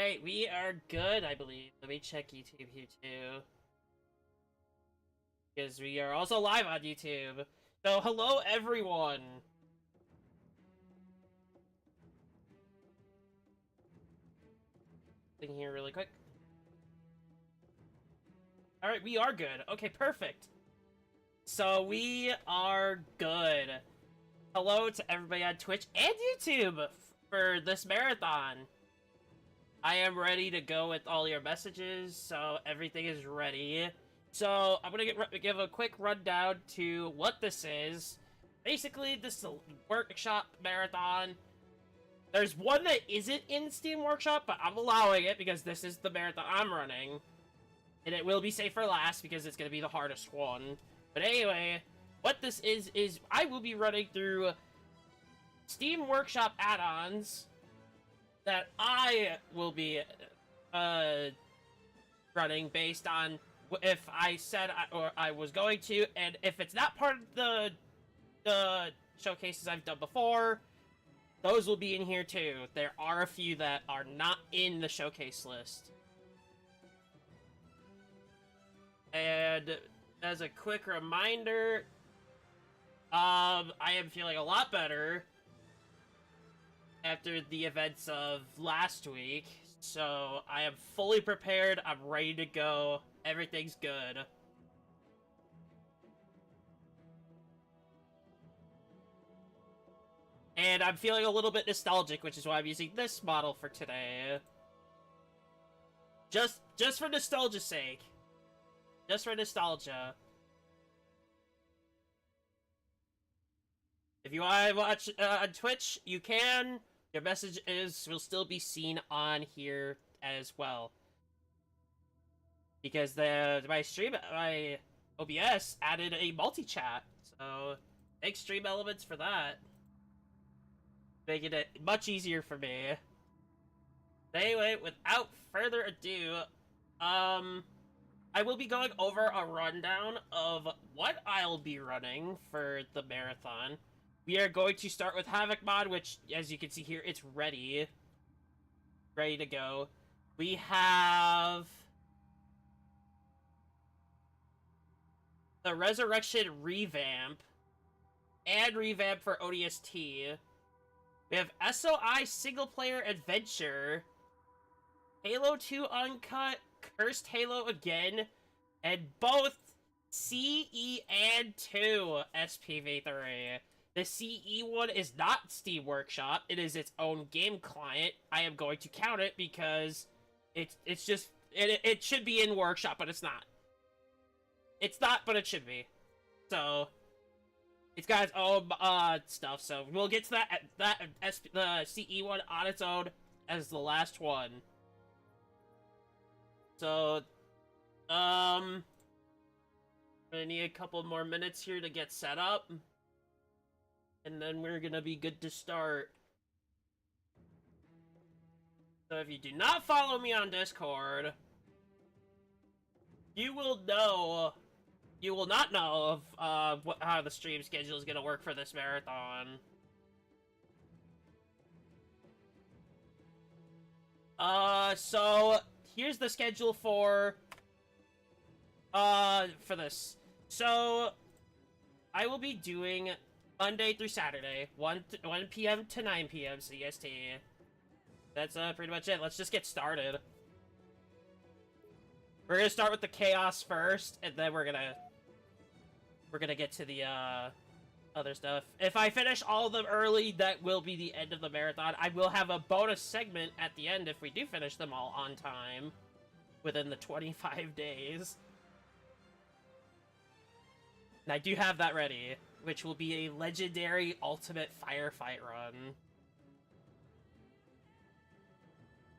Alright, we are good, I believe. Let me check YouTube here too. Because we are also live on YouTube. So, hello everyone! Thing here really quick. Alright, we are good. Okay, perfect. So, we are good. Hello to everybody on Twitch and YouTube for this marathon. I am ready to go with all your messages, so everything is ready. So, I'm gonna give a quick rundown to what this is. Basically, this is a workshop marathon. There's one that isn't in Steam Workshop, but I'm allowing it because this is the marathon I'm running. And it will be saved for last because it's gonna be the hardest one. But anyway, what this is I will be running through Steam Workshop add-ons that I will be running based on if I said I was going to, and if it's not part of the showcases I've done before, those will be in here too. There are a few that are not in the showcase list. And as a quick reminder, I am feeling a lot better after the events of last week, so I am fully prepared. I'm ready to go. Everything's good. And I'm feeling a little bit nostalgic, which is why I'm using this model for today. Just for nostalgia's sake. Just for nostalgia. If you want to watch on Twitch, you can. Your messages will still be seen on here as well. Because my OBS added a multi-chat. So, thanks Stream Elements for that. Making it much easier for me. Anyway, without further ado, I will be going over a rundown of what I'll be running for the marathon. We are going to start with Havoc mod, which, as you can see here, it's ready. Ready to go. We have the Resurrection revamp and revamp for ODST. We have SOI single player adventure, Halo 2 Uncut, Cursed Halo again, and both CE and 2 SPV3. The CE one is not Steam Workshop. It is its own game client. I am going to count it because it's just it should be in Workshop, but it's not. It's not, but it should be. So it's got its own stuff. So we'll get to the CE one on its own as the last one. So I'm gonna need a couple more minutes here to get set up. And then we're gonna be good to start. So if you do not follow me on Discord, you will not know of how the stream schedule is gonna work for this marathon. So here's the schedule for this. So I will be doing Monday through Saturday, 1 p.m. to 9 p.m. CST. That's pretty much it. Let's just get started. We're gonna start with the chaos first, and then we're gonna get to the other stuff. If I finish all of them early, that will be the end of the marathon. I will have a bonus segment at the end if we do finish them all on time within the 25 days. And I do have that ready, which will be a legendary ultimate firefight run.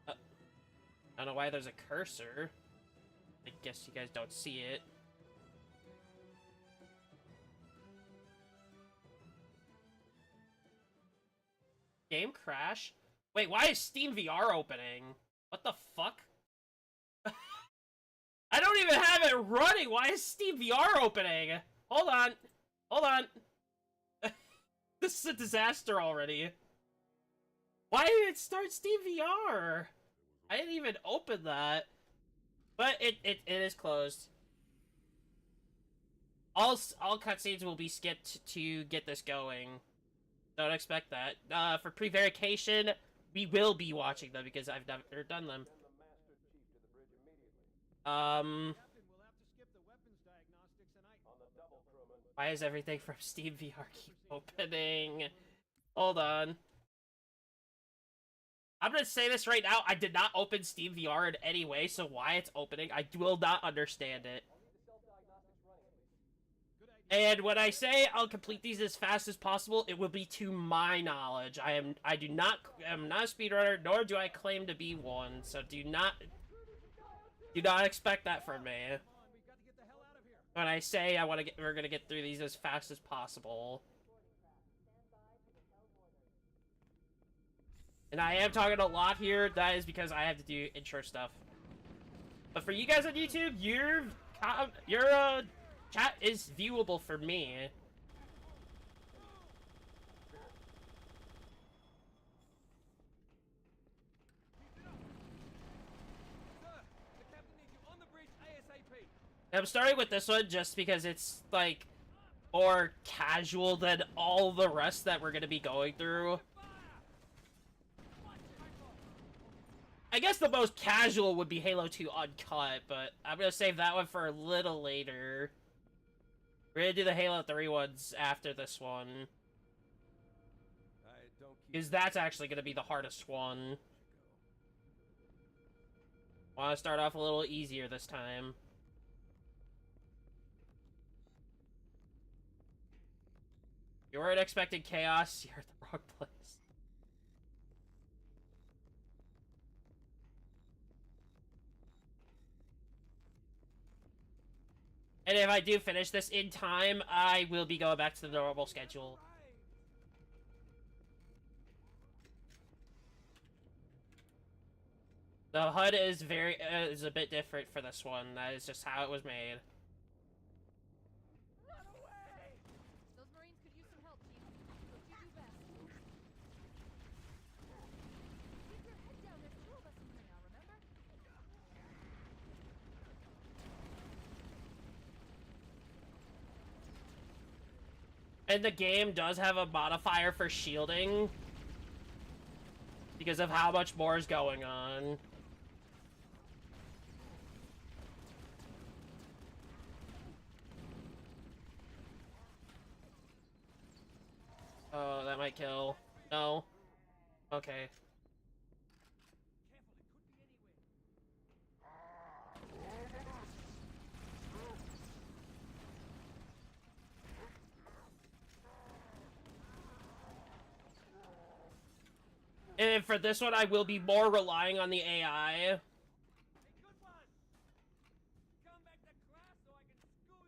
I don't know why there's a cursor. I guess you guys don't see it. Game crash? Wait, why is Steam VR opening? What the fuck? I don't even have it running! Why is Steam VR opening? Hold on. Hold on. This is a disaster already. Why did it start Steam VR? I didn't even open that. But it is closed. All cutscenes will be skipped to get this going. Don't expect that. For pre-verification, we will be watching them because I've never done them. Why is everything from Steam VR keep opening? Hold on. I'm gonna say this right now. I did not open Steam VR in any way, so why it's opening, I will not understand it. And when I say I'll complete these as fast as possible, it will be to my knowledge. I'm not a speedrunner, nor do I claim to be one. So do not expect that from me. When I say we're gonna get through these as fast as possible. And I am talking a lot here. That is because I have to do intro stuff. But for you guys on YouTube, your chat is viewable for me. I'm starting with this one just because it's, like, more casual than all the rest that we're gonna be going through. I guess the most casual would be Halo 2 Uncut, but I'm gonna save that one for a little later. We're gonna do the Halo 3 ones after this one. Because that's actually gonna be the hardest one. Want to start off a little easier this time. You weren't expecting chaos, you're at the wrong place. And if I do finish this in time, I will be going back to the normal schedule. The HUD is a bit different for this one. That is just how it was made. Run away! Those Marines could use some help, team. What you do best. Keep your head down. There's two of us in here now, remember? And the game does have a modifier for shielding because of how much more is going on. Oh, that might kill. No. Okay. And for this one, I will be more relying on the AI.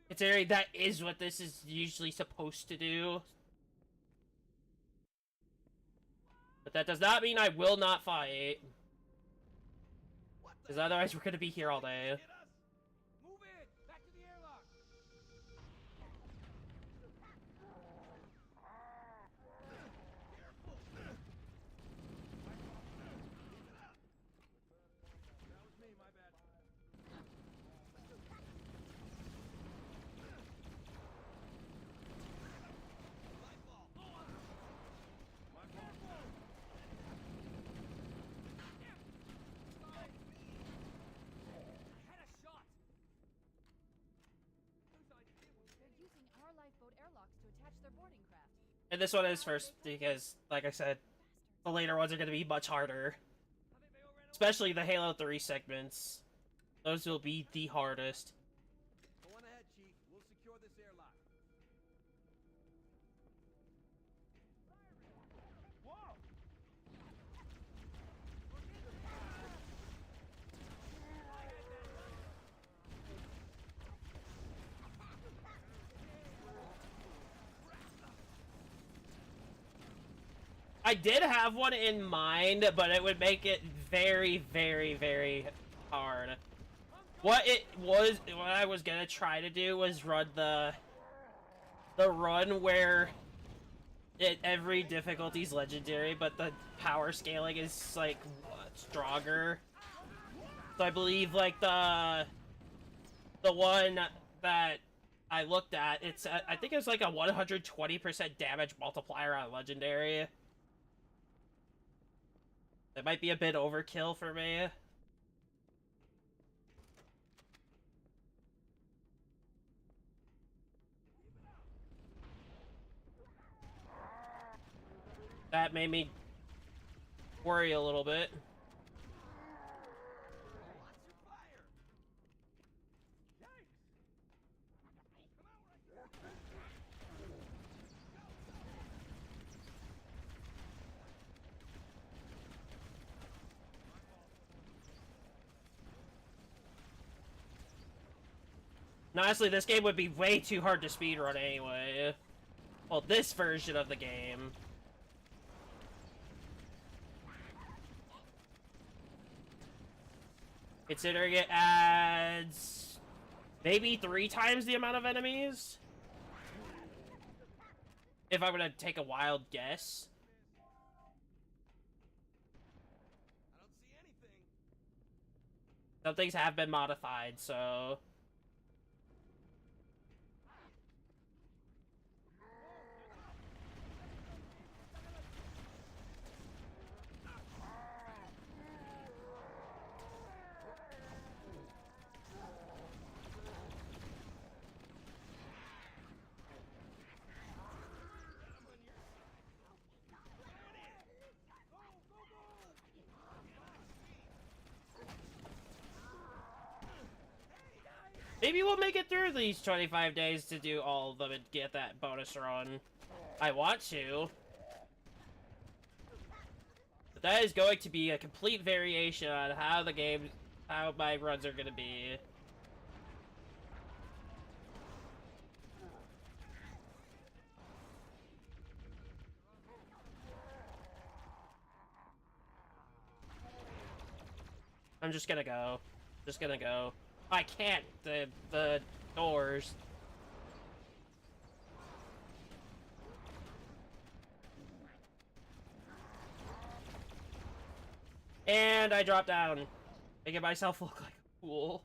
Considering that is what this is usually supposed to do. But that does not mean I will not fight. Because otherwise we're going to be here all day. And this one is first because, like I said, the later ones are going to be much harder. Especially the Halo 3 segments. Those will be the hardest. Go on ahead, Chief. We'll secure this airlock. Whoa! I did have one in mind, but it would make it very, very, very hard. What I was gonna try to do was run the run where every difficulty is legendary, but the power scaling is like stronger. So I believe like the one that I looked at, it's I think it's like a 120% damage multiplier on legendary. That might be a bit overkill for me. That made me worry a little bit. And honestly, this game would be way too hard to speedrun anyway. Well, this version of the game. Considering it adds maybe 3 times the amount of enemies? If I'm gonna take a wild guess. I don't see anything. Some things have been modified, so... Maybe we'll make it through these 25 days to do all of them and get that bonus run. I want to. But that is going to be a complete variation on how the game, how my runs are going to be. I'm just gonna go. Just gonna go. I can't. The doors. And I drop down, making myself look like a fool.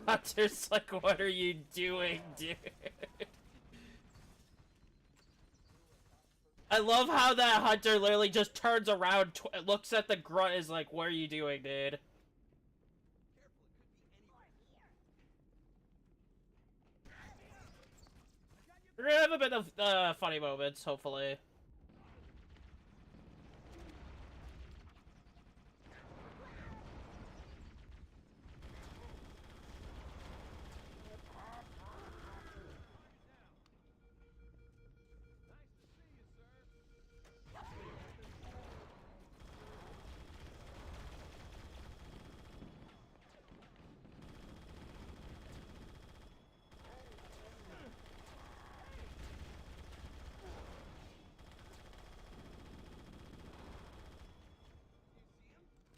Hunter's like, what are you doing, dude? I love how that hunter literally just turns around, looks at the grunt, is like, what are you doing, dude? We're gonna have a bit of funny moments, hopefully.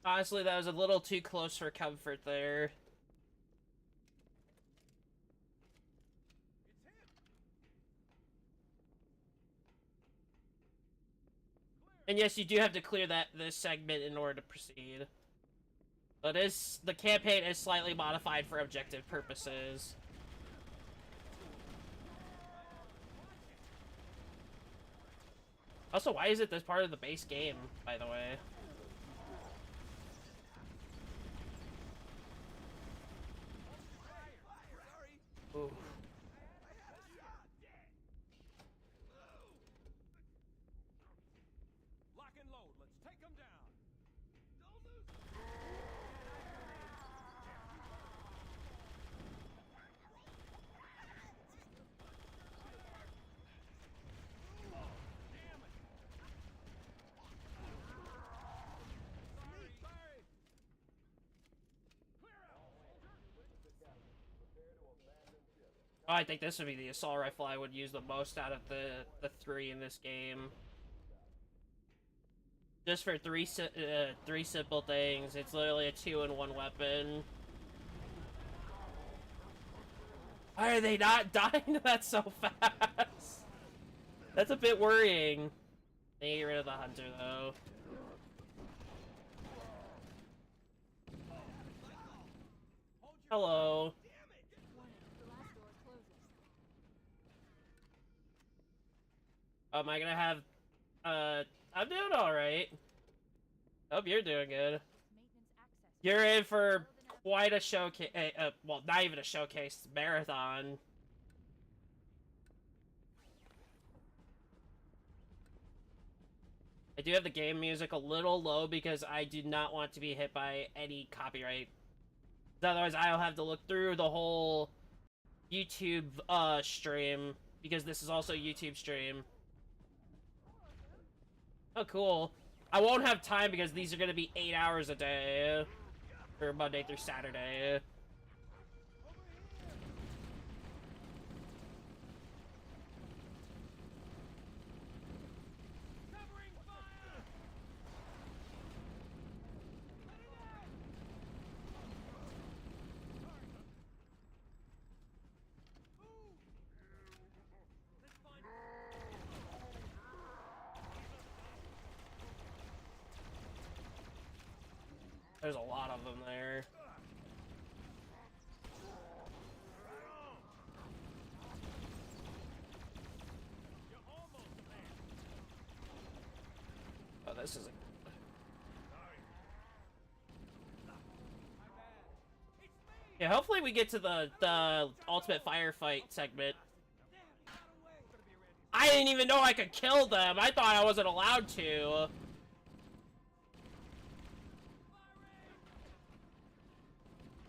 Honestly, that was a little too close for comfort there. And yes, you do have to clear this segment in order to proceed. But the campaign is slightly modified for objective purposes. Also, why is it this part of the base game, by the way? Ooh. Lock and load. Let's take them down. Don't lose. Sorry. Oh, I think this would be the assault rifle I would use the most out of the three in this game. Just for three simple things. It's literally a 2-in-1 weapon. Why are they not dying to that so fast? That's a bit worrying. They get rid of the hunter though. Hello. Warning, the last door closes. Am I gonna have I'm doing alright. Hope you're doing good. Maintenance access. You're in for quite a showcase, well, not even a showcase, marathon. I do have the game music a little low because I do not want to be hit by any copyright. Otherwise, I'll have to look through the whole YouTube stream, because this is also a YouTube stream. Oh, cool. I won't have time because these are going to be 8 hours a day. For Monday through Saturday. Covering fire! Let's find There's a lot of them there. You're almost there. Oh, this isn't. My bad. It's me! Yeah, hopefully we get to the ultimate firefight segment. Damn, he got away. Gonna be ready. I didn't even know I could kill them. I thought I wasn't allowed to.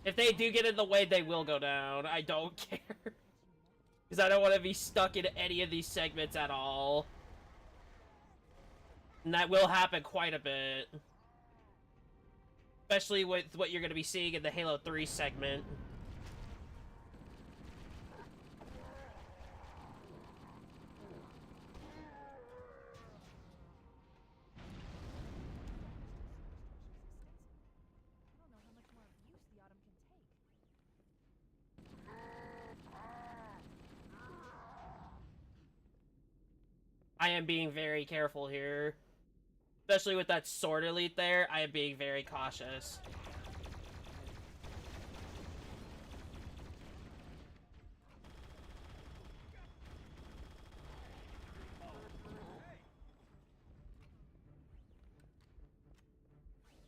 If they do get in the way, they will go down. I don't care. Because I don't want to be stuck in any of these segments at all. And that will happen quite a bit. Especially with what you're going to be seeing in the Halo 3 segment. I don't know how much more abuse the Autumn can take. I am being very careful here. Especially with that sword elite there, I am being very cautious.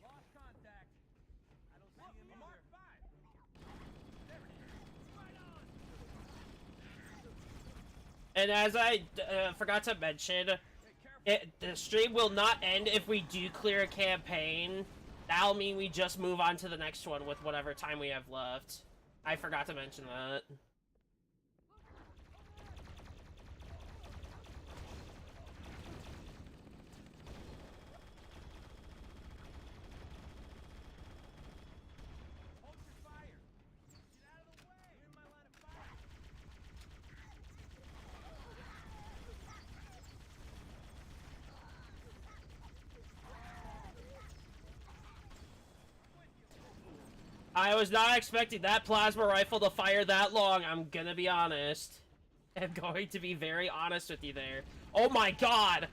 Lost contact. I don't see him either. Mark 5. There it is. Right on. And as I forgot to mention, Hey, careful. the stream will not end if we do clear a campaign. That'll mean we just move on to the next one with whatever time we have left. I forgot to mention that. Hold your fire. Get out of the way. You're in my line of fire. I was not expecting that plasma rifle to fire that long, I'm gonna be honest. I'm going to be very honest with you there. Oh my god!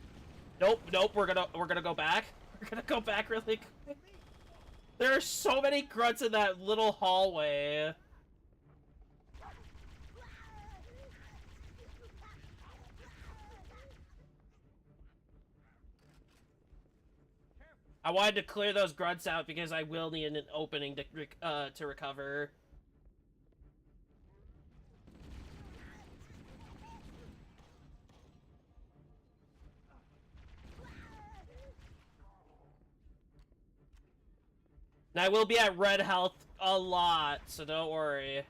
Nope, nope, we're gonna go back. We're gonna go back really quick. There are so many grunts in that little hallway. I wanted to clear those grunts out because I will need an opening to recover. And I will be at red health a lot, so don't worry.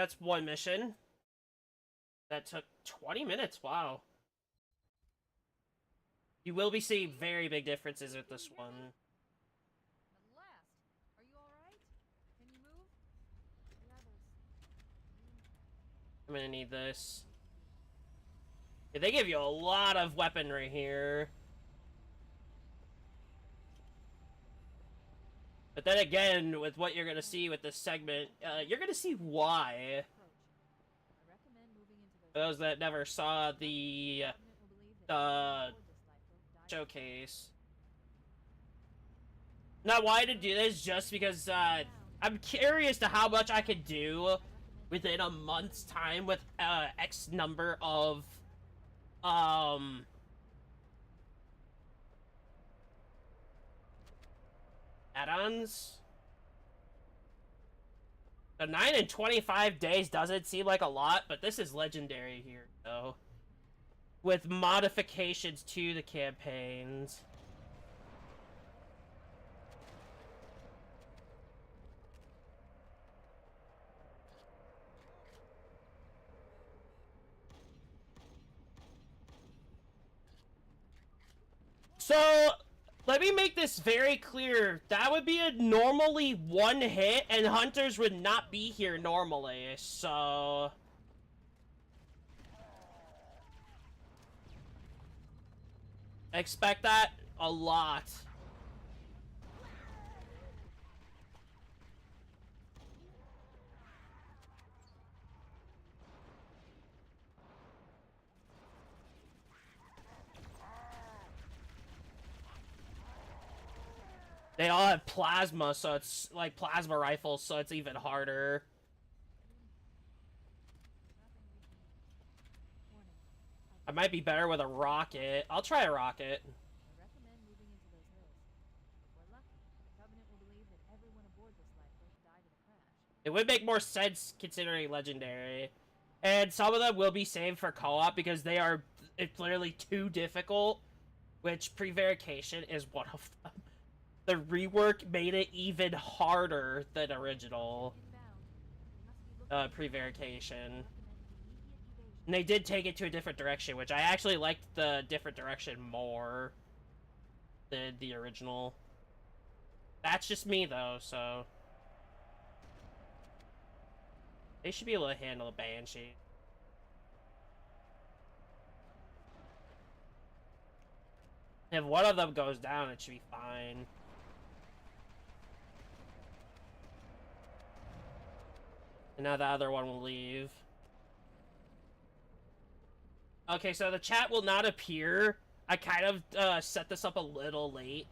that's one mission. That took 20 minutes, wow. You will be seeing very big differences with this one. At last. Are you alright? Can you move? The others. I'm gonna need this. Yeah, they give you a lot of weaponry here. But then again, with what you're gonna see with this segment, you're gonna see why. Approach. I recommend moving into For those that never saw the Covenant will believe that everyone aboard this lifeboat died. showcase. Now, why to do this? Just because I'm curious to how much I could do within a month's time with X number of add-ons. The 9 and 25 days doesn't seem like a lot, but this is legendary here, though. With modifications to the campaigns. So, let me make this very clear. That would be a normally one hit, and hunters would not be here normally, so... expect that a lot. They all have plasma, so it's like plasma rifles, so it's even harder. I might be better with a rocket. I'll try a rocket. I recommend moving into those hills. If we're lucky, the Covenant will believe that everyone aboard this lifeboat died in a crash. It would make more sense considering legendary. And some of them will be saved for co-op because they are it's literally too difficult, which prevarication is one of them. The rework made it even harder than original prevarication. And they did take it to a different direction, which I actually liked the different direction more than the original. That's just me, though, so... they should be able to handle a Banshee. If one of them goes down, it should be fine. And now the other one will leave. Okay, so the chat will not appear. I kind of set this up a little late.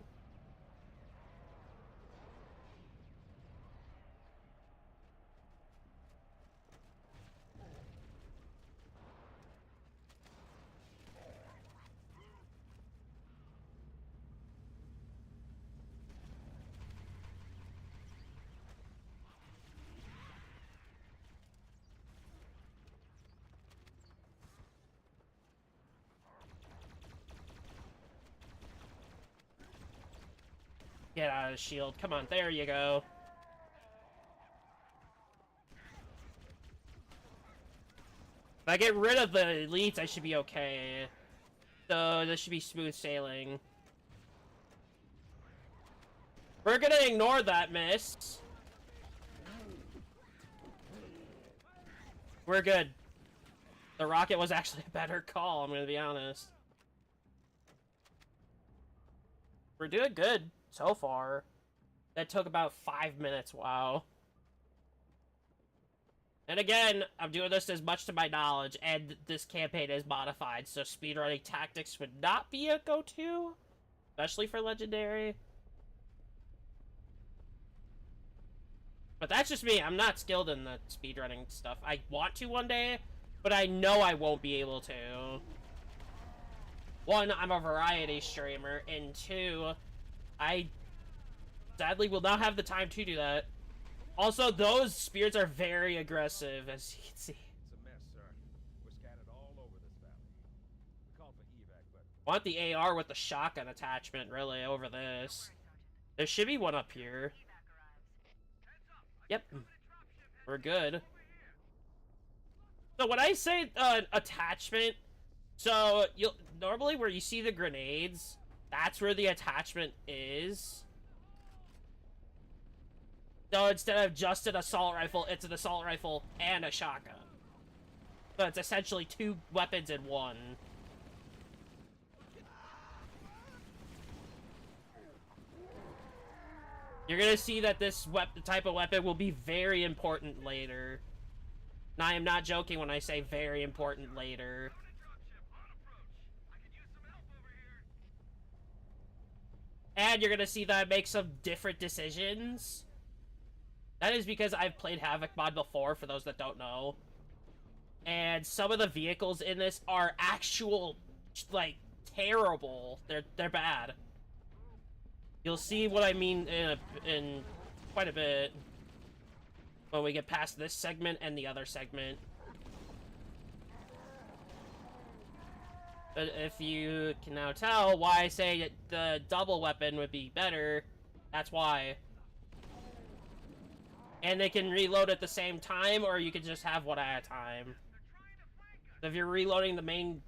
Get out of the shield. Come on, there you go. If I get rid of the elites, I should be okay. So, this should be smooth sailing. We're gonna ignore that miss. We're good. The rocket was actually a better call, I'm gonna be honest. We're doing good so far. That took about 5 minutes, wow. And again, I'm doing this as much to my knowledge, and this campaign is modified, so speedrunning tactics would not be a go-to, especially for Legendary. But that's just me, I'm not skilled in the speedrunning stuff. I want to one day, but I know I won't be able to. One, I'm a variety streamer, and two, I sadly will not have the time to do that. Also, those spirits are very aggressive, as you can see. It's a mess, sir. We're scattered all over this valley. We called for evac, but I want the AR with the shotgun attachment, really, over this. There should be one up here. Yep. We're good. So when I say attachment, so you'll normally where you see the grenades, that's where the attachment is. So instead of just an assault rifle, it's an assault rifle and a shotgun. So it's essentially 2 weapons in one. You're gonna see that this type of weapon will be very important later. And I am not joking when I say very important later. And you're gonna see that I make some different decisions. That is because I've played Havoc mod before, for those that don't know. And some of the vehicles in this are actual, like, terrible. They're bad. You'll see what I mean in quite a bit when we get past this segment and the other segment. But if you can now tell why I say the double weapon would be better, that's why. And they can reload at the same time, or you can just have one at a time. So if you're reloading the main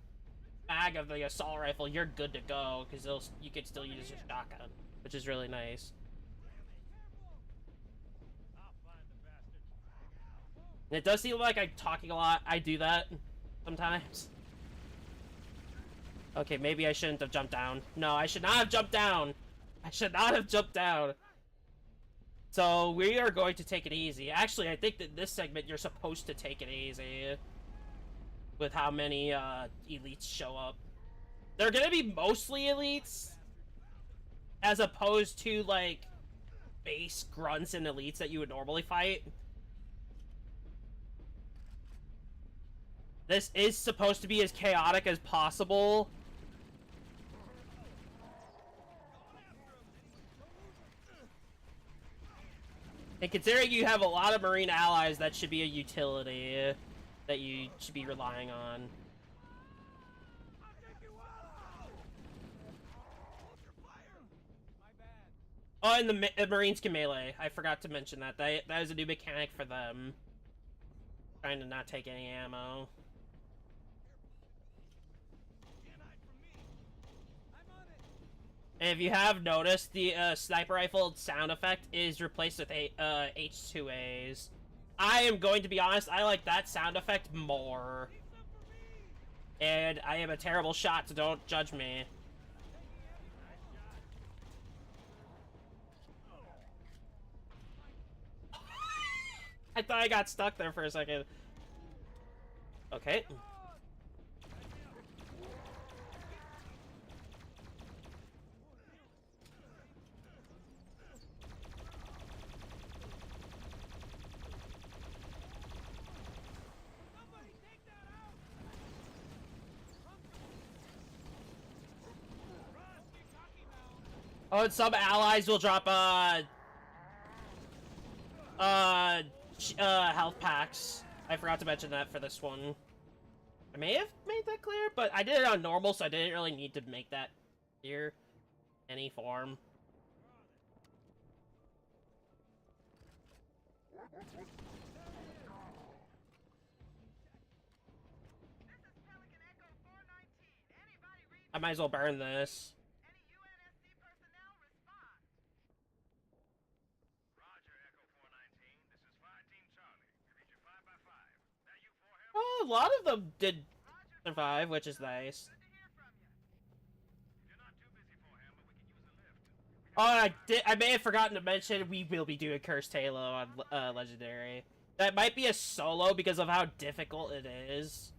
mag of the assault rifle, you're good to go, because you can still use your shotgun, which is really nice. And it does seem like I'm talking a lot. I do that sometimes. Okay, maybe I shouldn't have jumped down. No, I should not have jumped down. I should not have jumped down. So we are going to take it easy. Actually, I think that this segment you're supposed to take it easy with how many elites show up. They're gonna be mostly elites as opposed to like base grunts and elites that you would normally fight. This is supposed to be as chaotic as possible. And considering you have a lot of Marine allies, that should be a utility that you should be relying on. Oh, and the Marines can melee. I forgot to mention that. That is a new mechanic for them. Trying to not take any ammo. And if you have noticed, the sniper rifle sound effect is replaced with H2As. I am going to be honest, I like that sound effect more. And I am a terrible shot, so don't judge me. I thought I got stuck there for a second. Okay. Oh, and some allies will drop, health packs. I forgot to mention that for this one. I may have made that clear, but I did it on normal, so I didn't really need to make that clear any form. I might as well burn this. Oh, a lot of them did survive, which is nice. Oh, I may have forgotten to mention we will be doing Cursed Halo on Legendary. That might be a solo because of how difficult it is.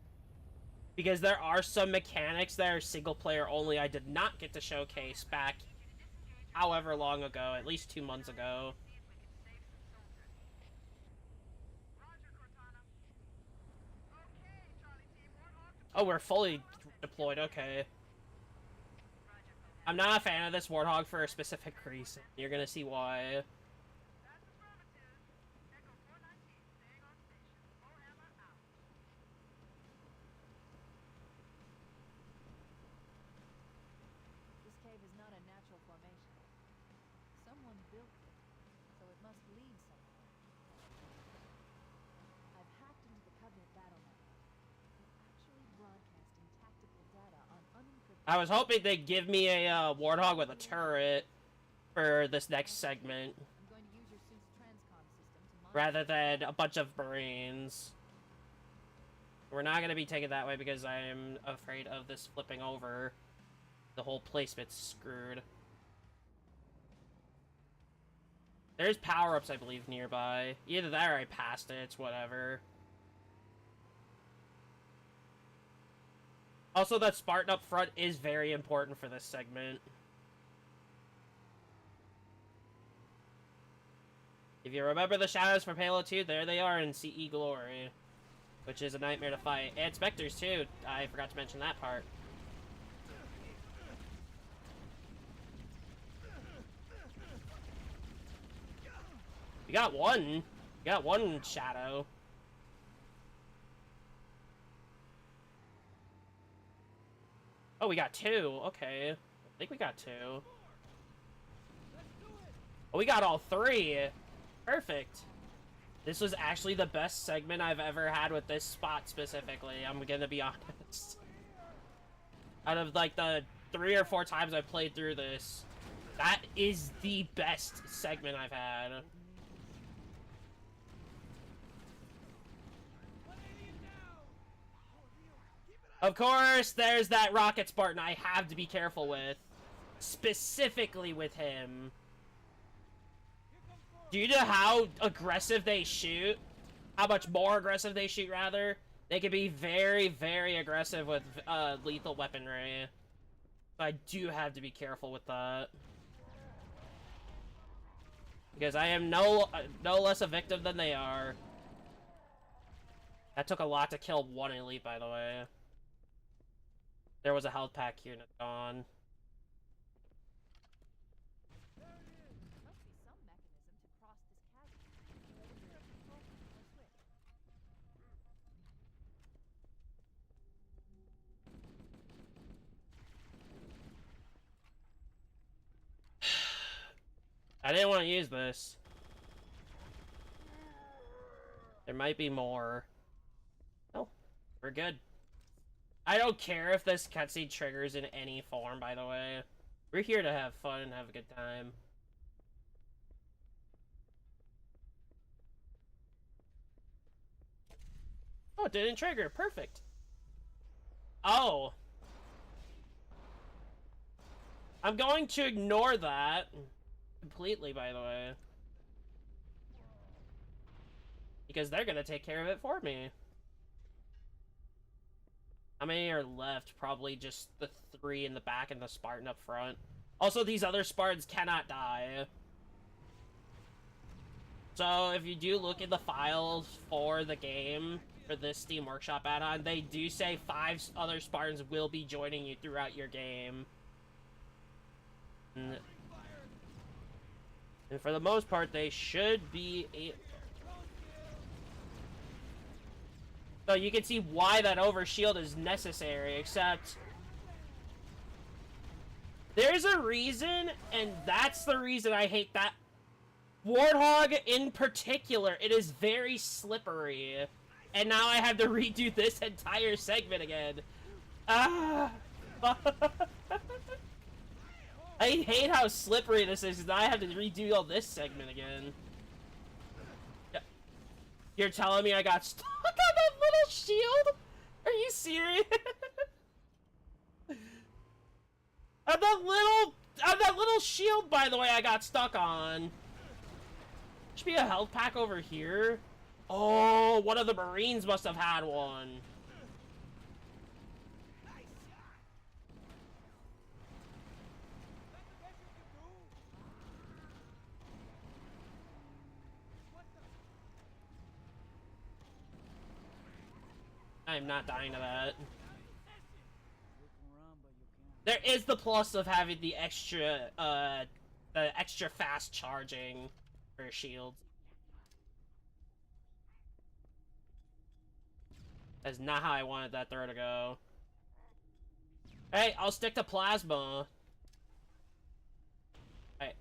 Because there are some mechanics that are single player only I did not get to showcase back however long ago, at least 2 months ago. Oh, we're fully deployed, okay. I'm not a fan of this Warthog for a specific reason. You're gonna see why. This cave is not a natural formation. Someone built it, so it must lead somewhere. I've hacked into the Covenant battle network. I was hoping they'd give me a Warthog with a turret for this next segment, I'm going to use your suit's transcom system to monitor rather than a bunch of Marines. We're not gonna be taken that way because I am afraid of this flipping over. The whole placement's screwed. There's power-ups, I believe, nearby. Either that or I passed it, it's whatever. Also, that Spartan up front is very important for this segment. If you remember the shadows from Halo 2, there they are in CE Glory. Which is a nightmare to fight. And Spectres, too. I forgot to mention that part. We got one. We got one shadow. Oh, we got two. Okay. I think we got two. Oh, we got all three. Perfect. This was actually the best segment I've ever had with this spot specifically. I'm gonna be honest. Out of like the 3 or 4 times I've played through this, that is the best segment I've had. Of course, there's that Rocket Spartan I have to be careful with. Specifically with him. Due to how aggressive they shoot, how much more aggressive they shoot, rather, they can be very, very aggressive with lethal weaponry. So I do have to be careful with that. Because I am no less a victim than they are. That took a lot to kill one elite, by the way. There was a health pack here and it's gone. must be some mechanism to cross this chasm. Or switch. I didn't want to use this. There might be more. Oh, we're good. I don't care if this cutscene triggers in any form, by the way. We're here to have fun and have a good time. Oh, it didn't trigger. Perfect. Oh. I'm going to ignore that completely, by the way. Because they're going to take care of it for me. How many are left? Probably just the 3 in the back and the Spartan up front. Also, these other Spartans cannot die. So, if you do look in the files for the game, for this Steam Workshop add-on, they do say 5 other Spartans will be joining you throughout your game. And for the most part, they should be... So you can see why that overshield is necessary, except... There's a reason, and that's the reason I hate that. Warthog in particular, it is very slippery. And now I have to redo this entire segment again. Ah! I hate how slippery this is, because I have to redo all this segment again. You're telling me I got stuck on that little shield? Are you serious? on that little shield, by the way, I got stuck on. Should be a health pack over here. Oh, one of the Marines must have had one. I'm not dying to that. There is the plus of having the extra fast charging for shields. That's not how I wanted that throw to go. Hey, I'll stick to plasma. Hey.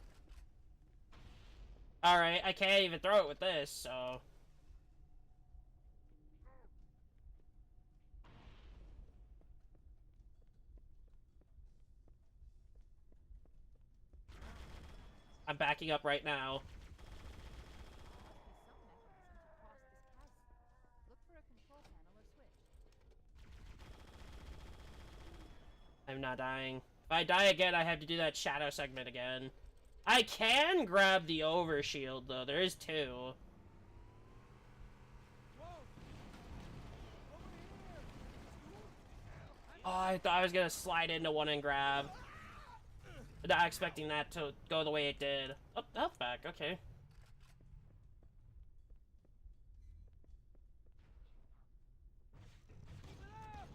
Alright, I can't even throw it with this, so... I'm backing up right now. There must be some mechanism to cross this chasm. Look for a control panel or switch. I'm not dying. If I die again, I have to do that shadow segment again. I can grab the overshield, though. There is two. Whoa! Over here! Oh, I thought I was gonna slide into one and grab. Not expecting that to go the way it did. Oh, health back. Okay. Keep it up!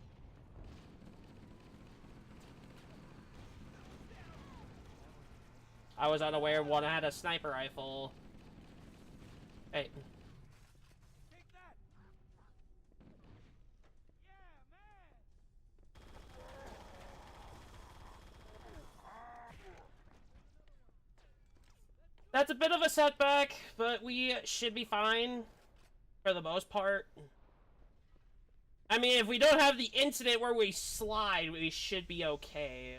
I was unaware one had a sniper rifle. Hey. Take that! Yeah, man! That's a bit of a setback, but we should be fine for the most part. I mean, if we don't have the incident where we slide, we should be okay.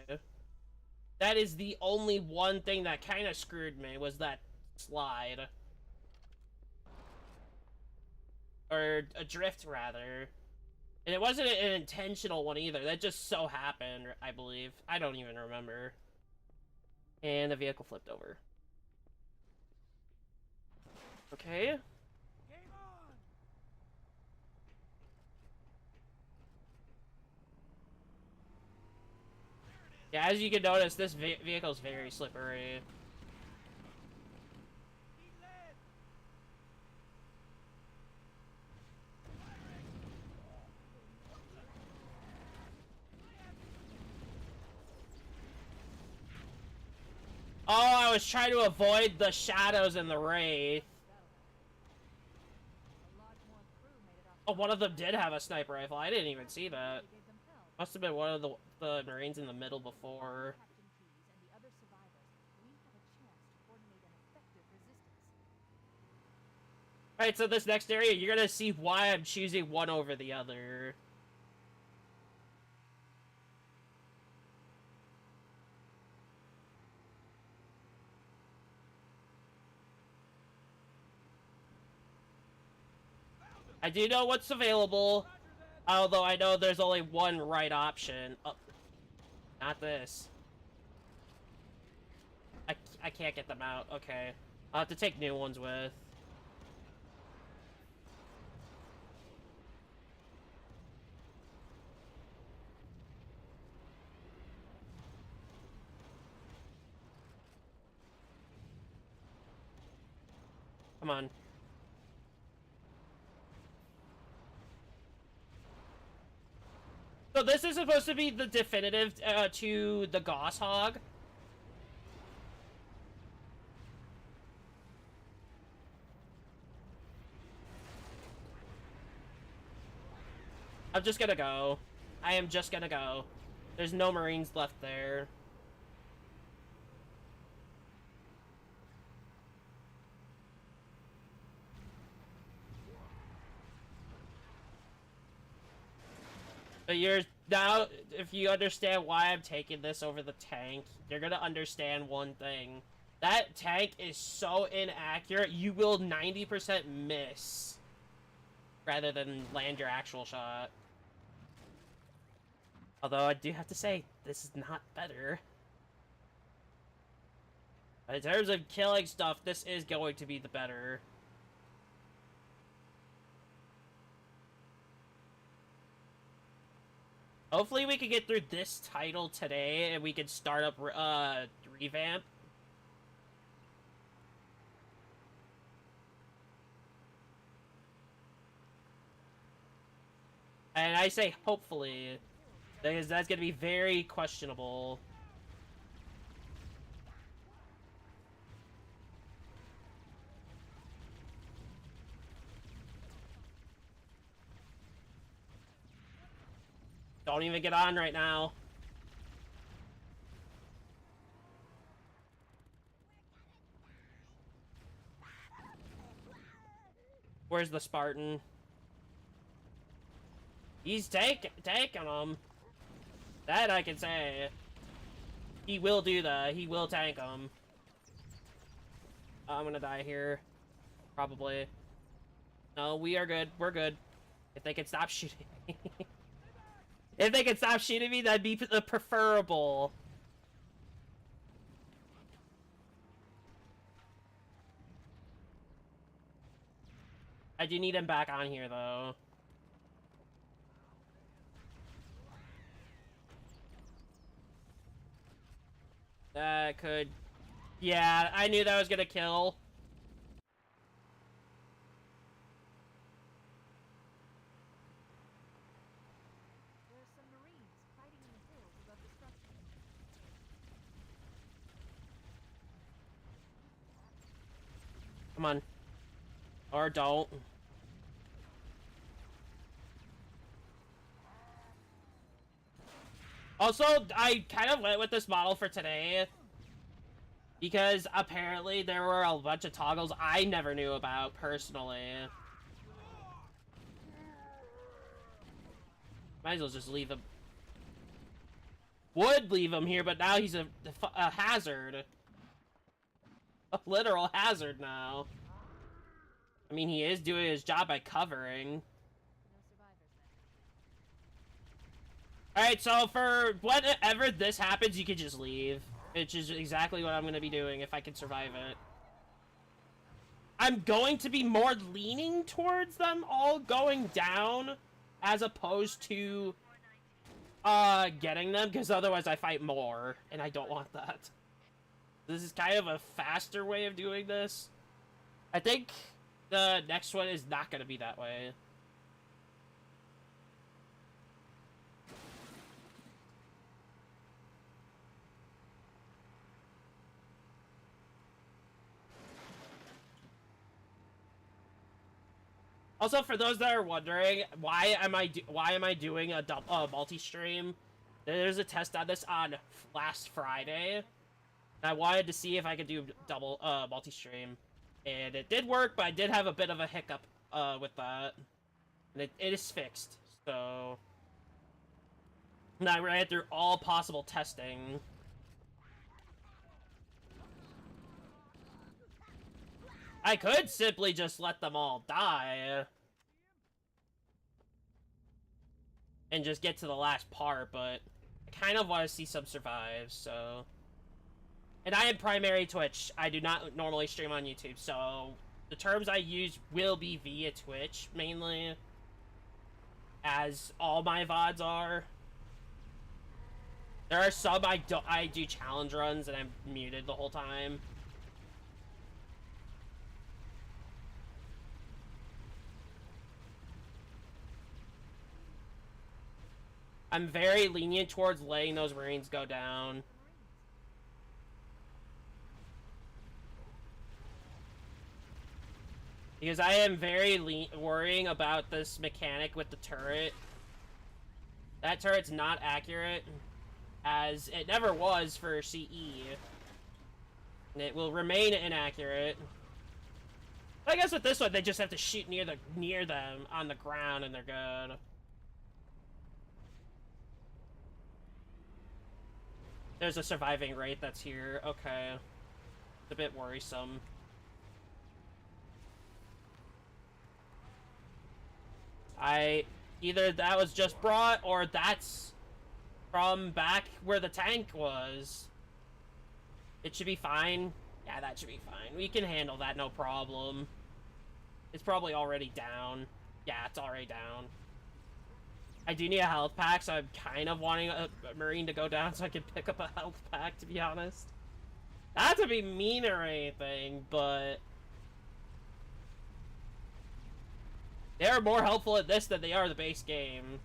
That is the only one thing that kind of screwed me, was that slide. Or a drift, rather. And it wasn't an intentional one either. That just so happened, I believe. I don't even remember. And the vehicle flipped over. Okay. Game on! Yeah, as you can notice, this vehicle is very slippery. He led! Oh, I was trying to avoid the shadows and the wraith. A lot more crew made it off. Oh, one of them did have a sniper rifle. I didn't even see that. They gave them hell. Must have been one of the Marines in the middle before. Captain Keyes and the other survivors, we have a chance to coordinate an effective resistance. Alright, so this next area, you're gonna see why I'm choosing one over the other. I do know what's available, Roger that! although I know there's only one right option. Oh, not this. I can't get them out. Okay. I'll have to take new ones with. Come on. So this is supposed to be the definitive to the Goshawk. I'm just gonna go. I am just gonna go. There's no Marines left there. But you're now, if you understand why I'm taking this over the tank, you're gonna understand one thing. That tank is so inaccurate, you will 90% miss rather than land your actual shot. Although I do have to say, this is not better. But in terms of killing stuff, this is going to be the better. Hopefully we can get through this title today and we can start up Revamp. And I say hopefully, because that's going to be very questionable. Don't even get on right now. Where's the Spartan? He's taking him. That I can say. He will do that. He will tank him. I'm gonna die here. Probably. No, we are good. We're good. If they could stop shooting me. If they could stop shooting me, that'd be the preferable. I do need him back on here, though. That could... Yeah, I knew that was gonna kill. There are some Marines fighting in the hills above the structure. Come on. Or don't. Also, I kind of went with this model for today because apparently there were a bunch of toggles I never knew about personally. Might as well just leave him. Would leave him here, but now he's a hazard. A literal hazard now. I mean, he is doing his job by covering. No survivors then. Alright, so for whenever this happens, you can just leave. Which is exactly what I'm going to be doing if I can survive it. I'm going to be more leaning towards them all going down as opposed to getting them, because otherwise I fight more, and I don't want that. This is kind of a faster way of doing this. I think the next one is not going to be that way. Also, for those that are wondering, why am I doing a multi-stream? There's a test on this on last Friday. I wanted to see if I could do double multi-stream, and it did work, but I did have a bit of a hiccup with that, and it is fixed. So, and I ran through all possible testing. I could simply just let them all die and just get to the last part, but I kind of want to see some survive, so... And I am primary Twitch. I do not normally stream on YouTube, so the terms I use will be via Twitch, mainly, as all my VODs are. There are some I do challenge runs, and I'm muted the whole time. I'm very lenient towards letting those Marines go down. Because I am very worrying about this mechanic with the turret. That turret's not accurate, as it never was for CE. And it will remain inaccurate. But I guess with this one, they just have to shoot near them on the ground and they're good. There's a surviving rate that's here. Okay. It's a bit worrisome. Either that was just brought, or that's from back where the tank was. It should be fine. Yeah, that should be fine. We can handle that, no problem. It's probably already down. Yeah, it's already down. I do need a health pack, so I'm kind of wanting a Marine to go down so I can pick up a health pack, to be honest. Not to be mean or anything, but... they're more helpful at this than they are the base game.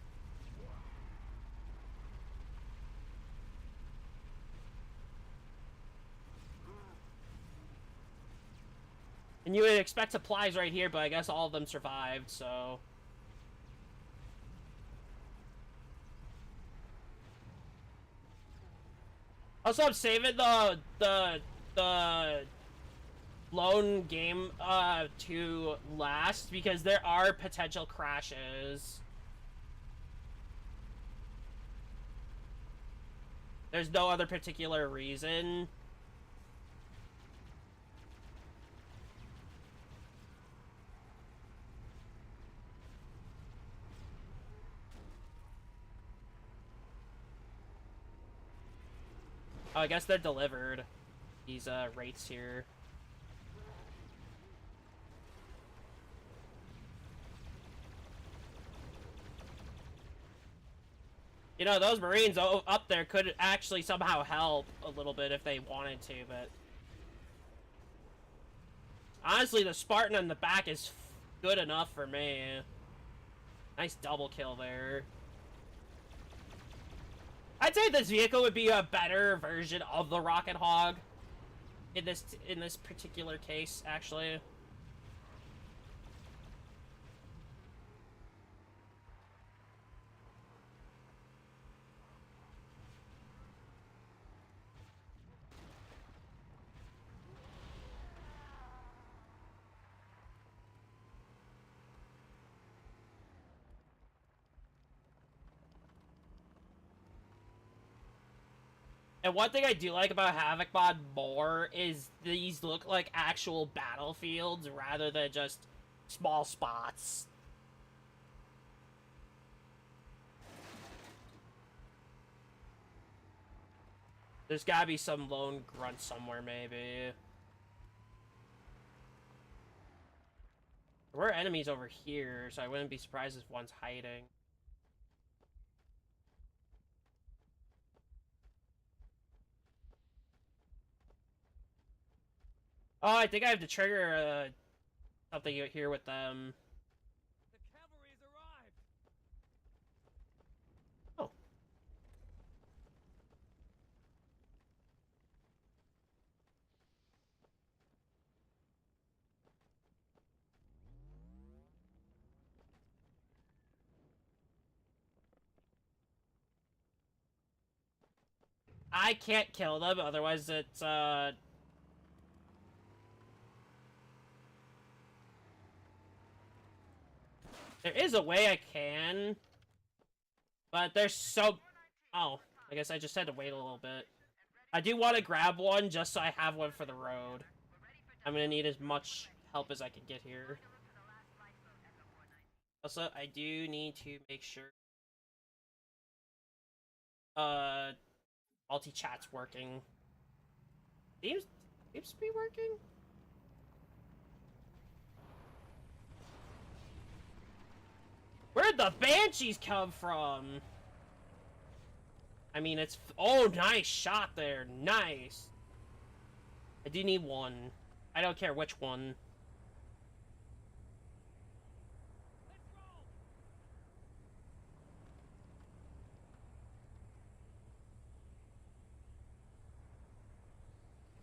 And you would expect supplies right here, but I guess all of them survived, so... Also, I'm saving the lone game to last because there are potential crashes. There's no other particular reason. Oh, I guess they're delivered. These rates here. You know, those Marines up there could actually somehow help a little bit if they wanted to, but... Honestly, the Spartan in the back is good enough for me. Nice double kill there. I'd say this vehicle would be a better version of the Rocket Hog in this particular case, actually. And one thing I do like about Havoc Mod more is these look like actual battlefields rather than just small spots. There's gotta be some lone grunt somewhere, maybe. There were enemies over here, so I wouldn't be surprised if one's hiding. Oh, I think I have to trigger something here with them. The cavalry has arrived. Oh. I can't kill them, otherwise it's, There is a way I can, but there's so... Oh, I guess I just had to wait a little bit. I do want to grab one just so I have one for the road. I'm gonna need as much help as I can get here. Also, I do need to make sure multi-chat's working. Seems to be working. Where'd the Banshees come from? I mean, it's... Oh, nice shot there. Nice. I do need one. I don't care which one. Let's roll.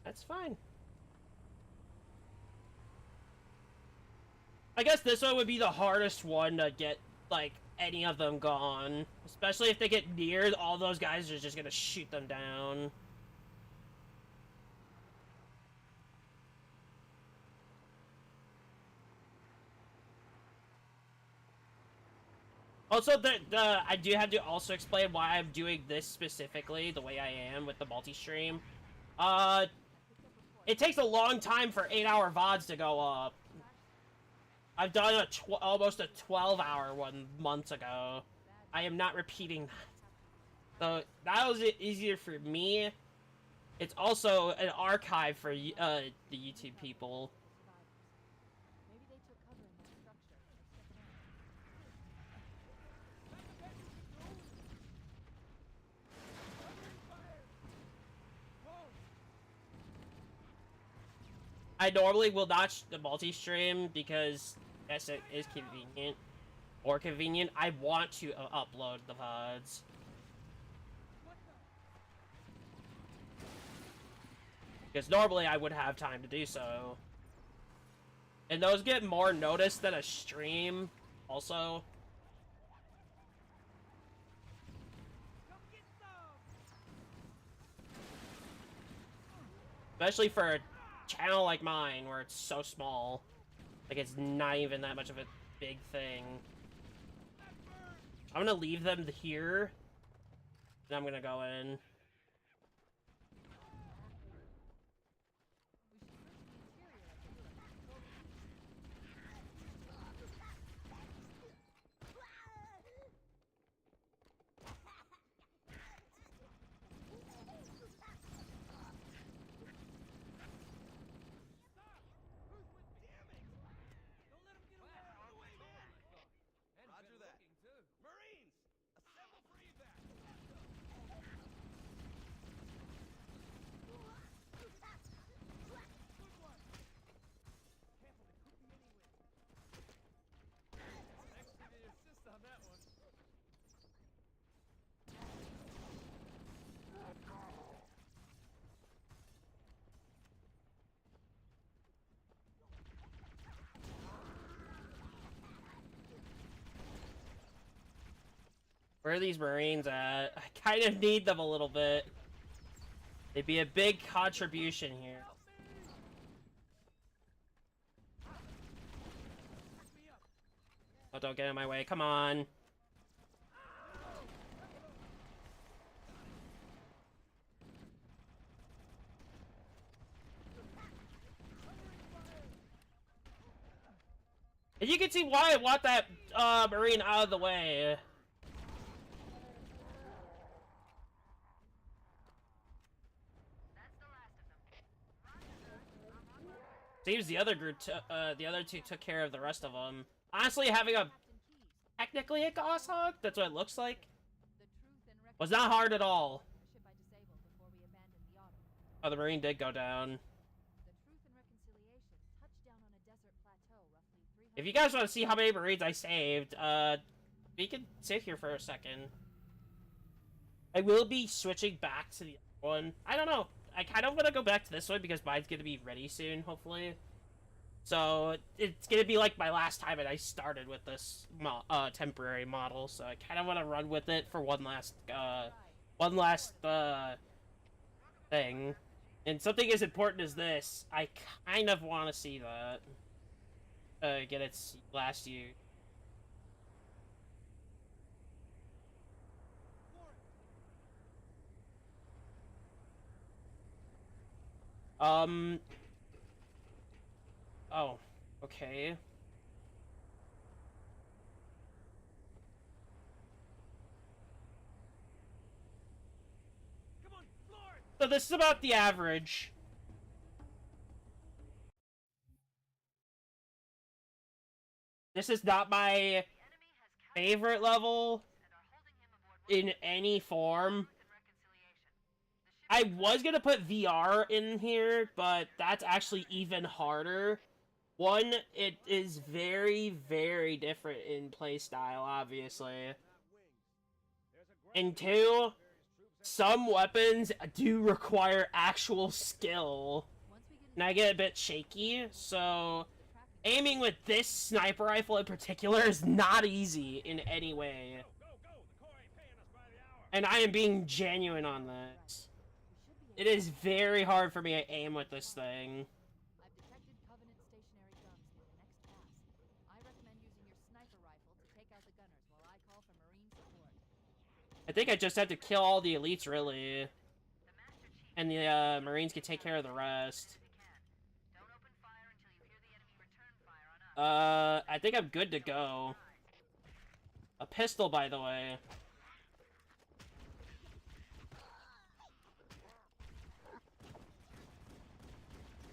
That's fine. I guess this one would be the hardest one to get, like, any of them gone. Especially if they get near, all those guys are just gonna shoot them down. Also, I do have to also explain why I'm doing this specifically the way I am with the multi-stream. It takes a long time for 8-hour VODs to go up. I've done almost a 12-hour one months ago. I am not repeating that. So that was easier for me. It's also an archive for the YouTube people. Maybe they took cover in that structure. I normally will not the multi-stream because yes, it is convenient. Or convenient. I want to upload the VODs. Because normally I would have time to do so. And those get more notice than a stream, also. Come get some. Especially for a channel like mine, where it's so small. Like, it's not even that much of a big thing. I'm gonna leave them here. And I'm gonna go in. Where are these Marines at? I kind of need them a little bit. They'd be a big contribution here. Oh, don't get in my way. Come on. And you can see why I want that Marine out of the way. Seems the other group, the other two took care of the rest of them. Honestly, having a technically a Goshawk, that's what it looks like, was not hard at all. Oh, the Marine did go down. If you guys want to see how many Marines I saved, we can sit here for a second. I will be switching back to the other one. I don't know. I kind of want to go back to this one because mine's going to be ready soon, hopefully. So, it's going to be like my last time and I started with this temporary model. So, I kind of want to run with it for one last thing. And something as important as this, I kind of want to see that. Get its last year. Oh, okay. Come on, floor it! So this is about the average. This is not my favorite level in any form. I was gonna put VR in here, but that's actually even harder. One, it is very, very different in playstyle, obviously. And two, some weapons do require actual skill. And I get a bit shaky, so aiming with this sniper rifle in particular is not easy in any way. And I am being genuine on this. It is very hard for me to aim with this thing. I've detected Covenant stationary guns near the next pass. I recommend using your sniper rifle to take out the gunners while I call for Marine support. I think I just have to kill all the elites, really. And the Marines can take care of the rest. I think I'm good to go. A pistol, by the way.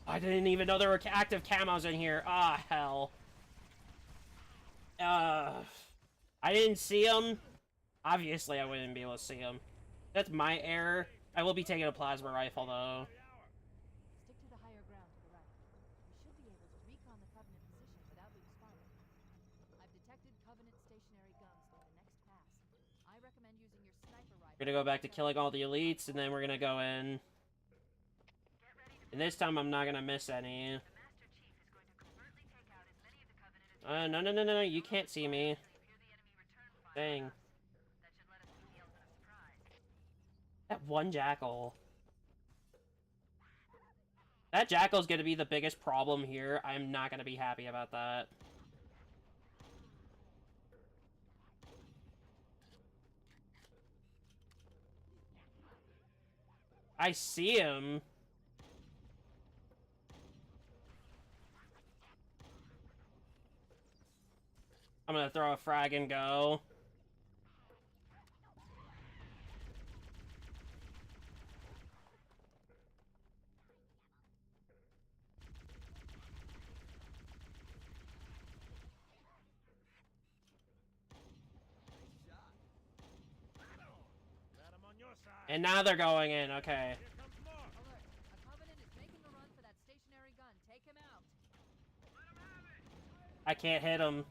I didn't even know there were active camos in here. Ah, hell. I didn't see them. Obviously, I wouldn't be able to see them. That's my error. I will be taking a plasma rifle, though. Stick to the higher ground to the right. We should be able to recon the Covenant position without being spotted. I've detected Covenant stationary guns near the next pass. I recommend using your sniper rifle. We're gonna go back to killing all the elites, and then we're gonna go in. And this time, I'm not gonna miss any. No, you can't see me. Dang. That one jackal. That jackal's gonna be the biggest problem here. I'm not gonna be happy about that. I see him. I'm gonna throw a frag and go. And now they're going in, okay. Alert! A Covenant is making a run for that stationary gun. Take him out. I can't hit him.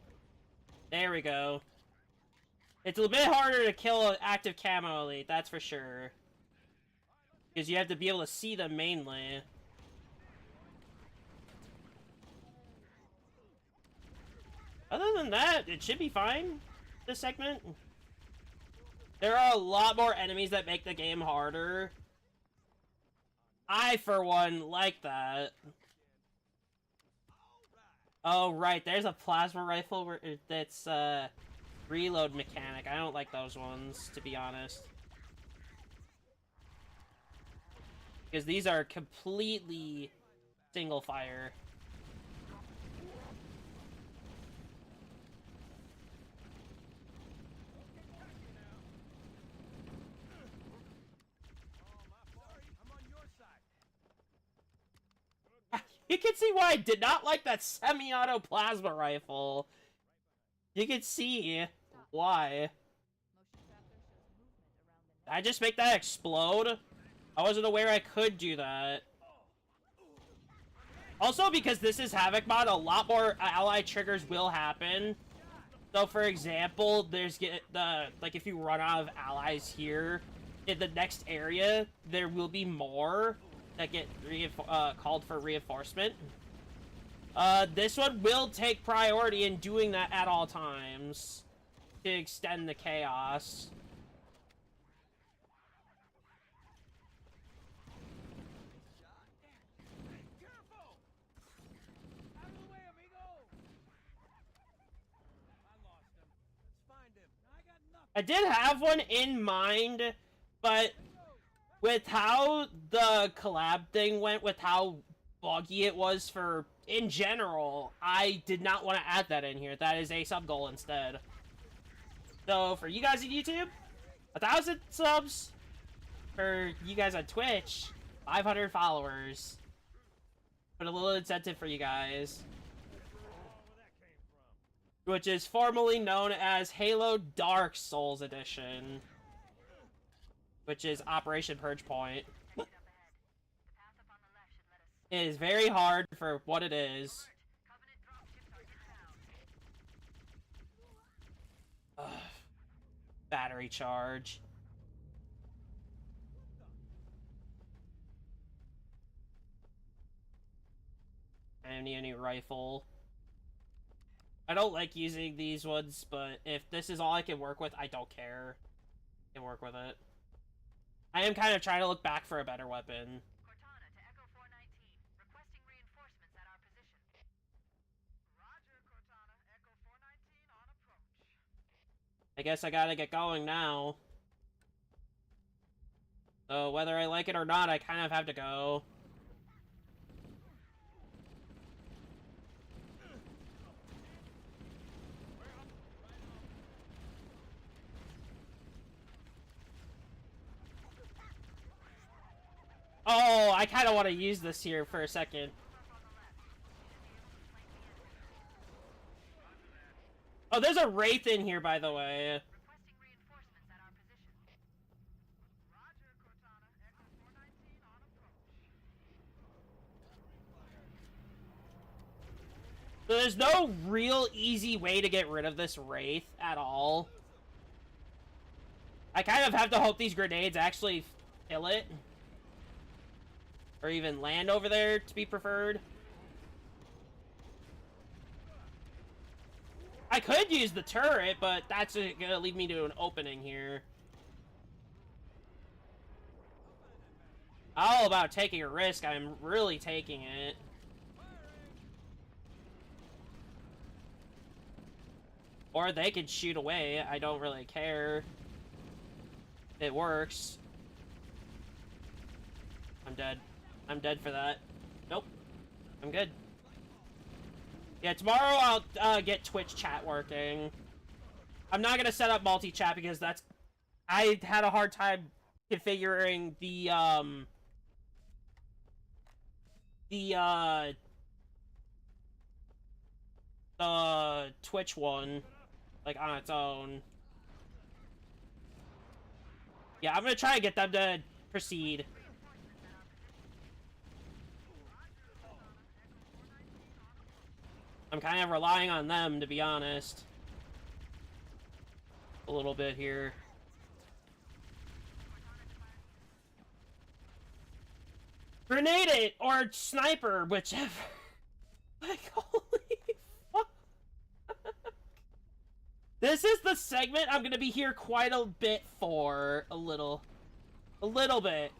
There we go. It's a bit harder to kill an active camo elite, that's for sure. Because you have to be able to see them mainly. Other than that, it should be fine, this segment. There are a lot more enemies that make the game harder. I, for one, like that. Oh, right, there's a plasma rifle that's, reload mechanic. I don't like those ones, to be honest. Because these are completely single fire. You can see why I did not like that semi-auto plasma rifle. You can see why. Motion tracker shows movement around the Did I just make that explode? I wasn't aware I could do that. Also, because this is Havoc mod, a lot more ally triggers will happen. So, for example, there's like if you run out of allies here, in the next area, there will be more that get called for reinforcement. This one will take priority in doing that at all times to extend the chaos. Careful! Out of the way, amigo! I lost him. Let's find him. I got nothing. I did have one in mind, but with how the collab thing went, with how buggy it was for, in general, I did not want to add that in here. That is a sub goal instead. So, for you guys on YouTube, 1,000 subs. For you guys on Twitch, 500 followers. Put a little incentive for you guys. Which is formerly known as Halo Dark Souls Edition. Which is Operation Purge Point. It is very hard for what it is. Ugh. Battery charge. Any rifle. I don't like using these ones, but if this is all I can work with, I don't care. I can work with it. I am kind of trying to look back for a better weapon. Cortana to Echo 419, requesting reinforcements at our position. Roger, Cortana. Echo 419 on approach. I guess I gotta get going now. So whether I like it or not, I kind of have to go. Oh, I kind of want to use this here for a second. Oh, there's a Wraith in here, by the way. Requesting reinforcements at our position. Roger, Cortana. Echo 419 on approach. So there's no real easy way to get rid of this Wraith at all. I kind of have to hope these grenades actually kill it. Or even land over there, to be preferred. I could use the turret, but that's gonna lead me to an opening here. All about taking a risk. I'm really taking it. Or they could shoot away. I don't really care. It works. I'm dead. I'm dead for that. Nope. I'm good. Yeah, tomorrow I'll get Twitch chat working. I'm not gonna set up multi-chat because that's... I had a hard time configuring the Twitch one, like, on its own. Yeah, I'm gonna try and get them to proceed. I'm kind of relying on them, to be honest. A little bit here. Grenade it! Or sniper, whichever. Like, holy fuck. This is the segment I'm gonna be here quite a bit for. A little bit.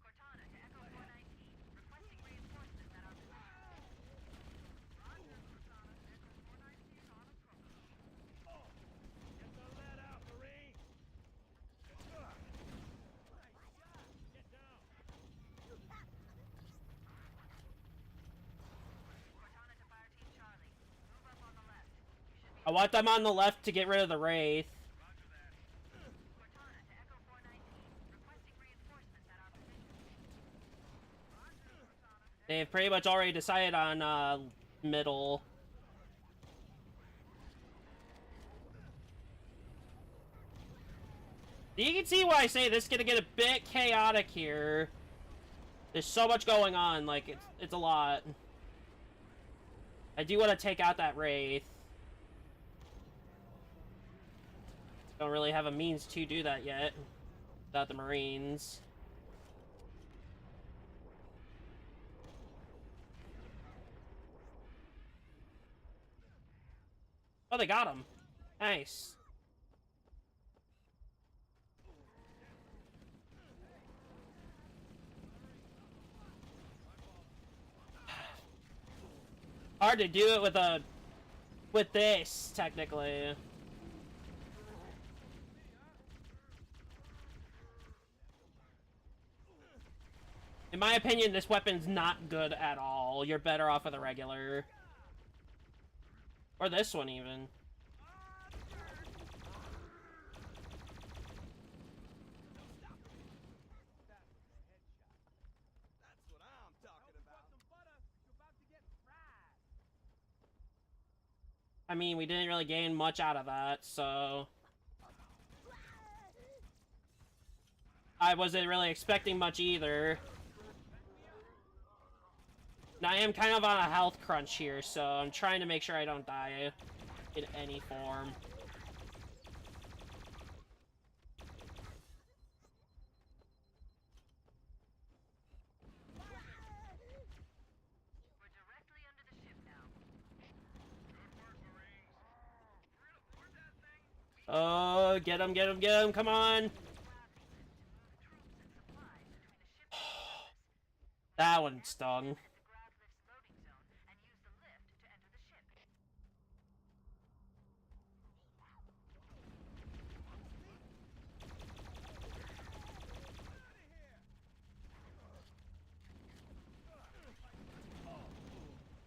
Cortana to Echo 419, requesting reinforcements at our position. Roger, Cortana. Echo 419 on approach. Get the lead out, Marine! My shot! Get down! Cortana to Fire Team Charlie. Move up on the left. You should be I want them on the left to get rid of the Wraith. Cortana to Echo 419, requesting reinforcements at our position. Roger, Cortana. They've pretty much already decided on middle. You can see why I say this is gonna get a bit chaotic here. There's so much going on, like it's a lot. I do want to take out that Wraith. Don't really have a means to do that yet without the Marines. Oh, they got him. Nice. Hard to do it with this, technically. In my opinion, this weapon's not good at all. You're better off with a regular. Or this one, even. That's what I'm talking about. Some butter. You're about to get fried. I mean, we didn't really gain much out of that, so... I wasn't really expecting much either. Now, I am kind of on a health crunch here, so I'm trying to make sure I don't die in any form. We're directly under the ship now. Good work, Marines. Where'd that thing? Oh, get him, get him, get him, come on! That one stung. At the grav lift's loading zone and use the lift to enter the ship.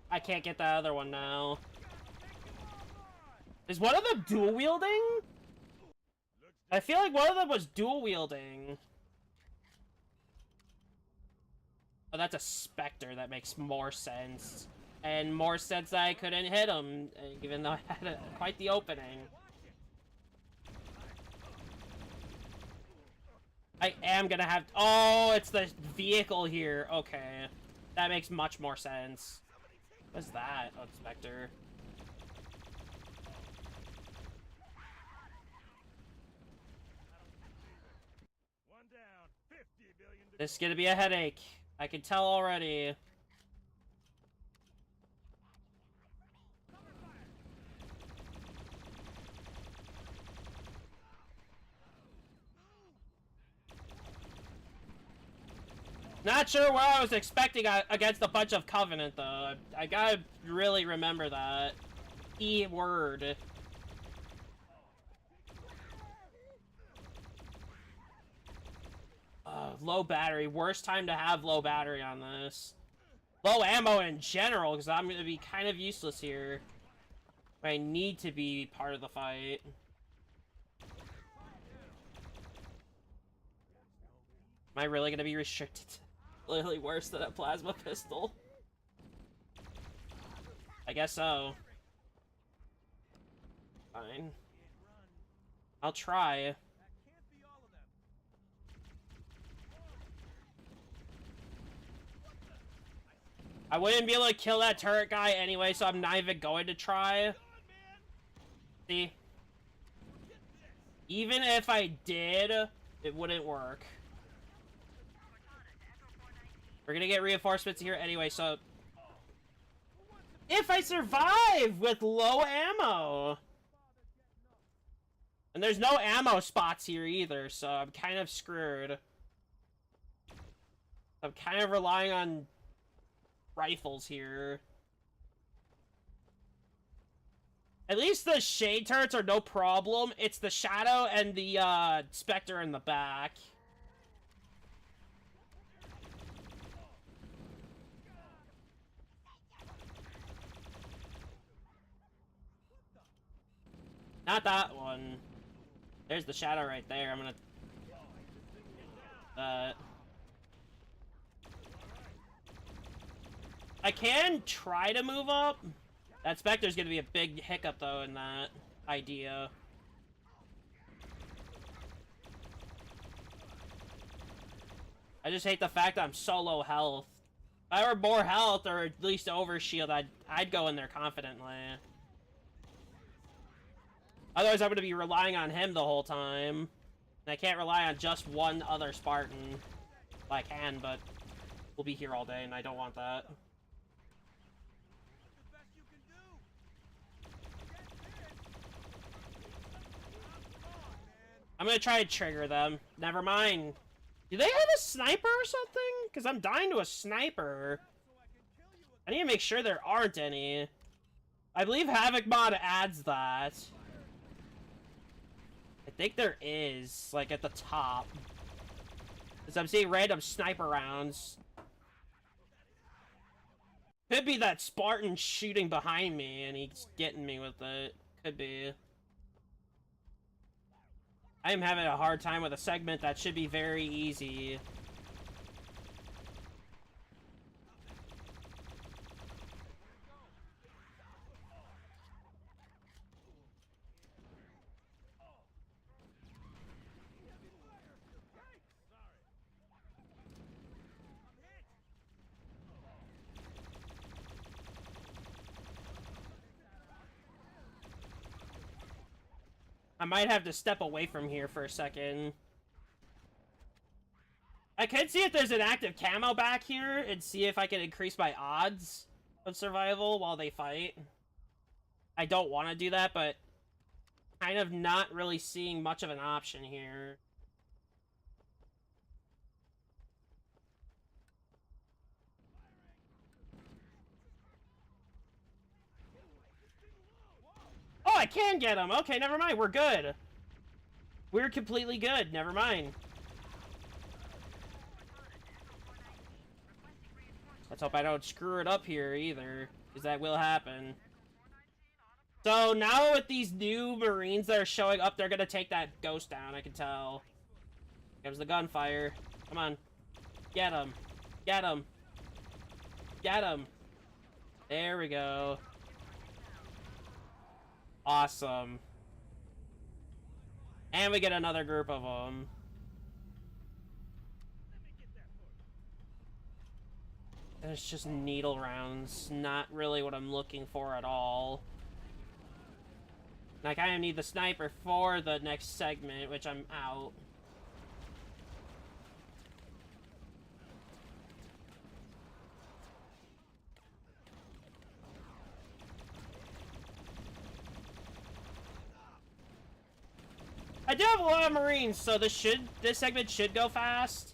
I can't get that other one now. Is one of them dual wielding? I feel like one of them was dual wielding. Oh, that's a Spectre. That makes more sense. And more sense that I couldn't hit him, even though I had quite the opening. I am gonna have... Oh, it's the vehicle here. Okay. That makes much more sense. What's that? Oh, Spectre. One down. 50 billion to This is gonna be a headache. I can tell already. Not sure what I was expecting against a bunch of Covenant, though. I gotta really remember that. Key word. Low battery. Worst time to have low battery on this. Low ammo in general, because I'm gonna be kind of useless here. I need to be part of the fight. Am I really gonna be restricted to literally worse than a plasma pistol? I guess so. Fine. I'll try. That can't be all of them. I wouldn't be able to kill that turret guy anyway, so I'm not even going to try. See? Even if I did, it wouldn't work. We're gonna get reinforcements here anyway, so... If I survive with low ammo! And there's no ammo spots here either, so I'm kind of screwed. I'm kind of relying on rifles here. At least the shade turrets are no problem. It's the Shadow and the Spectre in the back. Not that one. There's the Shadow right there. I'm gonna... I can try to move up. That Spectre's gonna be a big hiccup, though, in that idea. I just hate the fact that I'm so low health. If I were more health, or at least overshield, I'd go in there confidently. Otherwise, I'm gonna be relying on him the whole time. And I can't rely on just one other Spartan. Well, I can, but we'll be here all day, and I don't want that. The best you can do. I'm gonna try to trigger them. Never mind. Do they have a sniper or something? Because I'm dying to a sniper. I need to make sure there aren't any. I believe Havoc Mod adds that. I think there is, like, at the top. Because I'm seeing random sniper rounds. Could be that Spartan shooting behind me and he's getting me with it. Could be. I am having a hard time with a segment that should be very easy. I might have to step away from here for a second. I could see if there's an active camo back here and see if I can increase my odds of survival while they fight. I don't want to do that, but kind of not really seeing much of an option here. Oh, I can get him! Okay, never mind, we're good. We're completely good, never mind. Let's hope I don't screw it up here either, because that will happen. So now with these new Marines that are showing up, they're gonna take that ghost down, I can tell. Here comes the gunfire. Come on. Get him. Get him. Get him. There we go. Awesome. And we get another group of them. There's just needle rounds. Not really what I'm looking for at all. And I kind of need the sniper for the next segment, which I'm out. I do have a lot of Marines, so this segment should go fast.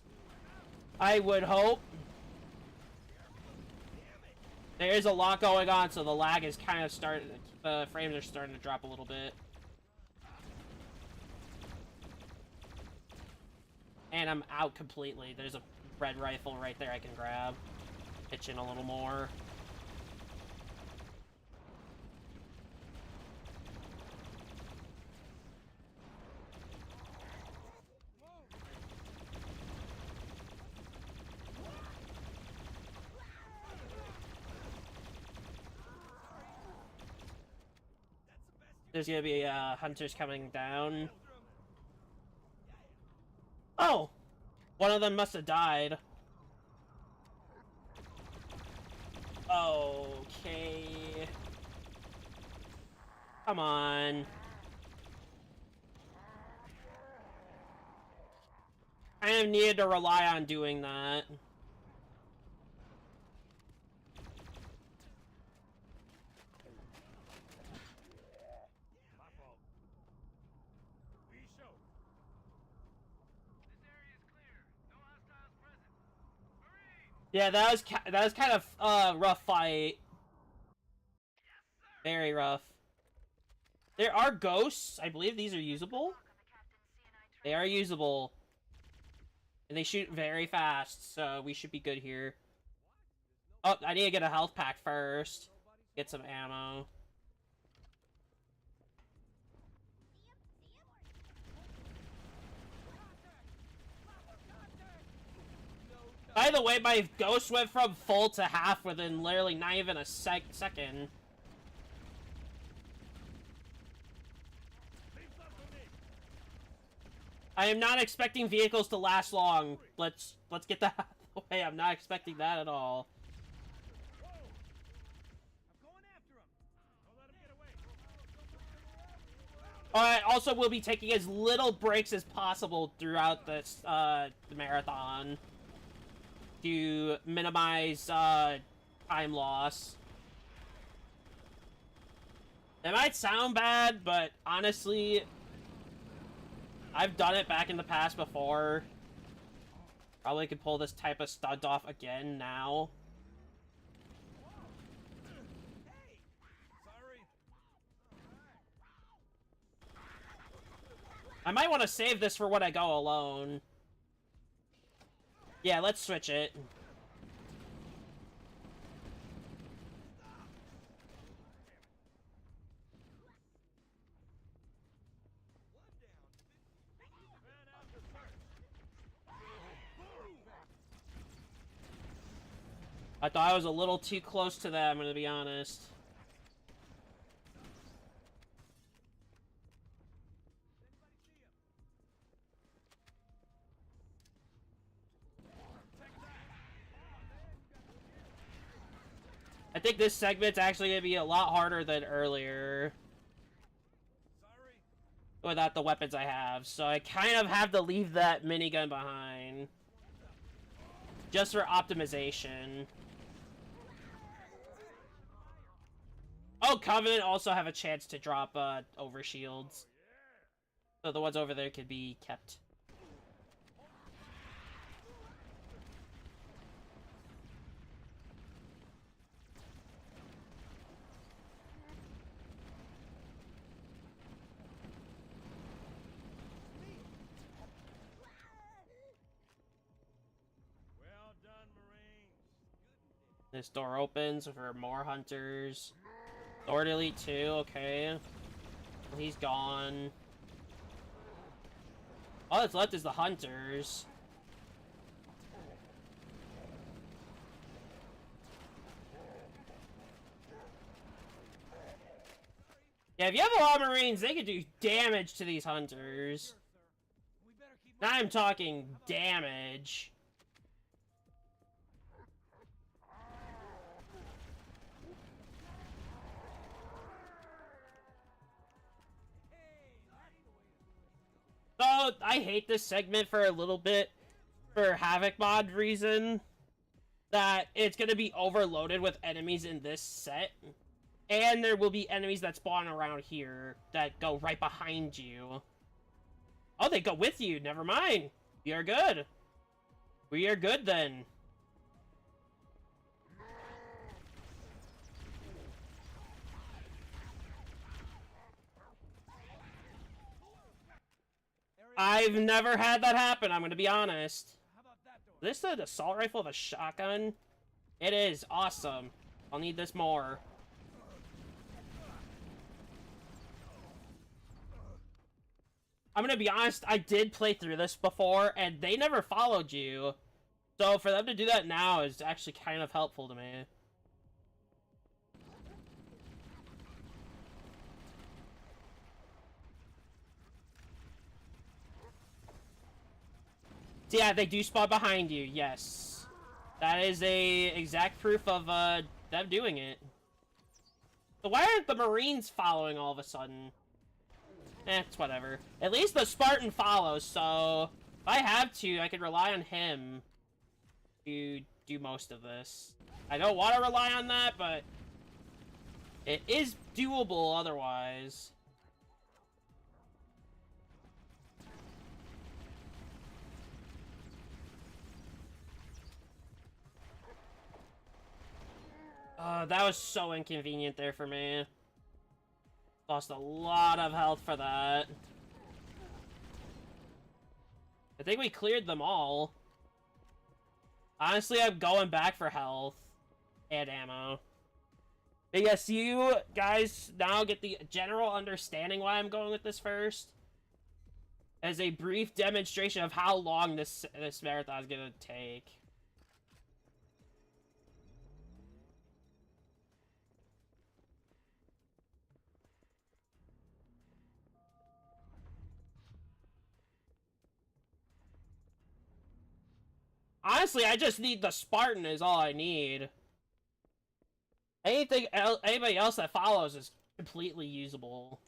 I would hope. There is a lot going on, so the lag is kind of starting. The frames are starting to drop a little bit. And I'm out completely. There's a red rifle right there I can grab. Pitch in a little more. There's gonna be hunters coming down. Oh! One of them must have died. Okay. Come on. I have needed to rely on doing that. Yeah, that was kind of rough fight. Very rough. There are ghosts. I believe these are usable. They are usable. And they shoot very fast, so we should be good here. Oh, I need to get a health pack first. Get some ammo. By the way, my ghost went from full to half within literally not even a second. I am not expecting vehicles to last long. Let's get that out of the way. I'm not expecting that at all. Whoa! I'm going after him. Don't let him get away. Alright, also we'll be taking as little breaks as possible throughout this the marathon to minimize time loss. It might sound bad, but honestly, I've done it back in the past before. Probably could pull this type of stunt off again now. Hey! Sorry. I might want to save this for when I go alone. Yeah, let's switch it. Ran out the search. I thought I was a little too close to them, I'm gonna be honest. I think this segment's actually gonna be a lot harder than earlier Sorry. without the weapons I have, so I kind of have to leave that minigun behind. Just for optimization. Oh, Covenant also have a chance to drop overshields. So the ones over there could be kept. Well done, Marines. This door opens for more hunters. Door delete 2, okay. He's gone. All that's left is the hunters. Yeah, if you have a lot of Marines, they could do damage to these hunters. We better keep Now I'm talking damage. So, I hate this segment for a little bit, for Havoc mod reason, that it's gonna be overloaded with enemies in this set, and there will be enemies that spawn around here that go right behind you. Oh, they go with you, never mind. We are good. We are good then. I've never had that happen, I'm gonna be honest. How about that door? Is this an assault rifle with a shotgun? It is. Awesome. I'll need this more. I'm gonna be honest, I did play through this before, and they never followed you. So for them to do that now is actually kind of helpful to me. So yeah, they do spawn behind you, yes. That is a exact proof of them doing it. So why aren't the Marines following all of a sudden? It's whatever. At least the Spartan follows, so if I have to, I can rely on him to do most of this. I don't want to rely on that, but it is doable otherwise. That was so inconvenient there for me. Lost a lot of health for that. I think we cleared them all. Honestly, I'm going back for health and ammo. But yes, you guys now get the general understanding why I'm going with this first. As a brief demonstration of how long this marathon is gonna take. Honestly, I just need the Spartan is all I need. Anybody else that follows is completely usable.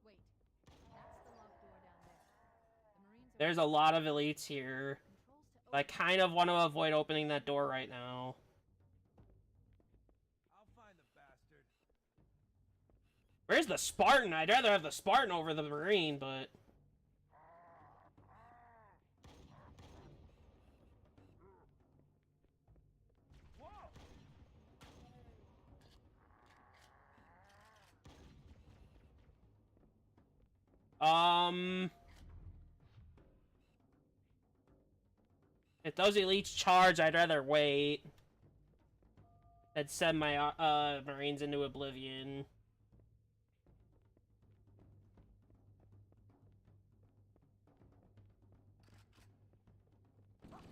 Wait, that's the locked door down there. The Marines are There's a lot of elites here. controls to I open kind of want to avoid opening that door right now. I'll find the bastard. Where's the Spartan? I'd rather have the Spartan over the Marine, but... If those elites charge, I'd rather wait. Than send my, Marines into oblivion. Back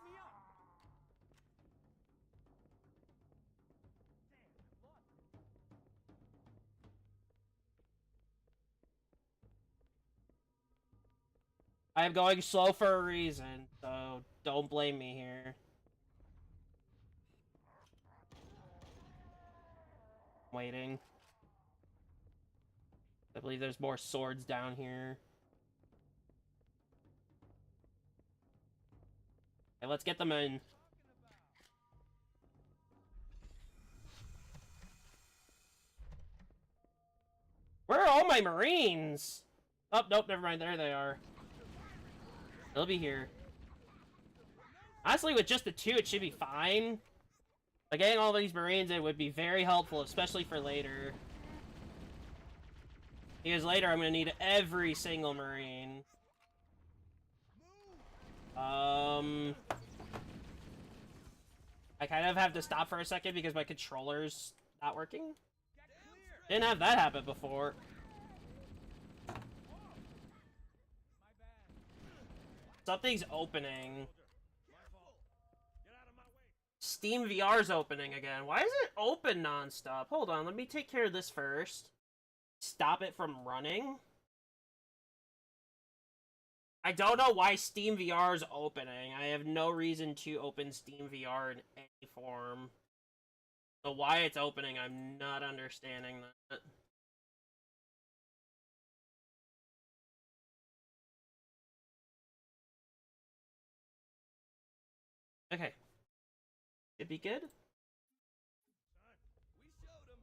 me up. Damn, I lost it. I am going slow for a reason, so don't blame me here. Waiting. I believe there's more swords down here. Okay, let's get them in. Where are all my Marines? Oh, nope, never mind. There they are. They'll be here. Honestly, with just the two, it should be fine. But getting all these Marines in would be very helpful, especially for later. Because later I'm gonna need every single Marine. I kind of have to stop for a second because my controller's not working. Didn't have that happen before. Something's opening. Get out of my way. Steam VR's opening again. Why is it open nonstop? Hold on, let me take care of this first. Stop it from running. I don't know why Steam VR is opening. I have no reason to open Steam VR in any form. So why it's opening, I'm not understanding that. Okay. It'd be good. We showed him.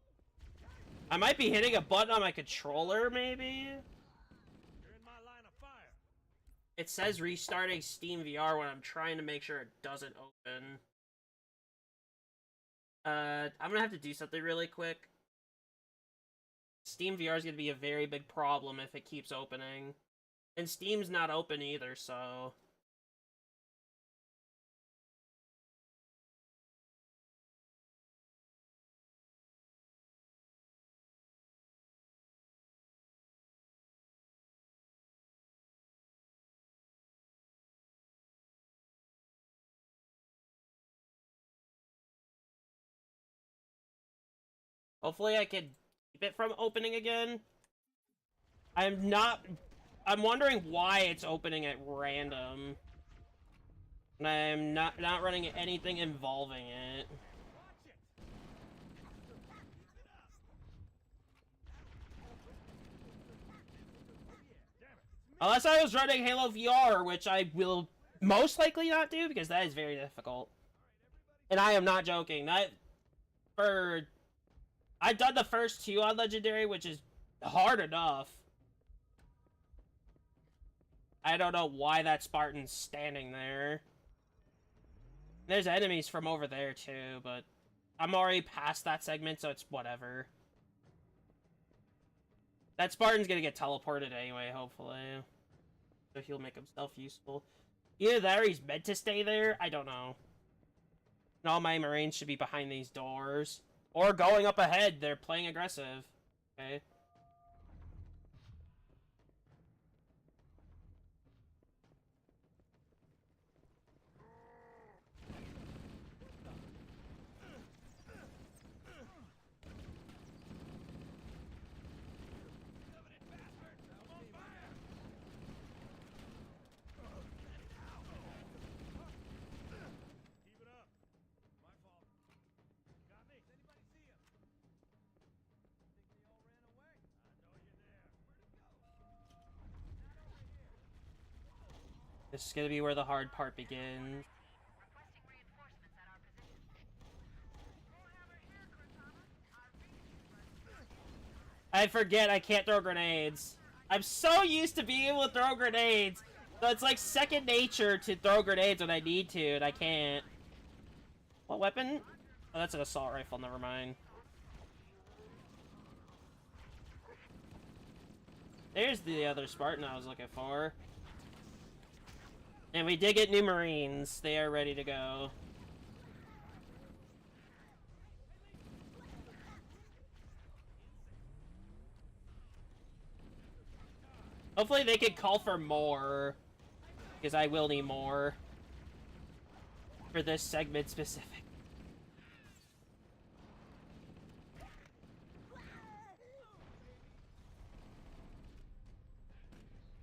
I might be hitting a button on my controller, maybe? You're in my line of fire. It says restarting Steam VR when I'm trying to make sure it doesn't open. I'm gonna have to do something really quick. Steam VR is gonna be a very big problem if it keeps opening. And Steam's not open either, so... Hopefully I can keep it from opening again. I'm wondering why it's opening at random. And I'm not running anything involving it. Watch it. Unless I was running Halo VR, which I will most likely not do, because that is very difficult. And I am not joking. I've done the first 2 on Legendary, which is hard enough. I don't know why that Spartan's standing there. There's enemies from over there, too, but I'm already past that segment, so it's whatever. That Spartan's gonna get teleported anyway, hopefully. So he'll make himself useful. Either that or he's meant to stay there, I don't know. And all my Marines should be behind these doors. Or going up ahead, they're playing aggressive. Okay. Keep it up. My fault. Got me? Does anybody see him? Think they all ran away? I know you're there. Where'd it go? Not over here. This is gonna be where the hard part begins. Requesting reinforcements at our position. Go hammer here, Cortana. Our base I forget I can't throw grenades. I'm so used to being able to throw grenades. So it's like second nature to throw grenades when I need to, and I can't. What weapon? Oh, that's an assault rifle, never mind. There's the other Spartan I was looking for. And we did get new Marines. They are ready to go. Hopefully they can call for more. Because I will need more. For this segment specific.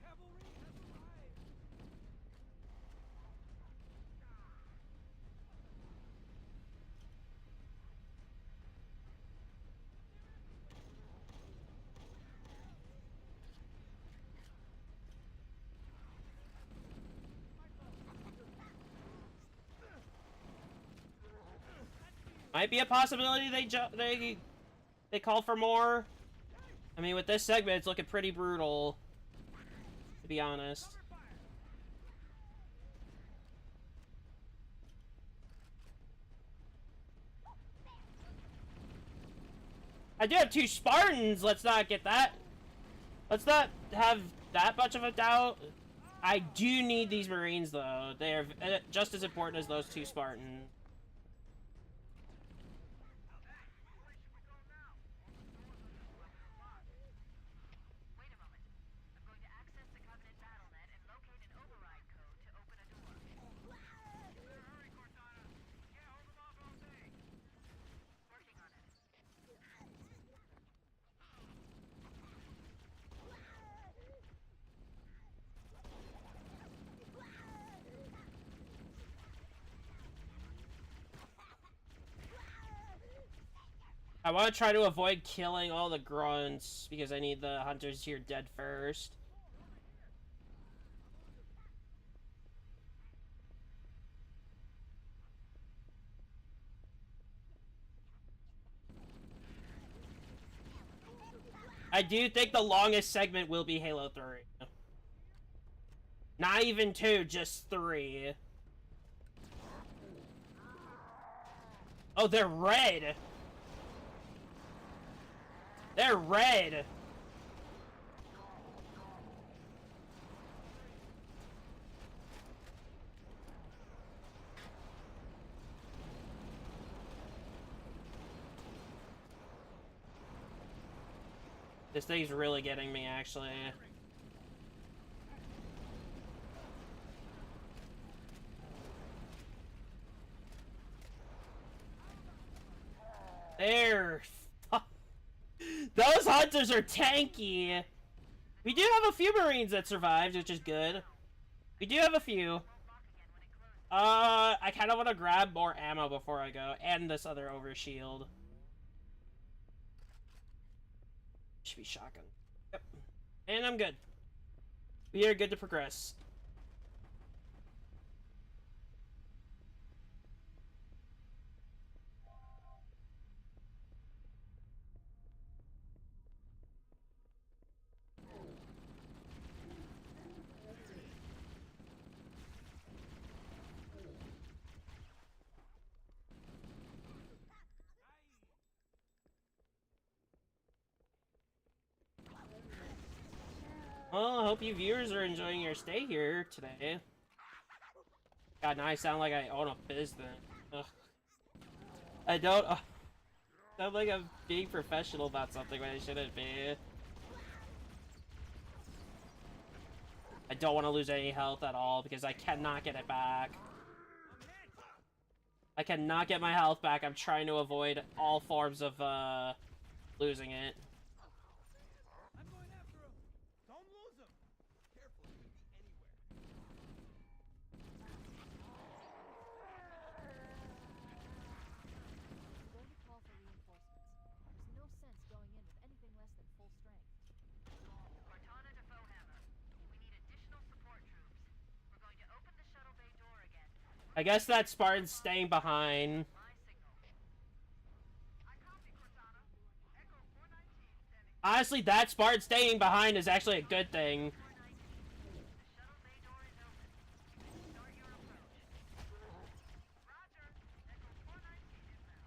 Cavalry has arrived. Might be a possibility they call for more. I mean, with this segment, it's looking pretty brutal, to be honest. I do have 2 Spartans. Let's not get that. Let's not have that much of a doubt. I do need these Marines, though. They are just as important as those 2 Spartans. Wait a moment. I'm going to access the Covenant BattleNet and locate an override code to open a door. Hurry, Cortana. Can't hold them off all day. Working on it. I want to try to avoid killing all the grunts because I need the hunters here dead first. I do think the longest segment will be Halo 3. Not even 2, just 3. Oh, they're red! They're red! This thing's really getting me, actually. There! Those hunters are tanky! We do have a few Marines that survived, which is good. We do have a few. I kind of want to grab more ammo before I go, and this other overshield. Should be shotgun. Yep. And I'm good. We are good to progress. Well, I hope you viewers are enjoying your stay here today. God, now I sound like I own a business. Ugh. I don't sound like I'm being professional about something when I shouldn't be. I don't want to lose any health at all because I cannot get it back. I cannot get my health back. I'm trying to avoid all forms of losing it. I'm going after him. Don't lose him. Careful, he could be anywhere. I'm going to call for reinforcements. There's no sense going in with anything less than full strength. Cortana to Foehammer. We need additional support troops. We're going to open the shuttle bay door again. I guess that Spartan's staying behind. My signal. I copy, Cortana. Echo 419 standing. Honestly, that Spartan staying behind is actually a good thing. 419. The shuttle bay door is open. Start your approach. Roger. Echo 419 inbound.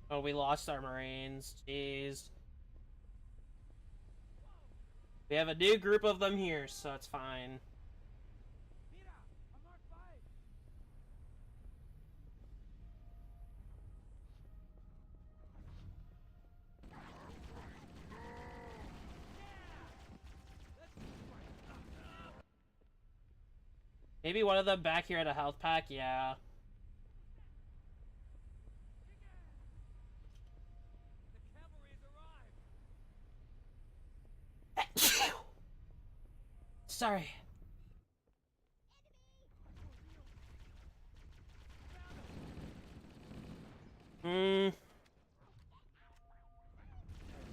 Oh, we lost our Marines. Jeez. We have a new group of them here, so it's fine. Mira, a Mark 5. Maybe one of them back here at a health pack? Yeah. The cavalry has arrived. Sorry. In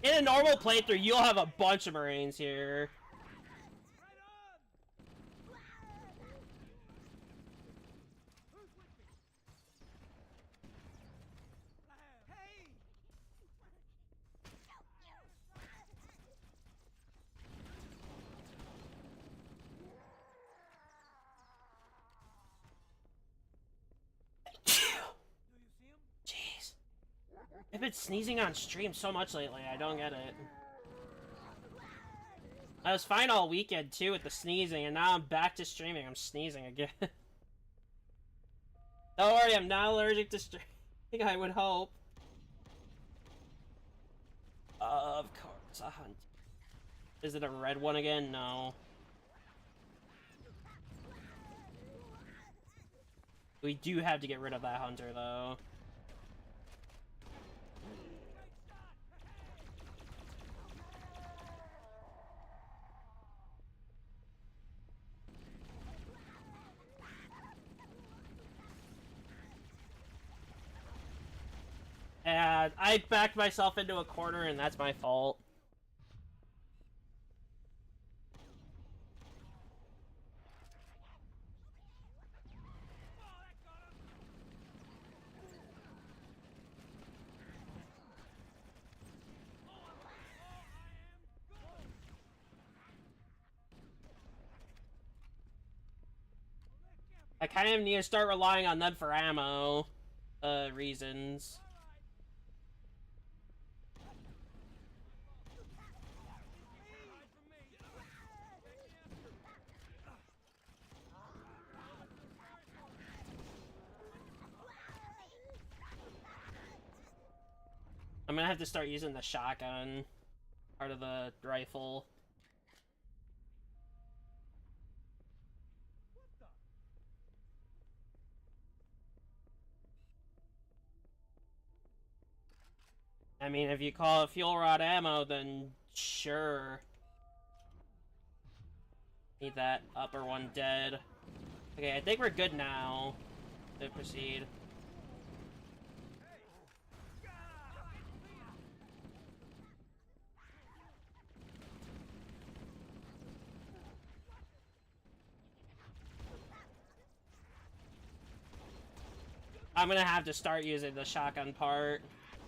a normal playthrough, you'll have a bunch of Marines here. Right on. Who's with me? Hey! Do you see him? Jeez. I've been sneezing on stream so much lately, I don't get it. I was fine all weekend too with the sneezing, and now I'm back to streaming. I'm sneezing again. Don't worry, I'm not allergic to streaming, I would hope. Of course, a hunt. Is it a red one again? No. We do have to get rid of that hunter, though. And I backed myself into a corner, and that's my fault. I kind of need to start relying on them for ammo, reasons. I'm gonna have to start using the shotgun, part of the rifle. I mean, if you call it fuel rod ammo, then sure. Need that upper one dead. Okay, I think we're good now. to proceed. I'm gonna have to start using the shotgun part.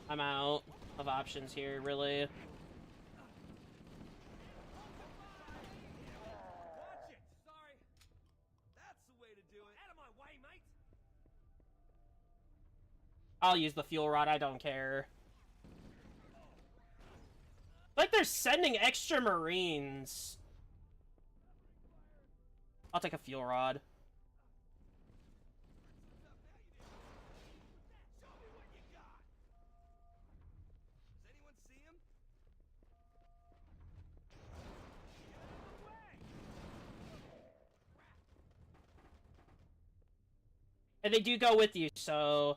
I'm out of options here, really. Watch it! Sorry. That's the way to do it. Out of my way, mate. I'll use the fuel rod, I don't care. Like they're sending extra Marines. I'll take a fuel rod. Show me what you got. Does anyone see him? Get out of the way! And they do go with you, so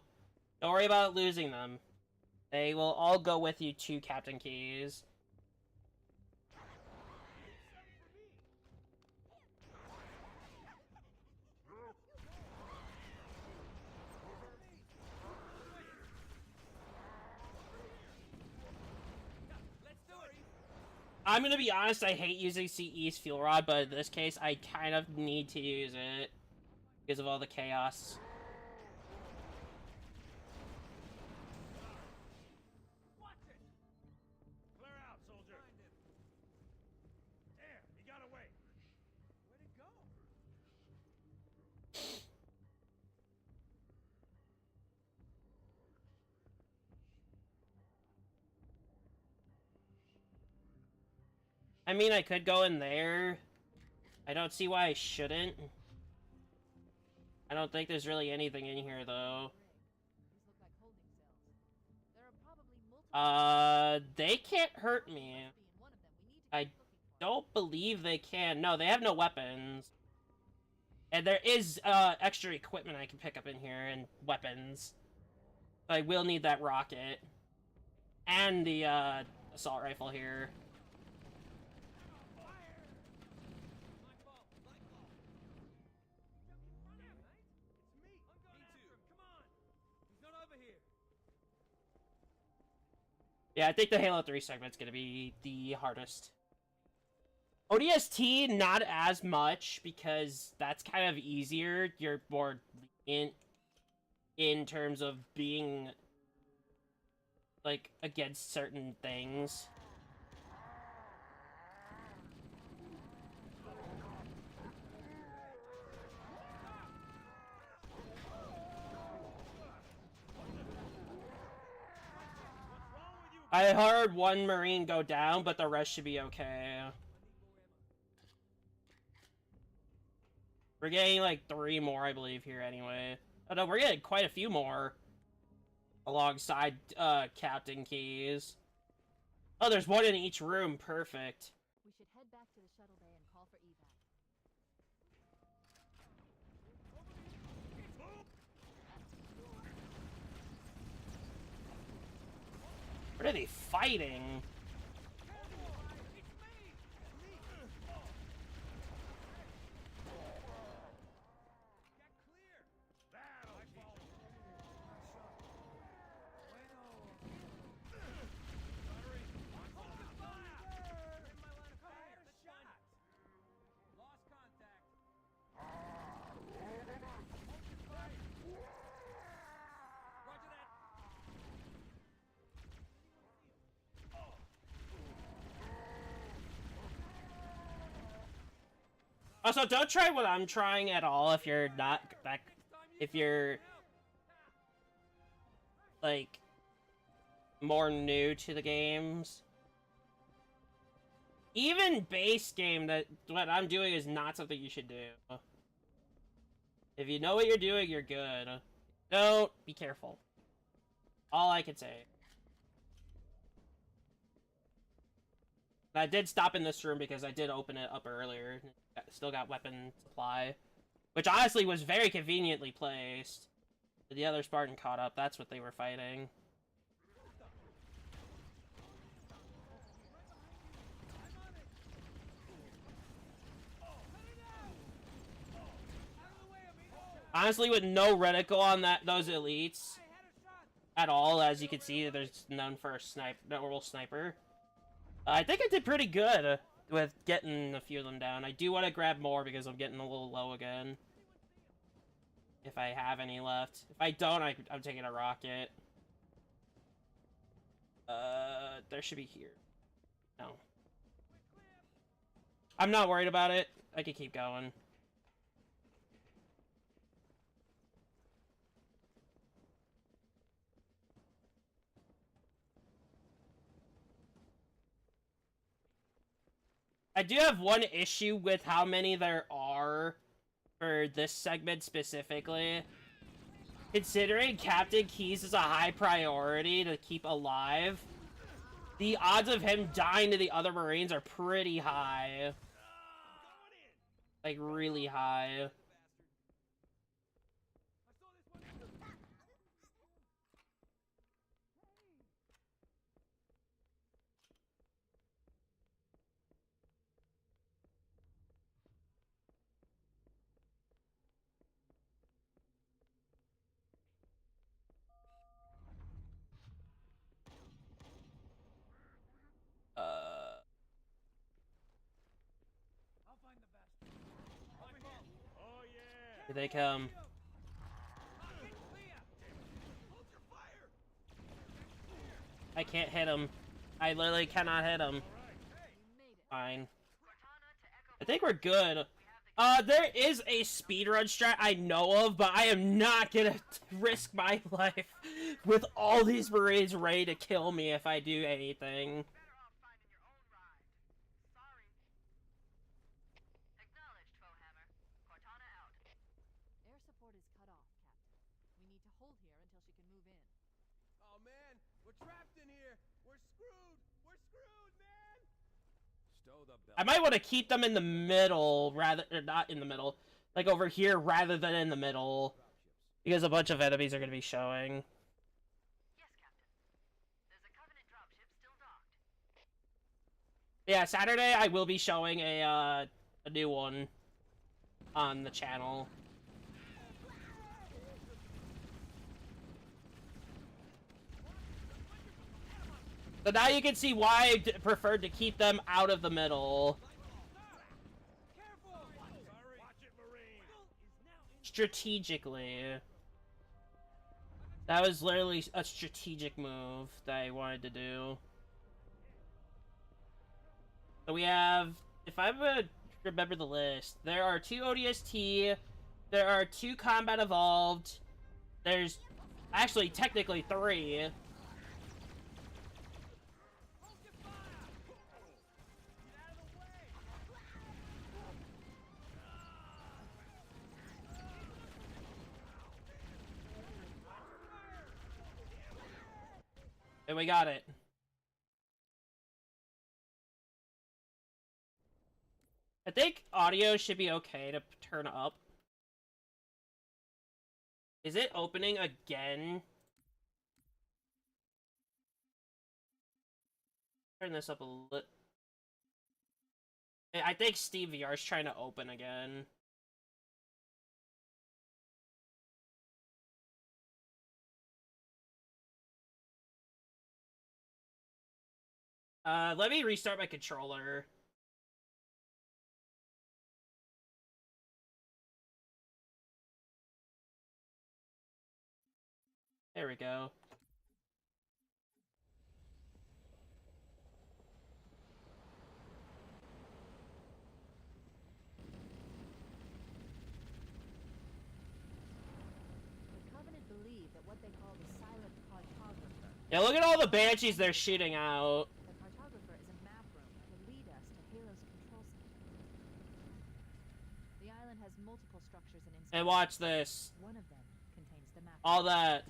don't worry about losing them. They will all go with you to Captain Keys. Let's do it. I'm gonna be honest, I hate using CE's fuel rod, but in this case, I kind of need to use it because of all the chaos. Watch it. Clear out, soldier. Damn, he got away. Where'd it go? I mean, I could go in there. I don't see why I shouldn't. I don't think there's really anything in here, though. These look like holding cells. There are probably multiple They can't hurt me. be in one of them. We need to I keep looking for. don't believe they can. No, they have no weapons. And there is, extra equipment I can pick up in here, and weapons. But I will need that rocket. And the, assault rifle here. My fault. My fault. Run out, mate. It's me. I'm going after him. Come on. He's not over here. Yeah, I think the Halo 3 segment's gonna be the hardest. ODST, not as much, because that's kind of easier. You're more lenient in terms of being, like, against certain things. I heard one Marine go down, but the rest should be okay. We're getting like 3 more, I believe, here anyway. Oh no, we're getting quite a few more. Alongside, Captain Keys. Oh, there's one in each room. Perfect. We should head back to the shuttle bay and call for evac. What are they fighting? Also, don't try what I'm trying at all if you're not back. If you're like more new to the games. Even base game, that what I'm doing is not something you should do. If you know what you're doing, you're good. Don't be careful. All I can say. I did stop in this room because I did open it up earlier. Still got weapon supply. Which honestly was very conveniently placed. The other Spartan caught up. That's what they were fighting. Honestly, with no reticle on those elites at all, as you can see, there's none for a normal sniper. I think I did pretty good with getting a few of them down. I do want to grab more because I'm getting a little low again. If I have any left. If I don't, I'm taking a rocket. There should be here. No. I'm not worried about it. I can keep going. I do have one issue with how many there are for this segment specifically. Considering Captain Keyes is a high priority to keep alive, the odds of him dying to the other Marines are pretty high. Like, really high. Here they come. I can't hit him. I literally cannot hit him. Fine. I think we're good. There is a speedrun strat I know of, but I am not gonna risk my life with all these Marines ready to kill me if I do anything. Air support is cut off, Captain. We need to hold here until she can move in. Oh man, we're trapped in here. We're screwed. We're screwed, man. Stow the belt. I might want to keep them in the middle rather, or not in the middle, like over here rather than in the middle, because a bunch of enemies are going to be showing. Yes, Captain. There's a Covenant dropship still docked. Yeah, Saturday I will be showing a new one on the channel. So now you can see why I preferred to keep them out of the middle. Careful. Sorry. Watch it, Marine. Strategically. That was literally a strategic move that I wanted to do. So we have, if I'm gonna remember the list, there are 2 ODST, there are 2 Combat Evolved, there's actually technically 3. And we got it. I think audio should be okay to turn up. Is it opening again? Turn this up a little. I think Steve VR is trying to open again. Let me restart my controller. There we go. The Covenant believe that what they call the Silent Cartographer. Yeah, look at all the Banshees they're shooting out. The Cartographer is a map room that will lead us to Halo's control center. The island has multiple structures and And watch this. one of them contains the map. All that.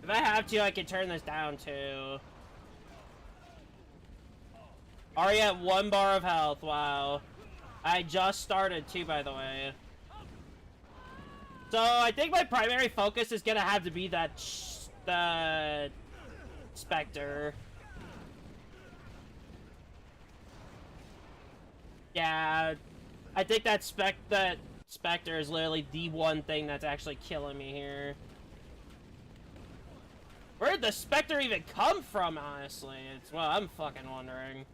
If I have to, I can turn this down too. Already at 1 bar of health, wow. I just started too, by the way. So I think my primary focus is gonna have to be that the Spectre. Yeah, I think that Spectre is literally the one thing that's actually killing me here. Where did the Spectre even come from, honestly? It's well, I'm fucking wondering.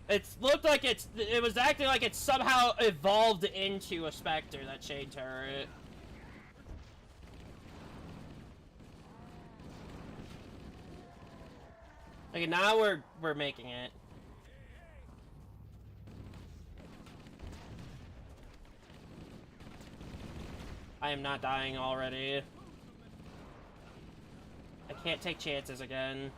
It looked like it was acting like it somehow evolved into a Spectre, that Shade turret. Okay, now we're making it. I am not dying already. I can't take chances again.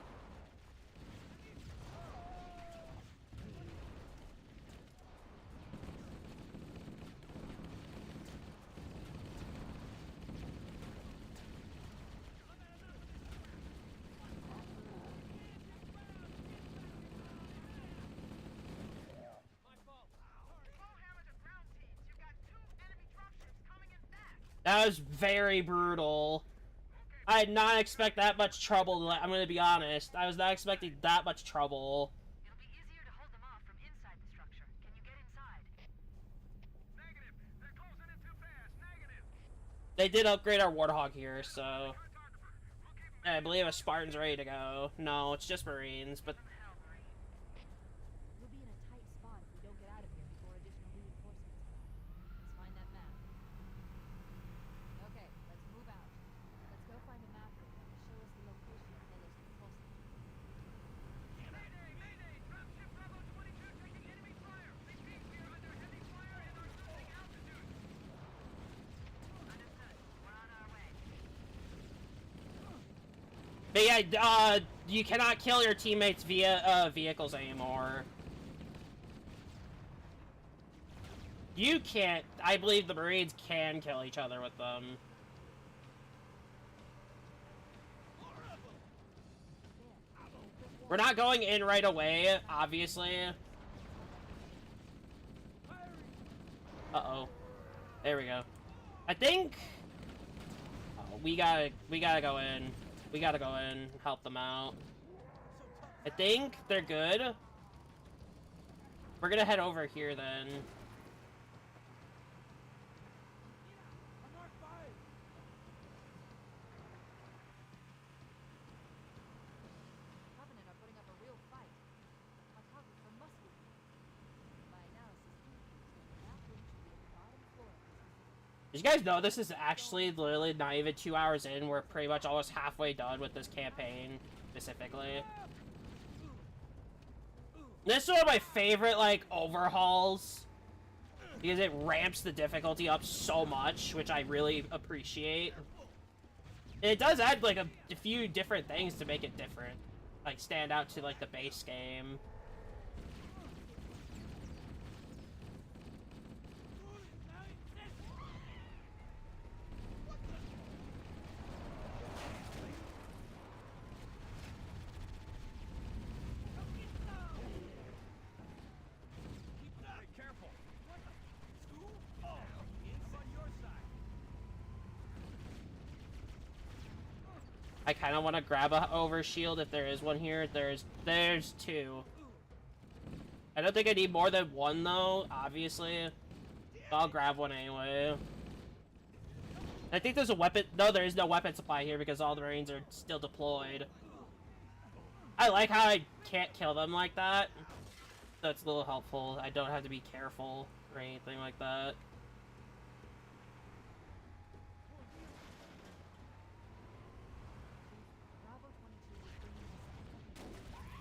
That was very brutal. I did not expect that much trouble. I'm gonna be honest. I was not expecting that much trouble. It'll be easier to hold them off from inside the structure. Can you get inside? Negative. They're closing in too fast. Negative. They did upgrade our Warthog here, so... Yeah, I believe a Spartan's ready to go. No, it's just Marines, but... We'll be in a tight spot if we don't get out of here before additional reinforcements arrive. Let's find that map. Okay, let's move out. Let's go find a map that will show us the location of Delos Repulsor. Mayday! Mayday! Dropship Bravo 22 taking enemy fire! Repeat, we are under heavy fire and are losing altitude! Understood. We're on our way. But yeah, you cannot kill your teammates via, vehicles anymore. You can't. I believe the Marines can kill each other with them. We're not going in right away, obviously. Uh-oh. There we go. I think... Oh, we gotta go in. We gotta go in, help them out. I think they're good. We're gonna head over here then. Covenant are putting up a real fight. Cartographer must be here. My analysis indicates that the map room should be at the bottom floor of this. Did you guys know this is actually literally not even 2 hours in? We're pretty much almost halfway done with this campaign, specifically. This is one of my favorite, like, overhauls. Because it ramps the difficulty up so much, which I really appreciate. And it does add, like, a few different things to make it different. Like, stand out to, like, the base game. Hey, careful! What the? School? Oh, it's on your side. I kind of want to grab a overshield if there is one here. There's two. I don't think I need more than one though, obviously. But I'll grab one anyway. I think there's a weapon. No, there is no weapon supply here because all the Marines are still deployed. I like how I can't kill them like that. That's a little helpful. I don't have to be careful or anything like that. Bravo 22 is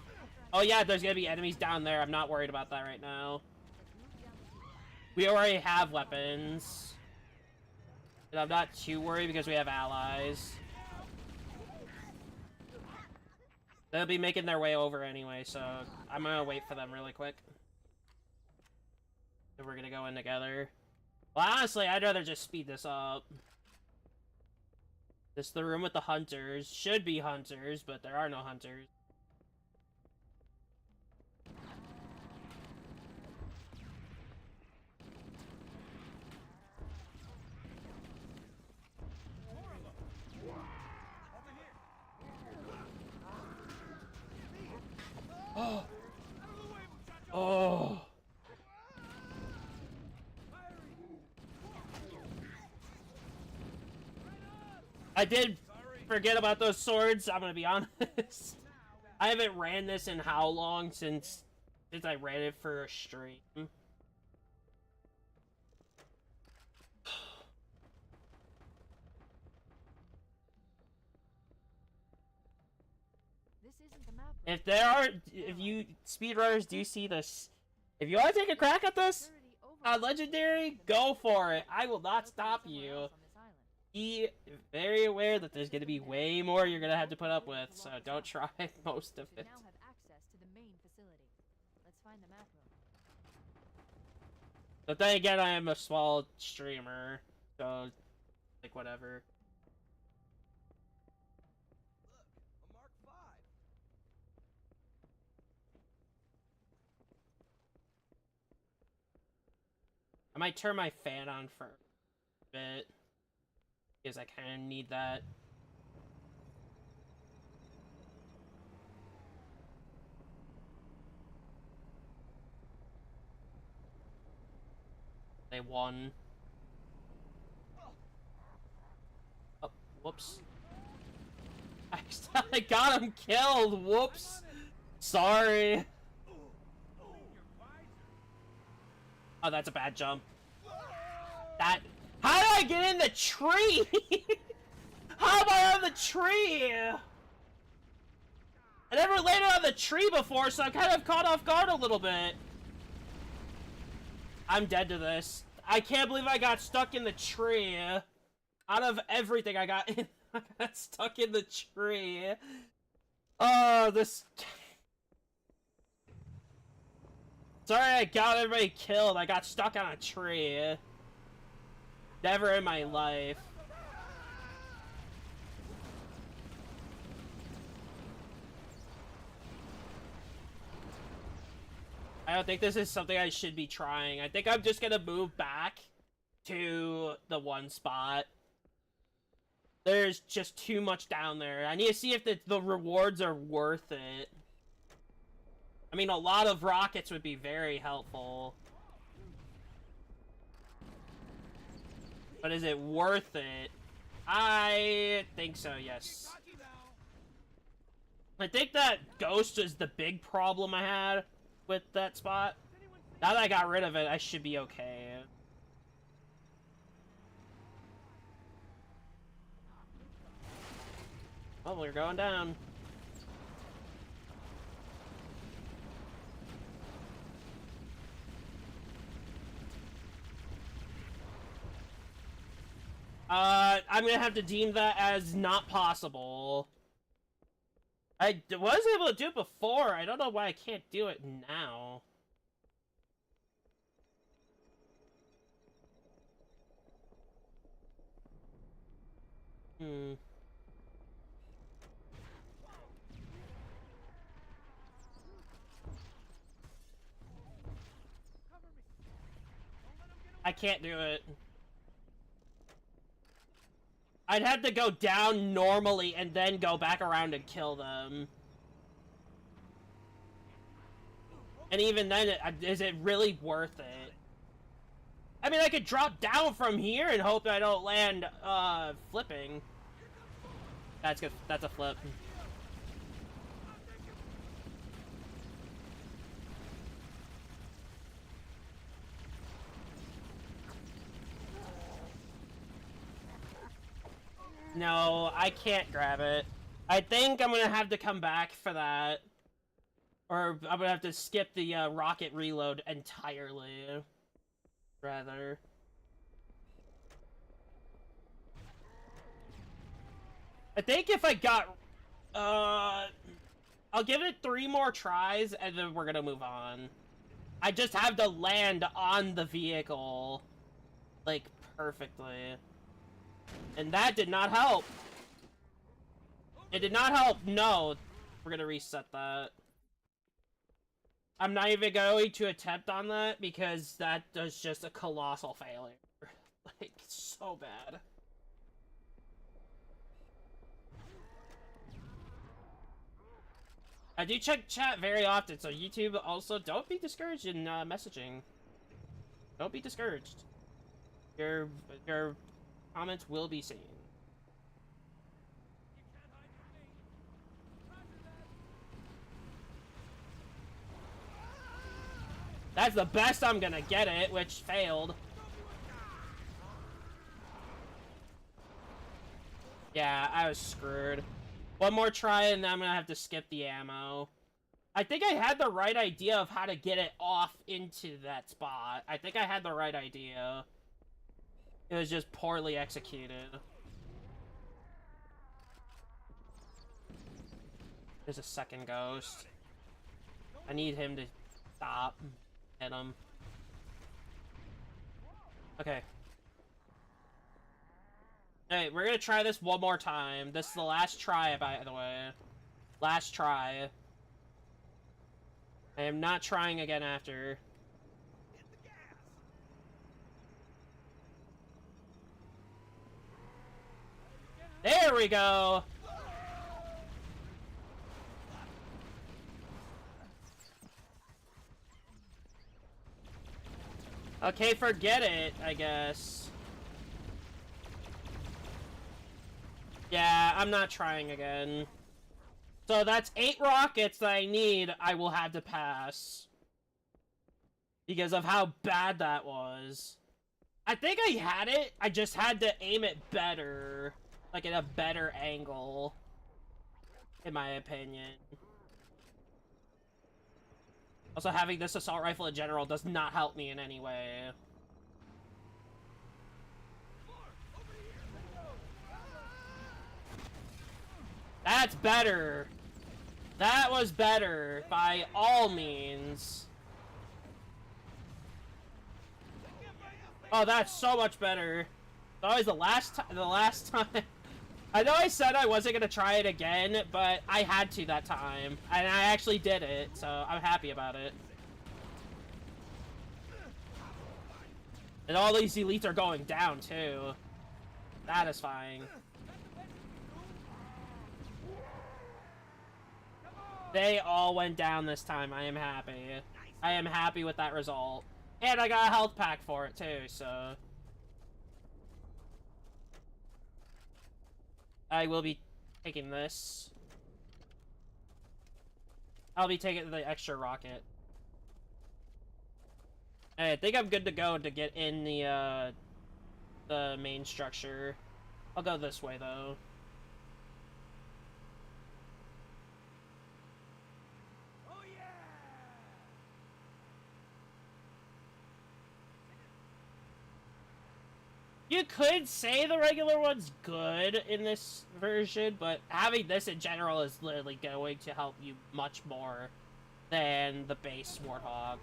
bringing us. Oh yeah, there's gonna be enemies down there. I'm not worried about that right now. Let's move down the hill. We already have weapons. And I'm not too worried because we have allies. They'll be making their way over anyway, so I'm gonna wait for them really quick. And we're gonna go in together. Well, honestly, I'd rather just speed this up. This is the room with the hunters. Should be hunters, but there are no hunters. Oh. Out of the way, muchacho! Oh. I did forget about those swords, I'm gonna be honest. I haven't ran this in how long since I ran it for a stream. This isn't the map. If there are, if you speedrunners do see this, if you want to take a crack at this on Legendary, go for it. I will not stop you. Be very aware that there's gonna be way more you're gonna have to put up with, so don't try most of it. Now have access to the main facility. Let's find the map room. But then again, I am a small streamer, so like whatever. Look, a Mark V. I might turn my fan on for a bit, because I kind of need that. They won. Oh, whoops. I got him killed, whoops. Sorry. Oh, that's a bad jump. That... How did I get in the tree? How am I on the tree? I never landed on the tree before, so I'm kind of caught off guard a little bit. I'm dead to this. I can't believe I got stuck in the tree. Out of everything I got stuck in the tree. Oh, this... Sorry I got everybody killed. I got stuck on a tree. Never in my life. I don't think this is something I should be trying. I think I'm just gonna move back to the one spot. There's just too much down there. I need to see if the rewards are worth it. I mean, a lot of rockets would be very helpful. But is it worth it? I think so, yes. I think that ghost is the big problem I had with that spot. Now that I got rid of it, I should be okay. Oh, we're going down. I'm gonna have to deem that as not possible. I was able to do it before. I don't know why I can't do it now. I can't do it. I'd have to go down normally and then go back around and kill them. And even then, is it really worth it? I mean, I could drop down from here and hope I don't land, flipping. That's good. That's a flip. No, I can't grab it. I think I'm gonna have to come back for that. Or I'm gonna have to skip the rocket reload entirely. Rather. I think if I got... I'll give it 3 more tries and then we're gonna move on. I just have to land on the vehicle. Like, perfectly. And that did not help. It did not help. No. We're gonna reset that. I'm not even going to attempt on that because that was just a colossal failure. Like, so bad. I do check chat very often, so YouTube also don't be discouraged in messaging. Don't be discouraged. Your comments will be seen. You can't hide from me. Roger that. That's the best I'm gonna get it, which failed. Yeah, I was screwed. One more try and then I'm gonna have to skip the ammo. I think I had the right idea of how to get it off into that spot. I think I had the right idea. It was just poorly executed. There's a second ghost. I need him to stop. Hit him. Okay. Alright, we're gonna try this one more time. This is the last try, by the way. Last try. I am not trying again after. Hit the gas. There we go! Okay, forget it, I guess. Yeah, I'm not trying again. So that's 8 rockets that I need, I will have to pass. Because of how bad that was. I think I had it, I just had to aim it better. Like, at a better angle. In my opinion. Also, having this assault rifle in general does not help me in any way. That's better. That was better, by all means. Oh, that's so much better. It's always the last time. I know I said I wasn't gonna try it again, but I had to that time, and I actually did it, so I'm happy about it. And all these elites are going down too. Satisfying. They all went down this time. I am happy. I am happy with that result. And I got a health pack for it too, so... I will be taking this. I'll be taking the extra rocket. I think I'm good to go to get in the main structure. I'll go this way though. Oh yeah! You could say the regular one's good in this version, but having this in general is literally going to help you much more than the base Warthog.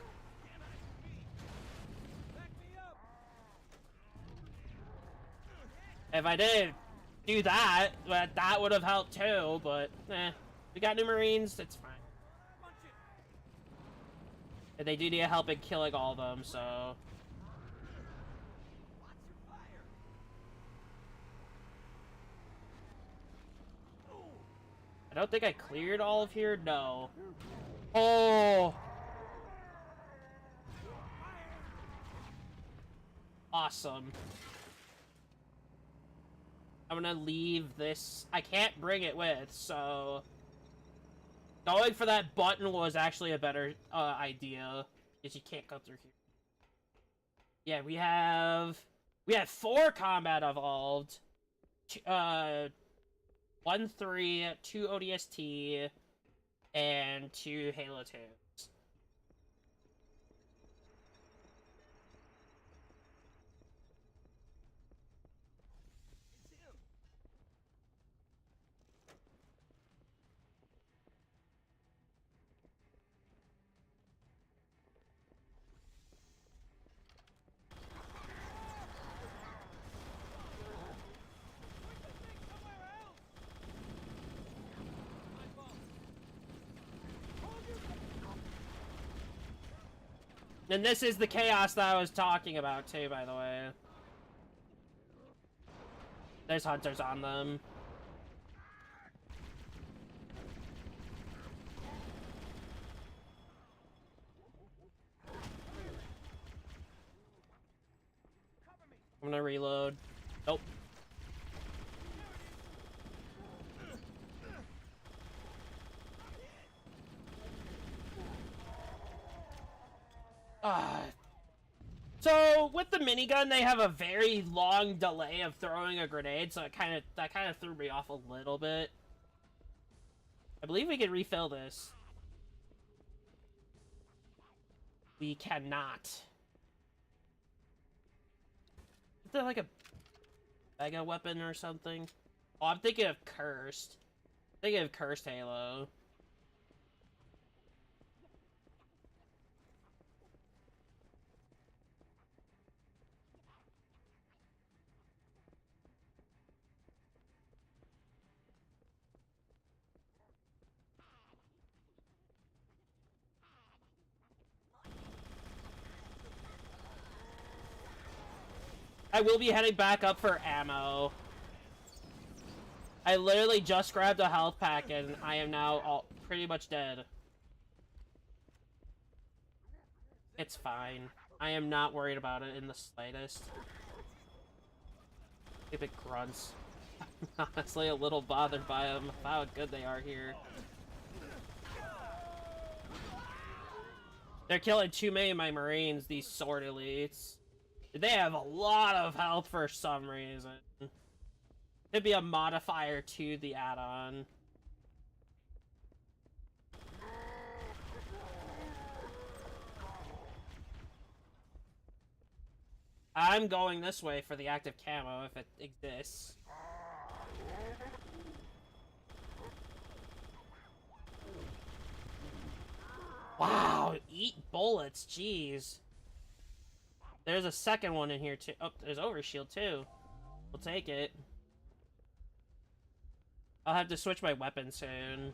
Back me up. If I did do that, that would have helped too, but we got new Marines, it's fine. Punch it. And they do need help in killing all of them, so... Watch your fire. I don't think I cleared all of here, no. Oh! Awesome. I'm gonna leave this. I can't bring it with, so... Going for that button was actually a better idea. Because you can't go through here. Yeah, we have 4 combat evolved. 1-3, 2 ODST, and 2 Halo 2s. It's him. And this is the chaos that I was talking about too, by the way. There's hunters on them. gonna reload. Nope. So with the minigun, they have a very long delay of throwing a grenade, so that kind of threw me off a little bit. I believe we can refill this. We cannot. Is there like a mega weapon or something? Oh, I'm thinking of Cursed. I'm thinking of Cursed Halo. I will be heading back up for ammo. I literally just grabbed a health pack and I am now pretty much dead. It's fine. I am not worried about it in the slightest. Stupid grunts. I'm honestly a little bothered by them, how good they are here. They're killing too many of my Marines, these sword elites. They have a lot of health for some reason. Could be a modifier to the add-on. I'm going this way for the active camo if it exists. Wow, eat bullets, jeez. There's a second one in here too. Oh, there's overshield too. We'll take it. I'll have to switch my weapon soon.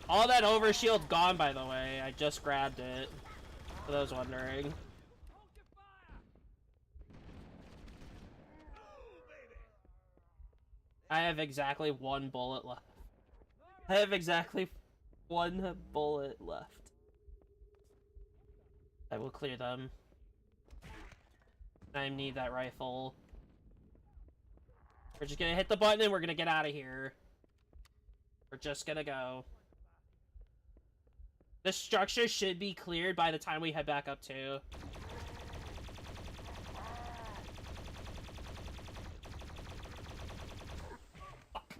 All that overshield's gone, by the way. I just grabbed it. For those wondering. I have exactly one bullet left. I have exactly one bullet left. I will clear them. I need that rifle. We're just gonna hit the button and we're gonna get out of here. We're just gonna go. The structure should be cleared by the time we head back up too. Fuck.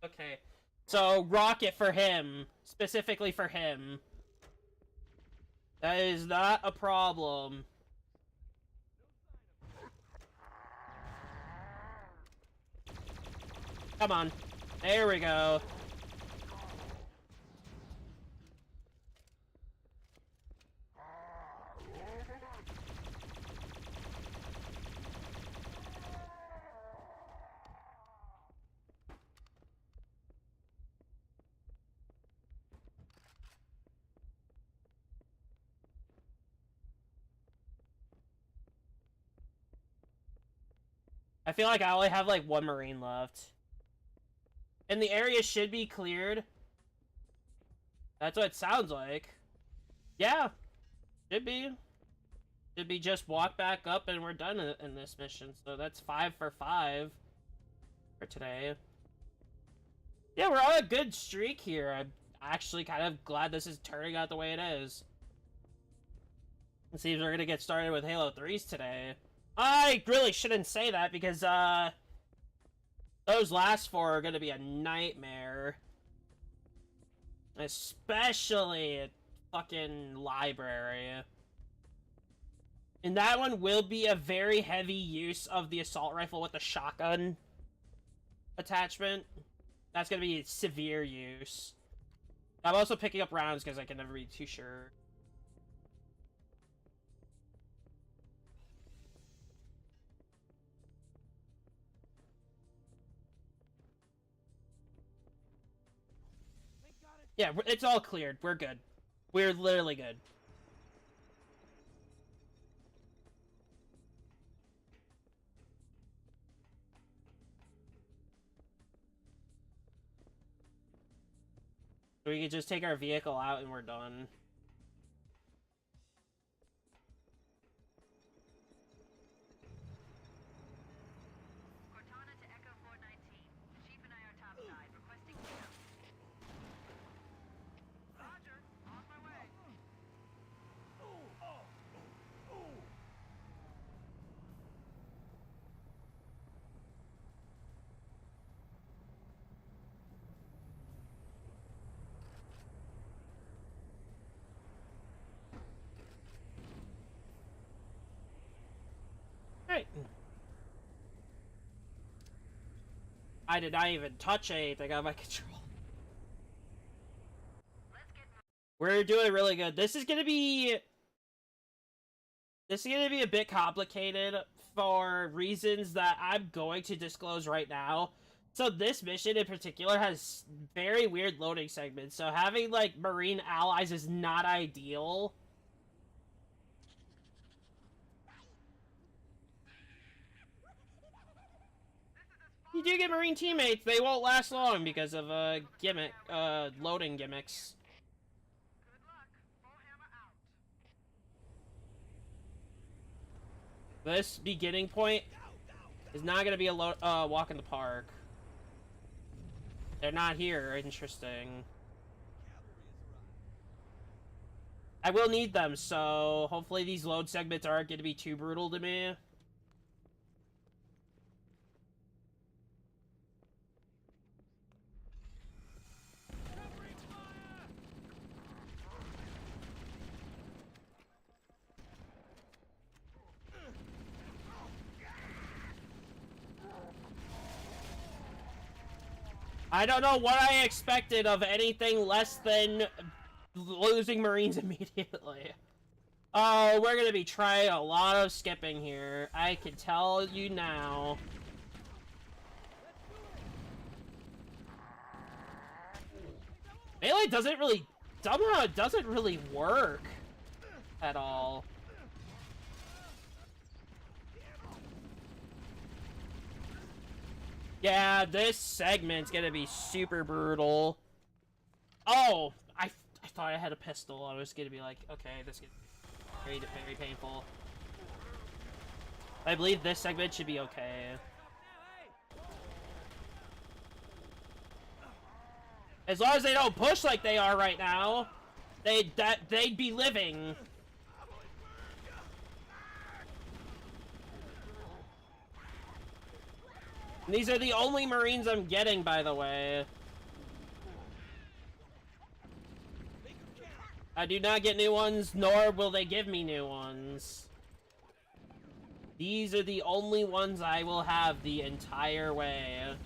Okay. So, rocket for him. Specifically for him. That is not a problem. Come on. There we go. I feel like I only have like one Marine left. And the area should be cleared. That's what it sounds like. Yeah. Should be. Should be just walk back up and we're done in this mission. So that's 5 for 5 for today. Yeah, we're on a good streak here. I'm actually kind of glad this is turning out the way it is. It seems we're gonna get started with Halo 3s today. I really shouldn't say that because, those last 4 are gonna be a nightmare. Especially at fucking library. And that one will be a very heavy use of the assault rifle with the shotgun attachment. That's gonna be severe use. I'm also picking up rounds because I can never be too sure. Yeah, it's all cleared. We're good. We're literally good. We could just take our vehicle out and we're done. Cortana to Echo 419. Chief and I are topside, requesting cleanup. Roger, on my way. Right. I did not even touch anything on my control. Let's get We're doing really good. This is gonna be a bit complicated for reasons that I'm going to disclose right now. So this mission in particular has very weird loading segments. So having like Marine allies is not ideal. You do get Marine teammates, they won't last long because of loading gimmicks. good luck. Bullhammer out. This beginning point is not gonna be a walk in the park. They're not here. Interesting. I will need them, so hopefully these load segments aren't gonna be too brutal to me. Covering fire! I don't know what I expected of anything less than losing Marines immediately. Oh, we're gonna be trying a lot of skipping here. I can tell you now. Melee doesn't really... somehow it doesn't really work at all. Yeah, this segment's gonna be super brutal. Oh, I thought I had a pistol. I was gonna be like, okay, this is very, very painful. I believe this segment should be okay. As long as they don't push like they are right now, they'd be living. And these are the only Marines I'm getting, by the way. I do not get new ones, nor will they give me new ones. These are the only ones I will have the entire way.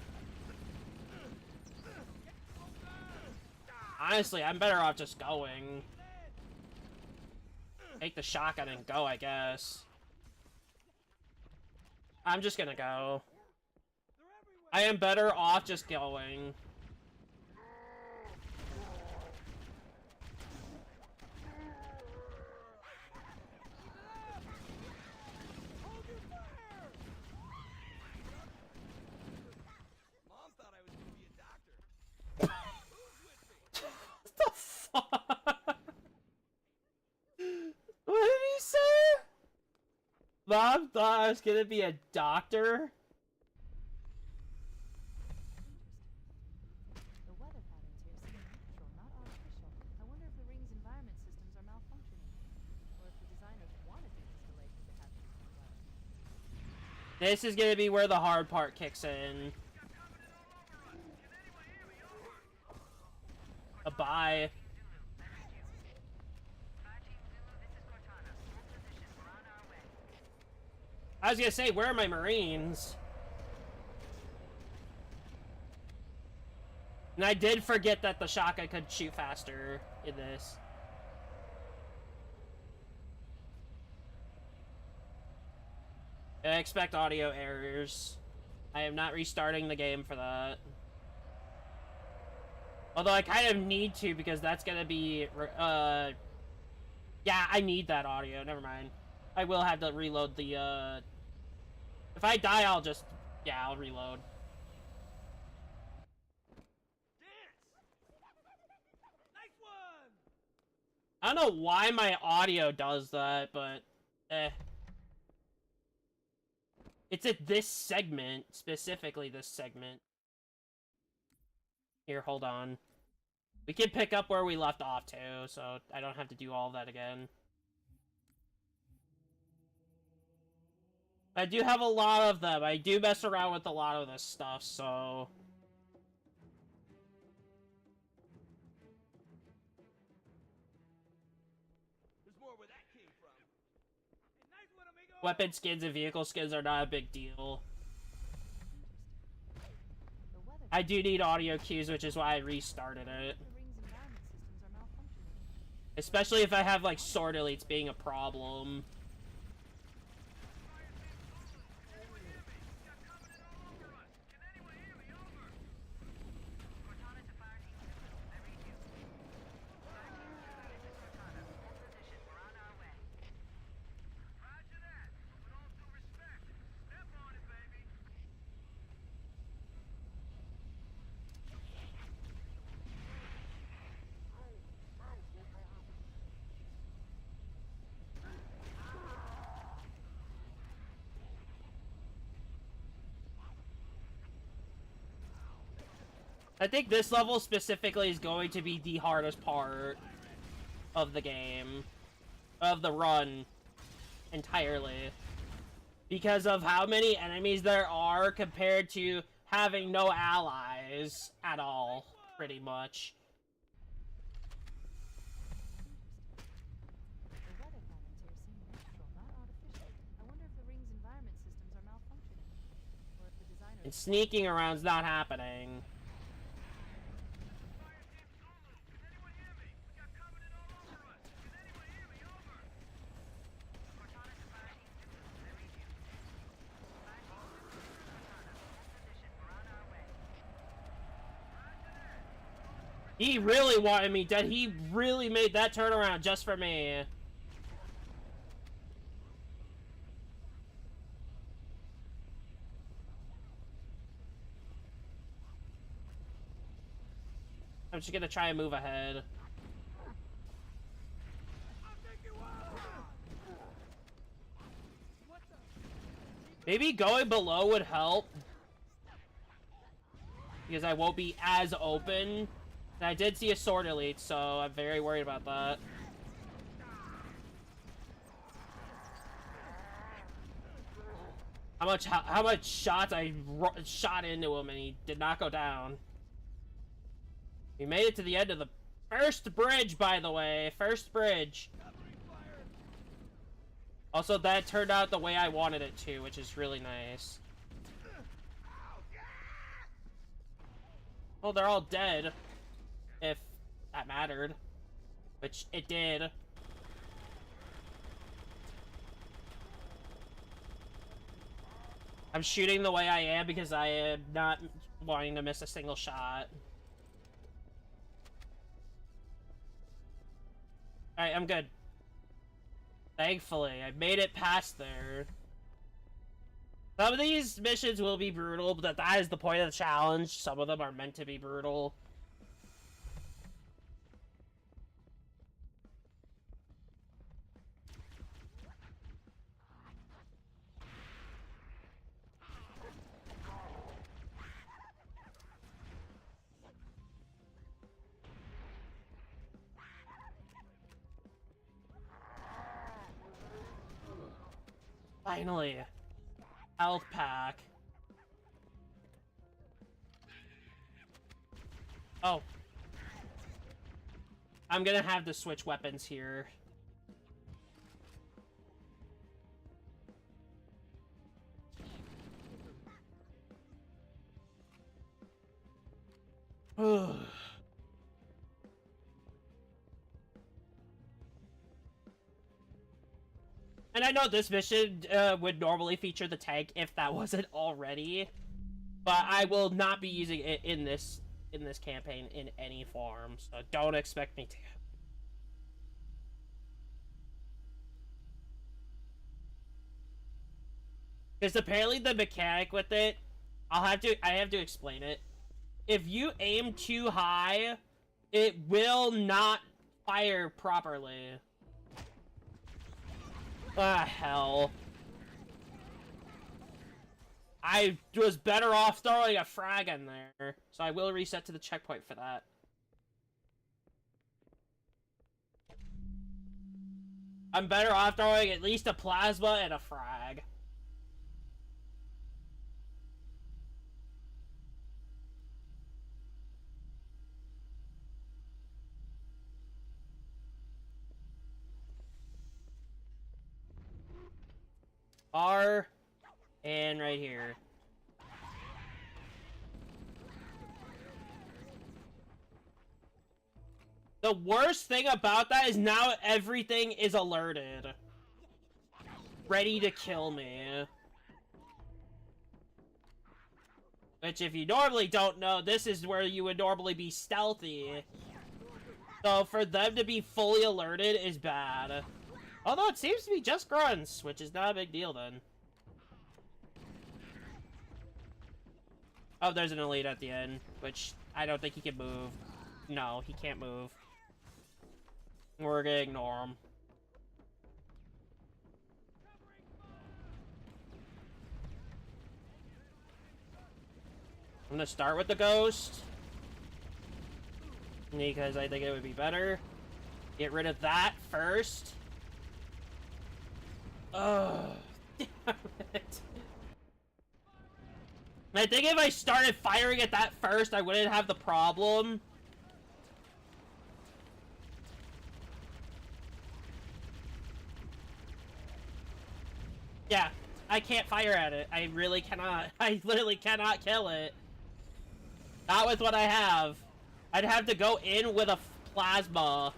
Honestly, I'm better off just going. Take the shotgun and go, I guess. I'm just gonna go. I am better off just going. Mom thought I was gonna be a doctor. What the fuck? What did he say? Mom thought I was gonna be a doctor? The weather patterns here seem natural, not artificial. I wonder if the ring's environment systems are malfunctioning, or if the designers wanted the installation to have decent weather. This is gonna be where the hard part kicks in. Bye. I was gonna say, where are my Marines? And I did forget that the shotgun could shoot faster in this. I expect audio errors. I am not restarting the game for that. Although I kind of need to, because that's gonna be, yeah, I need that audio, never mind. I will have to reload the, if I die, I'll just, yeah, I'll reload. I don't know why my audio does that, but it's at this segment, specifically this segment. Here, hold on. We can pick up where we left off too, so I don't have to do all of that again. I do have a lot of them. I do mess around with a lot of this stuff, so... There's more where that came from. Hey, nice one, amigo. Weapon skins and vehicle skins are not a big deal. The weather I do need audio cues, which is why I restarted it. the ring's environment systems are malfunctioning. Especially if I have, like, sword elites being a problem. Cortana to fire team Citadel. I read you. Fire team Citadel, this is Cortana. Hold position. We're on our way. Roger that. With all due respect, step on it, baby. I think this level specifically is going to be the hardest part of the game. Of the run. Entirely. Because of how many enemies there are compared to having no allies at all, pretty much. The weather patterns here seem natural, not artificial. I wonder if the ring's environment systems are malfunctioning, or if the designers. And sneaking around's not happening. Fire team Zulu. Can anyone hear me? We got Covenant all over us. Can anyone hear me? Over. Cortana to fire team Citadel. I read you. Fire team Citadel, this is Cortana. Hold position. We're on our way. He really wanted me dead. He really made that turnaround just for me. I'm just gonna try and move ahead. Maybe going below would help. Because I won't be as open. And I did see a sword elite, so I'm very worried about that. How much shots I shot into him and he did not go down. We made it to the end of the first bridge, by the way. First bridge. Also, that turned out the way I wanted it to, which is really nice. Well, they're all dead. If that mattered. Which it did. I'm shooting the way I am because I am not wanting to miss a single shot. Alright, I'm good. Thankfully, I made it past there. Some of these missions will be brutal, but that is the point of the challenge. Some of them are meant to be brutal. Finally. Health pack. Oh. I'm gonna have to switch weapons here. Ugh. And I know this mission would normally feature the tank if that wasn't already, but I will not be using it in this campaign in any form, so don't expect me to. Because apparently the mechanic with it, I have to explain it. If you aim too high, it will not fire properly. Ah, hell. I was better off throwing a frag in there, so I will reset to the checkpoint for that. I'm better off throwing at least a plasma and a frag. R, and right here. The worst thing about that is now everything is alerted. Ready to kill me. Which, if you normally don't know, this is where you would normally be stealthy. So for them to be fully alerted is bad. Although it seems to be just grunts, which is not a big deal then. Oh, there's an elite at the end, which I don't think he can move. No, he can't move. We're gonna ignore him. I'm gonna start with the ghost. Because I think it would be better. Get rid of that first. Ugh. Damn it. I think if I started firing at that first, I wouldn't have the problem. Yeah, I can't fire at it. I really cannot. I literally cannot kill it. Not with what I have. I'd have to go in with a plasma.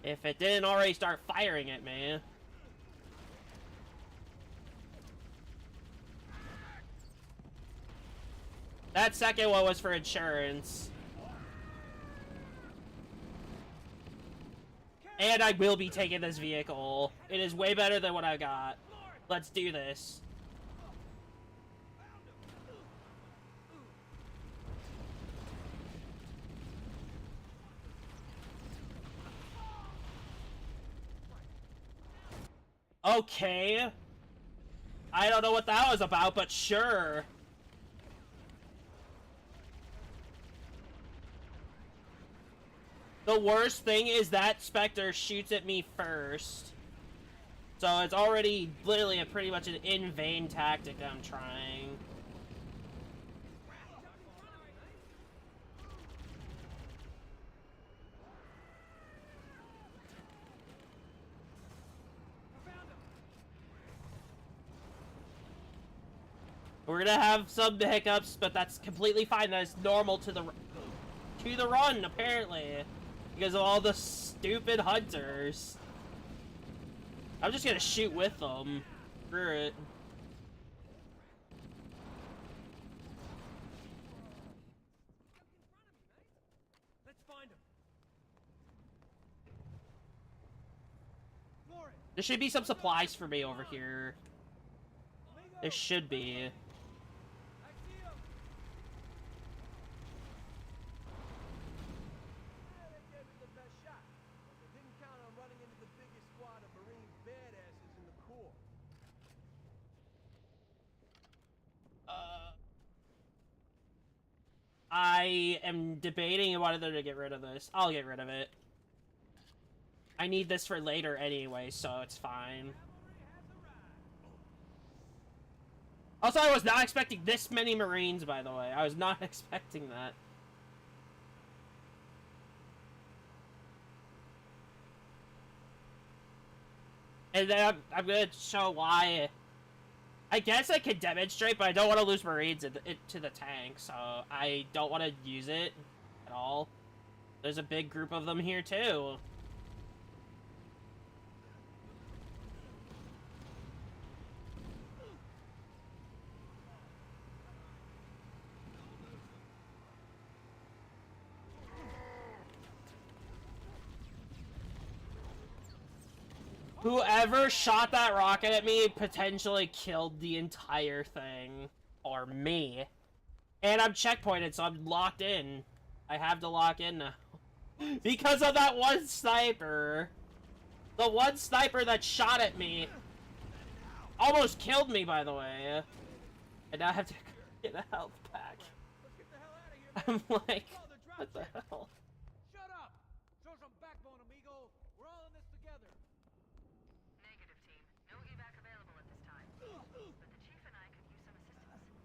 If it didn't already start firing at me. That second one was for insurance. And I will be taking this vehicle. It is way better than what I got. Let's do this. Okay. I don't know what that was about, but sure. The worst thing is that Spectre shoots at me first. So it's already literally pretty much an in-vain tactic I'm trying. We're gonna have some hiccups, but that's completely fine. That's normal to the run, apparently. Because of all the stupid hunters. I'm just gonna shoot with them. Screw it. Let's find him. There should be some supplies for me over here. There should be. I am debating whether to get rid of this. I'll get rid of it. I need this for later anyway, so it's fine. Also, I was not expecting this many Marines, by the way. I was not expecting that. And then I'm gonna show why. I guess I could demonstrate, but I don't want to lose Marines to the tank, so I don't want to use it at all. There's a big group of them here, too. Whoever shot that rocket at me potentially killed the entire thing. Or me. And I'm checkpointed, so I'm locked in. I have to lock in now. Because of that one sniper. The one sniper that shot at me. Almost killed me, by the way. And now I have to get a health pack. Let's get the hell out of here, man. I'm like, Oh, the what the dropship. hell? Shut up! Show some backbone, amigo. We're all in this together. Negative, team. No evac available at this time. But the chief and I could use some assistance.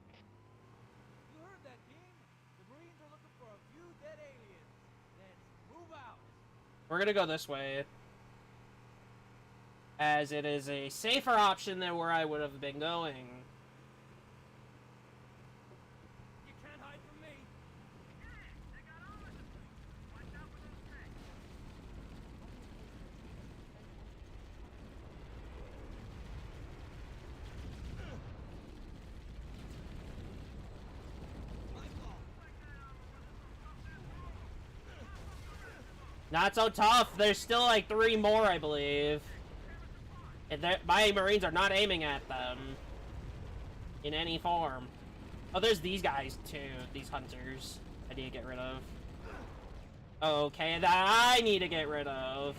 You heard that, King? The Marines are looking for a few dead aliens. Let's move out. We're gonna go this way. As it is a safer option than where I would have been going. You can't hide from me. They got all of us. Watch out for those tanks. Not so tough. There's still like 3 more, I believe. And my Marines are not aiming at them. In any form. Oh, there's these guys too. These hunters. I need to get rid of. Okay, that I need to get rid of.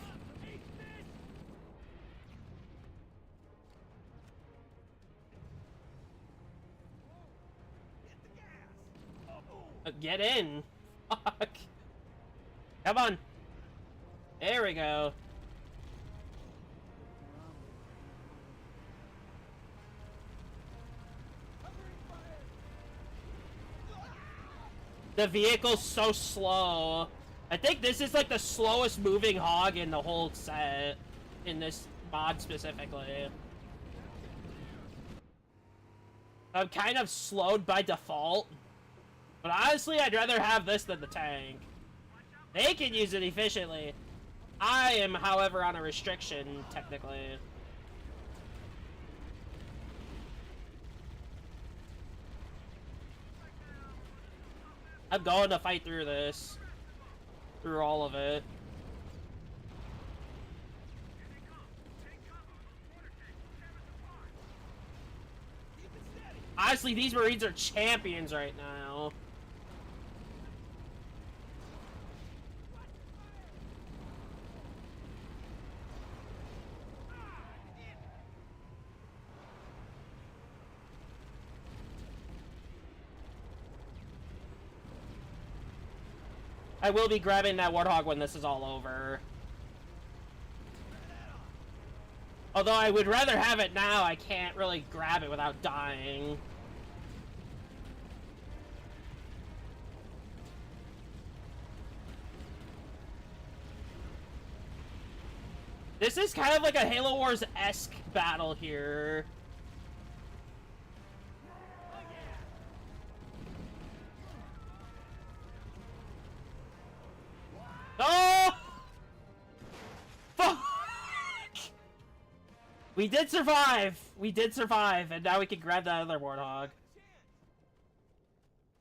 Get in. Fuck. Come on. There we go. The vehicle's so slow. I think this is like the slowest moving hog in the whole set. In this mod specifically. I'm kind of slowed by default. But honestly, I'd rather have this than the tank. They can use it efficiently. I am, however, on a restriction, technically. I'm going to fight through this. Through all of it. Honestly, these Marines are champions right now. I will be grabbing that Warthog when this is all over. Although I would rather have it now, I can't really grab it without dying. This is kind of like a Halo Wars-esque battle here. Oh! Fuck! We did survive! We did survive, and now we can grab that other Warthog.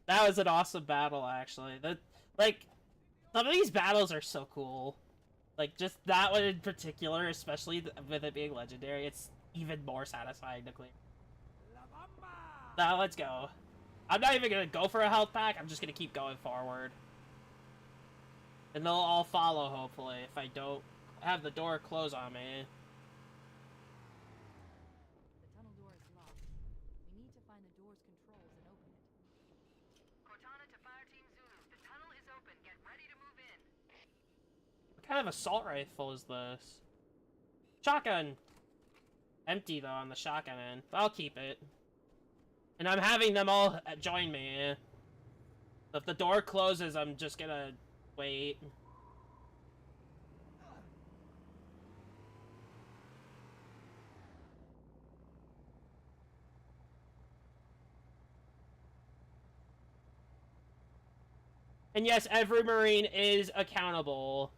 That was an awesome battle, actually. Like, some of these battles are so cool. Like, just that one in particular, especially with it being legendary, it's even more satisfying to clear. Now, let's go. I'm not even gonna go for a health pack, I'm just gonna keep going forward. And they'll all follow, hopefully, if I don't have the door close on me. The tunnel door is locked. We need to find the door's controls and open it. Cortana to Fire Team Zulu. The tunnel is open. Get ready to move in. What kind of assault rifle is this? Shotgun! Empty, though, on the shotgun end. But I'll keep it. And I'm having them all join me. So if the door closes, I'm just gonna wait. And yes, every Marine is accountable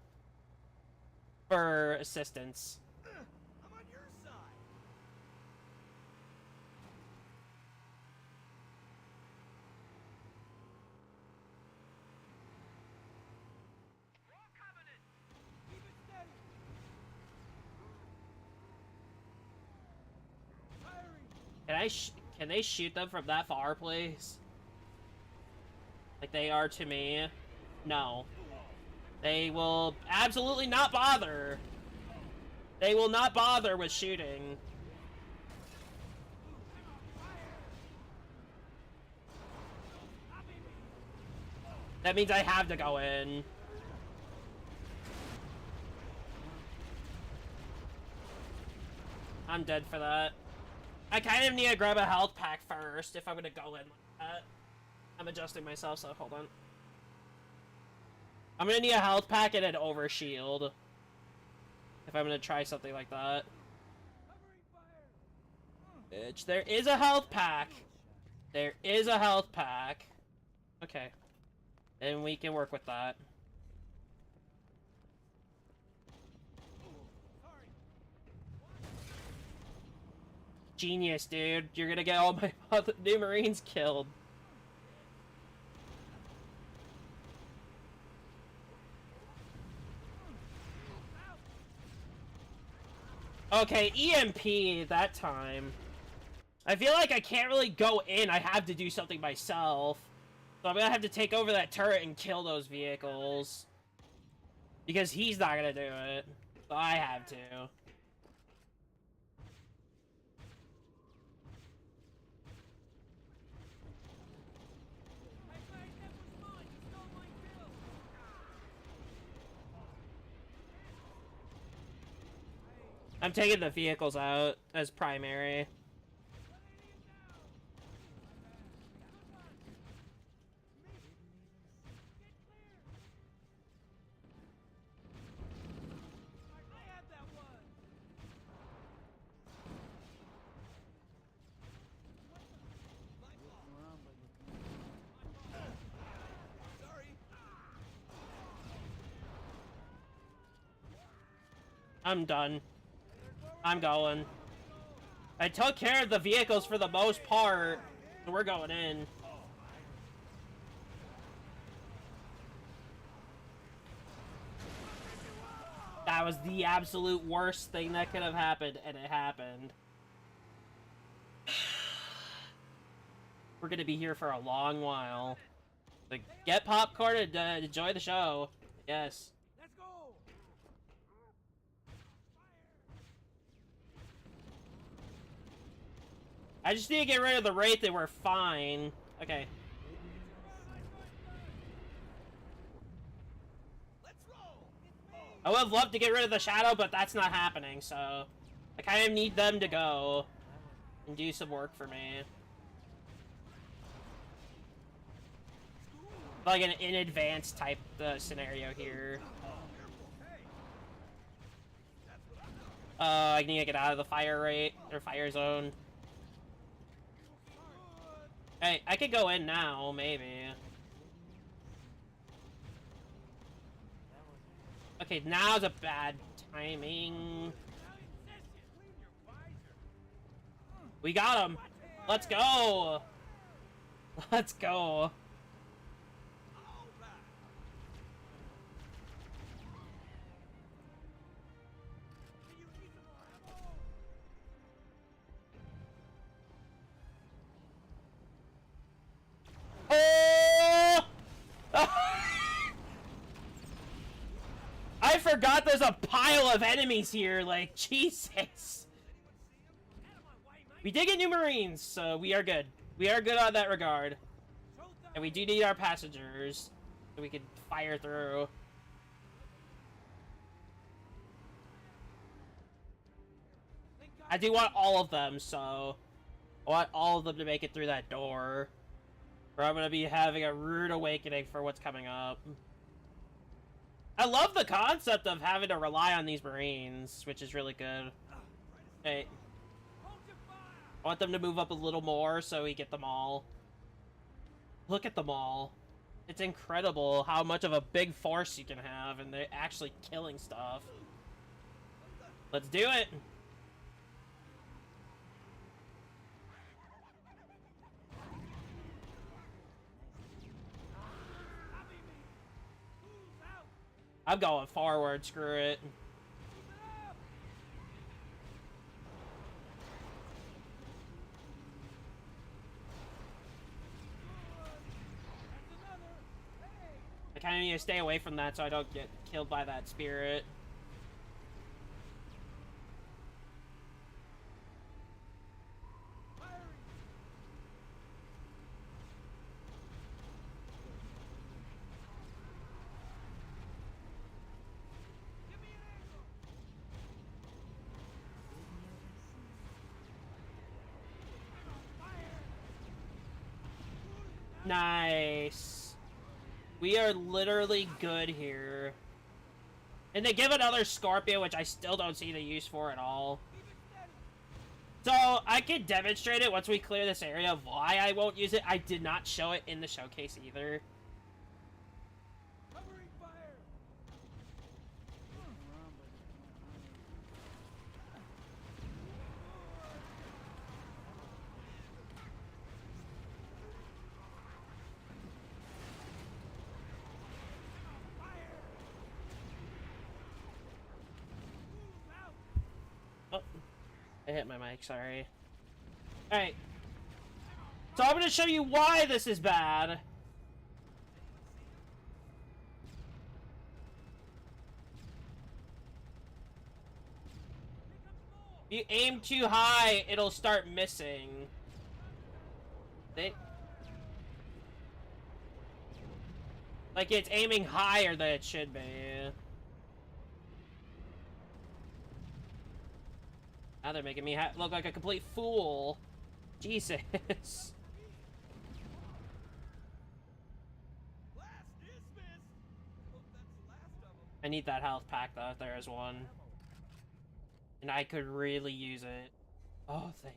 for assistance. I'm on your side. More Covenant. Keep it steady. Firing. Can they shoot them from that far, please? Like they are to me? No. They will absolutely not bother. They will not bother with shooting. That means I have to go in. I'm dead for that. I kind of need to grab a health pack first if I'm gonna go in like that. I'm adjusting myself, so hold on. I'm gonna need a health pack and an overshield if I'm gonna try something like that. Bitch, there is a health pack. There is a health pack. Okay. And we can work with that. Genius, dude. You're gonna get all my new Marines killed. Okay, EMP that time. I feel like I can't really go in. I have to do something myself. So I'm gonna have to take over that turret and kill those vehicles. Because he's not gonna do it. So I have to. I'm taking the vehicles out as primary. I'm done. I'm going. I took care of the vehicles for the most part, so we're going in. That was the absolute worst thing that could have happened, and it happened. We're gonna be here for a long while. Like, get popcorn and enjoy the show. Yes. Let's go. I just need to get rid of the Wraith and we're fine. Okay. Let's roll. I would have loved to get rid of the Shadow, but that's not happening, so... I kind of need them to go and do some work for me. Like an in advance type scenario here. I need to get out of the fire rate, or fire zone. Hey, I could go in now, maybe. Okay, now's a bad timing. We got him! Let's go! Let's go! Oh! I forgot there's a pile of enemies here, like, Jesus. We did get new Marines, so we are good. We are good on that regard. And we do need our passengers, so we can fire through. I do want all of them, so... I want all of them to make it through that door. Or I'm gonna be having a rude awakening for what's coming up. I love the concept of having to rely on these Marines, which is really good. Hey. I want them to move up a little more so we get them all. Look at them all. It's incredible how much of a big force you can have, and they're actually killing stuff. Let's do it! I'm going forward, screw it. I kind of need to stay away from that so I don't get killed by that spirit. Nice. We are literally good here. And they give another Scorpion, which I still don't see the use for at all. So, I can demonstrate it once we clear this area of why I won't use it. I did not show it in the showcase either. Covering fire! Oh, I hit my mic, sorry. Alright. So I'm gonna show you why this is bad. If you aim too high, it'll start missing. Like it's aiming higher than it should be. Now they're making me look like a complete fool. Jesus. Blast dismissed! Hope that's the last of them. I need that health pack though, if there is one. And I could really use it. Oh, thank.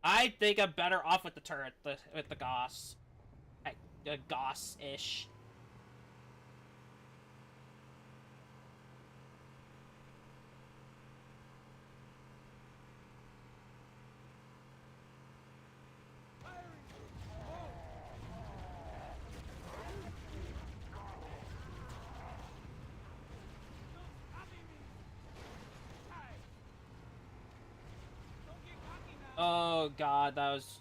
I think I'm better off with the turret, with the Gauss. Gauss-ish. Oh god, that was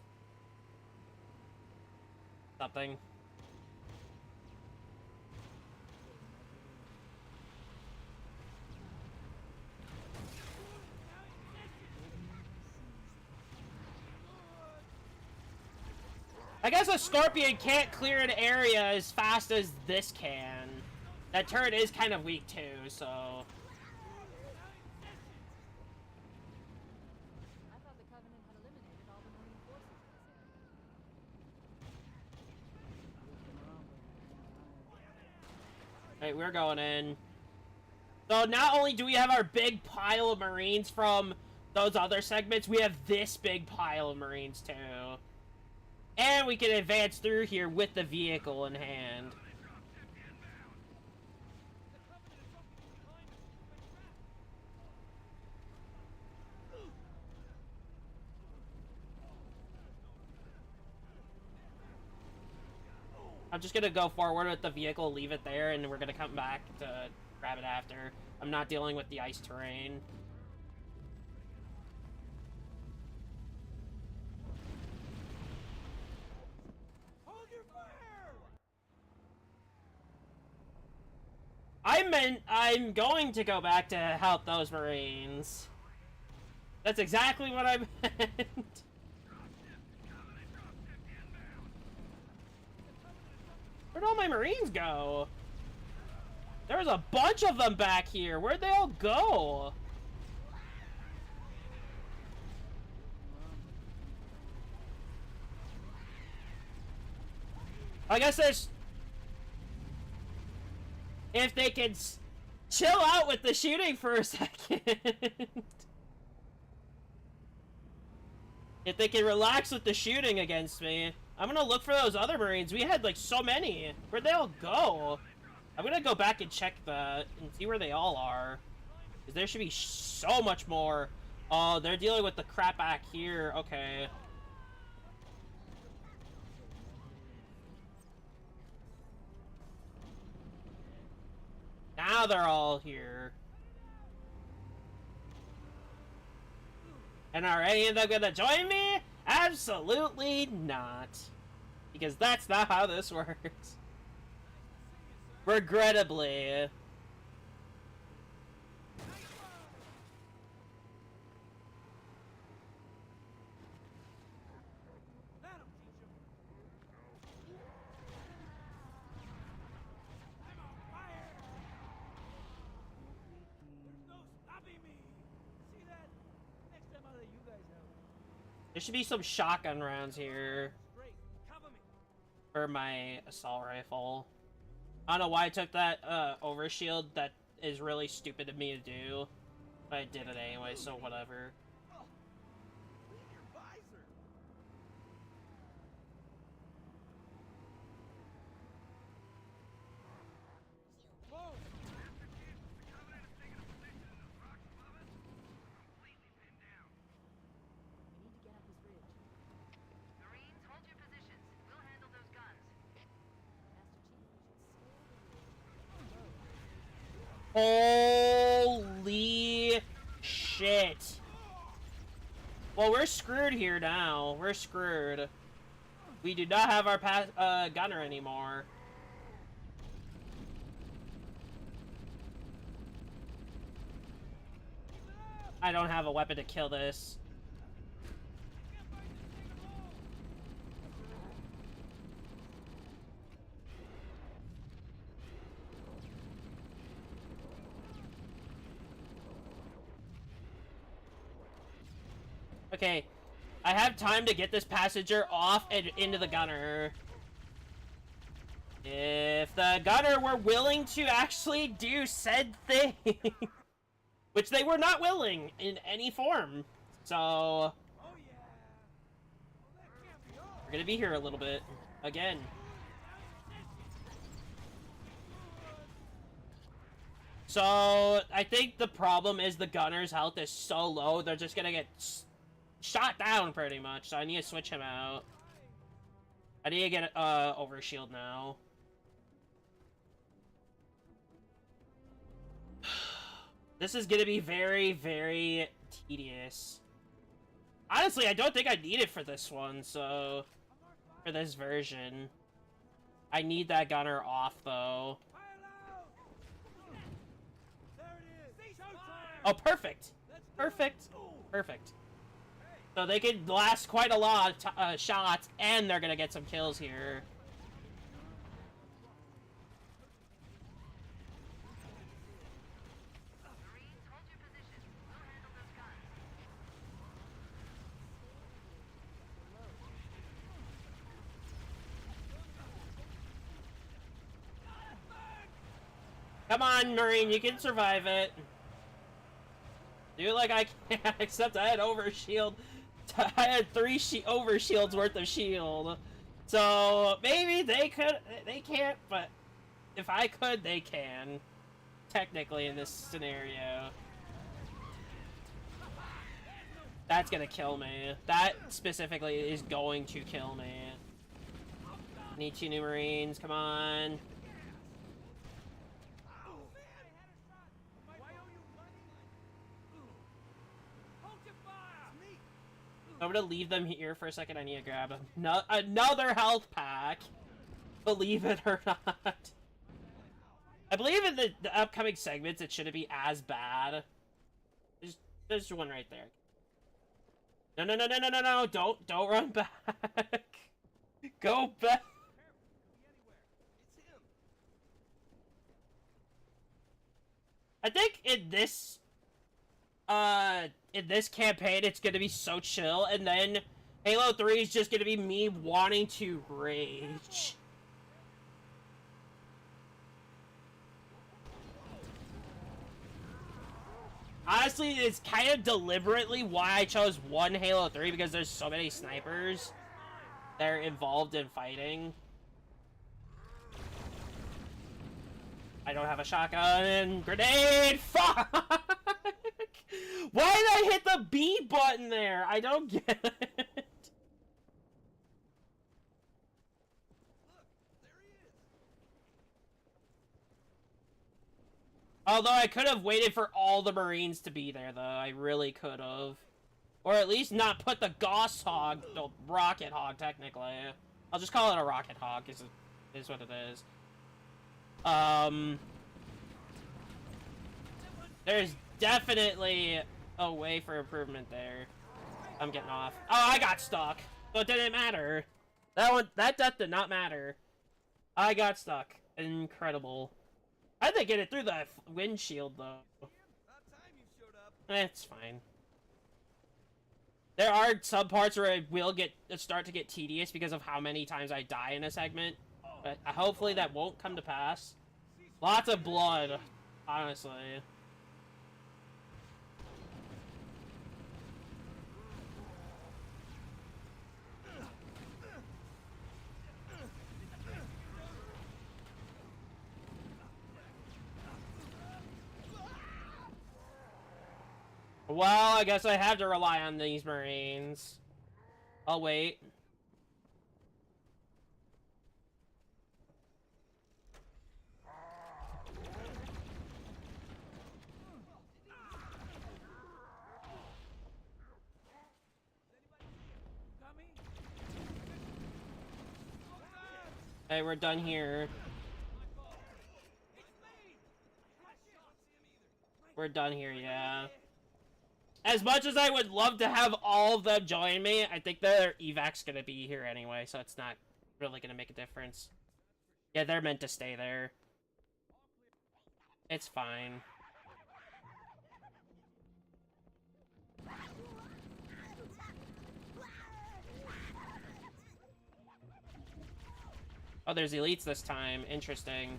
something. I guess a Scorpion can't clear an area as fast as this can. That turret is kind of weak too, so... I thought the Covenant had eliminated all the Marine forces in this area. Alright, we're going in. So not only do we have our big pile of Marines from those other segments, we have this big pile of Marines too. And we can advance through here with the vehicle in hand. I'm just gonna go forward with the vehicle, leave it there, and we're gonna come back to grab it after. I'm not dealing with the ice terrain. Hold your fire! I'm going to go back to help those Marines. That's exactly what I meant. Where'd all my Marines go? There was a bunch of them back here. Where'd they all go? I guess there's... If they could chill out with the shooting for a second. If they can relax with the shooting against me. I'm gonna look for those other Marines. We had like so many. Where'd they all go? I'm gonna go back and check and see where they all are. Because there should be so much more. Oh, they're dealing with the crap back here. Okay. Now they're all here. And are any of them gonna join me? Absolutely not. Because that's not how this works. Regrettably. That'll teach him. I'm on fire! There's no stopping me! See that? Next time I'll let you guys help. There should be some shotgun rounds here Great, cover me. for my assault rifle. I don't know why I took that overshield. That is really stupid of me to do. But I did it anyway, so whatever. Oh, leave your visor. Whoa! We need to get up this ridge. Marines, hold your positions. We'll handle those guns. Master Chief, we should Holy shit. Well, we're screwed here now. We're screwed. We do not have our gunner anymore. I don't have a weapon to kill this. Okay, I have time to get this passenger off and into the gunner. If the gunner were willing to actually do said thing, which they were not willing in any form. So, Oh yeah. Well, that can't be all. we're gonna be here a little bit. Again. So, I think the problem is the gunner's health is so low, they're just gonna get shot down pretty much. So I need to switch him out. I need to get overshield now. This is gonna be very, very tedious. Honestly, I don't think I need it for this one, so... For this version. I need that gunner off, though. Fire out! There it is. Showtime. Oh, perfect! Let's do it. Perfect. Ooh. Perfect. So they could last quite a lot of shots, and they're gonna get some kills here. Marines, hold your positions. We'll handle those guns. Come on, Marine, you can survive it. Do like I can't, except I had overshield. I had 3 overshields worth of shield. So, maybe they can't, but if I could, they can. Technically, in this scenario. That's gonna kill me. That specifically is going to kill me. Need 2 new Marines, come on. Oh, man, I had a shot. Why are you running? Hold your fire. It's me. I'm gonna leave them here for a second. I need to grab another health pack. Believe it or not. I believe in the upcoming segments it shouldn't be as bad. There's one right there. No, don't run back. Go back. It's him. I think in this campaign it's gonna be so chill, and then Halo 3 is just gonna be me wanting to rage. Honestly, it's kind of deliberately why I chose one Halo 3, because there's so many snipers that are involved in fighting. I don't have a shotgun. Grenade! Fuck! Why did I hit the B button there? I don't get it. Look, there he is. Although I could have waited for all the Marines to be there, though. I really could have. Or at least not put the Gauss Hog, the Rocket Hog, technically. I'll just call it a Rocket Hog, is what it is. There's definitely a way for improvement there. I'm getting off. Oh, I got stuck. So it didn't matter. That death did not matter. I got stuck. Incredible. I didn't get it through the windshield, though. About time you showed up. It's fine. There are some parts where it will start to get tedious because of how many times I die in a segment. But hopefully that won't come to pass. Lots of blood, honestly. Well, I guess I have to rely on these Marines. I'll wait. Hey, we're done here. We're done here, yeah. As much as I would love to have all of them join me, I think their evac's gonna be here anyway, so it's not really gonna make a difference. Yeah, they're meant to stay there. It's fine. Oh, there's elites this time. Interesting.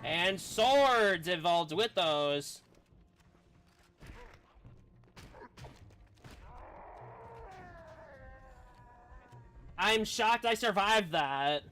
And swords involved with those. I'm shocked I survived that.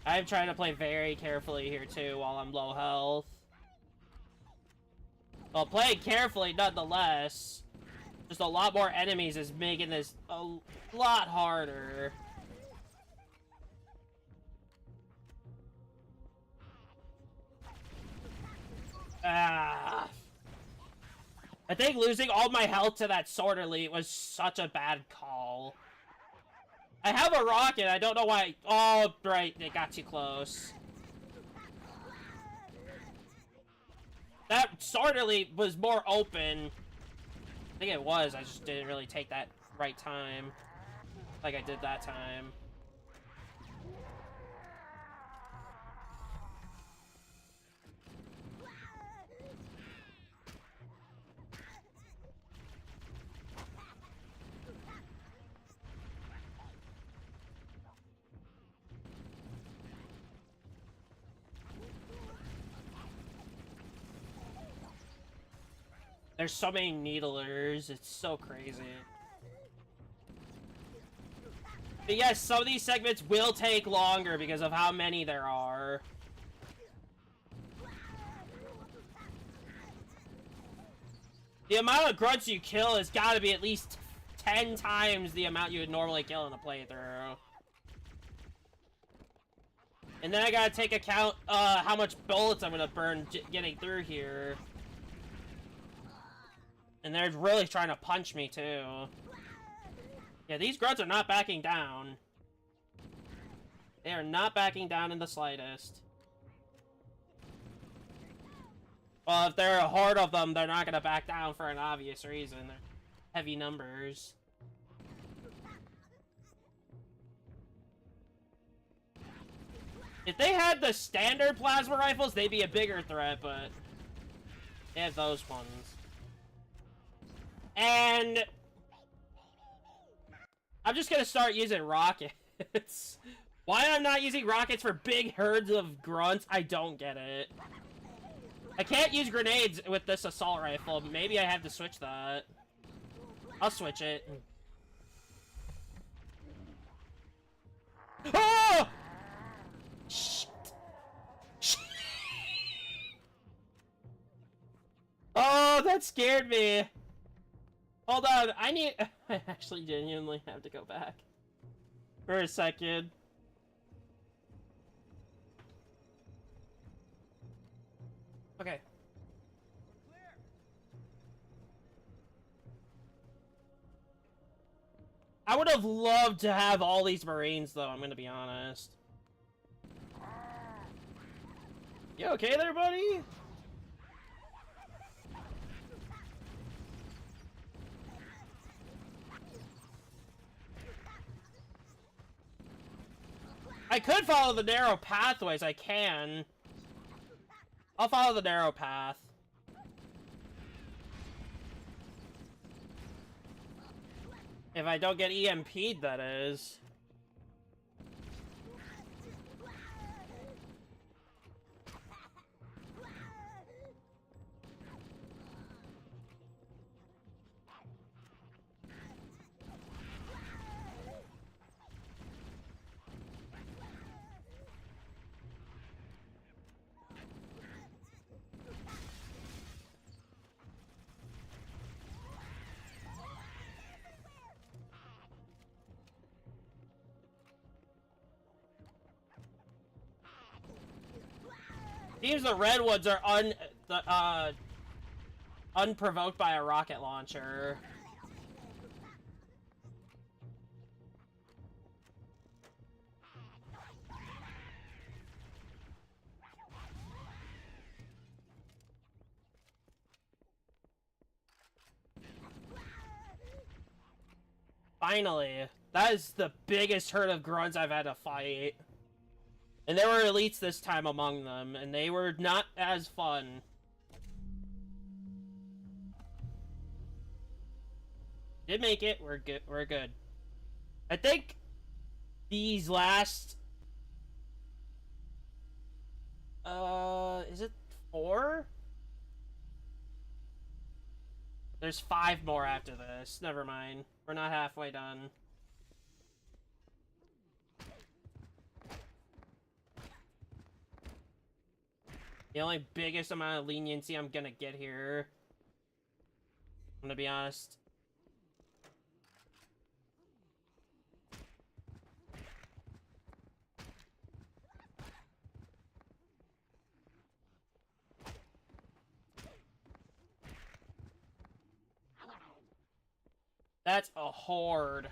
I'm trying to play very carefully here too while I'm low health. Well, playing carefully nonetheless. Just a lot more enemies is making this a lot harder. Ah. I think losing all my health to that sword elite was such a bad call. I have a rocket, I don't know why. Oh, right, it got too close. That sword elite was more open. I think it was, I just didn't really take that right time. Like I did that time. There's so many needlers, it's so crazy. But yes, some of these segments will take longer because of how many there are. The amount of grunts you kill has got to be at least 10 times the amount you would normally kill in a playthrough. And then I gotta take account how much bullets I'm gonna burn getting through here. And they're really trying to punch me, too. Yeah, these grunts are not backing down. They are not backing down in the slightest. Well, if there are a horde of them, they're not going to back down for an obvious reason. They're heavy numbers. If they had the standard plasma rifles, they'd be a bigger threat, but they have those ones. And I'm just gonna start using rockets. Why I'm not using rockets for big herds of grunts, I don't get it. I can't use grenades with this assault rifle. Maybe I have to switch that. I'll switch it. Oh! Shit. Shit. Oh, that scared me. Hold on, I actually genuinely have to go back for a second. Okay. We're clear. I would have loved to have all these Marines, though, I'm gonna be honest. You okay there, buddy? I could follow the narrow pathways, I can. I'll follow the narrow path. If I don't get EMP'd, that is. Seems the redwoods are unprovoked by a rocket launcher. Finally, that is the biggest herd of grunts I've had to fight. And there were elites this time among them, and they were not as fun. Did make it, we're good, we're good. I think these last... is it 4? There's 5 more after this, never mind. We're not halfway done. The only biggest amount of leniency I'm gonna get here, I'm gonna be honest. That's a horde.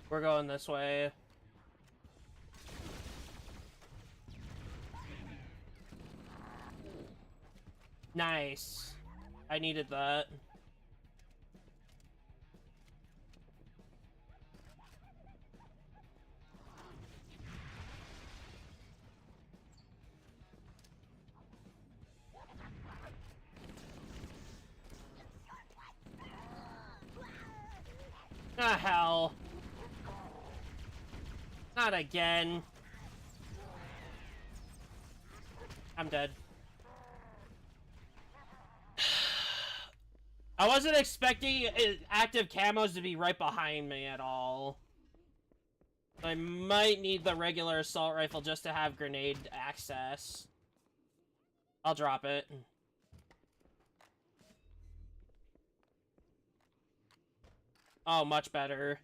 We're going this way. Nice. I needed that. Ah, hell. Not again. I'm dead. I wasn't expecting active camos to be right behind me at all. I might need the regular assault rifle just to have grenade access. I'll drop it. Oh, much better.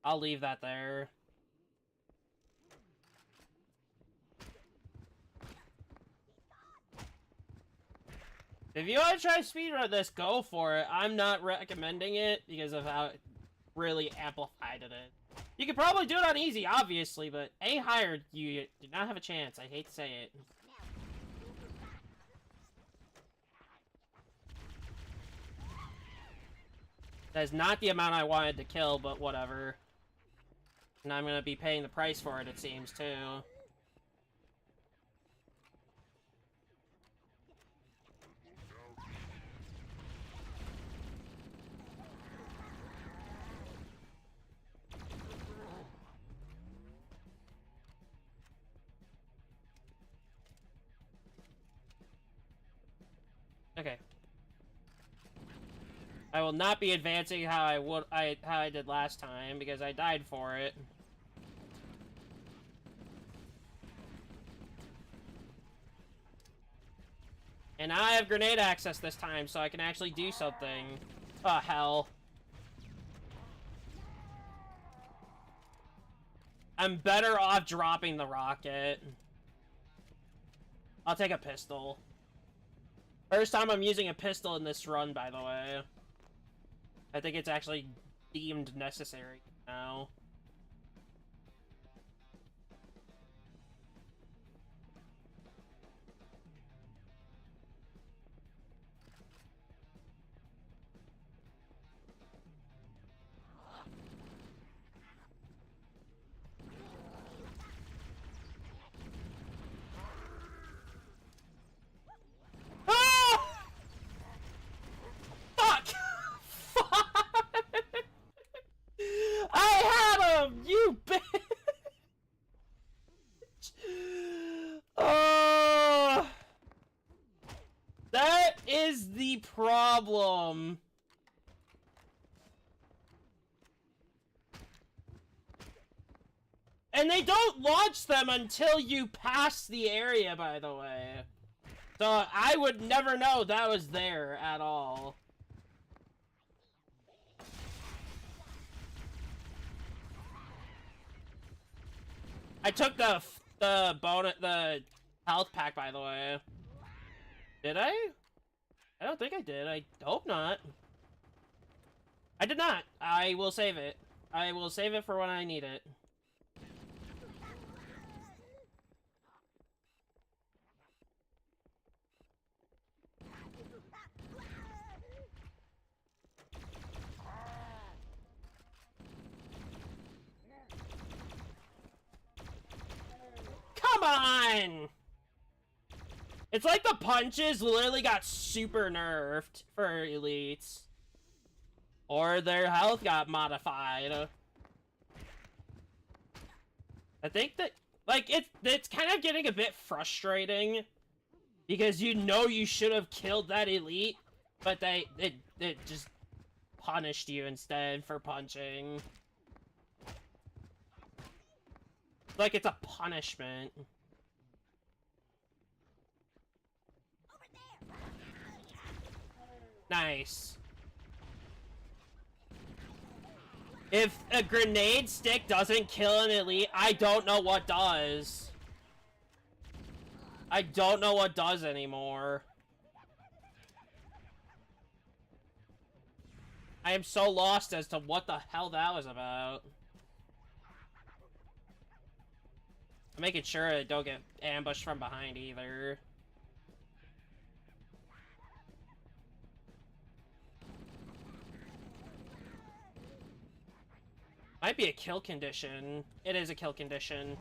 I'll leave that there. If you want to try speedrun this, go for it. I'm not recommending it because of how it really amplified it. You could probably do it on easy, obviously, but A higher, you do not have a chance. I hate to say it. That is not the amount I wanted to kill, but whatever. And I'm gonna be paying the price for it, it seems, too. Okay. I will not be advancing how I did last time because I died for it. And I have grenade access this time, so I can actually do something. Oh, hell. I'm better off dropping the rocket. I'll take a pistol. First time I'm using a pistol in this run, by the way. I think it's actually deemed necessary now. Ah! Fuck! Fuck! I had him! You bitch! Oh! That is the problem. And they don't launch them until you pass the area, by the way. So I would never know that was there at all. I took the health pack, by the way. Did I? I don't think I did. I hope not. I did not. I will save it. I will save it for when I need it. Come on! It's like the punches literally got super nerfed for elites. Or their health got modified. I think that, like, it's kind of getting a bit frustrating. Because you know you should have killed that elite, but it just punished you instead for punching. Like it's a punishment. Nice. If a grenade stick doesn't kill an elite, I don't know what does. I don't know what does anymore. I am so lost as to what the hell that was about. I'm making sure I don't get ambushed from behind either. Might be a kill condition. It is a kill condition.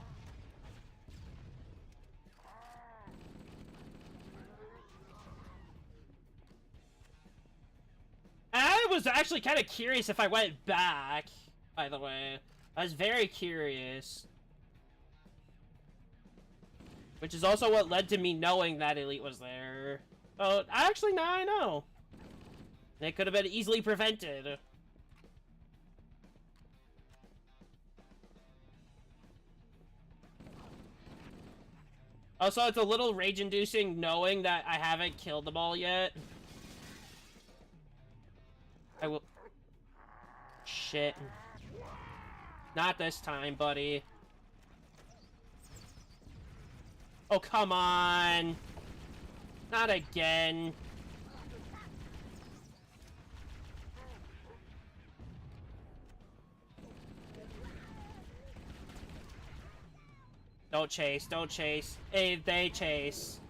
I was actually kind of curious if I went back, by the way. I was very curious. Which is also what led to me knowing that elite was there. Oh, actually, now I know. It could have been easily prevented. Also, it's a little rage-inducing knowing that I haven't killed them all yet. I will... Shit. Not this time, buddy. Oh, come on! Not again. Don't chase, don't chase. Hey, they chase.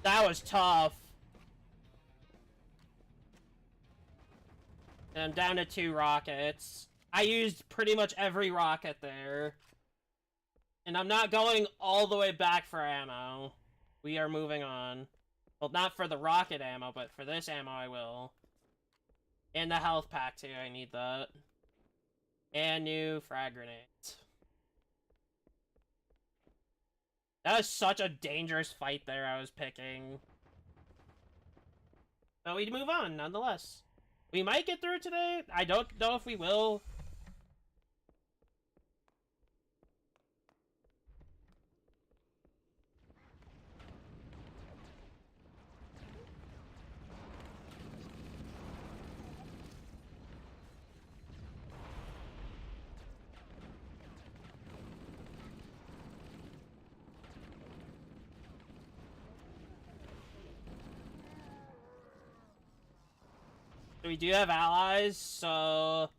That was tough. And I'm down to 2 rockets. I used pretty much every rocket there. And I'm not going all the way back for ammo. We are moving on. Well, not for the rocket ammo, but for this ammo I will. And the health pack too, I need that. And new frag grenades. That was such a dangerous fight there I was picking. But we move on, nonetheless. We might get through today. I don't know if we will. We do have allies, so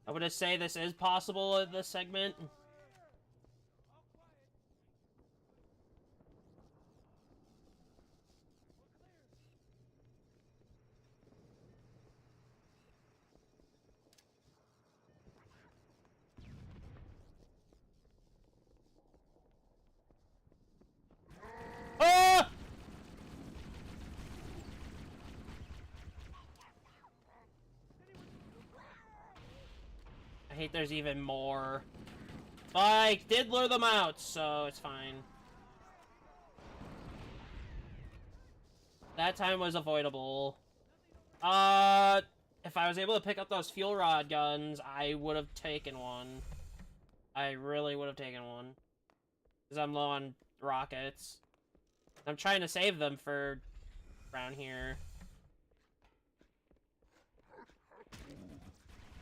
I would say this is possible in this segment. Ah! I hate there's even more. But I did lure them out, so it's fine. That time was avoidable. If I was able to pick up those fuel rod guns, I would have taken one. I really would have taken one. Because I'm low on rockets. I'm trying to save them for around here.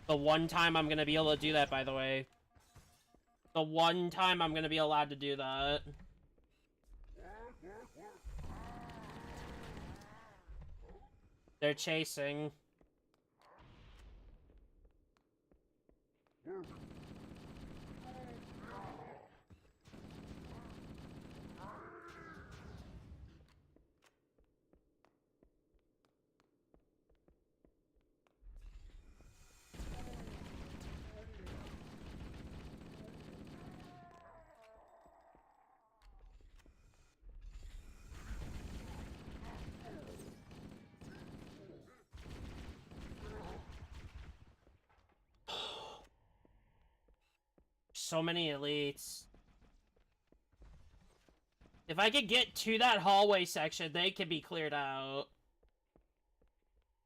The one time I'm gonna be able to do that, by the way. The one time I'm gonna be allowed to do that. They're chasing. So many elites. If I could get to that hallway section, they could be cleared out.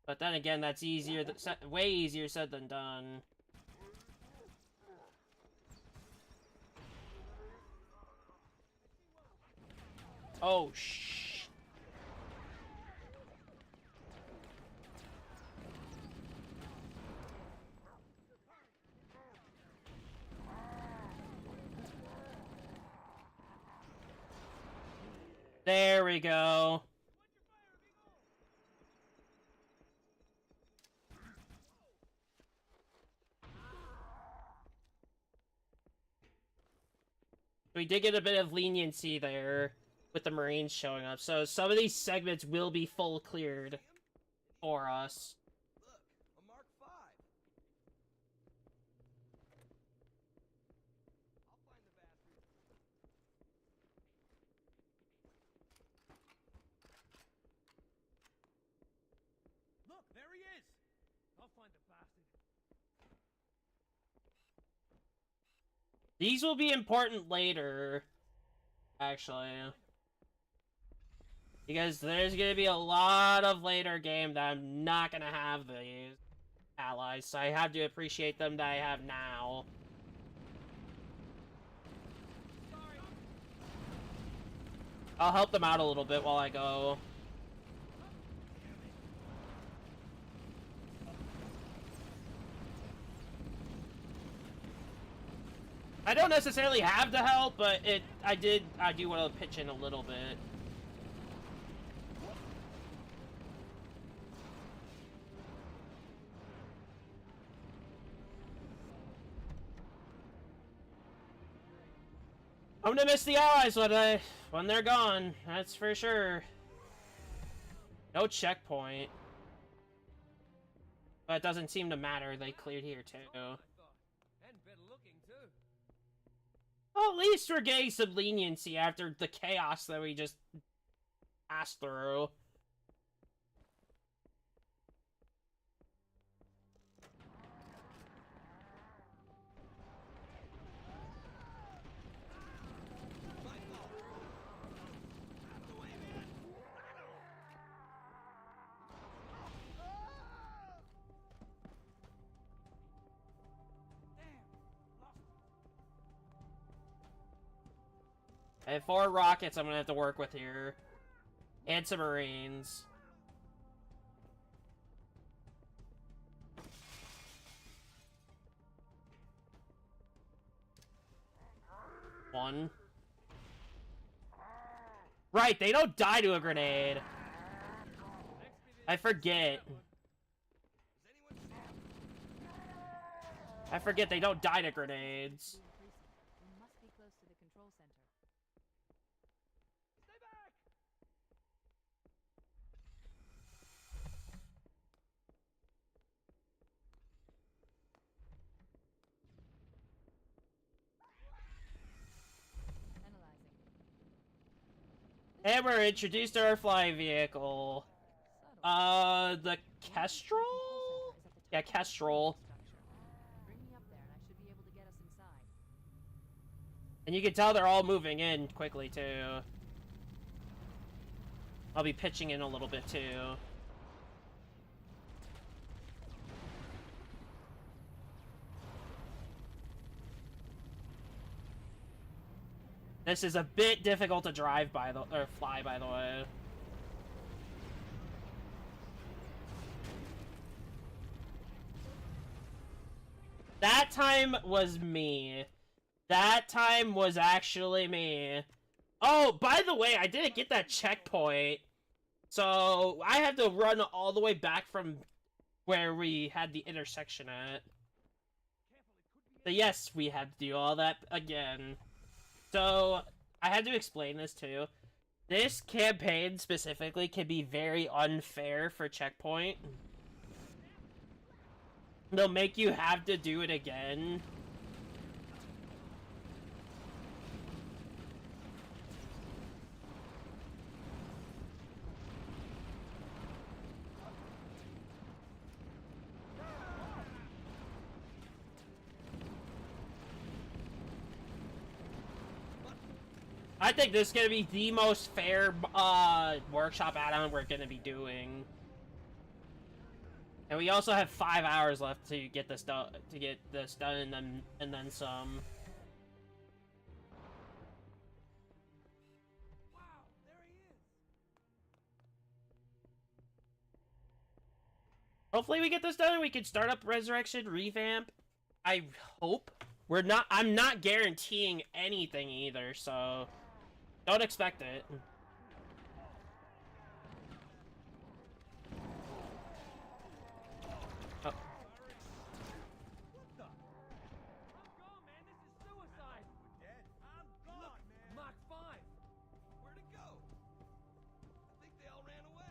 But then again, that's easier, way easier said than done. Oh, shh. There we go. We did get a bit of leniency there with the Marines showing up, so some of these segments will be full cleared for us. Look, a Mark V. I'll find the bastard. Look, there he is. I'll find the bastard. These will be important later, actually. Because there's gonna be a lot of later game that I'm not gonna have these allies, so I have to appreciate them that I have now. Sorry. I'll help them out a little bit while I go. I don't necessarily have to help, but I do want to pitch in a little bit. I'm gonna miss the allies when they're gone, that's for sure. No checkpoint. But it doesn't seem to matter, they cleared here too. I thought. And better looking too. Well, at least we're getting some leniency after the chaos that we just passed through. My fault. I have 4 rockets I'm gonna have to work with here. And some Marines. One. Right, they don't die to a grenade. I forget. I forget they don't die to grenades. We must be close to the control center. Stay back! Analyzing. And we're introduced to our flying vehicle. Subtle. The Kestrel? Yeah, Kestrel. Bring me up there and I should be able to get us inside. And you can tell they're all moving in quickly, too. I'll be pitching in a little bit, too. This is a bit difficult to drive or fly, by the way. That time was me. That time was actually me. Oh, by the way, I didn't get that checkpoint. So, I have to run all the way back from where we had the intersection at. So yes, we had to do all that again. So, I had to explain this too. This campaign specifically can be very unfair for checkpoint. They'll make you have to do it again. I think this is going to be the most fair workshop add-on we're going to be doing. And we also have 5 hours left to get this done, and then some. Wow, there he is! Hopefully we get this done and we can start up Resurrection revamp. I hope. I'm not guaranteeing anything either, so don't expect it. Oh. What the? I'm gone, man. This is suicide. We're dead. I'm gone, man. Mach 5. Where'd it go? I think they all ran away.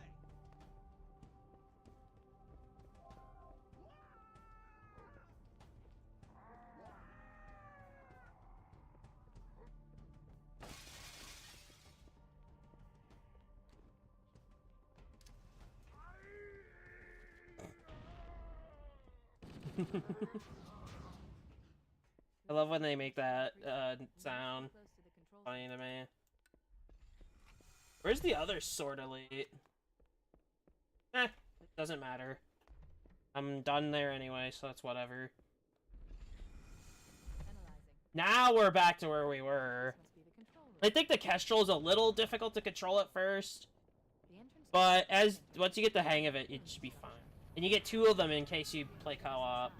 I love when they make that sound. Close to the control Funny to me. Where's the other sword elite? Eh, it doesn't matter. I'm done there anyway, so that's whatever. Analyzing. Now we're back to where we were. This must be the control room. I think the Kestrel is a little difficult to control at first, The entrance. but once you get the hang of it, it should be fine. And you get 2 of them in case you play co-op.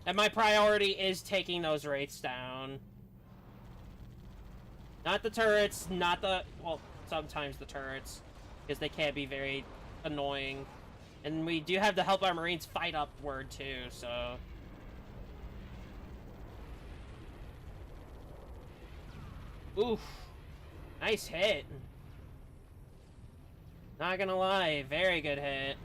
And my priority is taking those rates down. Not the turrets, well, sometimes the turrets, because they can be very annoying. And we do have to help our Marines fight upward too, so. Oof. Nice hit. Not gonna lie, very good hit.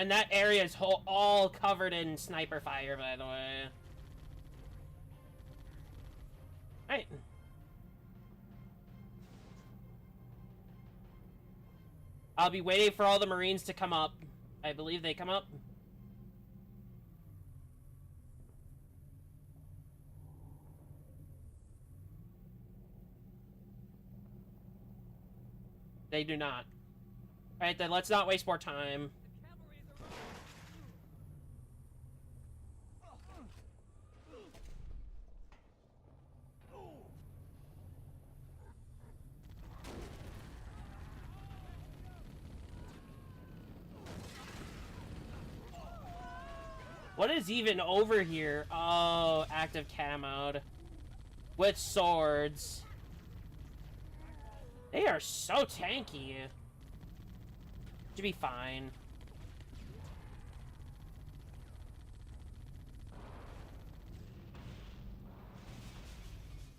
And that area is all covered in sniper fire, by the way. Right. I'll be waiting for all the Marines to come up I believe they come up. They do not. Alright, then let's not waste more time. The cavalry is around. What is even over here? Oh, active cam mode. With swords. They are so tanky. Should be fine.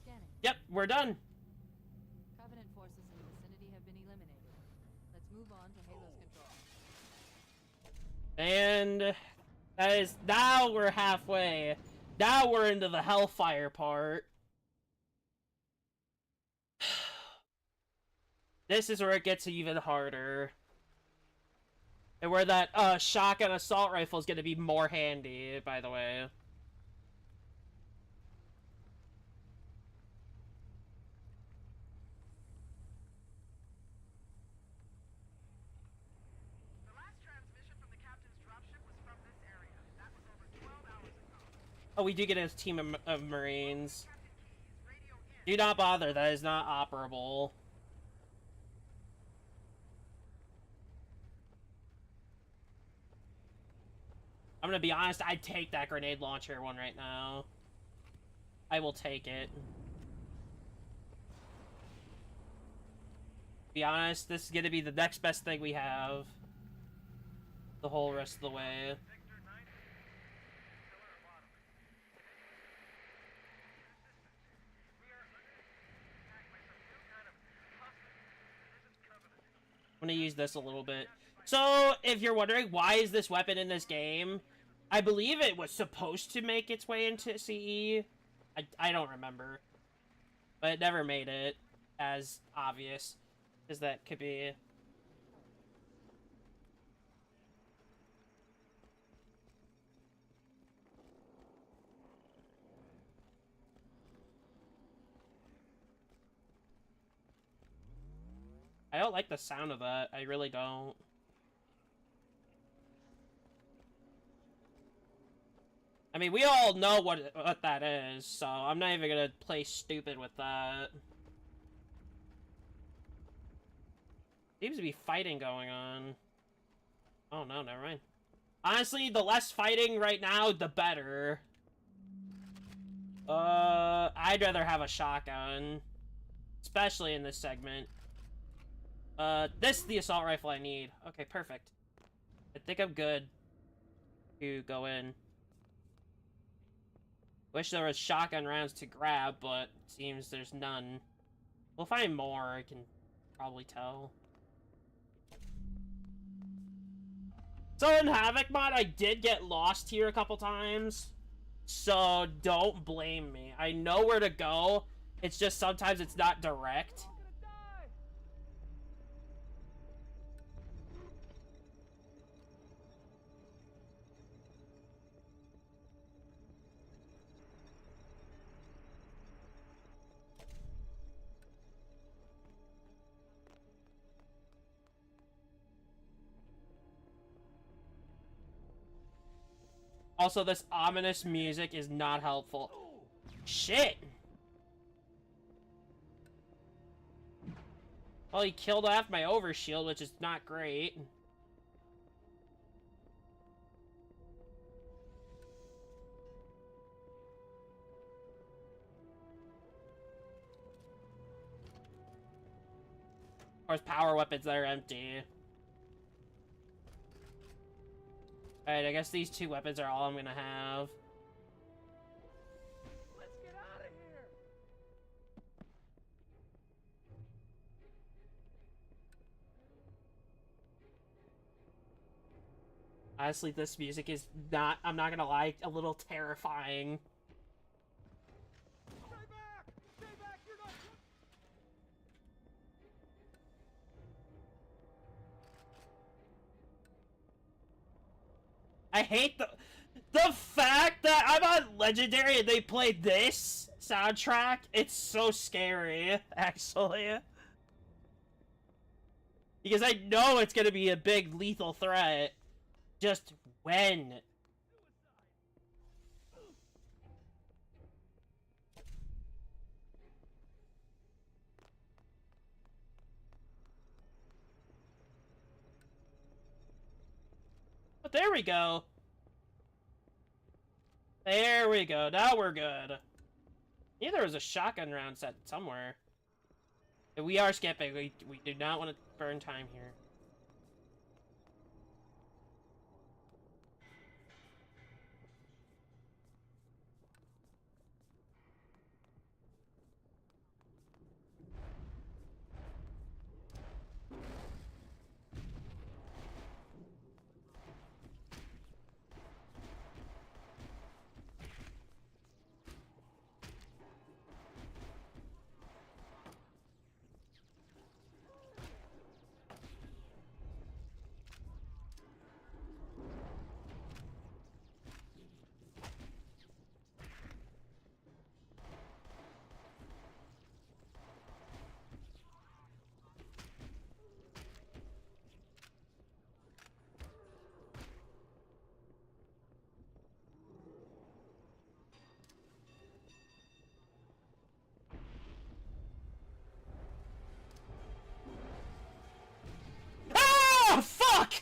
Scanning. Yep, we're done. Covenant forces in the vicinity have been eliminated. Let's move on to Halo's control. And that is, now we're halfway. Now we're into the Hellfire part. This is where it gets even harder. And where that shotgun assault rifle is going to be more handy, by the way. The last transmission from the captain's dropship was from this area. That was over 12 hours ago. Oh, we do get a team of Marines. Captain Keyes, radio in. Do not bother, that is not operable. I'm gonna be honest, I'd take that grenade launcher one right now. I will take it. Be honest, this is gonna be the next best thing we have. The whole rest of the way. Victor 90. Killer bottom. We are under attack by some new kind of hostile. This is Covenant. I'm gonna use this a little bit. So, if you're wondering why is this weapon in this game, I believe it was supposed to make its way into CE. I don't remember. But it never made it as obvious as that could be. I don't like the sound of that. I really don't. I mean, we all know what that is, so I'm not even gonna play stupid with that. Seems to be fighting going on. Oh no, never mind. Honestly, the less fighting right now, the better. I'd rather have a shotgun. Especially in this segment. This is the assault rifle I need. Okay, perfect. I think I'm good to go in. Wish there was shotgun rounds to grab, but it seems there's none. We'll find more, I can probably tell. So in Havoc mod, I did get lost here a couple times. So don't blame me. I know where to go. It's just sometimes it's not direct. I'm gonna die. Also, this ominous music is not helpful. Shit! Well, he killed off my overshield, which is not great. Of course, power weapons that are empty. Alright, I guess these two weapons are all I'm gonna have. Let's get out of here. Honestly, this music is not, I'm not gonna lie, a little terrifying. Stay back. Stay back. You're not. I hate the fact that I'm on Legendary and they played this soundtrack. It's so scary, actually. Because I know it's gonna be a big lethal threat. Just when? But there we go. There we go. Now we're good. Yeah, there was a shotgun round set somewhere. We are skipping. We do not want to burn time here. Ah, fuck!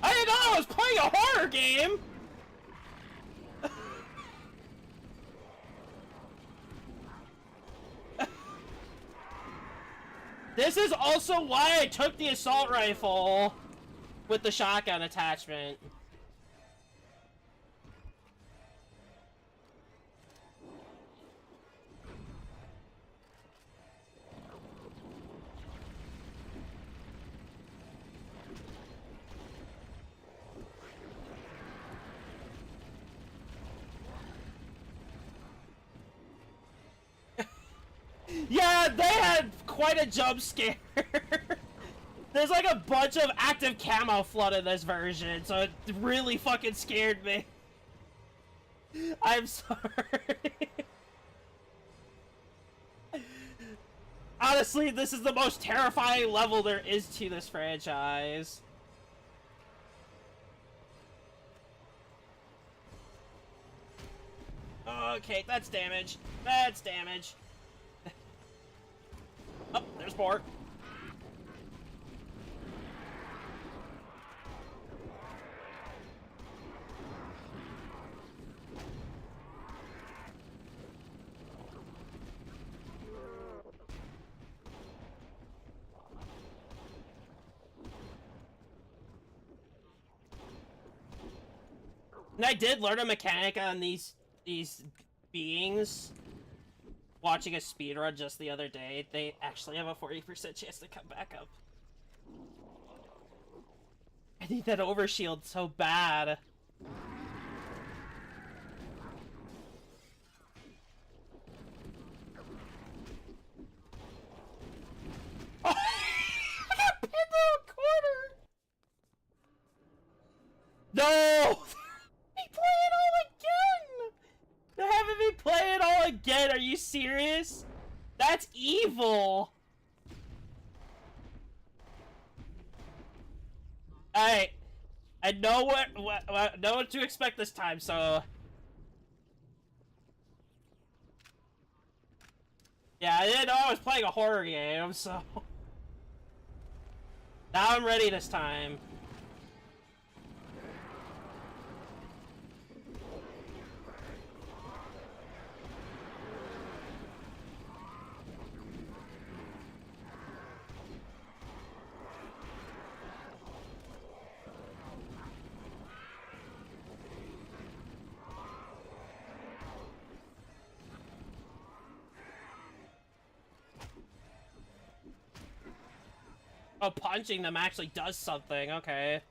I didn't know I was playing a horror game! This is also why I took the assault rifle with the shotgun attachment. Yeah, they had quite a jump scare. There's like a bunch of active camo flood in this version, so it really fucking scared me. I'm sorry. Honestly, this is the most terrifying level there is to this franchise. Okay, that's damage. That's damage. Oh, there's more. And I did learn a mechanic on these beings. Watching a speedrun just the other day, they actually have a 40% chance to come back up. I need that overshield so bad. Oh, I got pinned to a corner! No! They play it all again! They're having me play it all again, are you serious? That's evil! Alright. I know what to expect this time, so... Yeah, I didn't know I was playing a horror game, so... Now I'm ready this time. Oh, punching them actually does something, okay.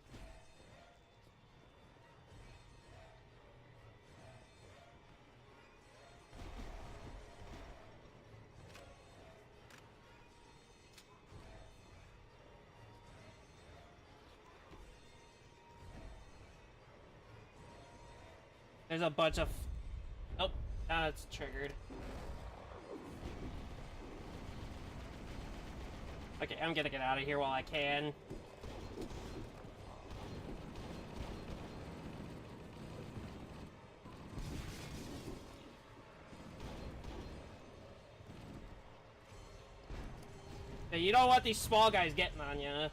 There's a bunch of... Oh, now it's triggered. Okay, I'm gonna get out of here while I can. Hey, you don't want these small guys getting on you.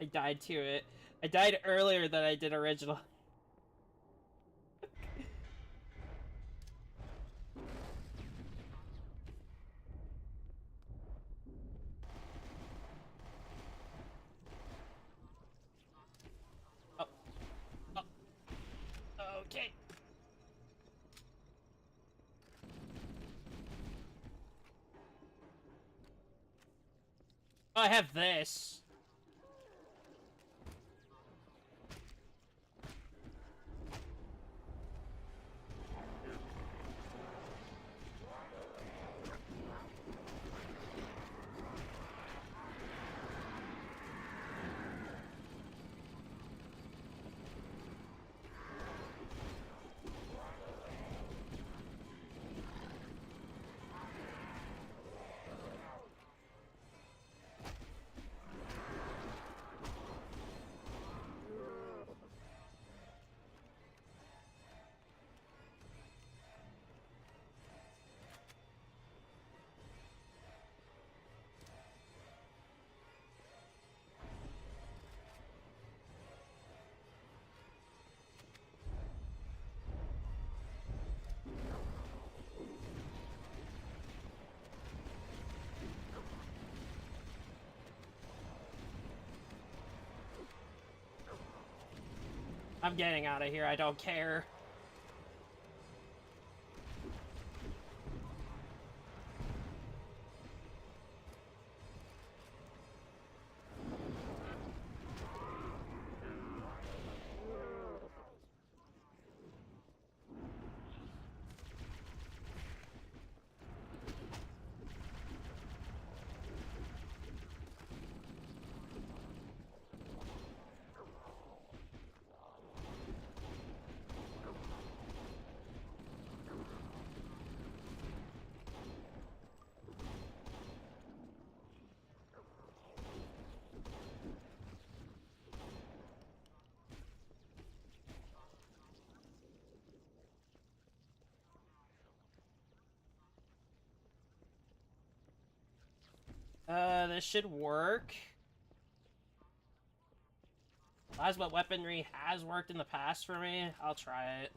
I died to it. I died earlier than I did original. Oh. Oh. Okay. I have this. I'm getting out of here, I don't care. This should work. Plasma weaponry has worked in the past for me. I'll try it.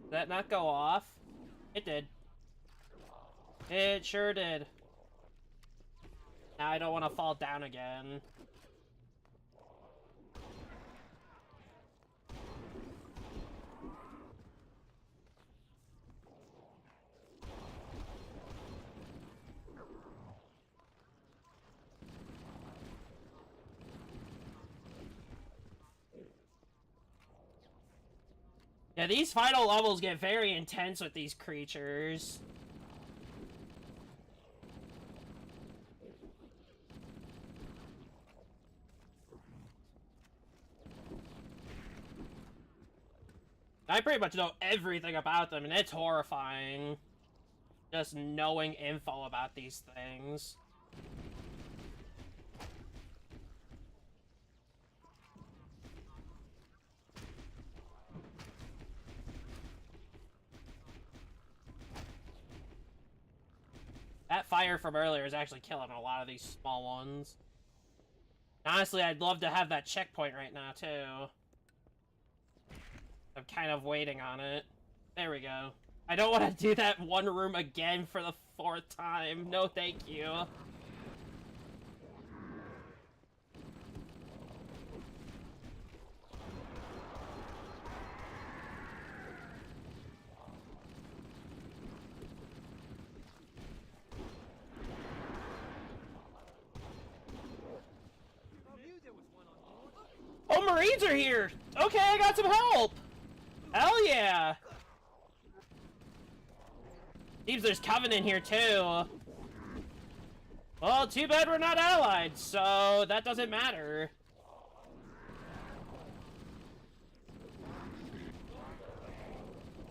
Did that not go off? It did. It sure did. Now I don't want to fall down again. Yeah, these final levels get very intense with these creatures. I pretty much know everything about them, and it's horrifying. Just knowing info about these things. That fire from earlier is actually killing a lot of these small ones. Honestly, I'd love to have that checkpoint right now, too. I'm kind of waiting on it. There we go. I don't want to do that one room again for the 4th time. No, thank you. Oh, Marines are here! Okay, I got some help! Hell yeah! Seems there's Covenant here, too. Well, too bad we're not allied, so that doesn't matter.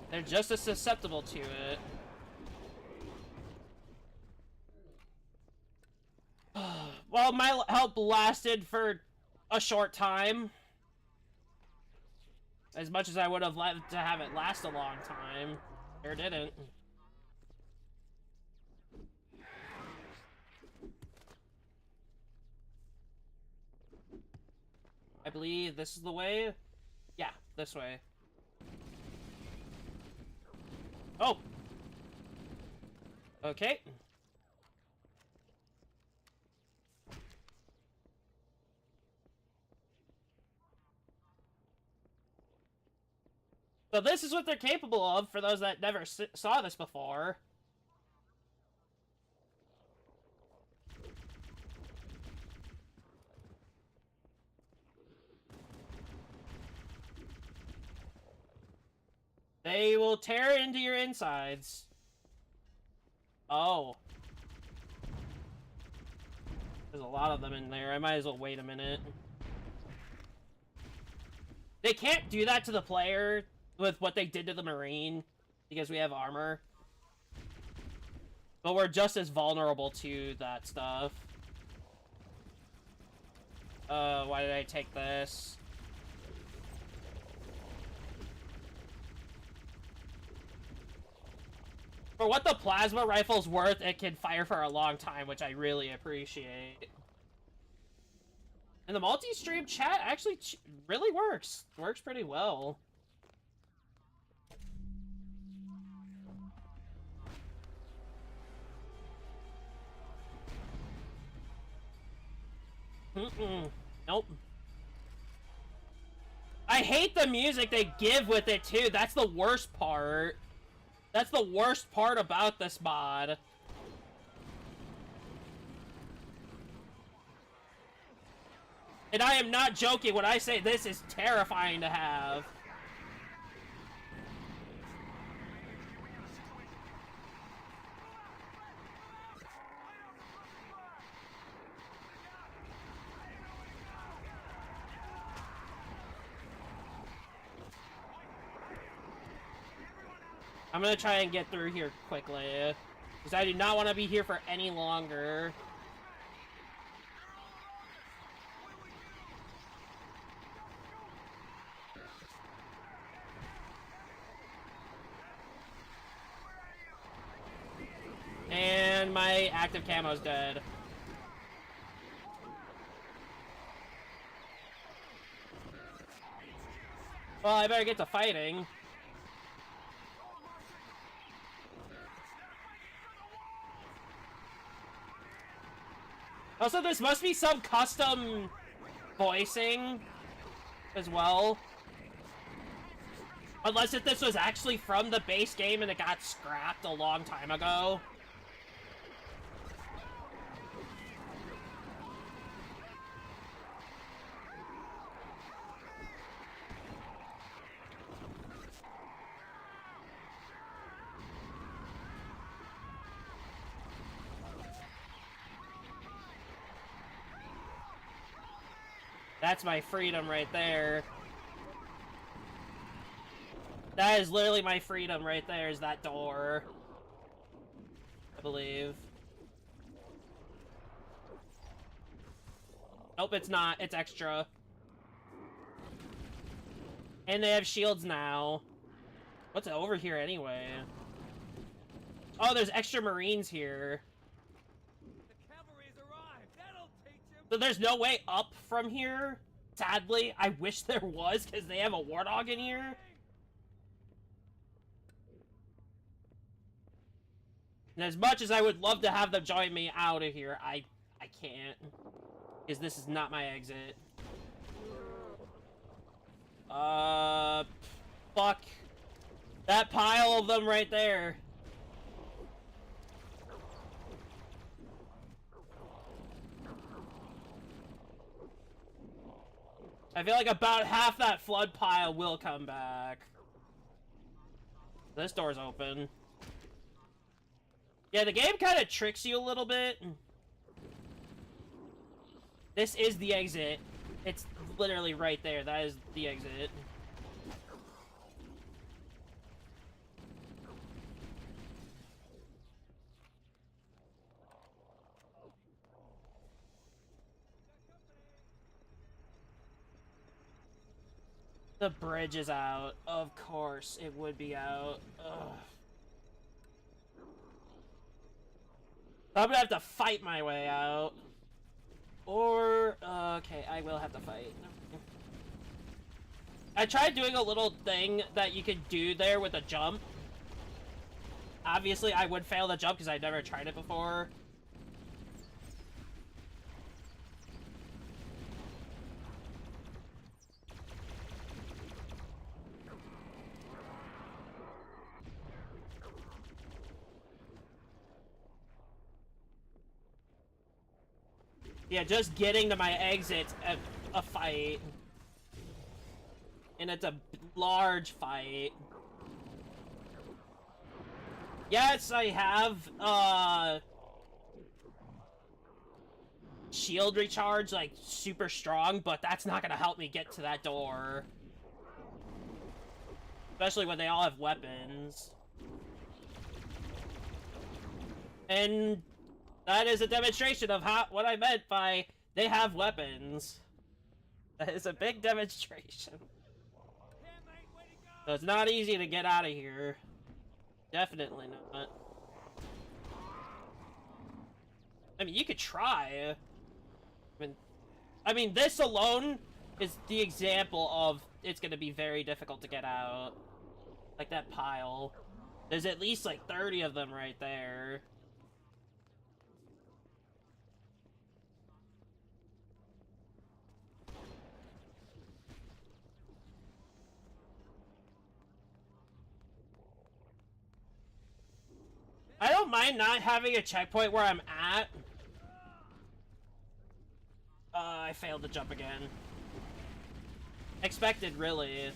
They're just as susceptible to it. Well, my help lasted for a short time. As much as I would have liked to have it last a long time. It didn't. I believe this is the way? Yeah, this way. Oh! Okay. So this is what they're capable of, for those that never saw this before. They will tear into your insides. Oh. There's a lot of them in there. I might as well wait a minute. They can't do that to the player with what they did to the Marine, because we have armor. But we're just as vulnerable to that stuff. Why did I take this? For what the plasma rifle's worth, it can fire for a long time, which I really appreciate. And the multi-stream chat actually really works. Works pretty well. Nope. I hate the music they give with it, too. That's the worst part. That's the worst part about this mod. And I am not joking when I say this is terrifying to have. I'm gonna try and get through here quickly, because I do not want to be here for any longer. And my active camo's dead. Well, I better get to fighting. Also, this must be some custom voicing as well. Unless if this was actually from the base game and it got scrapped a long time ago. That's my freedom right there. That is literally my freedom right there, is that door. I believe. Nope, it's not. It's extra. And they have shields now. What's over here anyway? Oh, there's extra Marines here. The cavalry's arrived. That'll teach him. So there's no way up from here? Sadly, I wish there was, because they have a Warthog in here. And as much as I would love to have them join me out of here, I can't. Because this is not my exit. Fuck. That pile of them right there. I feel like about half that flood pile will come back. This door's open. Yeah, the game kind of tricks you a little bit. This is the exit. It's literally right there. That is the exit. The bridge is out. Of course, it would be out. Ugh. I'm gonna have to fight my way out. Or, okay, I will have to fight. I tried doing a little thing that you could do there with a jump. Obviously, I would fail the jump because I've never tried it before. Yeah, just getting to my exit's a fight. And it's a large fight. Yes, I have, shield recharge, like, super strong, but that's not gonna help me get to that door. Especially when they all have weapons. And that is a demonstration of what I meant by they have weapons. That is a big demonstration. So it's not easy to get out of here. Definitely not. I mean, you could try. I mean, this alone is the example of it's gonna be very difficult to get out. Like that pile. There's at least like 30 of them right there. I don't mind not having a checkpoint where I'm at. I failed to jump again. Expected, really.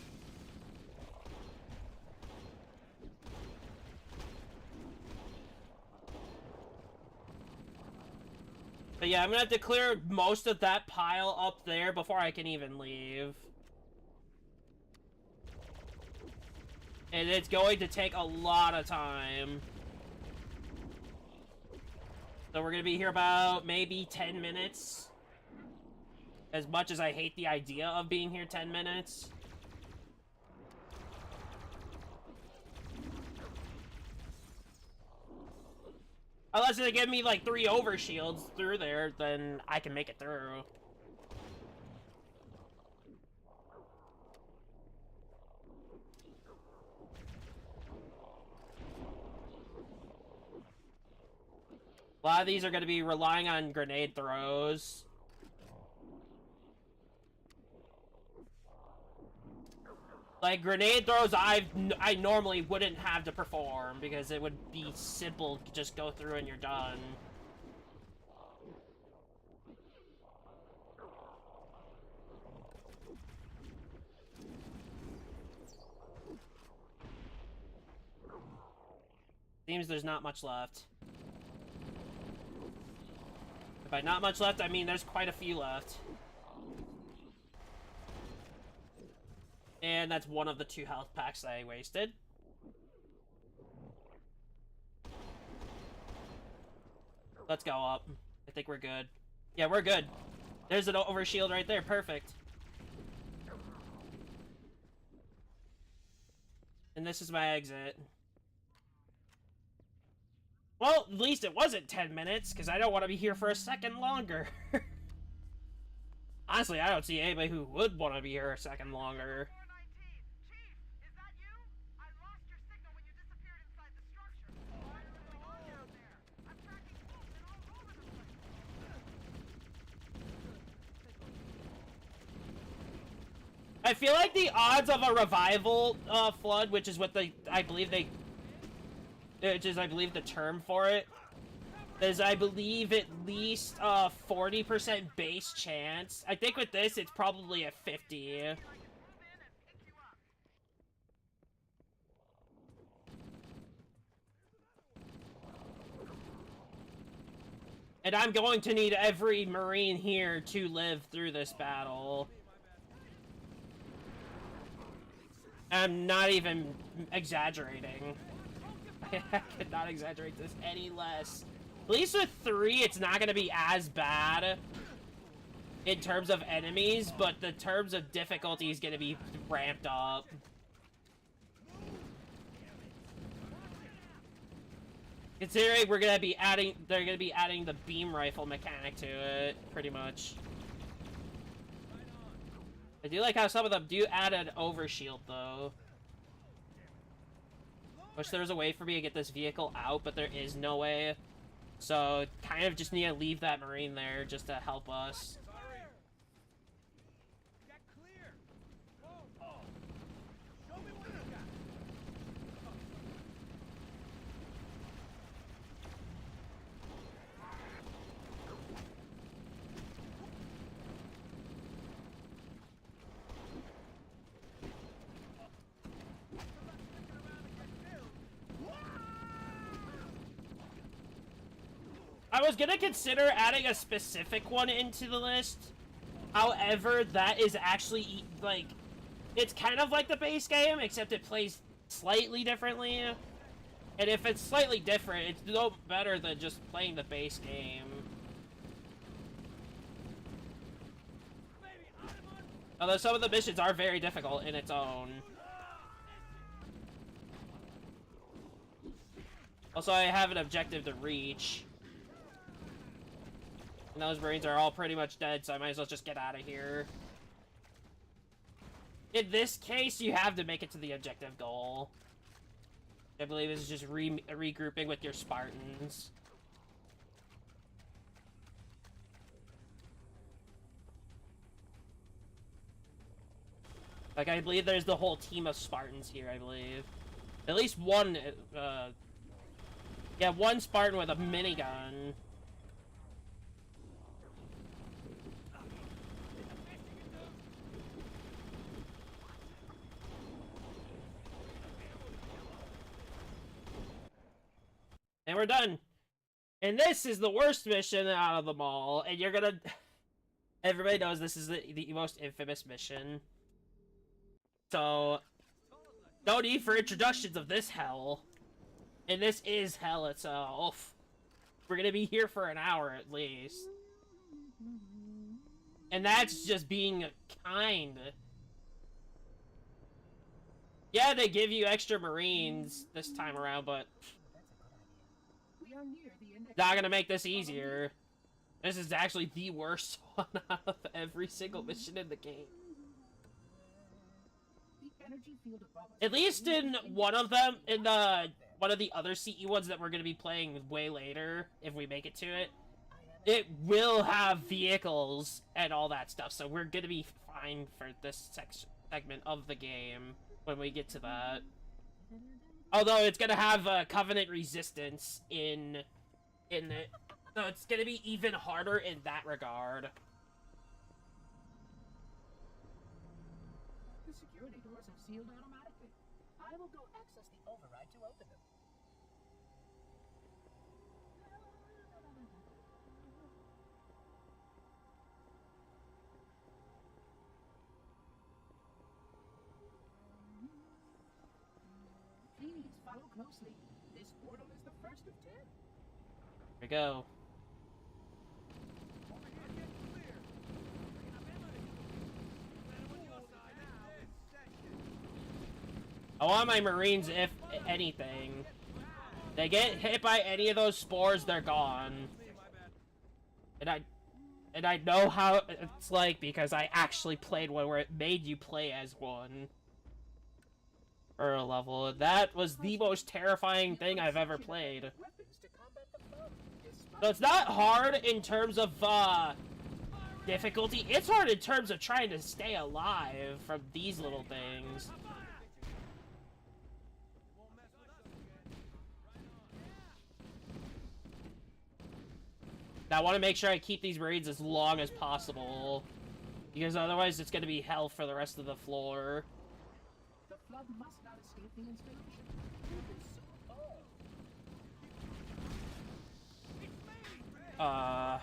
But yeah, I'm gonna have to clear most of that pile up there before I can even leave. And it's going to take a lot of time. So we're gonna be here about maybe 10 minutes. As much as I hate the idea of being here 10 minutes. Unless they give me like 3 overshields through there, then I can make it through. A lot of these are going to be relying on grenade throws. Like, grenade throws I normally wouldn't have to perform, because it would be simple, just go through and you're done. Seems there's not much left. By not much left, I mean there's quite a few left. And that's one of the 2 health packs that I wasted. Let's go up. I think we're good. Yeah, we're good. There's an overshield right there. Perfect. And this is my exit. Well, at least it wasn't 10 minutes, because I don't want to be here for a second longer. Honestly, I don't see anybody who would want to be here a second longer. 419. Chief, is that you? I lost your signal when you disappeared inside the structure. What is going on down there? I'm tracking movement all over the place. I feel like the odds of a revival flood, which is what I believe the term for it, is I believe at least 40% base chance. I think with this it's probably a 50. And I'm going to need every Marine here to live through this battle. I'm not even exaggerating. I could not exaggerate this any less. At least with 3, it's not going to be as bad in terms of enemies, but the terms of difficulty is going to be ramped up. Considering we're going to be adding, they're going to be adding the beam rifle mechanic to it, pretty much. I do like how some of them do add an overshield, though. Wish there was a way for me to get this vehicle out, but there is no way. So, kind of just need to leave that Marine there just to help us. I was gonna consider adding a specific one into the list. However, that is actually, like, it's kind of like the base game, except it plays slightly differently. And if it's slightly different, it's no better than just playing the base game. Although some of the missions are very difficult in its own. Also, I have an objective to reach. And those Marines are all pretty much dead, so I might as well just get out of here. In this case, you have to make it to the objective goal. I believe it's just regrouping with your Spartans. Like, I believe there's the whole team of Spartans here, I believe. At least one, yeah, one Spartan with a minigun. And we're done. And this is the worst mission out of them all. And you're gonna... Everybody knows this is the most infamous mission. So... no need for introductions of this hell. And this is hell itself. We're gonna be here for an hour at least. And that's just being kind. Yeah, they give you extra Marines this time around, but... not gonna make this easier. This is actually the worst one out of every single mission in the game. At least in one of them, in the one of the other CE ones that we're gonna be playing way later, if we make it to it, it will have vehicles and all that stuff, so we're gonna be fine for this segment of the game when we get to that. Although it's gonna have Covenant resistance in it, so it's gonna be even harder in that regard. The security doors have sealed automatically. I will go access the override to open them. Please follow closely. This portal is the first of 10. Here we go. I want my Marines, if anything. They get hit by any of those spores, they're gone. And I know how it's like because I actually played one where it made you play as one. For a level. That was the most terrifying thing I've ever played. So it's not hard in terms of difficulty. It's hard in terms of trying to stay alive from these little things. Now, I want to make sure I keep these Marines as long as possible, because otherwise it's going to be hell for the rest of the floor. The flood must not escape the installation. You can soon all. I'm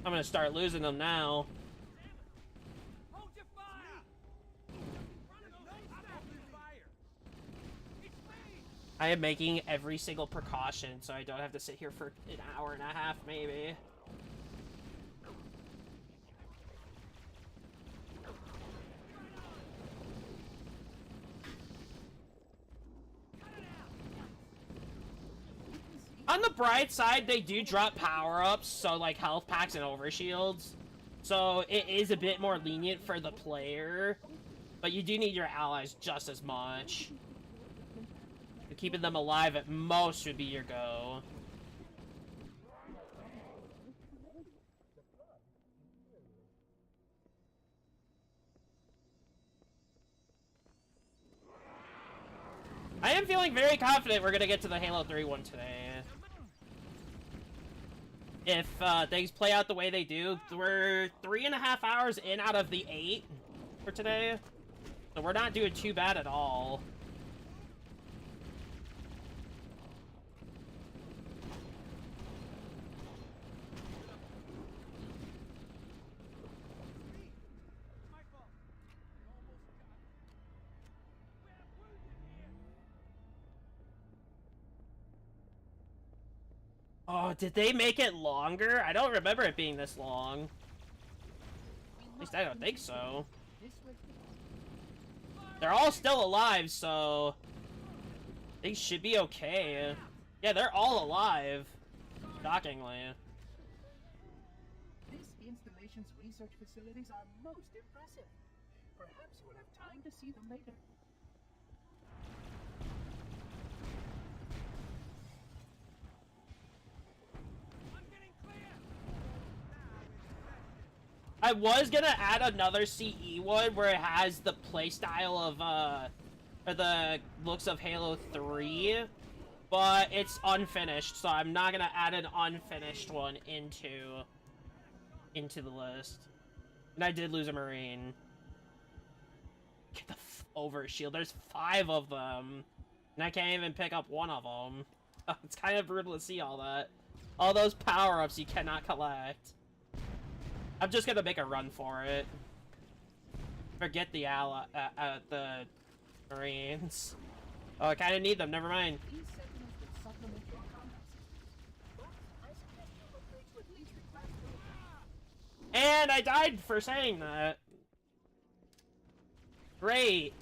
gonna start losing them now. Hold your fire! There's no stopping fire! It's me! I am making every single precaution so I don't have to sit here for an hour and a half, maybe. On the bright side, they do drop power-ups, so like health packs and overshields. So it is a bit more lenient for the player, but you do need your allies just as much. Keeping them alive at most would be your go. I am feeling very confident we're gonna get to the Halo 3 one today. If things play out the way they do, we're 3.5 hours in out of the 8 for today. So we're not doing too bad at all. My fault. Almost got it. We're wounded here. Oh, did they make it longer? I don't remember it being this long. At least I don't think so. This way. They're all still alive, so they should be okay. Yeah, they're all alive. Shockingly. This installation's research facilities are most impressive. Perhaps you will have time to see them later. I'm getting clear! I was gonna add another CE one where it has the playstyle of or the looks of Halo 3, but it's unfinished, so I'm not gonna add an unfinished one into the list. And I did lose a Marine. Get the overshield. There's 5 of them, and I can't even pick up one of them. It's kind of brutal to see all that. All those power-ups you cannot collect. I'm just gonna make a run for it. Forget the the Marines. Oh, I kind of need them. Never mind. These sentinels will supplement your combat system. But I suggest you upgrade to at least the class 3. And I died for saying that. Great.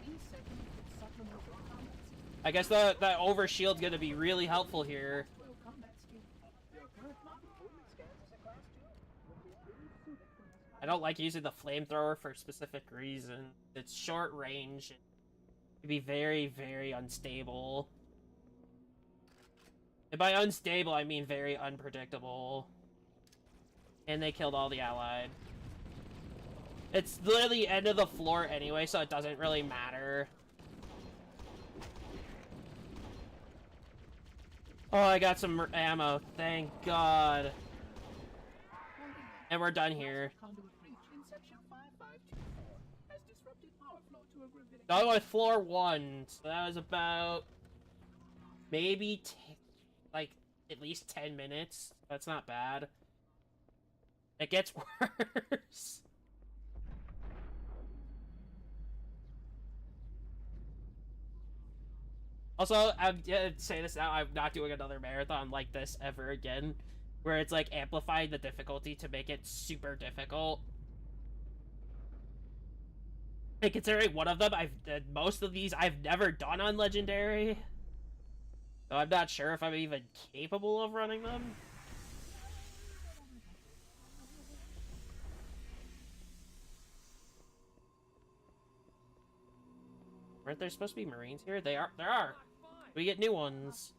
These sentinels will supplement your combat system. I guess the overshield's gonna be really helpful here. Well, combat skill. Your current model only stands as a class 2. Will be really suited for this I don't like using the flamethrower for a specific reason. It's short range. It can be very, very unstable. And by unstable, I mean very unpredictable. And they killed all the allied. It's literally end of the floor anyway, so it doesn't really matter. Oh, I got some ammo. Thank God. And we're done here. Conduit breach in section 5524 has disrupted power flow to a gravitic. Done with floor 1. So that was about maybe like at least 10 minutes. That's not bad. It gets worse. Also, I'm gonna say this now, I'm not doing another marathon like this ever again, where it's like amplifying the difficulty to make it super difficult. And considering one of them, most of these I've never done on Legendary, so I'm not sure if I'm even capable of running them. Aren't there supposed to be Marines here? There are. We get new ones.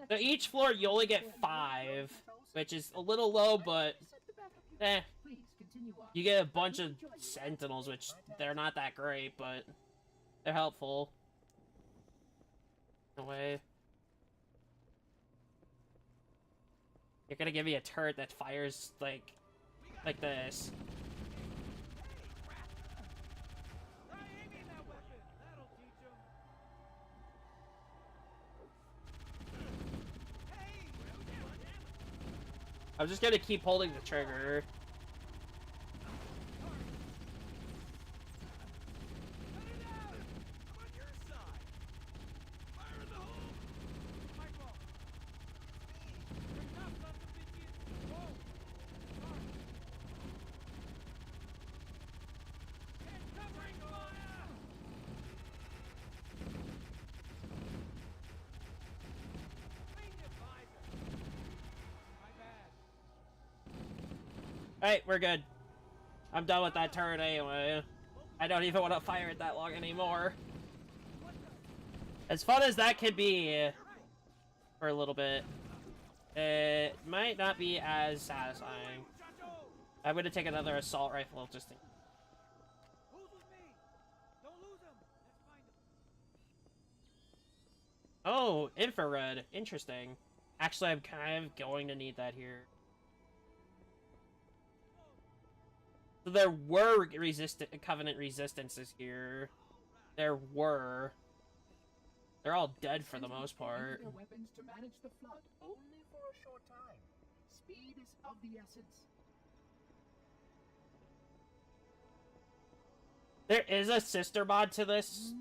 So each floor you only get 5, which is a little low, but eh. Please continue on. You get a bunch of Sentinels, which they're not that great, but they're helpful. No way. You're gonna give me a turret that fires like this. Try aiming that I'm just gonna keep holding the trigger. Cut it out! I'm on your side! Fire in the hole! Michael! You're tough, son of a bitches! Whoa! Sorry! Get covering fire! Clean your visor! My bad. Alright, we're good. I'm done with that turret anyway. I don't even want to fire it that long anymore. As fun as that could be for a little bit, it might not be as satisfying. I'm gonna take another assault rifle just to... Who's with me? Don't lose him. Let's find him. Oh, infrared. Interesting. Actually, I'm kind of going to need that here. So there were Covenant resistances here. There were. They're all dead for the most part. Their weapons to manage the flood only for a short time. Speed is of the essence. There is a sister mod to this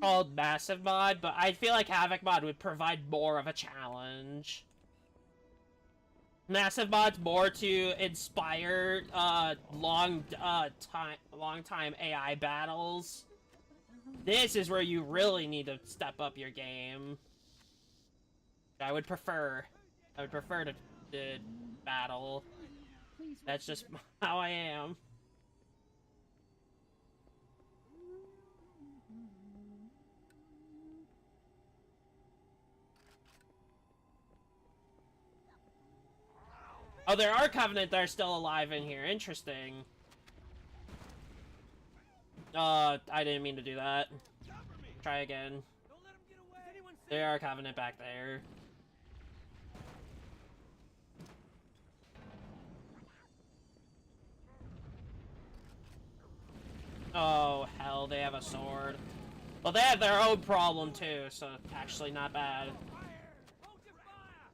called Massive Mod, but I feel like Havoc Mod would provide more of a challenge. Massive Mod's more to inspire long time AI battles. This is where you really need to step up your game. I would prefer to battle. That's just how I am. Oh, there are Covenant that are still alive in here. Interesting. I didn't mean to do that. Try again. Don't let him get away. Is anyone see? There are Covenant back there. Oh, hell, they have a sword. Well, they have their own problem, too, so actually not bad. Fire! Hold your fire!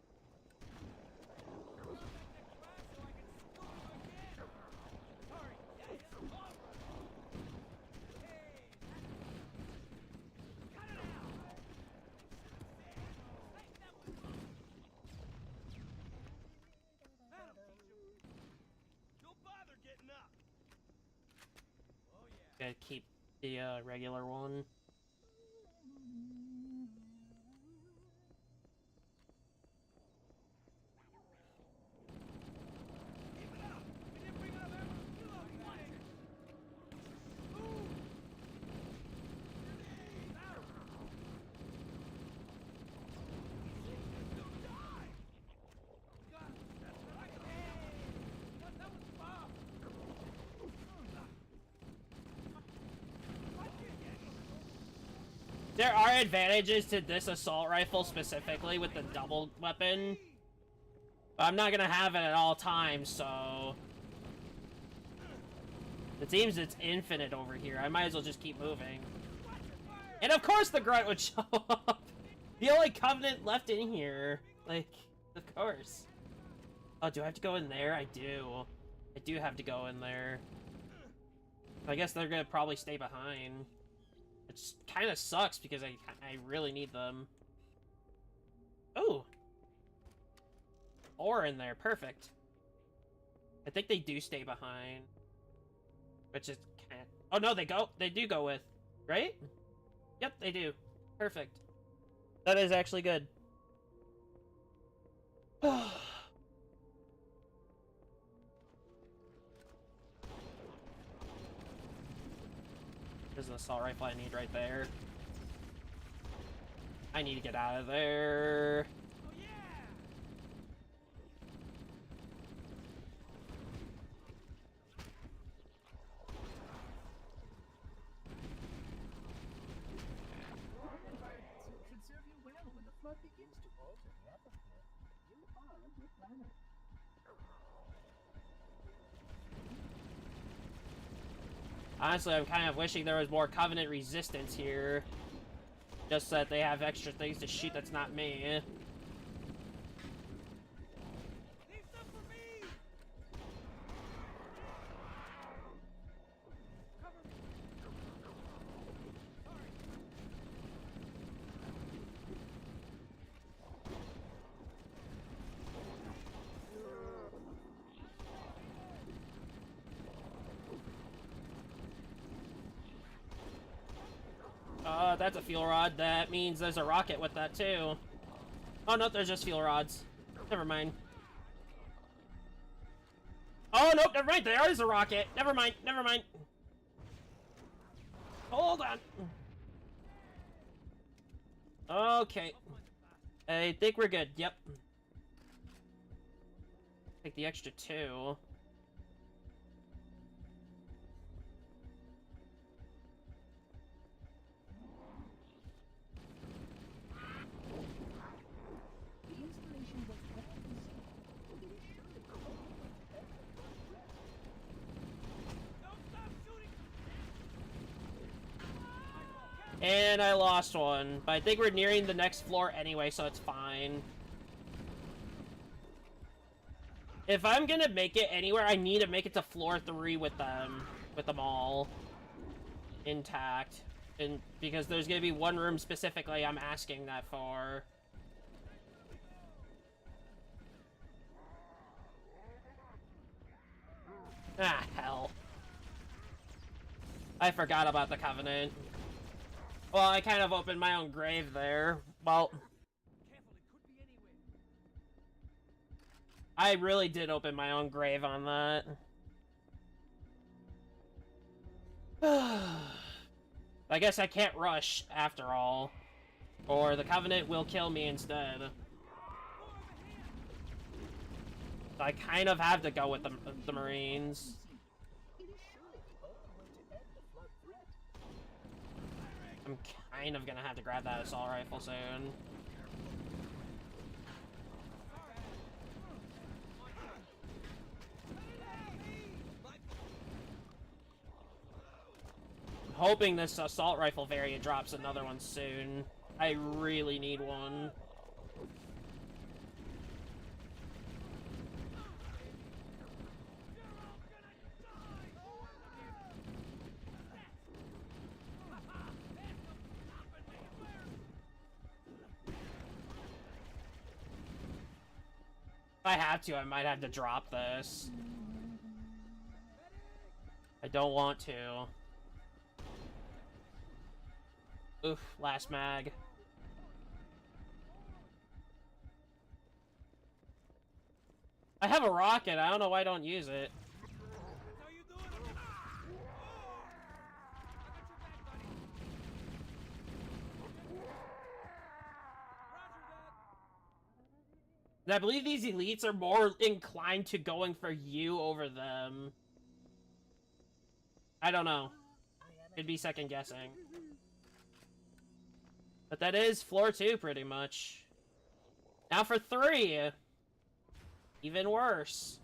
Sorry. Hey! Cut it out! That'll teach him. Don't bother getting up. Oh yeah. Gotta keep the regular one. Keep it up. We didn't bring enough ammo to kill everybody. Move. Don't die. God, that's right. Hey, that was Bob. There are advantages to this assault rifle specifically with the double weapon. But I'm not gonna have it at all times, so... It seems it's infinite over here. I might as well just keep moving. And of course the grunt would show up! The only Covenant left in here. Like, of course. Oh, do I have to go in there? I do. I do have to go in there. I guess they're gonna probably stay behind. It just kind of sucks because I really need them. Oh! Ore in there, perfect. I think they do stay behind. Which is kind of... Oh no, they do go with, right? Yep, they do. Perfect. That is actually good. There's an assault rifle I need right there. I need to get out of there. Oh yeah. Should serve you well when the flood begins to alter the atmosphere. You are a good planner. Honestly, I'm kind of wishing there was more Covenant resistance here. Just so that they have extra things to shoot that's not me. Leave some for me. that's a fuel rod. That means there's a rocket with that, too. Oh, no, there's just fuel rods. Never mind. Oh, nope, never mind. There is a rocket. Never mind, never mind. Hold on. Okay. I think we're good. Yep. Take the extra 2. The installation was well conceived. It is surely called to end the flood threat. Don't stop shooting! And I lost one. But I think we're nearing the next floor anyway, so it's fine. If I'm gonna make it anywhere, I need to make it to floor 3 with them all intact. And because there's gonna be one room specifically I'm asking that for. Ah, hell. I forgot about the Covenant. Well, I kind of opened my own grave there. Well, Careful, it could be anywhere. I really did open my own grave on that. I guess I can't rush after all, or the Covenant will kill me instead. I kind of have to go with the Marines. It is surely the only way to end the flood threat. I'm kind of gonna have to grab that assault rifle soon. I'm hoping this assault rifle variant drops another one soon. I really need one. If I have to, I might have to drop this. I don't want to. Oof, last mag. I have a rocket, I don't know why I don't use it. How you doing? I got your back, buddy. Roger that. And I believe these elites are more inclined to going for you over them. I don't know. Could be second guessing. But that is floor 2 pretty much. Now for 3. Even worse.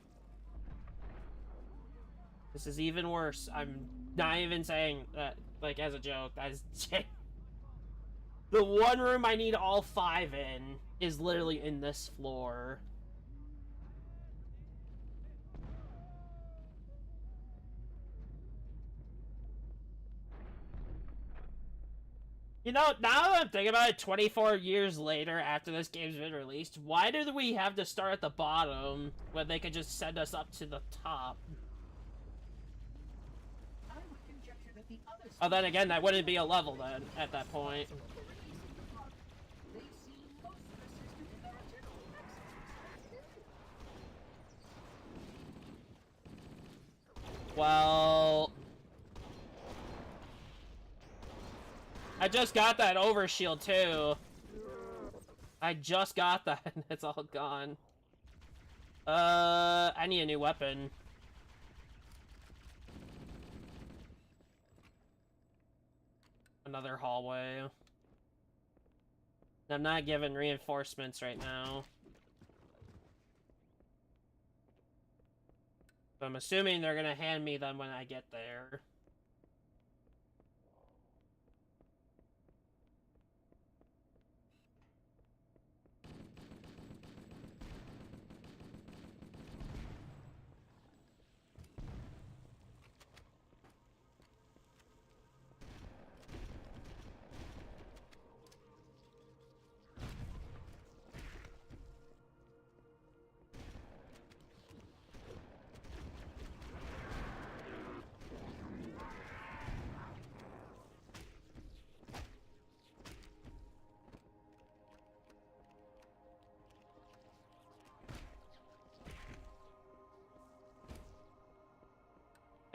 This is even worse. I'm not even saying that like as a joke. That is the one room I need all 5 in is literally in this floor. You know, now that I'm thinking about it, 24 years later after this game's been released, why do we have to start at the bottom when they could just send us up to the top? I would conjecture that the other Oh, then again, that wouldn't be a level then, at that point. for releasing the flood. They seem most persistent in their general access. Well... I just got that overshield too. I just got that. It's all gone. I need a new weapon. Another hallway. I'm not given reinforcements right now. So I'm assuming they're gonna hand me them when I get there.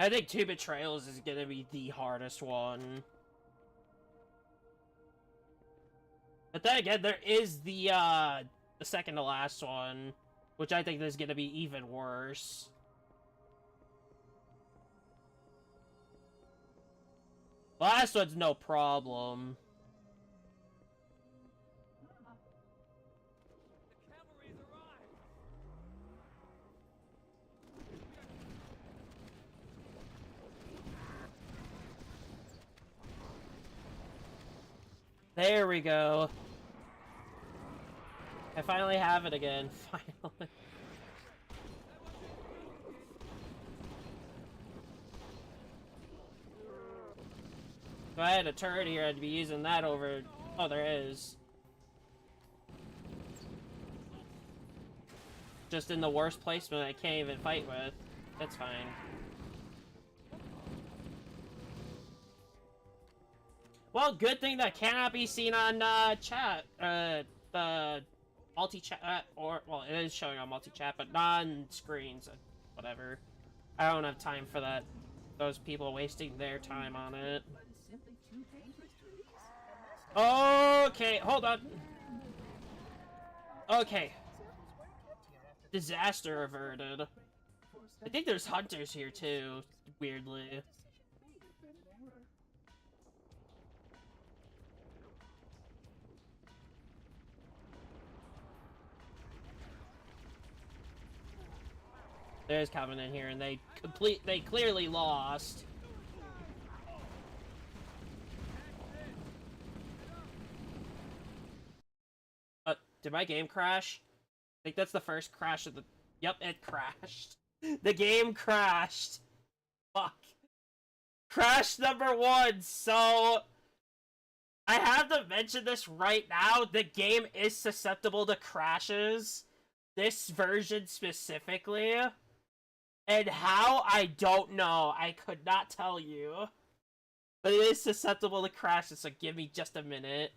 I think Two Betrayals is gonna be the hardest one. But then again, there is the second to last one, which I think is gonna be even worse. Last one's no problem. The cavalry's arrived. There we go. I finally have it again. Finally. If I had a turret here, I'd be using that over... Oh, there is. Just in the worst placement I can't even fight with. That's fine. Well, good thing that cannot be seen on chat. The multi-chat, or well, it is showing on multi-chat, but not on screens. Whatever. I don't have time for that. Those people wasting their time on it. Okay, hold on. Okay. Disaster averted. I think there's hunters here too, weirdly. There's Covenant here, and they clearly lost. Did my game crash? I think that's the first crash of the... Yep, it crashed. The game crashed. Fuck. Crash number 1, so... I have to mention this right now. The game is susceptible to crashes. This version specifically. And how, I don't know. I could not tell you. But it is susceptible to crashes, so give me just a minute.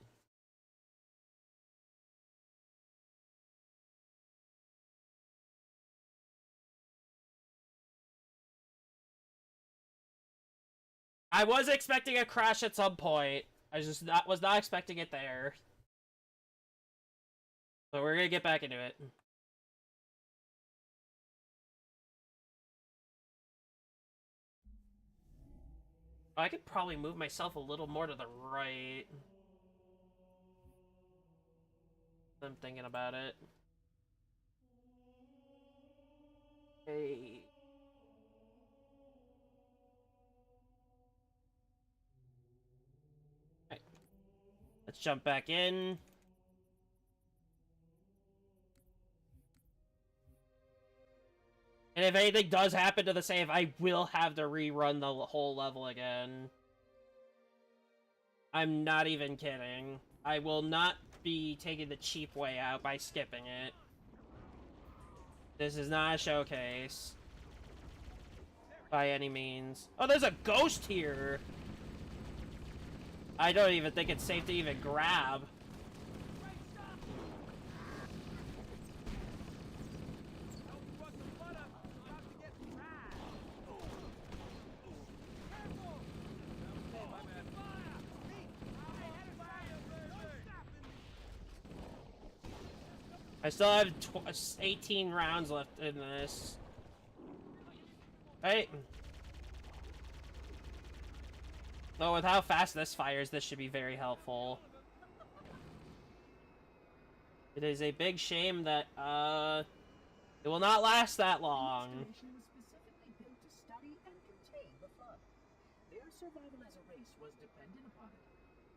I was expecting a crash at some point. I just was not expecting it there. But we're gonna get back into it. I could probably move myself a little more to the right. I'm thinking about it. Hey. Right. Let's jump back in. And if anything does happen to the save, I will have to rerun the whole level again. I'm not even kidding. I will not be taking the cheap way out by skipping it. This is not a showcase. By any means. Oh, there's a ghost here! I don't even think it's safe to even grab. I still have 18 rounds left in this. Right? Though with how fast this fires, this should be very helpful. It is a big shame that, it will not last that long. The installation was specifically built to study and contain the flood. Their survival as a race was dependent upon it.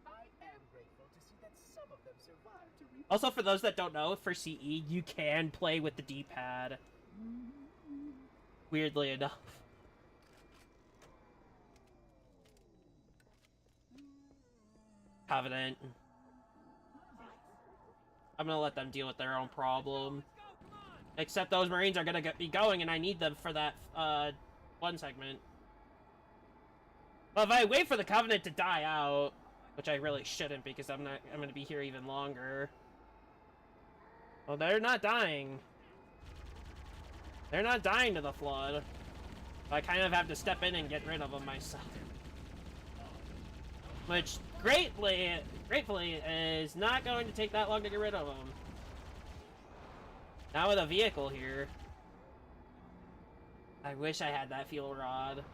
I am grateful to see that some of them survived to reap. Also, for those that don't know, for CE, you can play with the D-pad. Weirdly enough. Covenant. I'm gonna let them deal with their own problem. Except those Marines are gonna be going, and I need them for that, one segment. Well, if I wait for the Covenant to die out, which I really shouldn't, because I'm gonna be here even longer. Well, they're not dying. They're not dying to the flood. I kind of have to step in and get rid of them myself. Which, gratefully, is not going to take that long to get rid of them. Now with a vehicle here. I wish I had that fuel rod.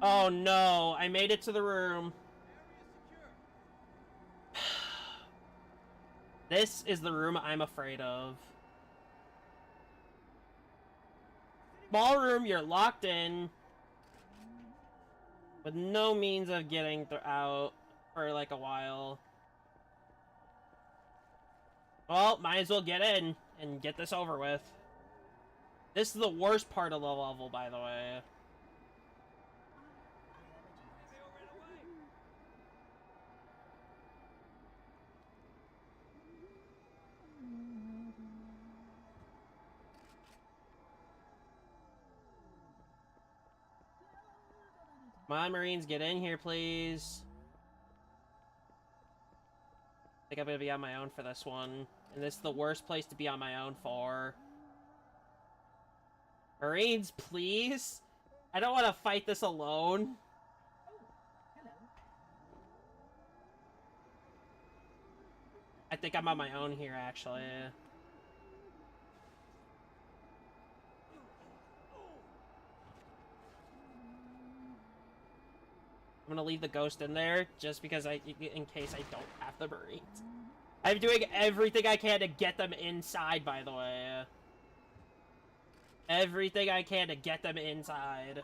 Oh no, I made it to the room. This is the room I'm afraid of. Small room, you're locked in. With no means of getting out for like a while. Well, might as well get in and get this over with. This is the worst part of the level, by the way. Come on, Marines, get in here, please. I think I'm gonna be on my own for this one. And this is the worst place to be on my own for. Marines, please? I don't want to fight this alone. Hello. I think I'm on my own here, actually. I'm gonna leave the ghost in there, just because in case I don't have the Marines. I'm doing everything I can to get them inside, by the way. Everything I can to get them inside.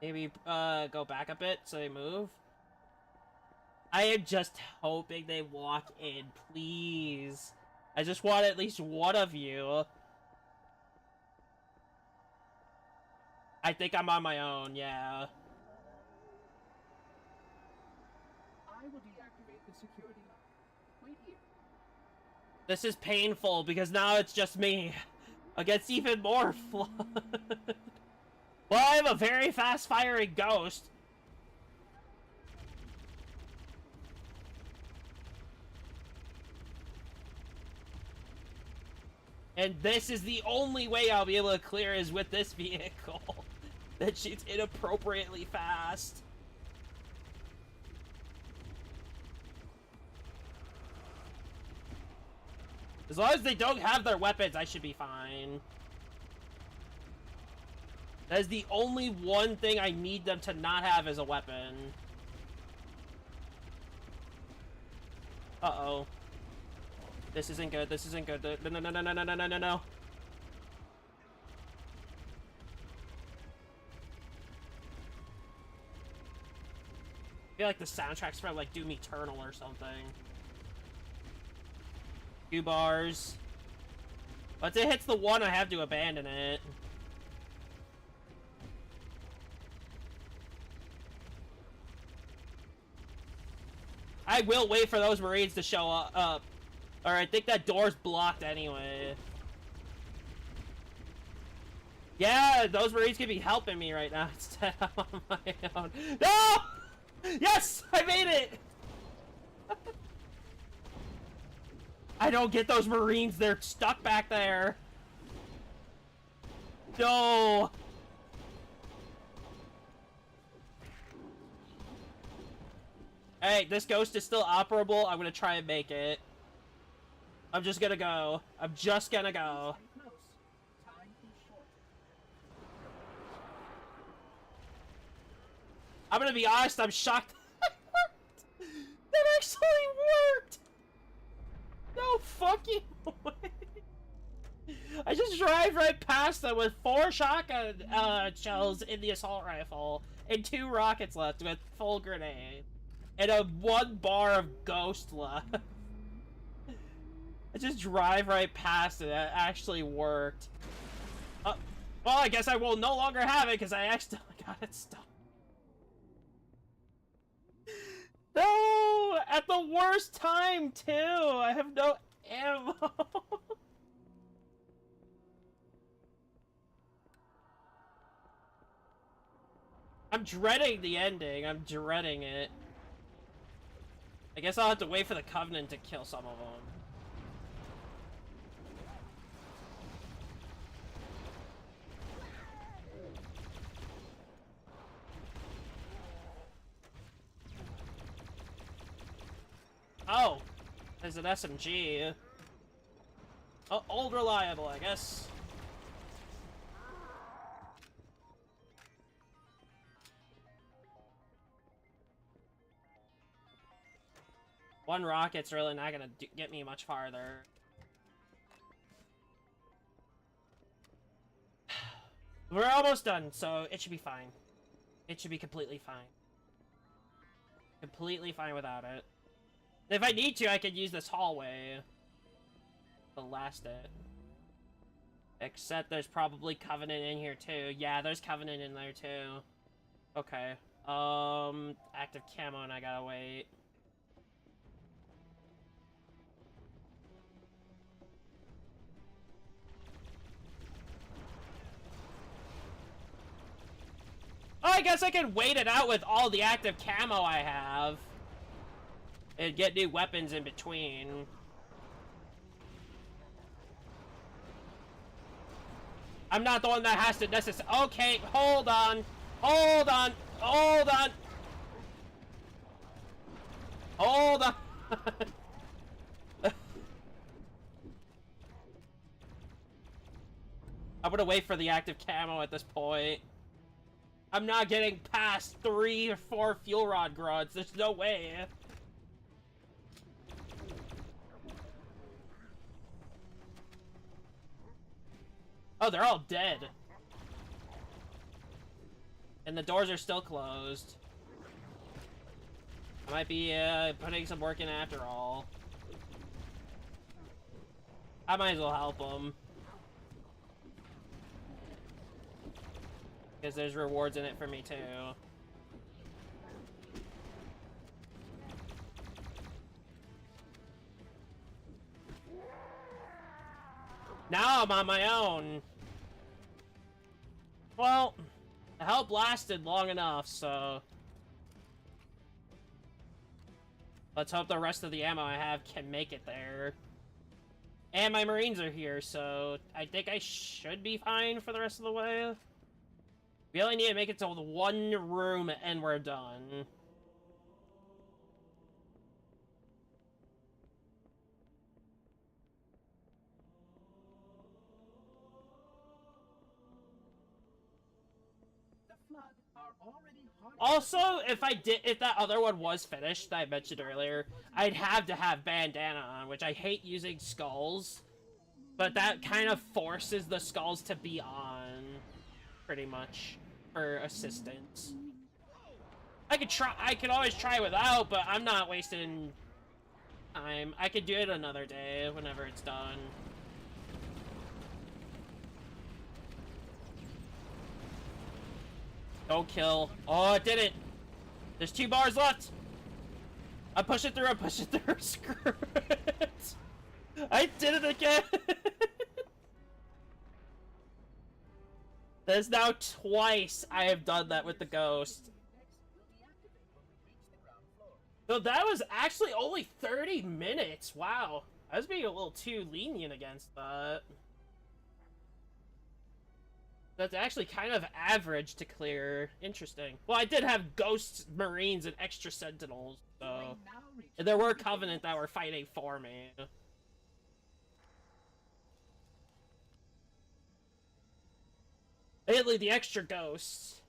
Maybe, go back a bit so they move. I am just hoping they walk in, please. I just want at least one of you. I think I'm on my own, yeah. I will deactivate the security lock. Wait here. This is painful because now it's just me against even more flood. Well, I'm a very fast-firing ghost. And this is the only way I'll be able to clear is with this vehicle. That shit's inappropriately fast. As long as they don't have their weapons, I should be fine. That is the only one thing I need them to not have as a weapon. Uh-oh. This isn't good, this isn't good. No, no, no, no, no, no, no, no, no. I feel like the soundtrack's from, like, Doom Eternal or something. 2 bars. Once it hits the 1, I have to abandon it. I will wait for those Marines to show up. Or I think that door's blocked anyway. Yeah, those Marines could be helping me right now instead of on my own. No! Yes! I made it! I don't get those Marines, they're stuck back there. No! Hey, this ghost is still operable. I'm gonna try and make it. I'm just gonna go. I'm just gonna go. Close. Time is short. I'm gonna be honest, I'm shocked that worked! That actually worked! No fucking way! I just drive right past them with 4 shotgun shells in the assault rifle and 2 rockets left with full grenade. And a 1 bar of ghost left. I just drive right past it. That actually worked. Well, I guess I will no longer have it because I accidentally got it stuck. No! At the worst time, too! I have no ammo. I'm dreading the ending. I'm dreading it. I guess I'll have to wait for the Covenant to kill some of them. Oh, there's an SMG. Oh, old reliable, I guess. One rocket's really not gonna get me much farther. We're almost done, so it should be fine. It should be completely fine. Completely fine without it. If I need to, I could use this hallway to last it. Except there's probably Covenant in here too. Yeah, there's Covenant in there too. Okay. Active camo and I gotta wait. Oh, I guess I can wait it out with all the active camo I have. And get new weapons in between. I'm not the one that has to necessarily. Okay, hold on. Hold on. Hold on. Hold on. I'm gonna wait for the active camo at this point. I'm not getting past 3 or 4 fuel rod grunts. There's no way. Oh, they're all dead. And the doors are still closed. I might be putting some work in after all. I might as well help them. Because there's rewards in it for me too. Now I'm on my own. Well, the help lasted long enough, so... let's hope the rest of the ammo I have can make it there. And my Marines are here, so I think I should be fine for the rest of the way. We only need to make it to the one room and we're done. Also, if that other one was finished that I mentioned earlier, I'd have to have bandana on, which I hate using skulls, but that kind of forces the skulls to be on, pretty much, for assistance. I could always try without, but I'm not wasting time. I could do it another day, whenever it's done. Don't kill. Oh, it did it! There's 2 bars left! I push it through, I push it through, screw it! I did it again! There's now twice I have done that with the ghost. So that was actually only 30 minutes, wow. I was being a little too lenient against that. That's actually kind of average to clear. Interesting. Well, I did have ghosts, Marines, and extra sentinels, so... and there were Covenant that were fighting for me. Mainly the extra ghosts.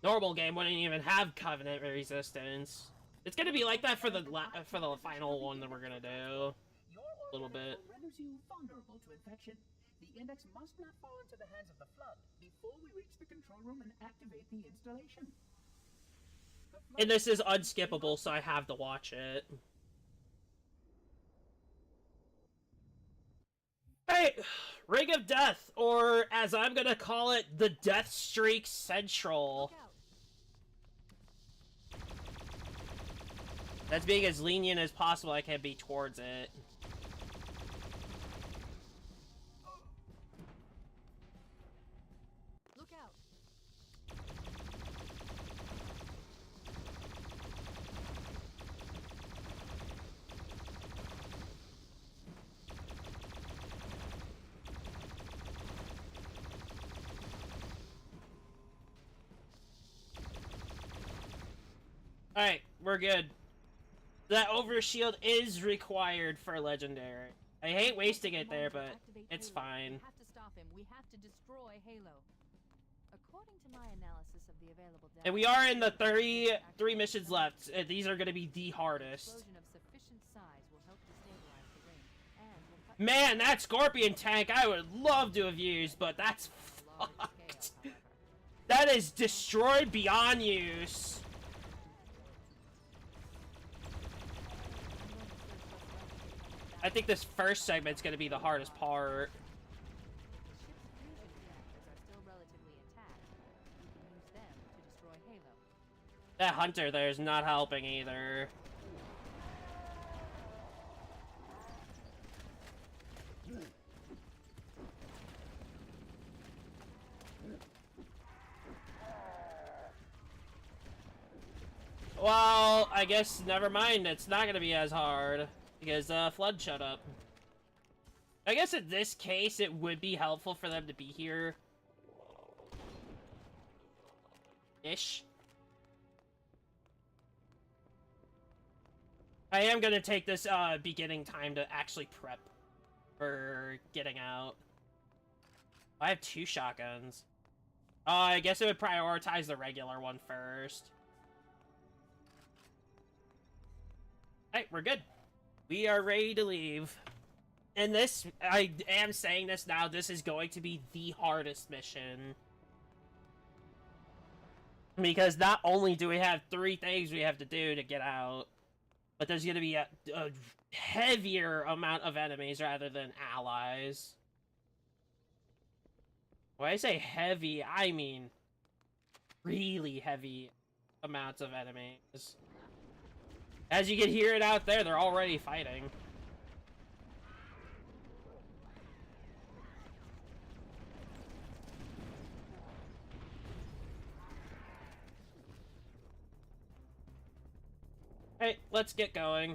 Normal game wouldn't even have Covenant resistance. It's gonna be like that for the final one that we're gonna do. A little bit. Renders you vulnerable to infection. The index must not fall into the hands of the Flood before we reach the control room and activate the installation. And this is unskippable, so I have to watch it. Hey, Ring of Death, or as I'm gonna call it, the Death Streak Central. That's being as lenient as possible I can be towards it. Look out! Alright, we're good. That overshield is required for legendary. I hate wasting it there, but it's fine. We have to stop him. We have to destroy Halo. According to my analysis of the available data, And we are in the 33 missions left. These are going to be the hardest. explosion of sufficient size will help destabilize the ring and will cut Man, that Scorpion tank I would love to have used, but that's on a large fucked. scale, however. That is destroyed beyond use. I think this first segment's going to be the hardest part. The ship's fusion reactors are still relatively intact. We can use them to destroy Halo. That hunter there is not helping either. Well, I guess never mind. It's not gonna be as hard because Flood shut up. I guess in this case, it would be helpful for them to be here. Ish. I am gonna take this beginning time to actually prep for getting out. I have 2 shotguns. I guess it would prioritize the regular one first. Alright, we're good. We are ready to leave. And this, I am saying this now, this is going to be the hardest mission. Because not only do we have 3 things we have to do to get out, but there's going to be a heavier amount of enemies rather than allies. When I say heavy, I mean really heavy amounts of enemies. As you can hear it out there, they're already fighting. Hey, let's get going.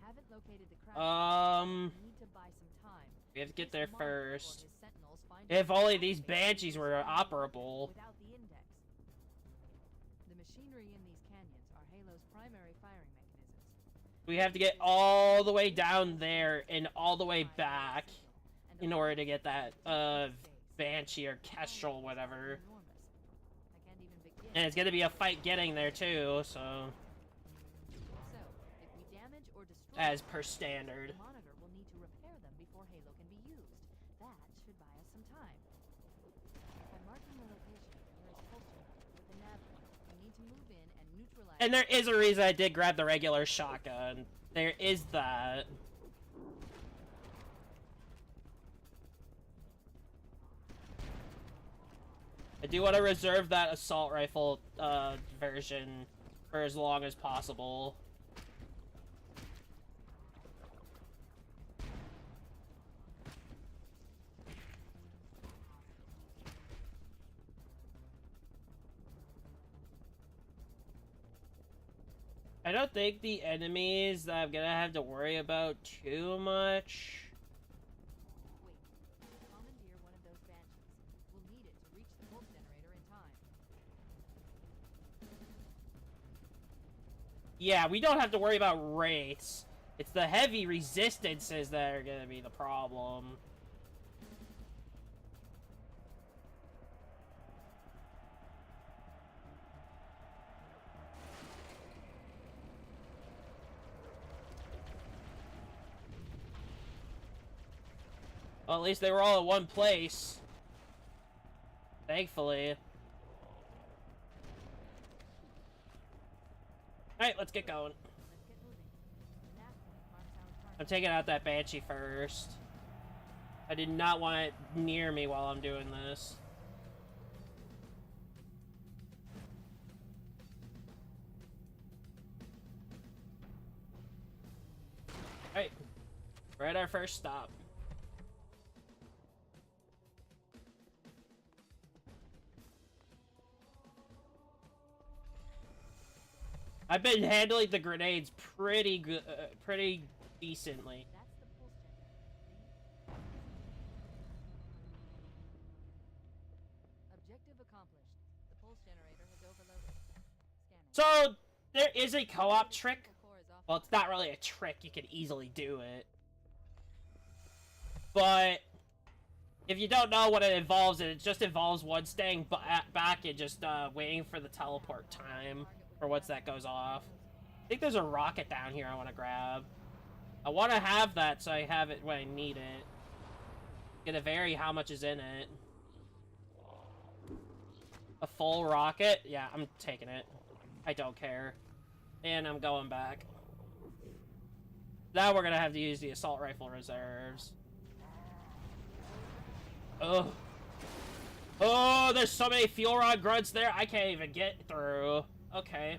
I haven't located the crash. We need to buy some time. We have to get This there monitor or first. his sentinels find If out only how these to banshees were find operable. without the index. The machinery in these canyons are Halo's primary firing mechanisms. We have to get all the way down there and all the way back in order to get that, Banshee or Kestrel, whatever. And it's gonna be a fight getting there too, so... So, if we damage or destroy As them, per standard. the monitor will need to repair them before Halo can be used. That should buy us some time. By marking the location of the nearest pulsar with the nav point, we need to move in and neutralize... And there is a reason I did grab the regular shotgun. There is that. I do want to reserve that assault rifle version for as long as possible. I don't think the enemies that I'm gonna have to worry about too much. Wait. Commandeer one of those banshees. We'll need it to reach the pulse generator in time. Yeah, we don't have to worry about wraiths. It's the heavy resistances that are gonna be the problem. Well, at least they were all in one place. Thankfully. Alright, let's get going. Let's get moving. The nav point marks our target. I'm taking out that Banshee first. I did not want it near me while I'm doing this. We're at our first stop. I've been handling the grenades pretty good, pretty decently. That's the pulse generator. Objective accomplished. The pulse generator has overloaded. Scanning. So there is a co-op trick. Critical core is off. Well, it's not really a trick. You can easily do it. But if you don't know what it involves, it just involves one staying back and just waiting for the teleport time for once that goes off. I think there's a rocket down here I want to grab. I want to have that so I have it when I need it. Gonna vary how much is in it. A full rocket? Yeah, I'm taking it. I don't care. And I'm going back. Now we're gonna have to use the assault rifle reserves. Ugh. Oh, there's so many fuel rod grunts there, I can't even get through. Okay.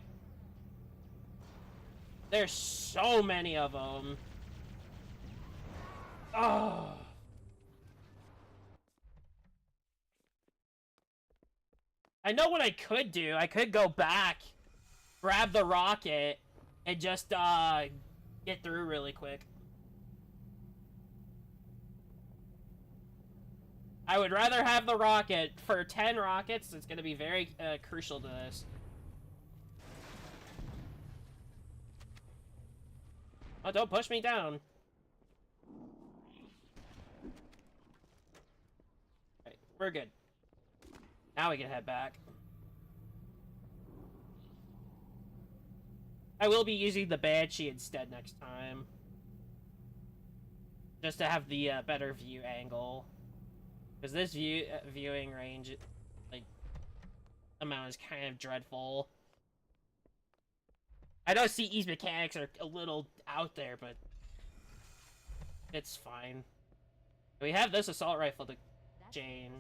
There's so many of them. Oh. I know what I could do. I could go back, grab the rocket, and just, get through really quick. I would rather have the rocket. For 10 rockets, it's going to be very crucial to this. Oh, don't push me down. Right, we're good. Now we can head back. I will be using the Banshee instead next time. Just to have the better view angle. Because this viewing range, like, amount is kind of dreadful. I know CE's mechanics are a little out there, but it's fine. We have this assault rifle to That's Jane.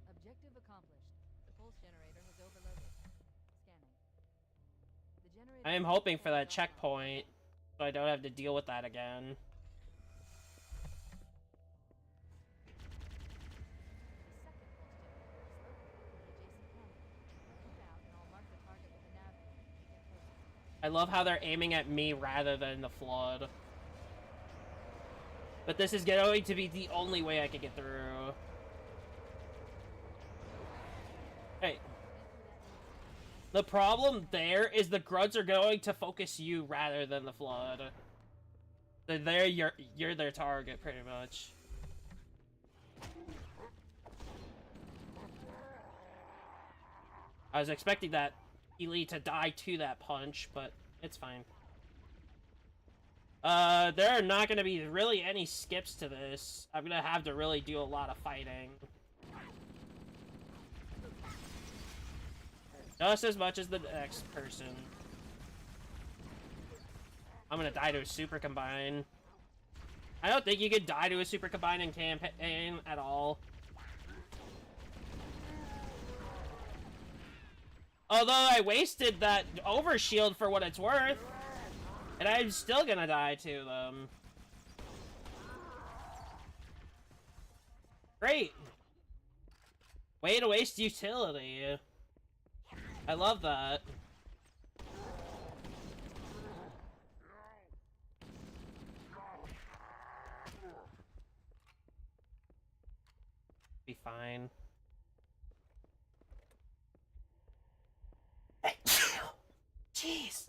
Objective accomplished. The pulse generator has overloaded. Scanning. The generator I am hoping for that checkpoint, so I don't have to deal with that again. I love how they're aiming at me rather than the flood. But this is going to be the only way I can get through. Hey. The problem there is the grunts are going to focus you rather than the flood. So there you're their target pretty much. I was expecting that elite to die to that punch, but it's fine. There are not going to be really any skips to this. I'm going to have to really do a lot of fighting. Just as much as the next person. I'm going to die to a super combine. I don't think you could die to a super combine in campaign at all. Although I wasted that overshield for what it's worth. And I'm still gonna die to them. Great. Way to waste utility. I love that. Be fine. Jeez.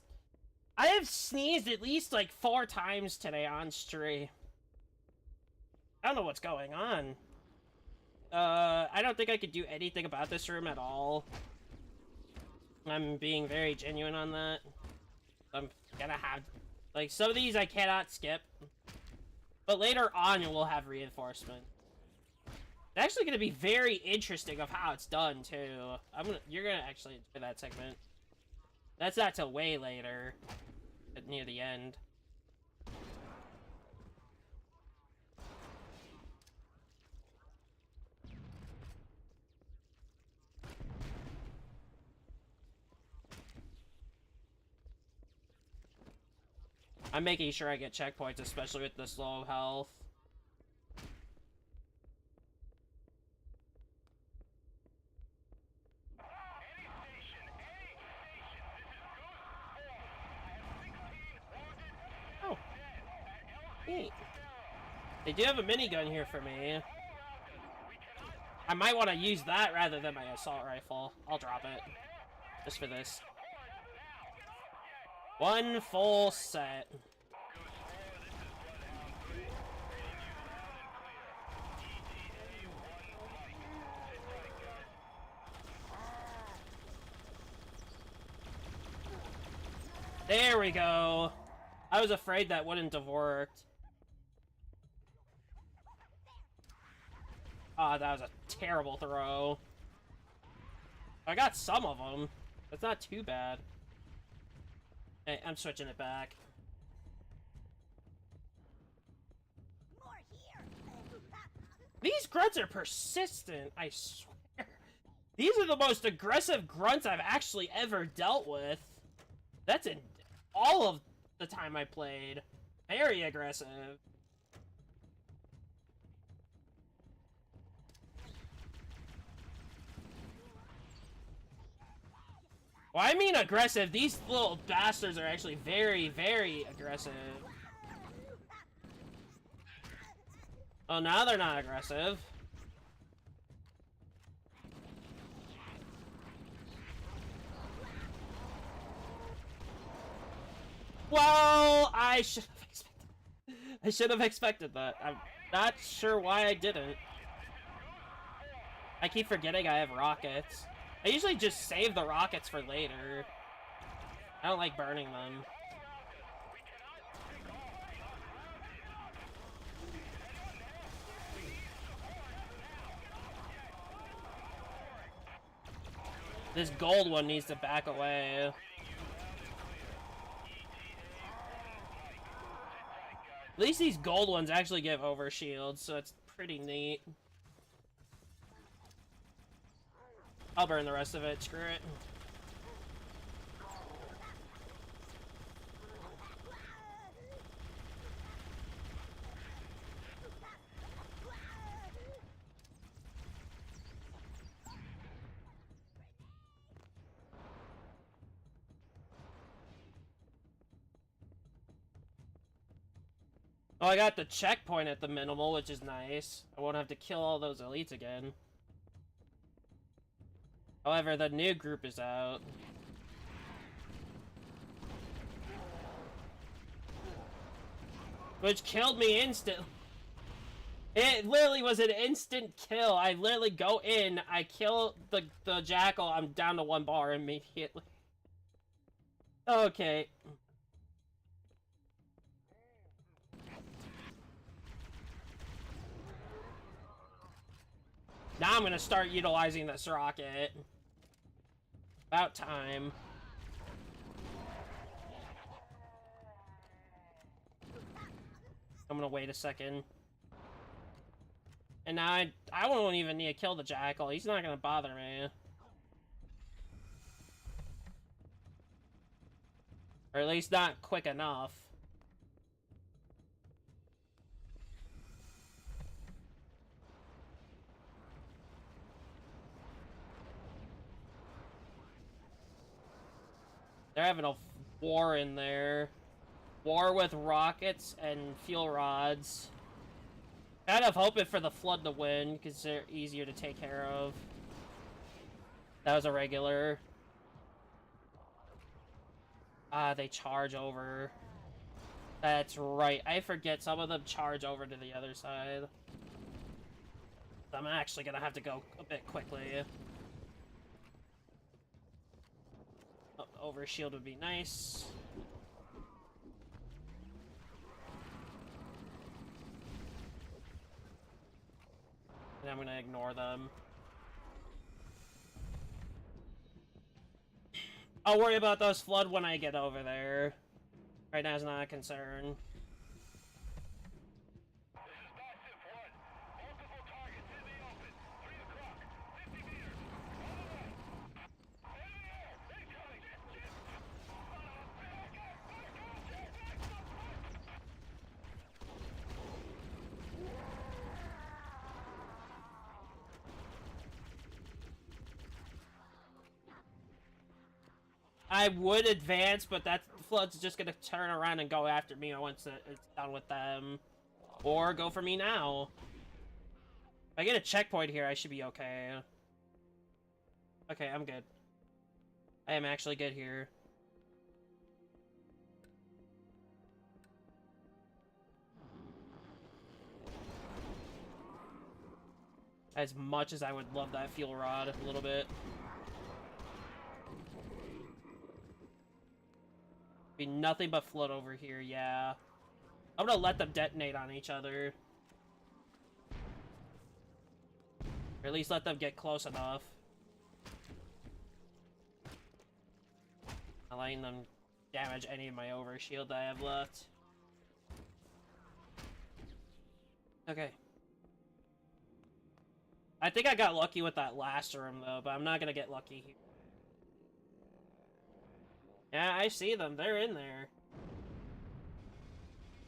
I have sneezed at least like 4 times today on stream. I don't know what's going on. I don't think I could do anything about this room at all. I'm being very genuine on that. I'm gonna have... Like, some of these I cannot skip. But later on, you will have reinforcement. It's actually gonna be very interesting of how it's done, too. You're gonna actually enjoy that segment. That's not till way later. Near the end. I'm making sure I get checkpoints, especially with this low health. Oh. Neat. They do have a minigun here for me. I might want to use that rather than my assault rifle. I'll drop it. Just for this. One full set. There we go. I was afraid that wouldn't have worked. Ah, that was a terrible throw. I got some of them. That's not too bad. Hey, I'm switching it back. These grunts are persistent, I swear. These are the most aggressive grunts I've actually ever dealt with. That's in all of the time I played. Very aggressive. Well, I mean aggressive. These little bastards are actually very, very aggressive. Oh, now they're not aggressive. Well, I should have expected that. I'm not sure why I didn't. I keep forgetting I have rockets. I usually just save the rockets for later. I don't like burning them. This gold one needs to back away. At least these gold ones actually give overshields, so it's pretty neat. I'll burn the rest of it, screw it. Oh, I got the checkpoint at the minimal, which is nice. I won't have to kill all those elites again. However, the new group is out. Which killed me instantly. It literally was an instant kill. I literally go in, I kill the jackal, I'm down to 1 bar immediately. Okay. Now I'm gonna start utilizing this rocket. About time. I'm gonna wait a second. And now I won't even need to kill the jackal. He's not gonna bother me. Or at least not quick enough. They're having a war in there. War with rockets and fuel rods. Kind of hoping for the flood to win, because they're easier to take care of. That was a regular. Ah, they charge over. That's right. I forget some of them charge over to the other side. I'm actually gonna have to go a bit quickly. Overshield would be nice. And I'm gonna ignore them. I'll worry about those flood when I get over there. Right now is not a concern. I would advance, but that flood's just gonna turn around and go after me once it's done with them. Or go for me now. If I get a checkpoint here, I should be okay. Okay, I'm good. I am actually good here. As much as I would love that fuel rod a little bit. Be nothing but flood over here, yeah. I'm gonna let them detonate on each other. Or at least let them get close enough. Not letting them damage any of my overshield that I have left. Okay. I think I got lucky with that last room, though, but I'm not gonna get lucky here. Yeah, I see them. They're in there.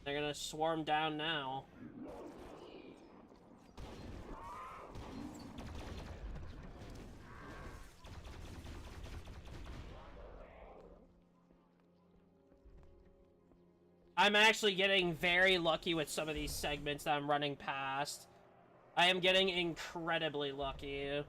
They're gonna swarm down now. I'm actually getting very lucky with some of these segments that I'm running past. I am getting incredibly lucky.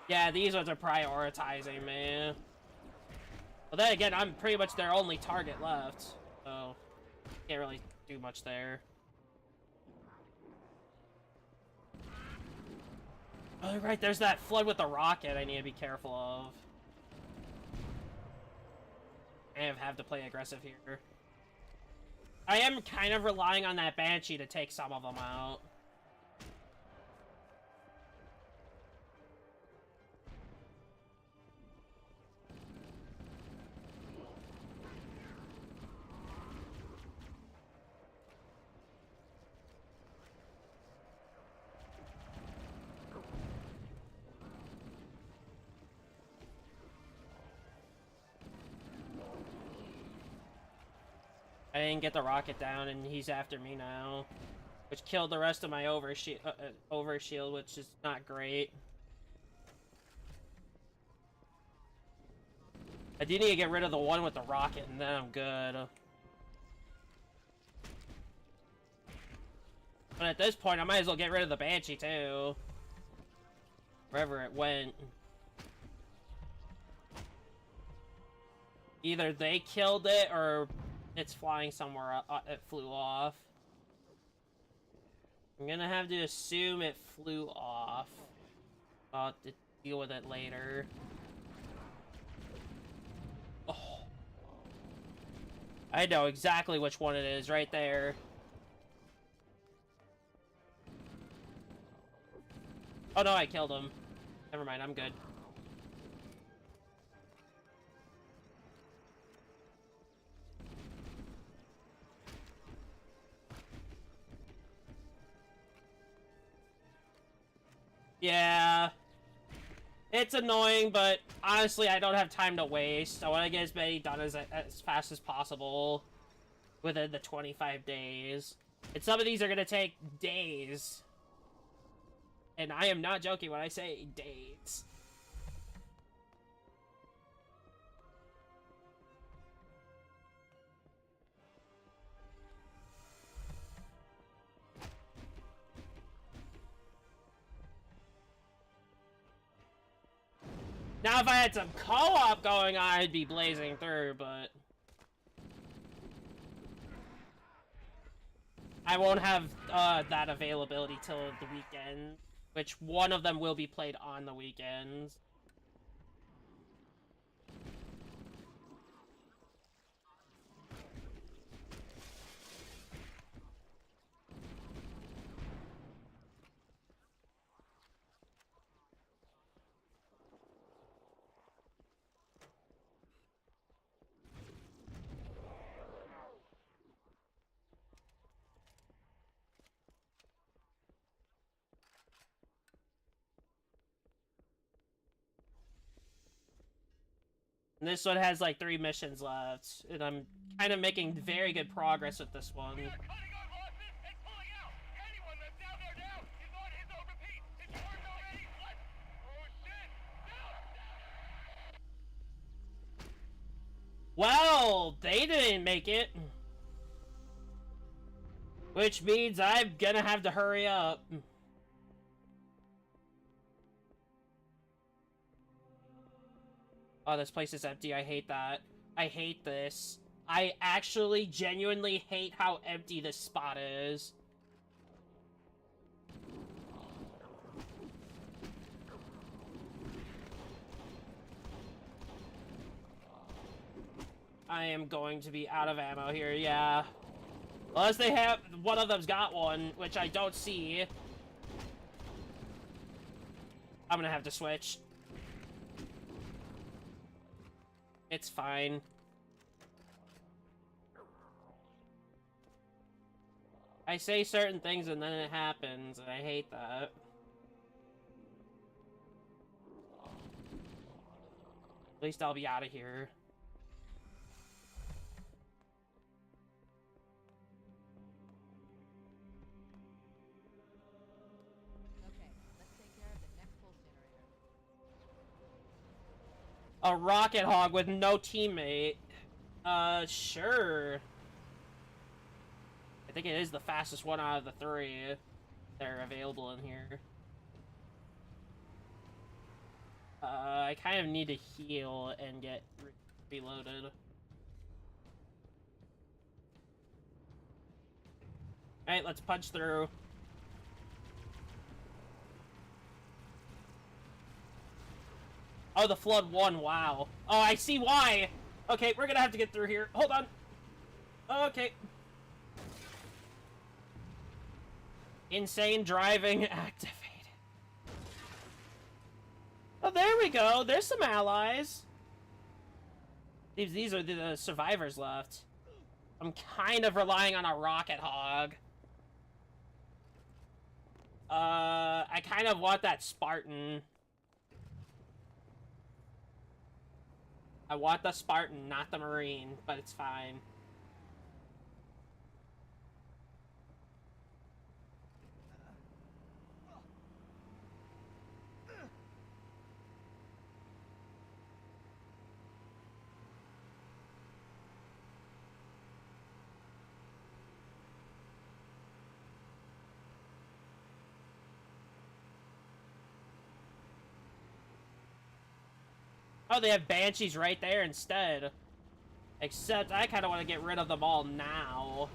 Yeah, these ones are prioritizing me. Well, then again, I'm pretty much their only target left, so can't really do much there. Oh, right, there's that flood with the rocket I need to be careful of. I have to play aggressive here. I am kind of relying on that Banshee to take some of them out. I didn't get the rocket down, and he's after me now. Which killed the rest of my overshield, which is not great. I do need to get rid of the one with the rocket, and then I'm good. But at this point, I might as well get rid of the Banshee, too. Wherever it went. Either they killed it, or it's flying somewhere, it flew off. I'm gonna have to assume it flew off. I'll have to deal with it later. Oh. I know exactly which one it is, right there. Oh no, I killed him. Never mind, I'm good. Yeah. It's annoying, but honestly, I don't have time to waste. I want to get as many done as fast as possible within the 25 days. And some of these are going to take days. And I am not joking when I say days. Now, if I had some co-op going on, I'd be blazing through, but I won't have that availability till the weekend, which one of them will be played on the weekends. And this one has like 3 missions left, and I'm kind of making very good progress with this one. We are cutting our losses and pulling out. Anyone that's down there now is on his own repeat. It's worth already. What? Oh shit! No! Well, they didn't make it. Which means I'm gonna have to hurry up. Oh, this place is empty. I hate that. I hate this. I actually genuinely hate how empty this spot is. I am going to be out of ammo here, yeah. Unless they have... one of them's got one, which I don't see. I'm gonna have to switch. It's fine. I say certain things and then it happens, and I hate that. At least I'll be out of here. Okay, let's take care of the next pulse generator. A rocket hog with no teammate. Sure. I think it is the fastest one out of the 3 that are available in here. I kind of need to heal and get reloaded. Alright, let's punch through. Oh, the flood won, wow. Oh, I see why! Okay, we're gonna have to get through here. Hold on. Okay. Insane driving activated. Oh, there we go. There's some allies. These are the survivors left. I'm kind of relying on a rocket hog. I kind of want that Spartan. I want the Spartan, not the Marine, but it's fine. Oh, they have Banshees right there instead. Except I kind of want to get rid of them all now.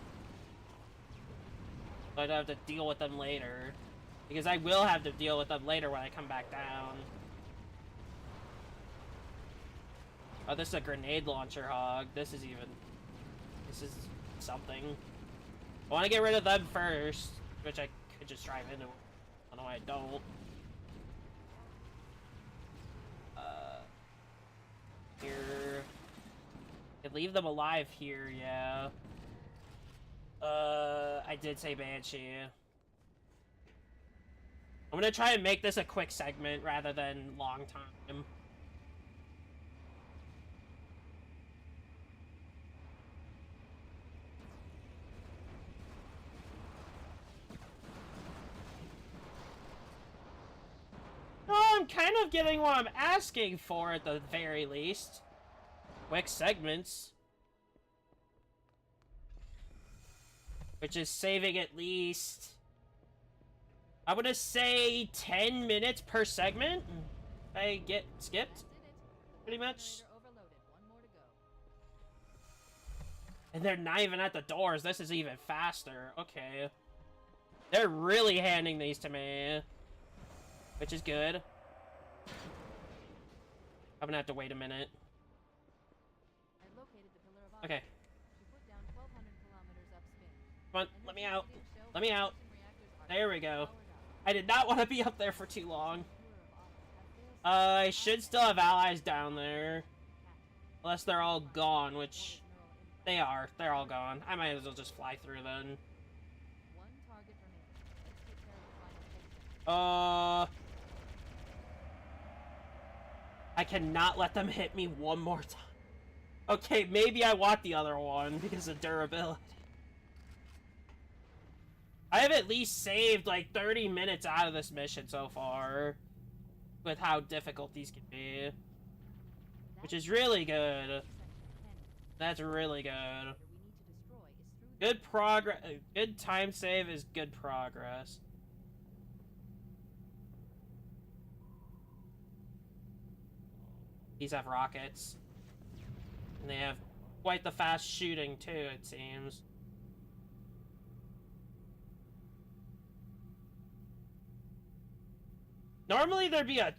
So I don't have to deal with them later. Because I will have to deal with them later when I come back down. Oh, this is a grenade launcher hog. This is something. I want to get rid of them first. Which I could just drive into. I don't know why I don't. Here. Could leave them alive here, yeah. I did say Banshee. I'm gonna try and make this a quick segment rather than long time. Oh, I'm kind of getting what I'm asking for at the very least. Quick segments. Which is saving at least... I'm gonna say 10 minutes per segment. I get skipped, pretty much. And they're not even at the doors. This is even faster. Okay. They're really handing these to me. Which is good. I'm gonna have to wait a minute. Okay. Come on, let me out. Let me out. There we go. I did not want to be up there for too long. I should still have allies down there. Unless they're all gone, which... They are. They're all gone. I might as well just fly through then. I cannot let them hit me one more time. Okay, maybe I want the other one because of durability. I have at least saved like 30 minutes out of this mission so far with how difficult these can be, which is really good. That's really good. We need to destroy is through Good progress. Good time save is good progress. These have rockets. And they have quite the fast shooting too, it seems. Normally there'd be a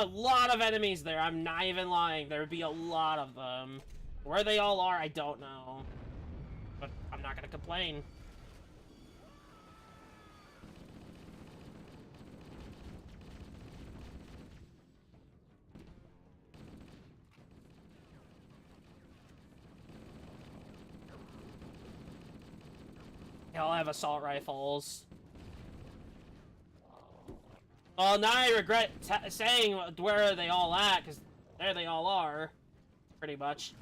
lot of enemies there. I'm not even lying. There'd be a lot of them. Where they all are, I don't know. But I'm not gonna complain. They all have assault rifles. Well, now I regret saying where are they all at, because there they all are. Pretty much.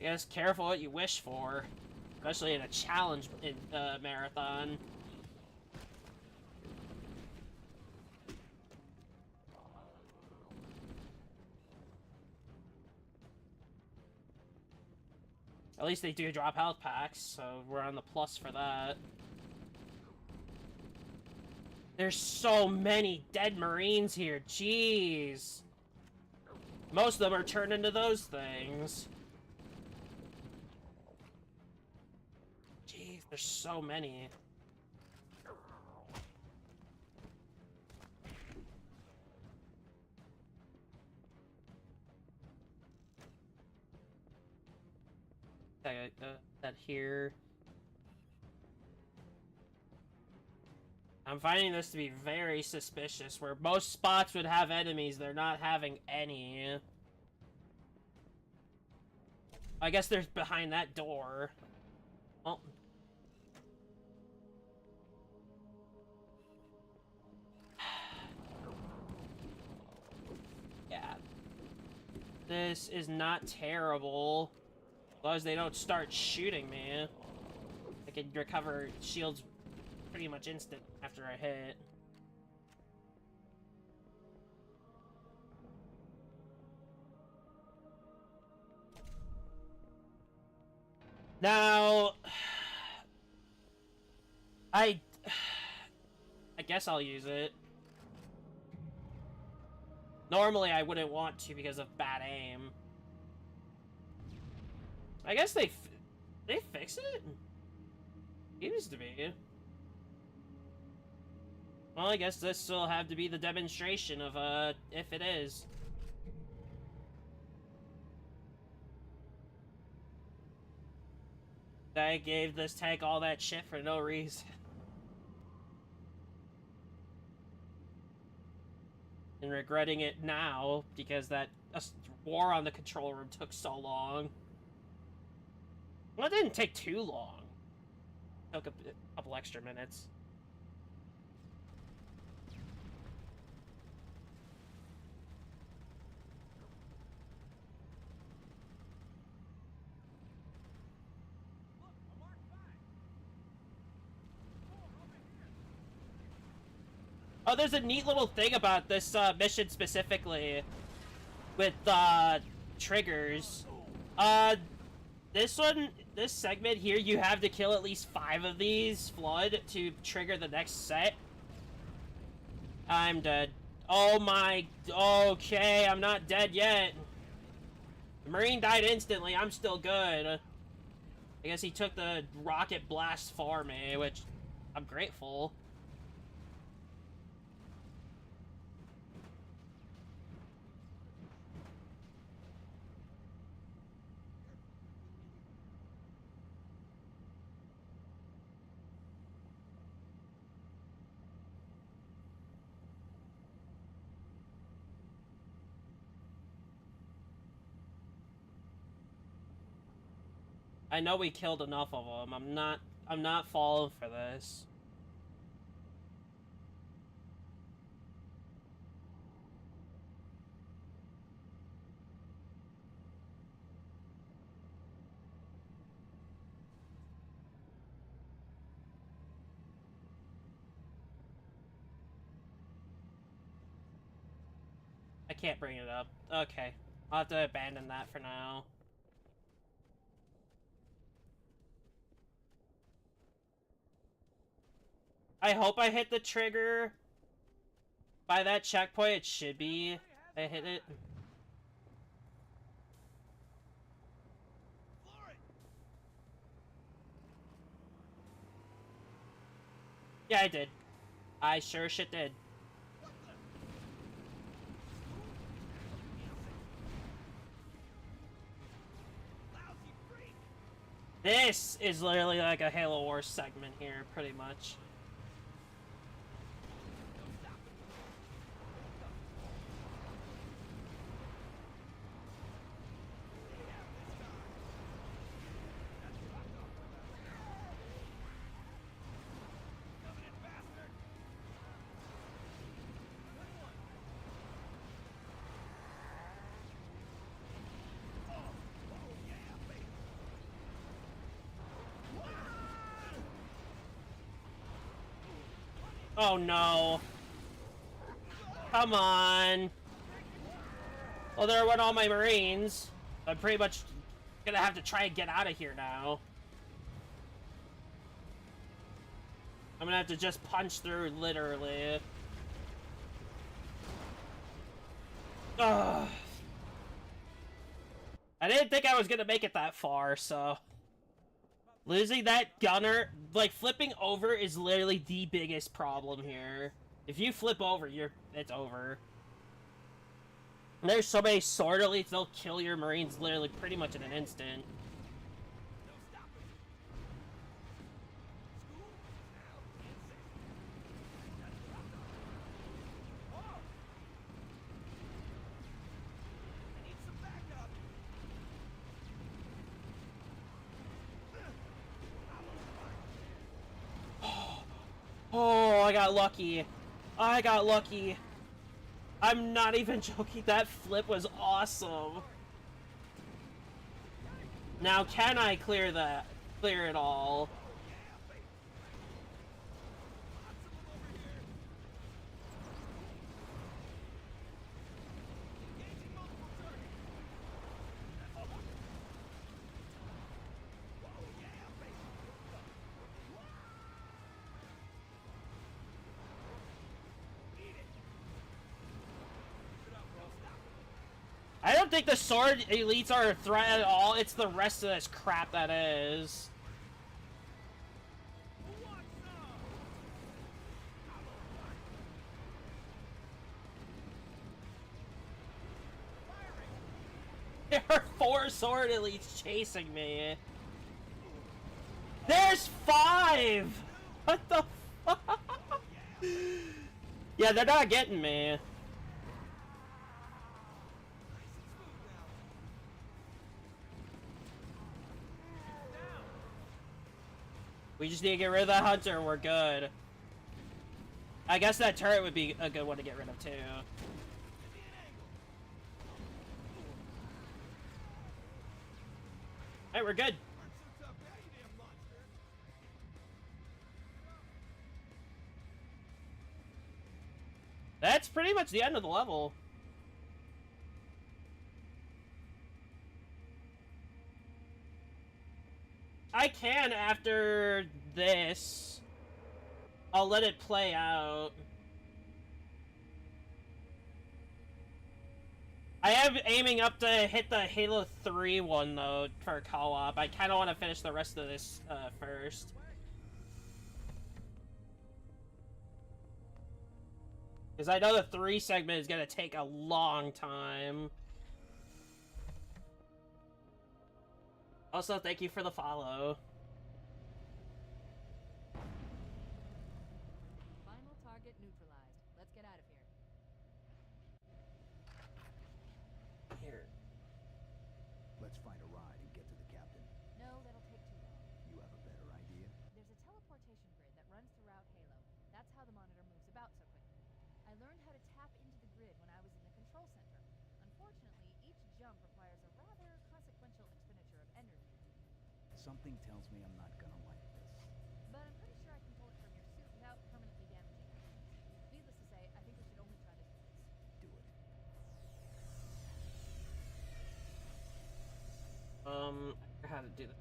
Yes, careful what you wish for. Especially in a challenge in marathon. At least they do drop health packs, so we're on the plus for that. There's so many dead Marines here, jeez. Most of them are turned into those things. Jeez, there's so many. That here. I'm finding this to be very suspicious, where most spots would have enemies, they're not having any. I guess they're behind that door. Well. Yeah. This is not terrible. As long as they don't start shooting me. I can recover shields pretty much instant after I hit. Now, I guess I'll use it. Normally I wouldn't want to because of bad aim. I guess they fix it? Seems to be. Well, I guess this will have to be the demonstration of, if it is. I gave this tank all that shit for no reason. And regretting it now, because that war on the control room took so long. Well, it didn't take too long. It took a couple extra minutes. Oh, there's a neat little thing about this mission specifically with triggers. This segment here, you have to kill at least 5 of these Flood to trigger the next set. I'm dead. Oh my, okay, I'm not dead yet. The Marine died instantly, I'm still good. I guess he took the rocket blast for me, which I'm grateful. I know we killed enough of them. I'm not falling for this. can't bring it up. Okay. I'll have to abandon that for now. I hope I hit the trigger by that checkpoint. It should be. I hit it. Yeah, I did. I sure shit did. This is literally like a Halo Wars segment here, pretty much. Oh no. Come on. Well, there went all my Marines. I'm pretty much gonna have to try and get out of here now. I'm gonna have to just punch through, literally. Ugh. I didn't think I was gonna make it that far, so... Losing that gunner, like, flipping over is literally the biggest problem here. If you flip over, it's over. And there's so many sword elites, they'll kill your Marines literally pretty much in an instant. Oh, I got lucky. I got lucky. I'm not even joking. That flip was awesome. Now, can I clear that? Clear it all? I don't think the sword elites are a threat at all. It's the rest of this crap that is. There are 4 sword elites chasing me. There's 5! What the fuck? Yeah, they're not getting me. We just need to get rid of the hunter, we're good. I guess that turret would be a good one to get rid of too. Alright, we're good. That's pretty much the end of the level. I can after this. I'll let it play out. I am aiming up to hit the Halo 3 one though for co-op. I kind of want to finish the rest of this first. Because I know the 3 segment is going to take a long time. Also, thank you for the follow. Final target neutralized. Let's get out of here. Here. Let's find a ride and get to the captain. No, that'll take too long. You have a better idea? There's a teleportation grid that runs throughout Halo. That's how the monitor moves about so quickly. I learned how to tap into the grid when I was in the control center. Unfortunately, each jump requires a rather consequential expenditure of energy. Something tells me I'm not gonna like this. But I'm pretty sure I can pull it from your suit without permanently damaging it. Needless to say, I think we should only try this once. Do it. how to do that.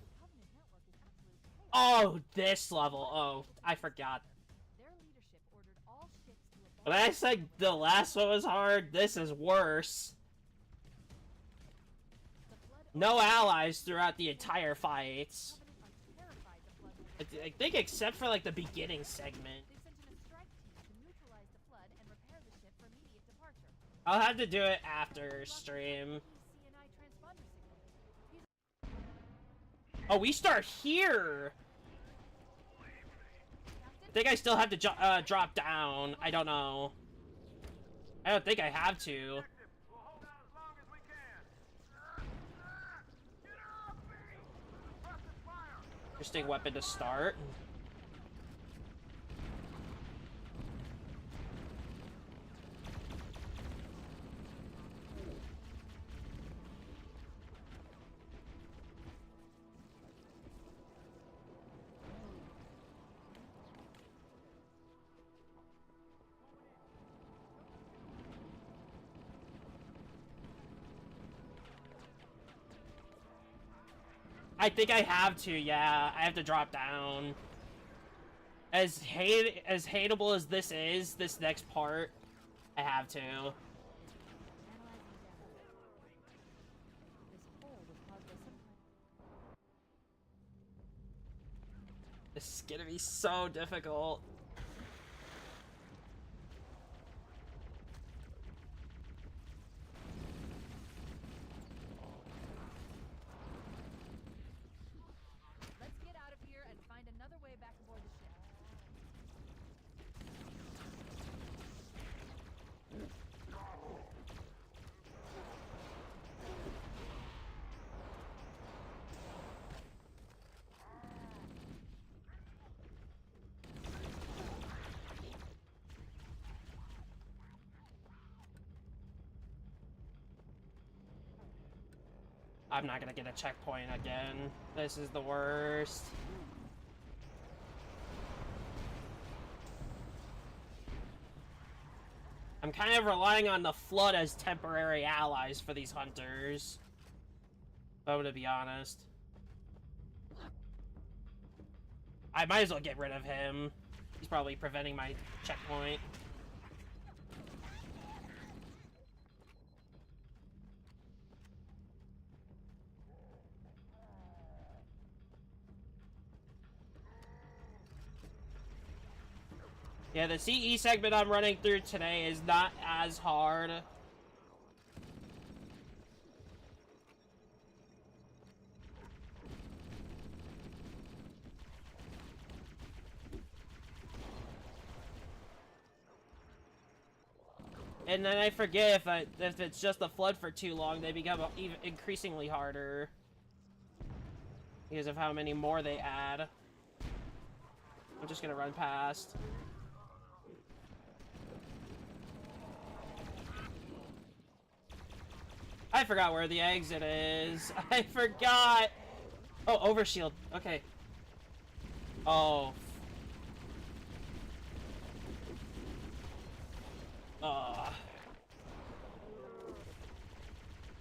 The Covenant network is absolute chaos. Oh, this level. Oh, I forgot. Their leadership ordered all ships to abandon. When I said the last one was hard, this is worse. The Flood No allies throughout the entire fights. Covenant are terrified the Flood will I think except for like the beginning segment. They've sent in a strike team to neutralize the Flood and repair the ship for immediate departure. I'll have to do it after stream. CNI transponder signal. Oh, we start here. I think I still have to drop down. I don't know. I don't think I have to. We'll hold out as long as we can. Get off me! Suppressive fire! Interesting weapon to start. I think I have to, yeah. I have to drop down. As hateable as this is, this next part, I have to. Analyzing data. This hole was caused by some kind. This is gonna be so difficult. Let's get out of here and find another way back aboard the ship. I'm not gonna get a checkpoint again. This is the worst. I'm kind of relying on the Flood as temporary allies for these hunters. If I'm gonna be honest. I might as well get rid of him. He's probably preventing my checkpoint. Yeah, the CE segment I'm running through today is not as hard. And then I forget if it's just the Flood for too long, they become even increasingly harder. Because of how many more they add. I'm just gonna run past. I forgot where the exit is. I forgot. Oh, overshield. Okay. Oh.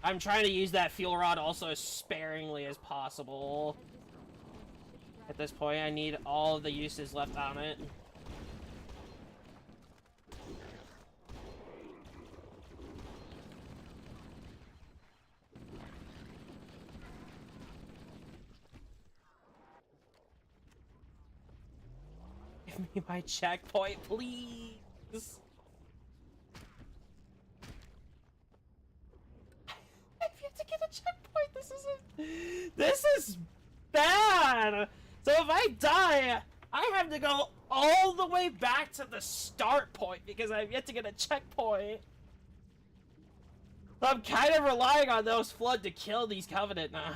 I'm trying to use that fuel rod also as sparingly as possible. At this point, I need all of the uses left on it. Give me my checkpoint, please. I've yet to get a checkpoint. This is bad. So if I die, I have to go all the way back to the start point because I've yet to get a checkpoint. So I'm kind of relying on those Flood to kill these Covenant now.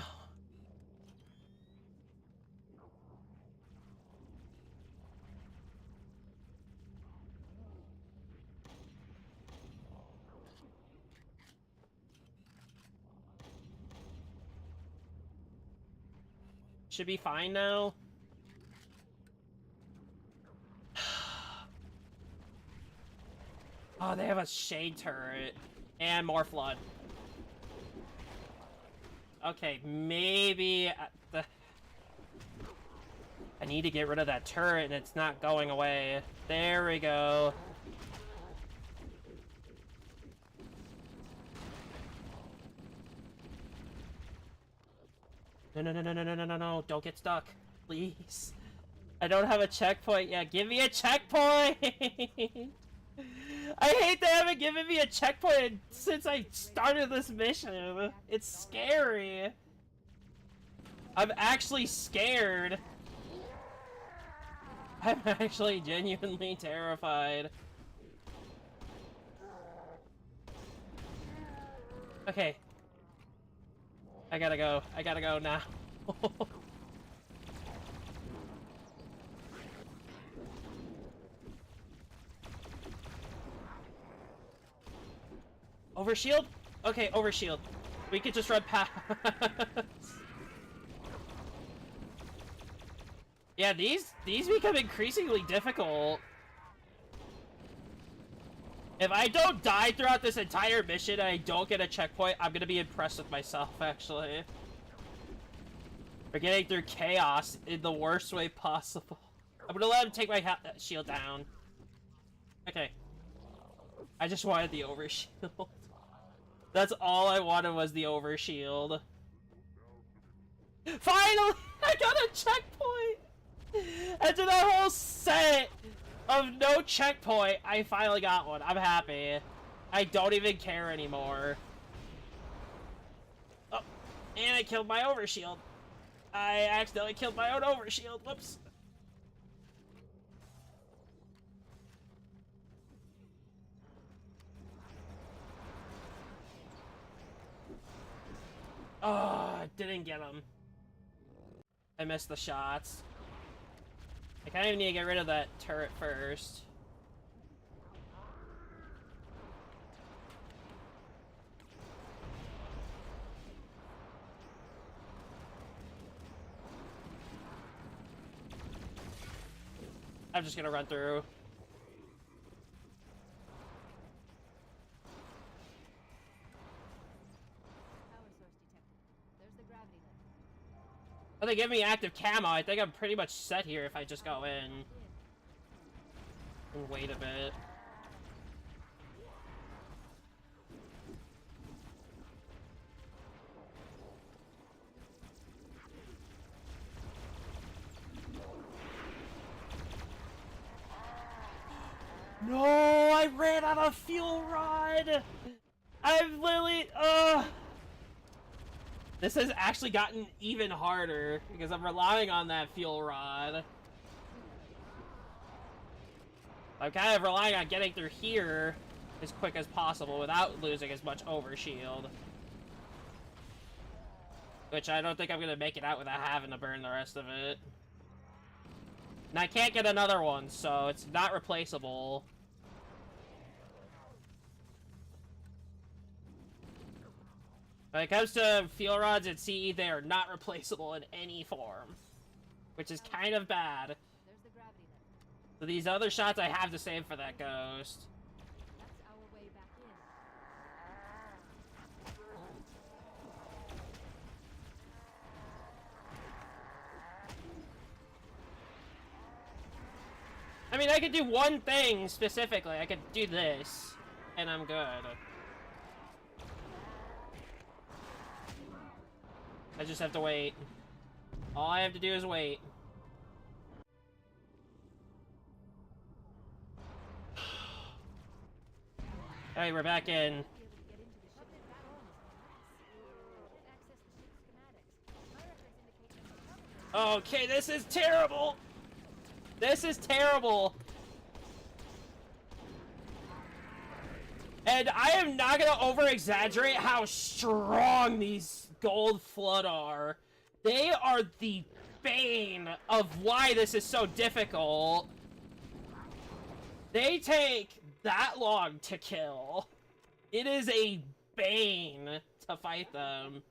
Should be fine now. Oh, they have a shade turret. And more flood. Okay, maybe... I need to get rid of that turret and it's not going away. There we go. No, don't get stuck. Please. I don't have a checkpoint yet. Give me a checkpoint! I hate they haven't given me a checkpoint since I started this mission. It's scary. I'm actually scared. I'm actually genuinely terrified. Okay. I gotta go. I gotta go now. Overshield? Okay, overshield. We could just run past. Yeah, these become increasingly difficult. If I don't die throughout this entire mission and I don't get a checkpoint, I'm gonna be impressed with myself, actually. We're getting through chaos in the worst way possible. I'm gonna let him take my shield down. Okay. I just wanted the overshield. That's all I wanted was the overshield. Finally! I got a checkpoint! After that whole set of no checkpoint, I finally got one. I'm happy. I don't even care anymore. Oh, and I killed my overshield. I accidentally killed my own overshield. Whoops. Oh, I didn't get him. I missed the shots. I kind of need to get rid of that turret first. I'm just gonna run through. Oh, they give me active camo. I think I'm pretty much set here if I just go in. And wait a bit. No, I ran out of fuel rod! I've literally, This has actually gotten even harder because I'm relying on that fuel rod. I'm kind of relying on getting through here as quick as possible without losing as much overshield. Which I don't think I'm gonna make it out without having to burn the rest of it. And I can't get another one, so it's not replaceable. When it comes to fuel rods at CE, they are not replaceable in any form. Which is kind of bad. There's the gravity then. So these other shots I have to save for that ghost. That's our way back in. I mean, I could do one thing specifically. I could do this, and I'm good. I just have to wait. All I have to do is wait. Alright, we're back in. Okay, this is terrible! This is terrible! And I am not gonna over-exaggerate how strong these Gold Flood are. They are the bane of why this is so difficult. They take that long to kill. It is a bane to fight them.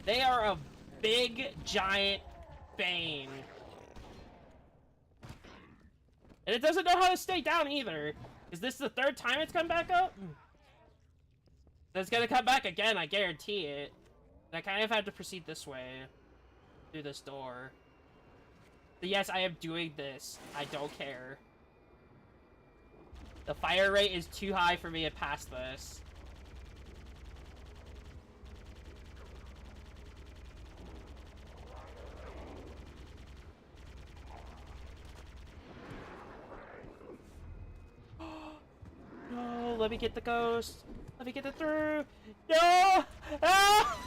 They are a big, giant bane. And it doesn't know how to stay down either. Is this the third time it's come back up? It's gonna come back again, I guarantee it. I kind of have to proceed this way. Through this door. But yes, I am doing this. I don't care. The fire rate is too high for me to pass this. No, let me get the ghost. Let me get it through. No! Ah!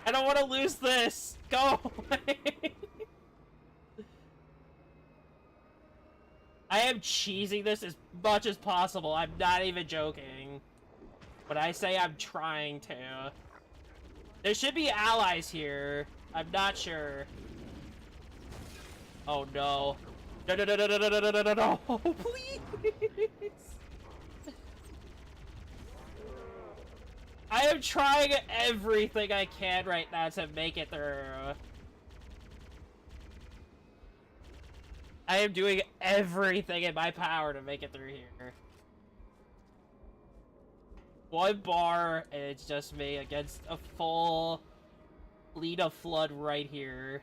I don't want to lose this. Go away. I am cheesing this as much as possible. I'm not even joking. When I say I'm trying to. There should be allies here. I'm not sure. Oh no. No, no, no, no, no, no, no, no, no, no, no, please! I am trying everything I can right now to make it through. I am doing everything in my power to make it through here. One bar, and it's just me against a full lead of flood right here.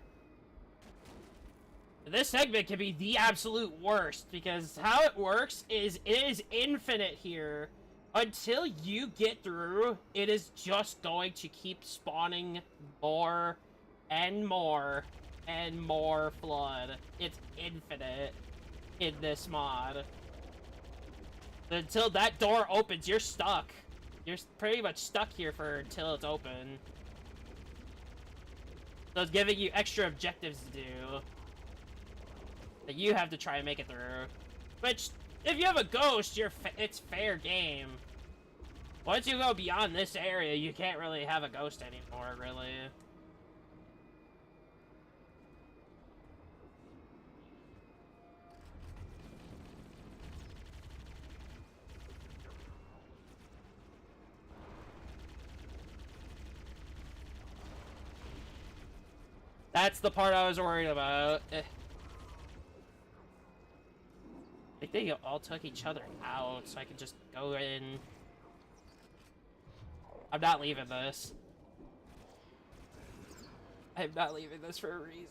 This segment can be the absolute worst, because how it works is it is infinite here. Until you get through, it is just going to keep spawning more and more and more flood. It's infinite in this mod. Until that door opens, you're stuck. You're pretty much stuck here for until it's open. So it's giving you extra objectives to do. That you have to try and make it through. Which, if you have a ghost, it's fair game. Once you go beyond this area, you can't really have a ghost anymore, really. That's the part I was worried about. I think they all took each other out, so I can just go in. I'm not leaving this. I'm not leaving this for a reason.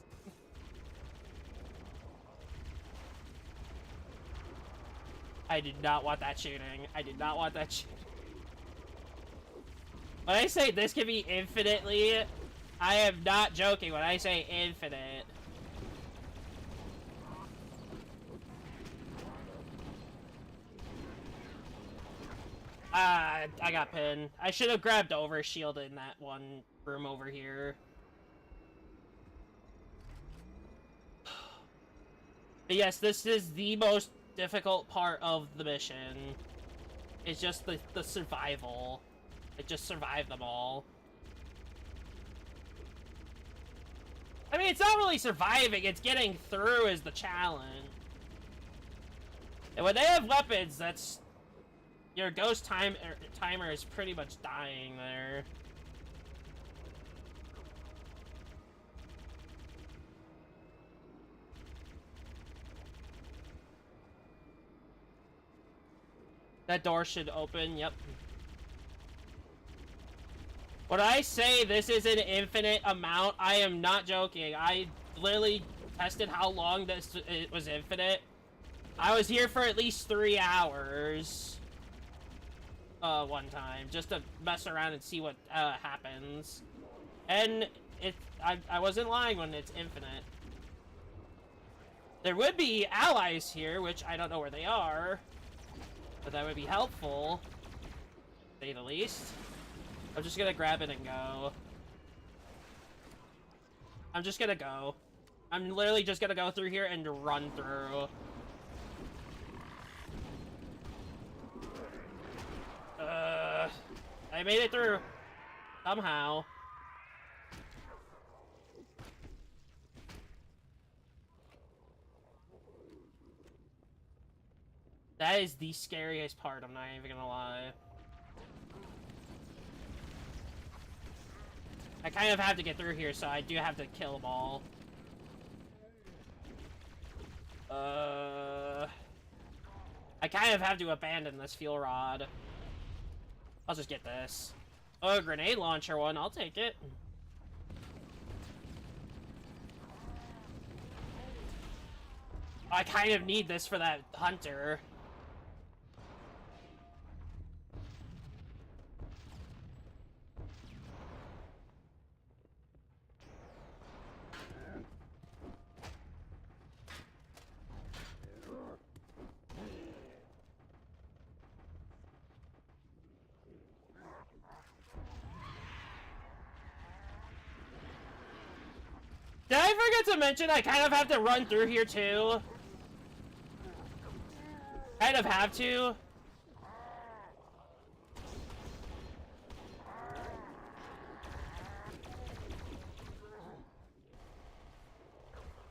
I did not want that shooting. I did not want that shooting. When I say this can be infinitely, I am not joking when I say infinite. I got pinned. I should have grabbed overshield in that one room over here. But yes, this is the most difficult part of the mission. It's just the survival. It just survived them all. I mean, it's not really surviving, it's getting through is the challenge. And when they have weapons, that's... Your ghost timer is pretty much dying there. That door should open, yep. When I say this is an infinite amount, I am not joking. I literally tested how long it was infinite. I was here for at least 3 hours. One time, just to mess around and see what happens. And I wasn't lying when it's infinite. There would be allies here, which I don't know where they are, but that would be helpful, to say the least. I'm just gonna grab it and go. I'm just gonna go. I'm literally just gonna go through here and run through. I made it through. Somehow. That is the scariest part, I'm not even gonna lie. I kind of have to get through here, so I do have to kill them all. I kind of have to abandon this fuel rod. I'll just get this. Oh, a grenade launcher one. I'll take it. I kind of need this for that hunter. Did I forget to mention I kind of have to run through here too? Kind of have to.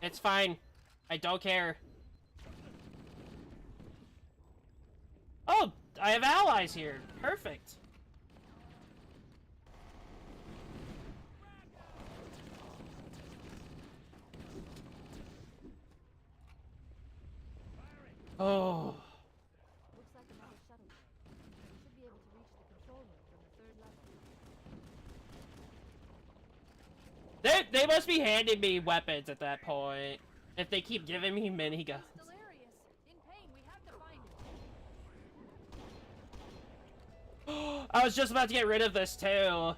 It's fine. I don't care. Oh, I have allies here. Perfect. Oh. Looks like another shuttle. We should be able to reach the control room from the 3rd level. They must be handing me weapons at that point. If they keep giving me miniguns. Delirious. In pain, we have to find it. I was just about to get rid of this too.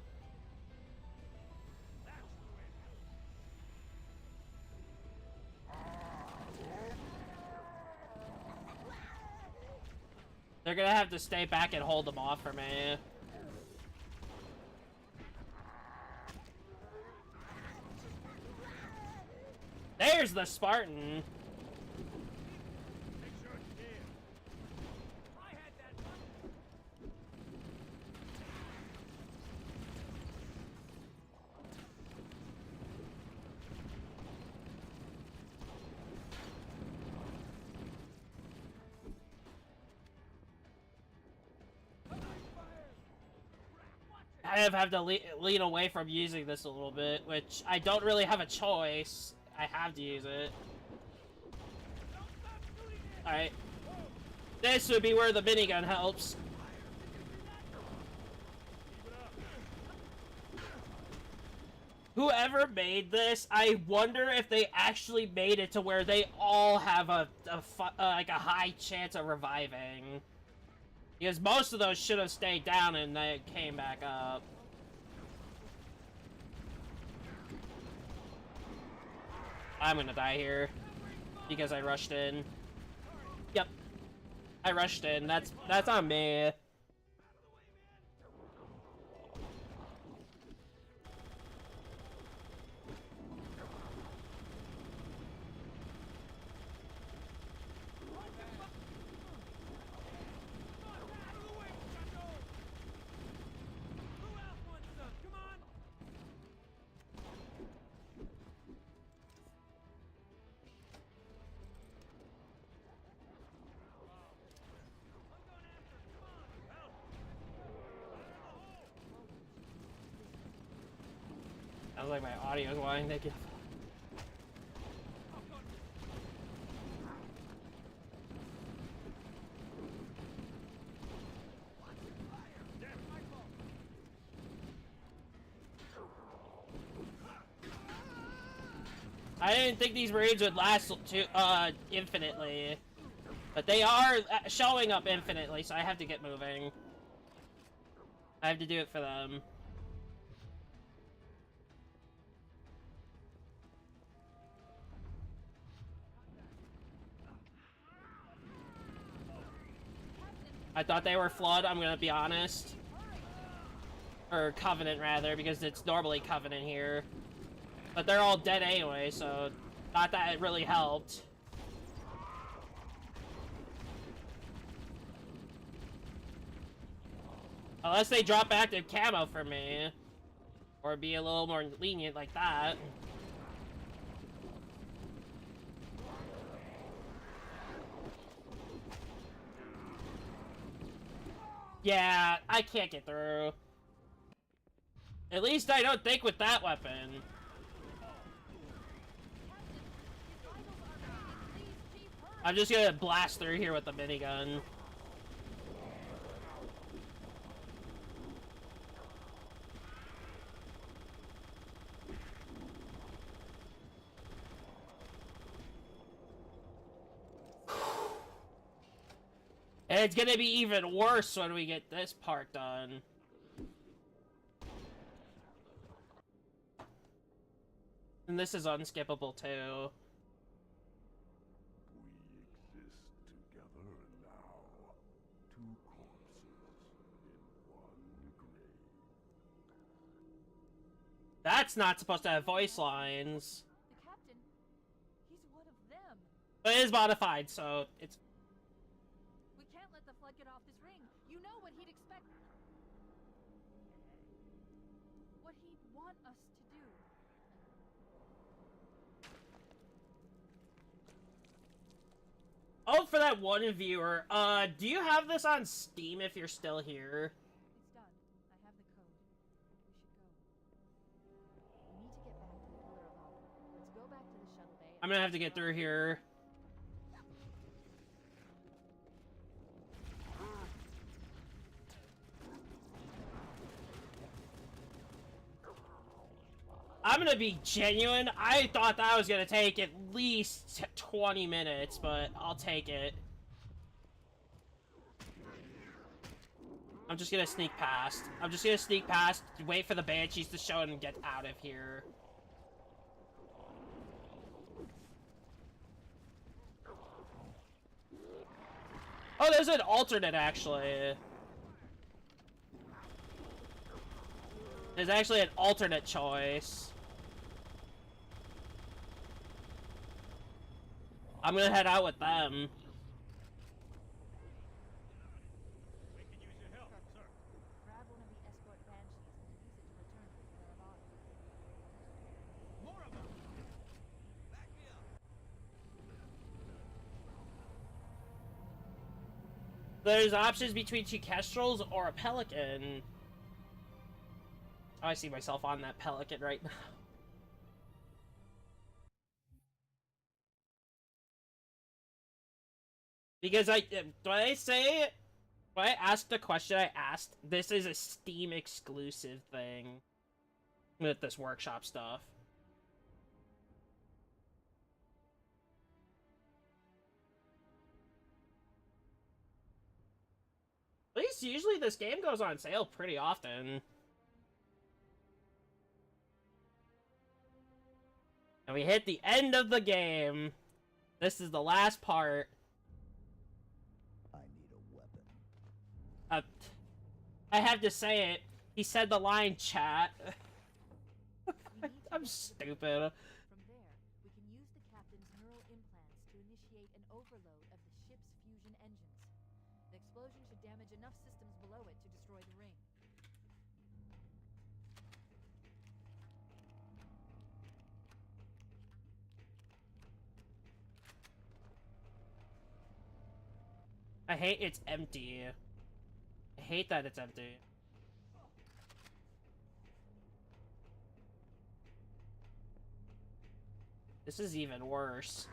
They're gonna have to stay back and hold them off for me. There's the Spartan. I had that one. I have to lean away from using this a little bit, which I don't really have a choice. I have to use it. Alright. This would be where the minigun helps. Whoever made this, I wonder if they actually made it to where they all have like a high chance of reviving. Because most of those should have stayed down and they came back up. I'm gonna die here. Because I rushed in. Yep. I rushed in. That's on me. Sounds like my audio is wanting to get. I didn't think these raids would last infinitely, but they are showing up infinitely, so I have to get moving. I have to do it for them. I thought they were Flood, I'm gonna be honest. Or Covenant, rather, because it's normally Covenant here. But they're all dead anyway, so not that it really helped. Unless they drop active camo for me. Or be a little more lenient like that. Yeah, I can't get through. At least I don't think with that weapon. I'm just gonna blast through here with the minigun. And it's gonna be even worse when we get this part done. And this is unskippable too. We exist together now. Two corpses in one grave. That's not supposed to have voice lines. The captain, he's one of them. But it is modified, so it's... We can't let the flood get off this ring. You know what he'd expect. What he'd want us to do. Oh, for that one viewer, do you have this on Steam if you're still here? It's done. I have the code. We should go. We need to get back to the Pillar of Hope. Let's go back to the shuttle bay. I'm gonna have to get through here. I'm gonna be genuine. I thought that was gonna take at least 20 minutes, but I'll take it. I'm just gonna sneak past. I'm just gonna sneak past, wait for the Banshees to show and get out of here. Oh, there's an alternate, actually. There's actually an alternate choice. I'm gonna head out with them. We can use your help, sir. Grab one of the escort banshees and use it to return to the Pillar of Autumn. More of them. Back me up. There's options between two kestrels or a pelican. Oh, I see myself on that pelican right now. Because when I asked the question I asked, this is a Steam exclusive thing with this workshop stuff. At least usually this game goes on sale pretty often. And we hit the end of the game. This is the last part. I need a weapon. I have to say it. He said the line, chat. We need to I'm get to the stupid. From there, we can use the captain's neural implants to initiate an overload of the ship's fusion engines. The explosion should damage enough systems below it to destroy the ring. I hate it's empty. I hate that it's empty. This is even worse.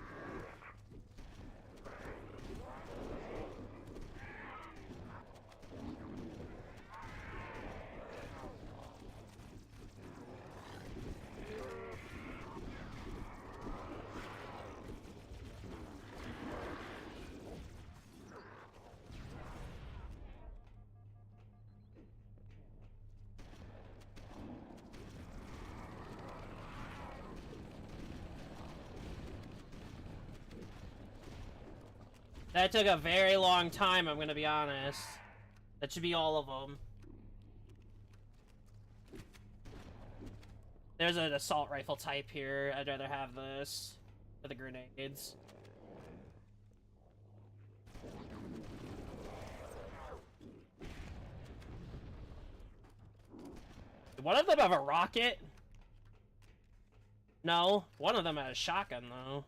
That took a very long time, I'm gonna be honest. That should be all of them. There's an assault rifle type here. I'd rather have this for the grenades. Did one of them have a rocket? No. One of them had a shotgun, though.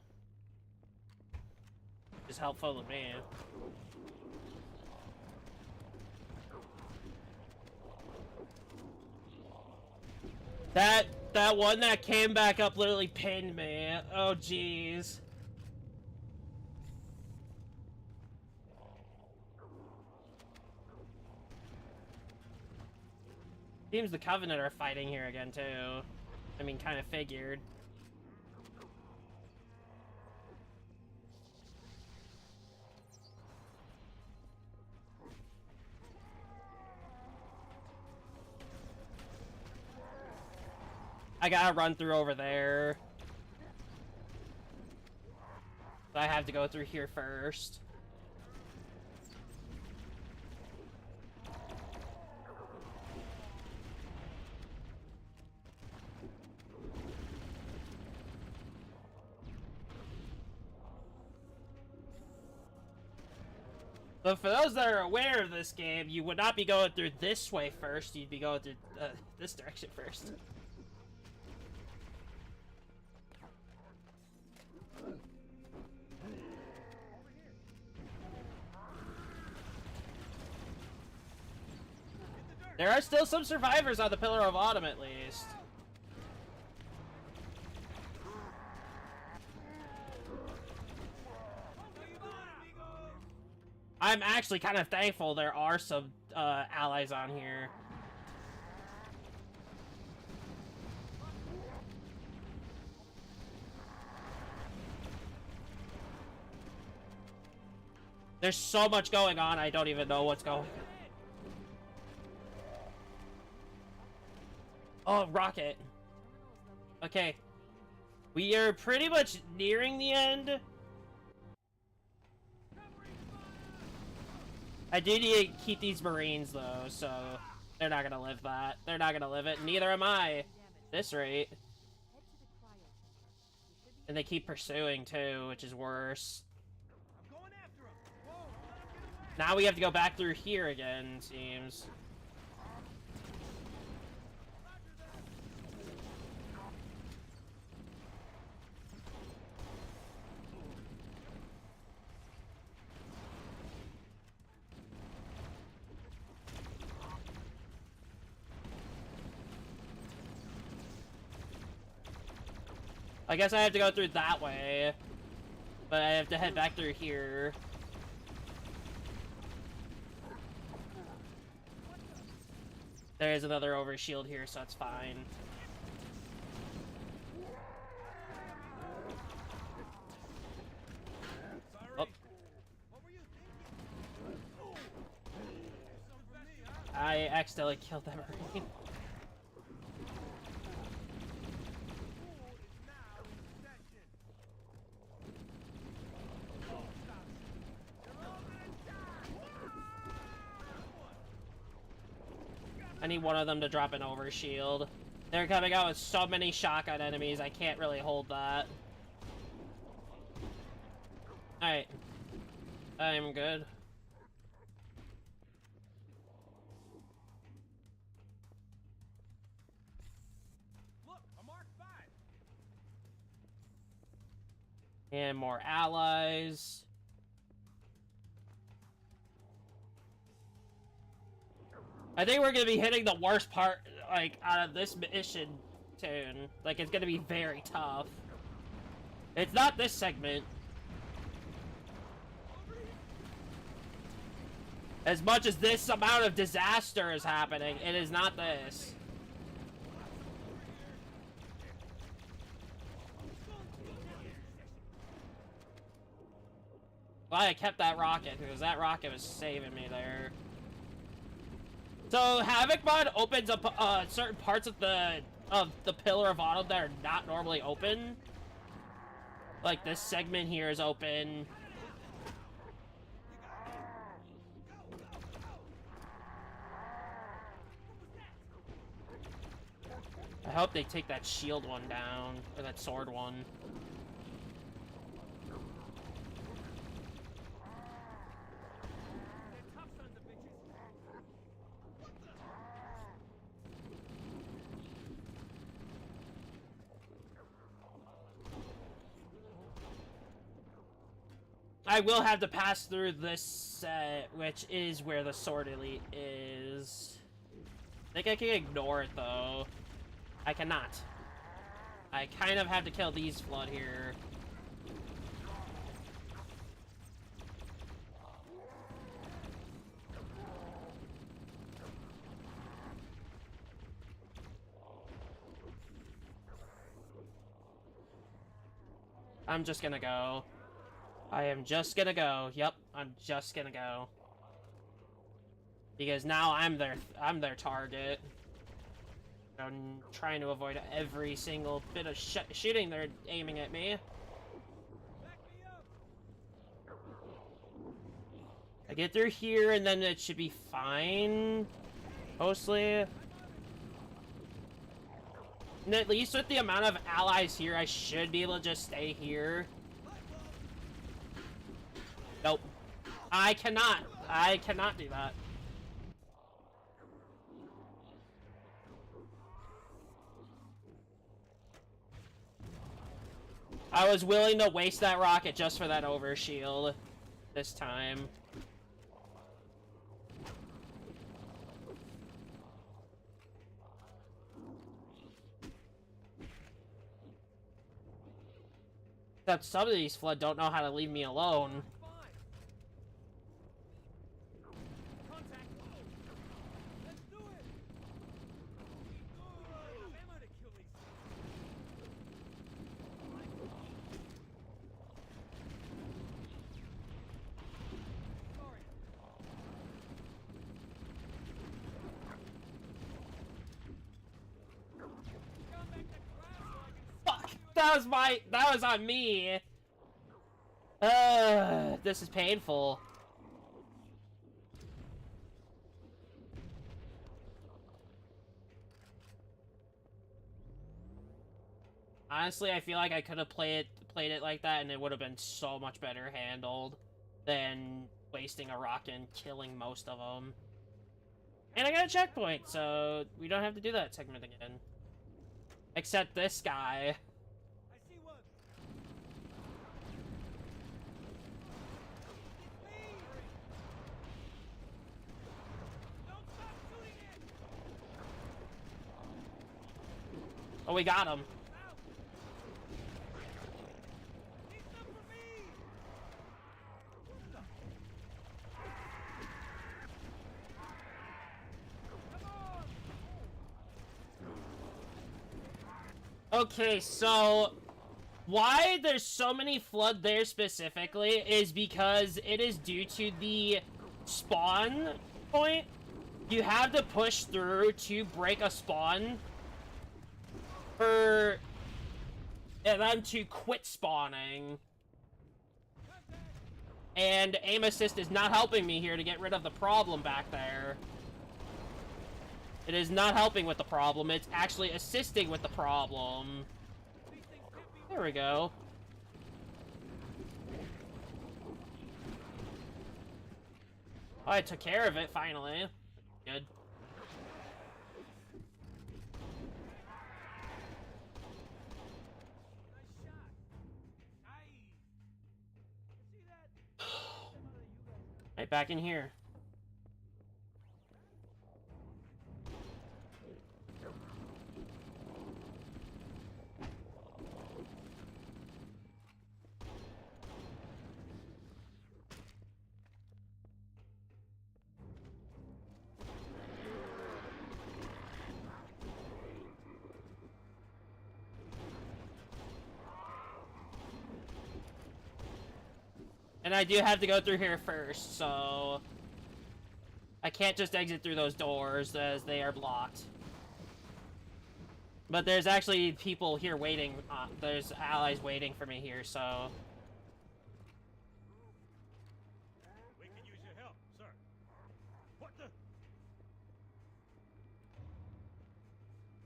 Is helpful to me. That one that came back up literally pinned me. Oh jeez. Seems the Covenant are fighting here again, too. I mean, kind of figured. I gotta run through over there. So I have to go through here first. So for those that are aware of this game, you would not be going through this way first, you'd be going through this direction first. There are still some survivors on the Pillar of Autumn, at least. I'm actually kind of thankful there are some allies on here. There's so much going on, I don't even know what's going on. Oh, rocket. Okay. We are pretty much nearing the end. I do need to keep these Marines, though, so they're not gonna live that. They're not gonna live it. Neither am I. At this rate. And they keep pursuing, too, which is worse. Now we have to go back through here again, seems. I guess I have to go through that way, but I have to head back through here. There is another overshield here, so it's fine. Oh. I accidentally killed that Marine. I need one of them to drop an overshield. They're coming out with so many shotgun enemies, I can't really hold that. Alright. I'm good. Look, a Mark V. And more allies. I think we're gonna be hitting the worst part, like, out of this mission soon. Like, it's gonna be very tough. It's not this segment. As much as this amount of disaster is happening, it is not this. Why I kept that rocket, because that rocket was saving me there. So Havoc Mod opens up certain parts of the Pillar of Autumn that are not normally open. Like this segment here is open. I hope they take that shield one down, or that sword one. I will have to pass through this set, which is where the Sword Elite is. I think I can ignore it, though. I cannot. I kind of have to kill these Flood here. I'm just gonna go. I am just gonna go. Yep, I'm just gonna go. Because now I'm their target. I'm trying to avoid every single bit of shooting they're aiming at me. I get through here and then it should be fine. Mostly. And at least with the amount of allies here, I should be able to just stay here. Nope. I cannot do that. I was willing to waste that rocket just for that overshield this time. Except some of these Flood don't know how to leave me alone. That was on me. This is painful. Honestly, I feel like I could have played it like that and it would have been so much better handled than wasting a rocket and killing most of them. And I got a checkpoint, so we don't have to do that segment again. Except this guy. Oh, we got him. Okay, so why there's so many Flood there specifically is because it is due to the spawn point. You have to push through to break a spawn for them to quit spawning. And aim assist is not helping me here to get rid of the problem back there. It is not helping with the problem, it's actually assisting with the problem. There we go. Oh, I took care of it, finally. Good. Right back in here. And I do have to go through here first, so I can't just exit through those doors as they are blocked. But there's actually people here waiting, there's allies waiting for me here, so... We can use your help, sir. What the?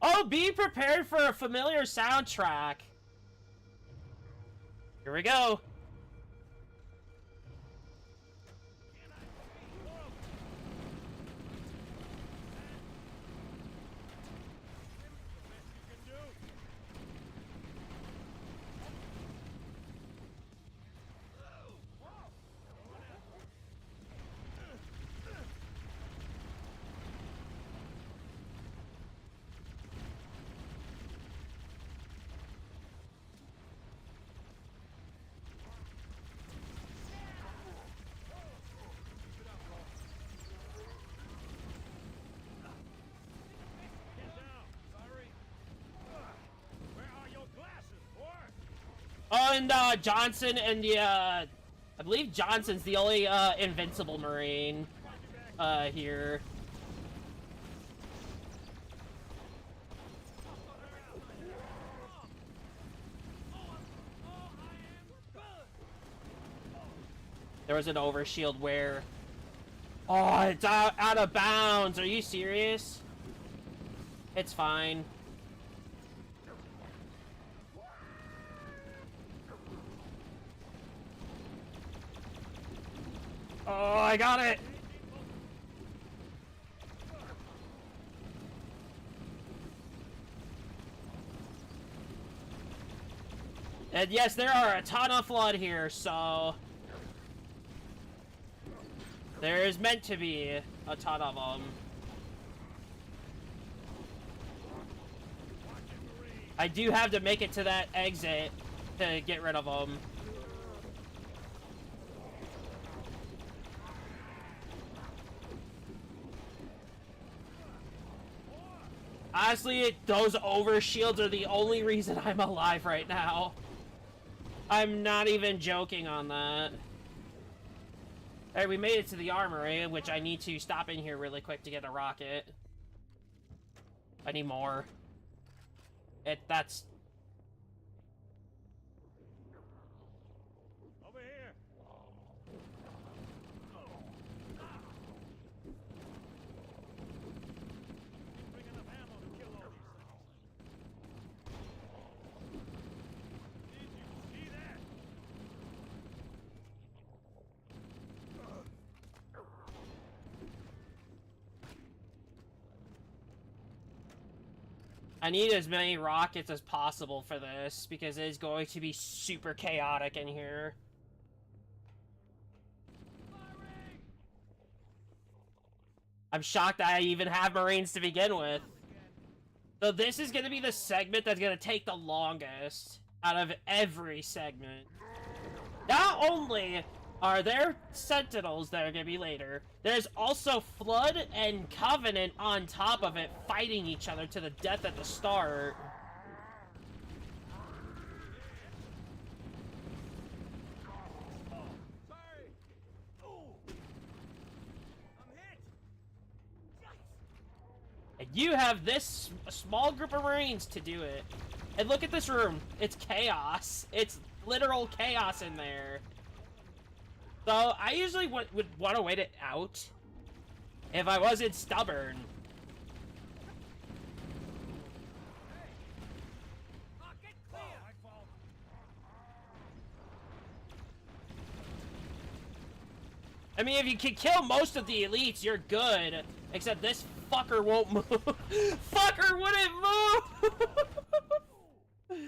Oh, be prepared for a familiar soundtrack! Here we go! and Johnson and the I believe Johnson's the only invincible Marine here. There was an overshield where... Oh, it's out of bounds. Are you serious? It's fine. Oh, I got it. And yes, there are a ton of flood here, so... There's meant to be a ton of them. I do have to make it to that exit to get rid of them. Honestly, those overshields are the only reason I'm alive right now. I'm not even joking on that. Alright, we made it to the armory, which I need to stop in here really quick to get a rocket. I need more. That's... Over here. Bring enough ammo to kill all these things. Did you see that? I need as many rockets as possible for this, because it is going to be super chaotic in here. I'm shocked that I even have Marines to begin with. So this is going to be the segment that's going to take the longest out of every segment. Not only are there Sentinels that are going to be later, there's also Flood and Covenant on top of it fighting each other to the death at the start. Sorry. Ooh. I'm hit. Yikes. And you have this small group of Marines to do it. And look at this room. It's chaos. It's literal chaos in there. So, I usually would want to wait it out if I wasn't stubborn. Oh, get clear. My fault. I mean, if you can kill most of the elites, you're good. Except this fucker won't move. Fucker wouldn't move!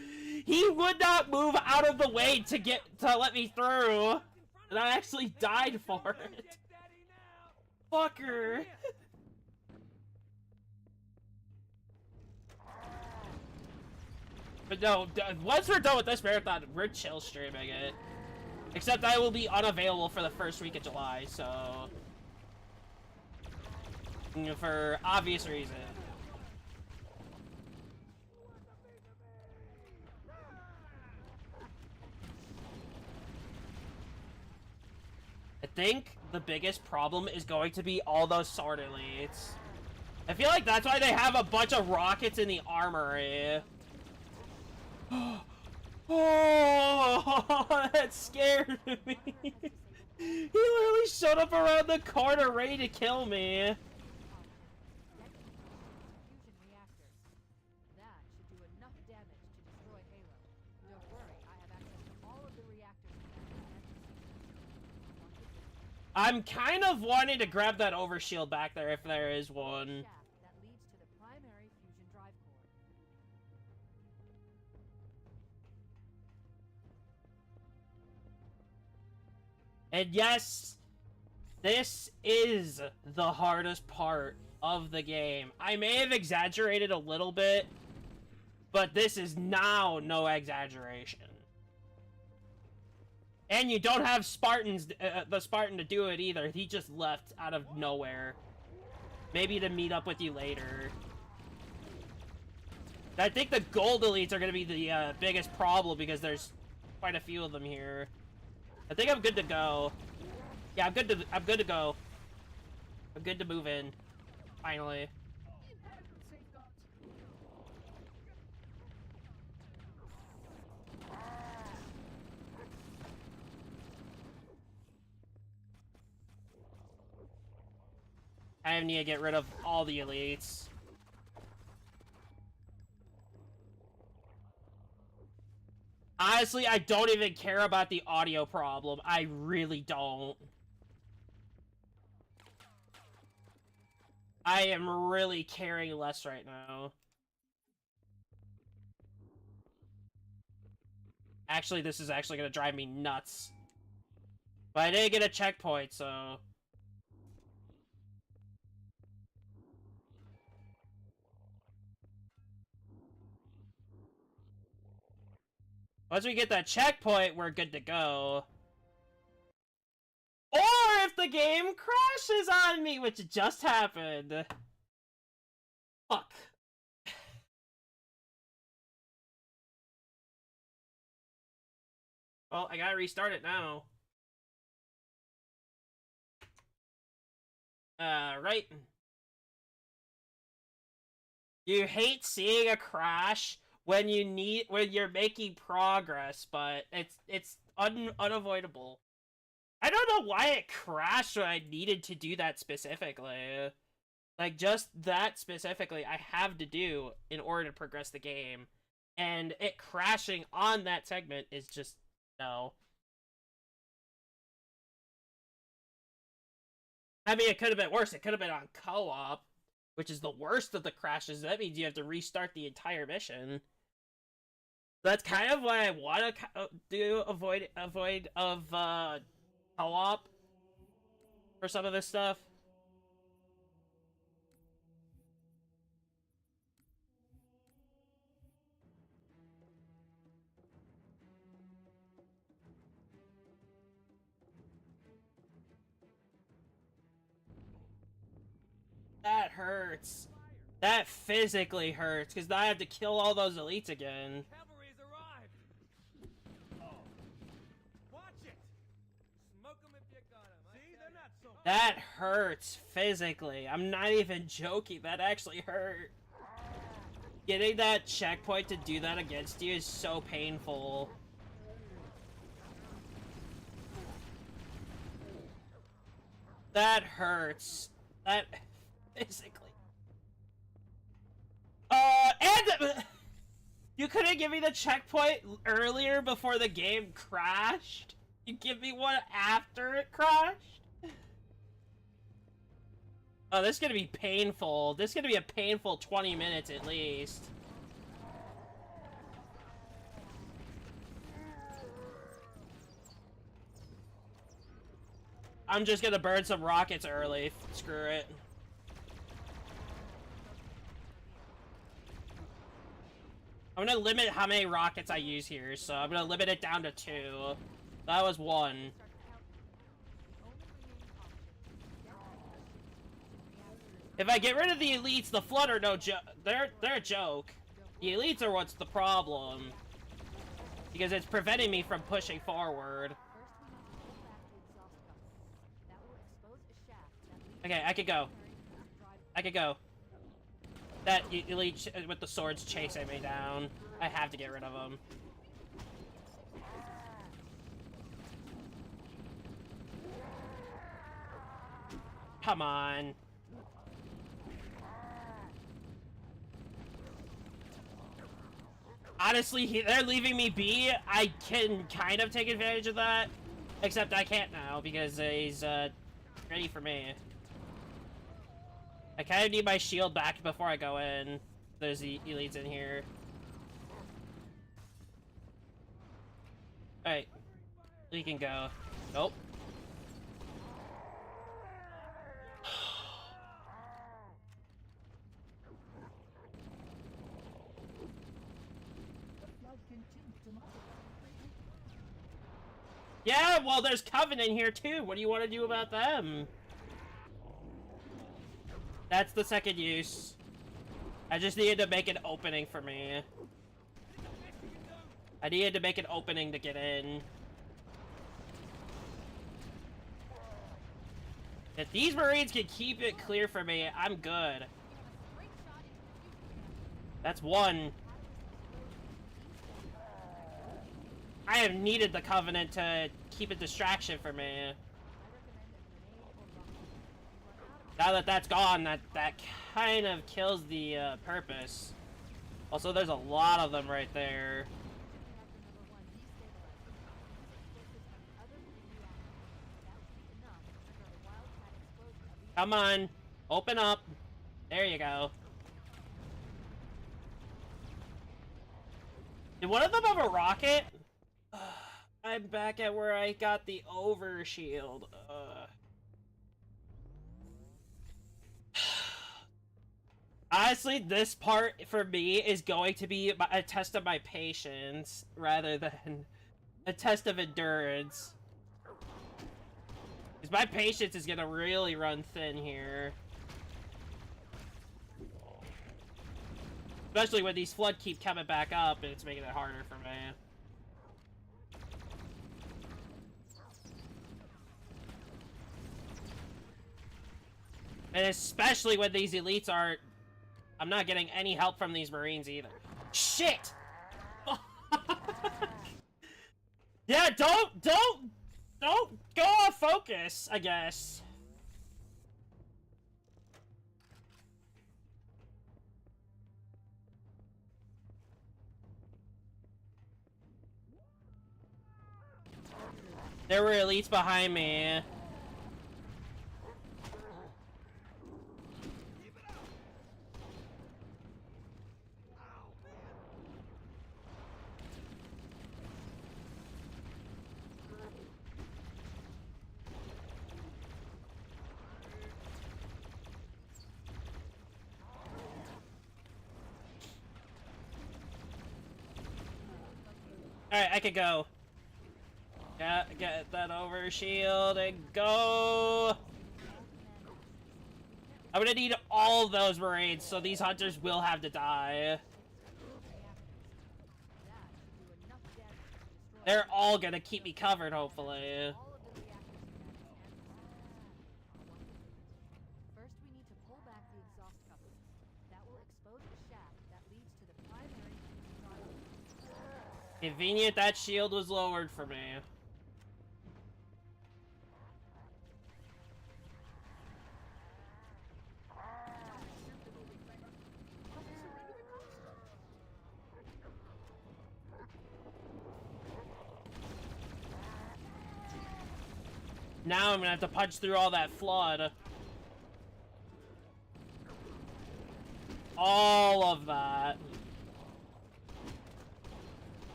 He would not move out of the way to let me through. And I actually died for it. Get Daddy now. Fucker. But no, once we're done with this marathon, we're chill streaming it. Except I will be unavailable for the first week of July, so... For obvious reasons. I think the biggest problem is going to be all those sword elites. I feel like that's why they have a bunch of rockets in the armory. Oh, that scared me. He literally showed up around the corner ready to kill me. Fusion reactors. That should do enough damage to destroy Halo. Don't worry, I have access to all of the reactors in that I'm kind of wanting to grab that overshield back there if there is one. shaft that leads to the primary fusion drive core. And yes, this is the hardest part of the game. I may have exaggerated a little bit, but this is now no exaggeration. And you don't have Spartans, the Spartan to do it either. He just left out of nowhere. Maybe to meet up with you later. I think the gold elites are going to be the biggest problem because there's quite a few of them here. I think I'm good to go. Yeah, I'm good to go. I'm good to move in. Finally. I need to get rid of all the elites. Honestly, I don't even care about the audio problem. I really don't. I am really caring less right now. Actually, this is actually gonna drive me nuts. But I didn't get a checkpoint, so... Once we get that checkpoint, we're good to go. Or if the game crashes on me, which just happened. Fuck. Well, I gotta restart it now. Right. You hate seeing a crash when you're making progress, but it's unavoidable. I don't know why it crashed when I needed to do that specifically. Like, just that specifically I have to do in order to progress the game. And it crashing on that segment is just, no. I mean, it could have been worse. It could have been on co-op, which is the worst of the crashes. That means you have to restart the entire mission. That's kind of what I want to do, avoid of co-op for some of this stuff. That hurts. That physically hurts, because now I have to kill all those elites again. Cavalry's arrived. Oh. Watch it. Smoke 'em if you got 'em. See, they're not so. That hurts physically. I'm not even joking. That actually hurt. Getting that checkpoint to do that against you is so painful. That hurts. That physically. And you couldn't give me the checkpoint earlier before the game crashed? You give me one after it crashed? Oh, this is gonna be painful. This is gonna be a painful 20 minutes at least. I'm just gonna burn some rockets early. Screw it. I'm gonna limit how many rockets I use here, so I'm gonna limit it down to 2. That was 1. If I get rid of the elites, the Flood are no joke. They're a joke. The elites are what's the problem. Because it's preventing me from pushing forward. Okay, I could go. I could go. That elite with the swords chasing me down. I have to get rid of him. Come on. Honestly, they're leaving me be. I can kind of take advantage of that. Except I can't now because he's ready for me. I kind of need my shield back before I go in. There's the elites in here. Alright. We can go. Nope. Yeah, well, there's Covenant here too. What do you want to do about them? That's the second use. I just needed to make an opening for me. I needed to make an opening to get in. If these Marines can keep it clear for me, I'm good. That's one. I have needed the Covenant to keep a distraction for me. Now that that's gone, that kind of kills the purpose. Also, there's a lot of them right there. Come on, open up. There you go. Did one of them have a rocket? I'm back at where I got the overshield. Honestly, this part for me is going to be a test of my patience rather than a test of endurance. Because my patience is gonna really run thin here. Especially when these flood keep coming back up and it's making it harder for me. And especially when these elites are... I'm not getting any help from these Marines either. Shit! Yeah, don't go off focus, I guess. There were elites behind me. Alright, I could go. Yeah, get that over shield and go. I'm gonna need all those Marines, so these hunters will have to die. They're all gonna keep me covered, hopefully. First, we need to pull back the exhaust couplings. That will expose the shaft that leads to the primary drive. Convenient that shield was lowered for me. Now I'm gonna have to punch through all that flood. All of that.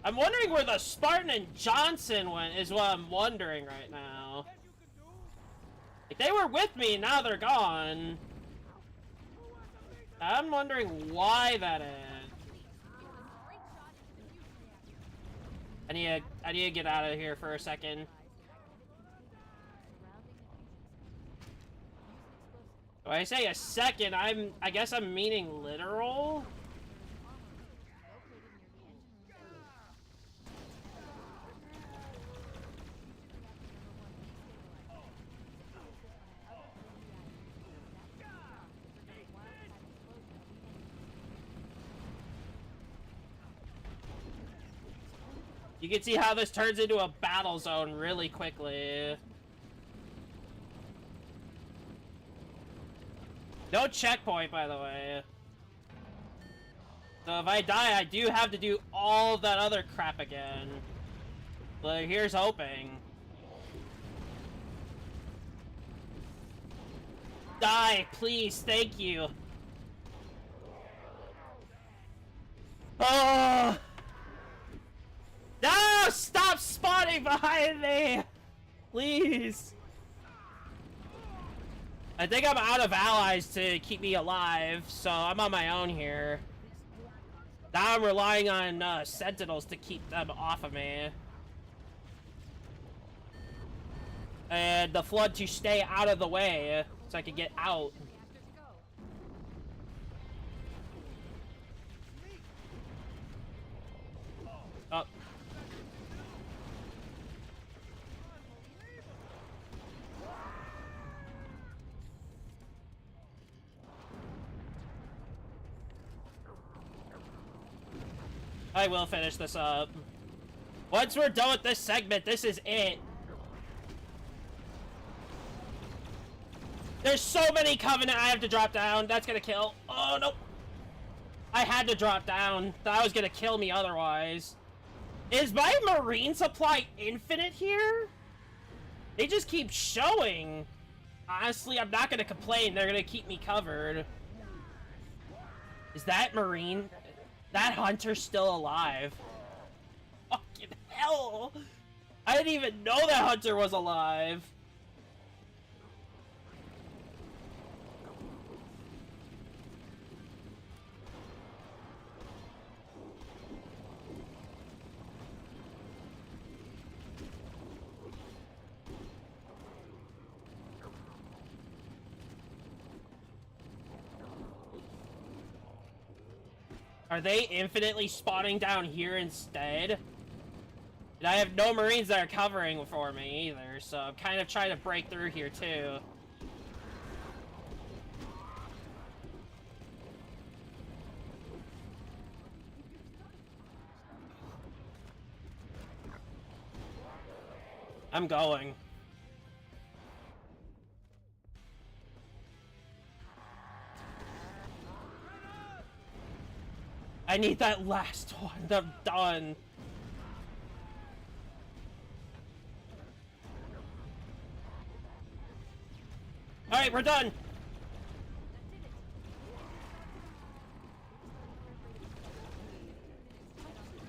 I'm wondering where the Spartan and Johnson went, is what I'm wondering right now. Like, they were with me, now they're gone. I'm wondering why that is. I need to get out of here for a second. When I say a second, I guess I'm meaning literal? You can see how this turns into a battle zone really quickly. No checkpoint, by the way. So if I die, I do have to do all that other crap again. But here's hoping. Die, please, thank you. Oh! No! Stop spawning behind me! Please! I think I'm out of allies to keep me alive, so I'm on my own here. Now I'm relying on sentinels to keep them off of me. And the flood to stay out of the way, so I can get out. I will finish this up. Once we're done with this segment, this is it. There's so many Covenant I have to drop down. That's gonna kill. Oh, no. I had to drop down. That was gonna kill me otherwise. Is my marine supply infinite here? They just keep showing. Honestly, I'm not gonna complain. They're gonna keep me covered. Is that marine? That hunter's still alive. Fucking hell! I didn't even know that hunter was alive. Are they infinitely spawning down here instead? And I have no marines that are covering for me either, so I'm kind of trying to break through here too. I'm going. I need that last one. I'm done. Alright, we're done.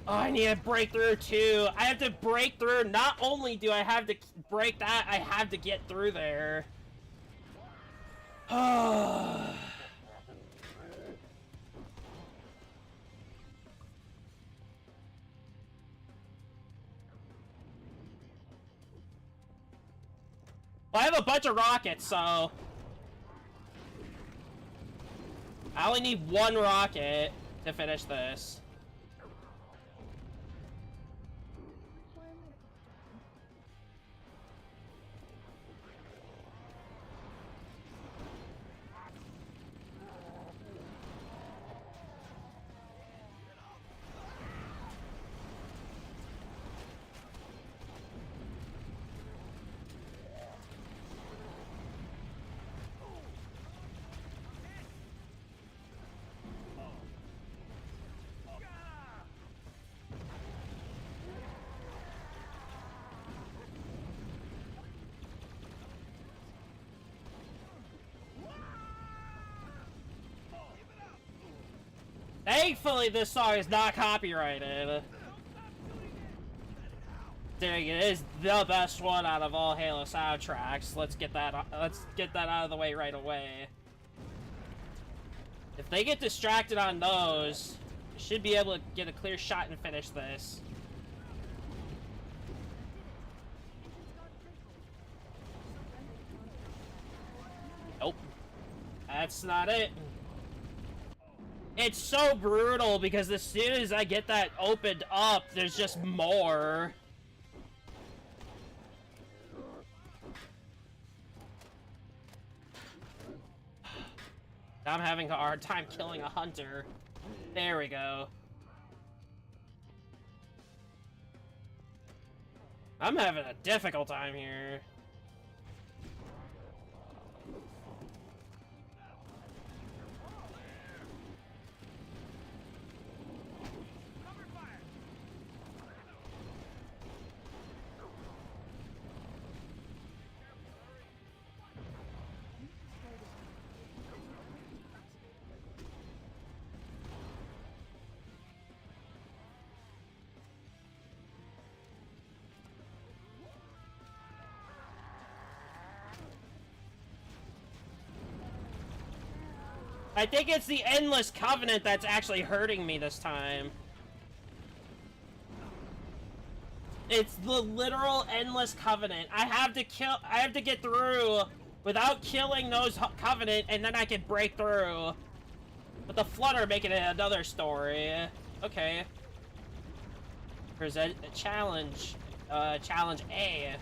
Oh, I need a breakthrough too. I have to break through. Not only do I have to break that, I have to get through there. Well, I have a bunch of rockets, so I only need one rocket to finish this. Thankfully, this song is not copyrighted. Dang, it is the best one out of all Halo soundtracks. Let's get that out of the way right away. If they get distracted on those, should be able to get a clear shot and finish this. Nope. That's not it. It's so brutal because as soon as I get that opened up, there's just more. I'm having a hard time killing a hunter. There we go. I'm having a difficult time here. I think it's the Endless Covenant that's actually hurting me this time. It's the literal Endless Covenant. I have to get through without killing those Covenant, and then I can break through. But the Flutter making it another story. Okay. Present a challenge. Challenge A.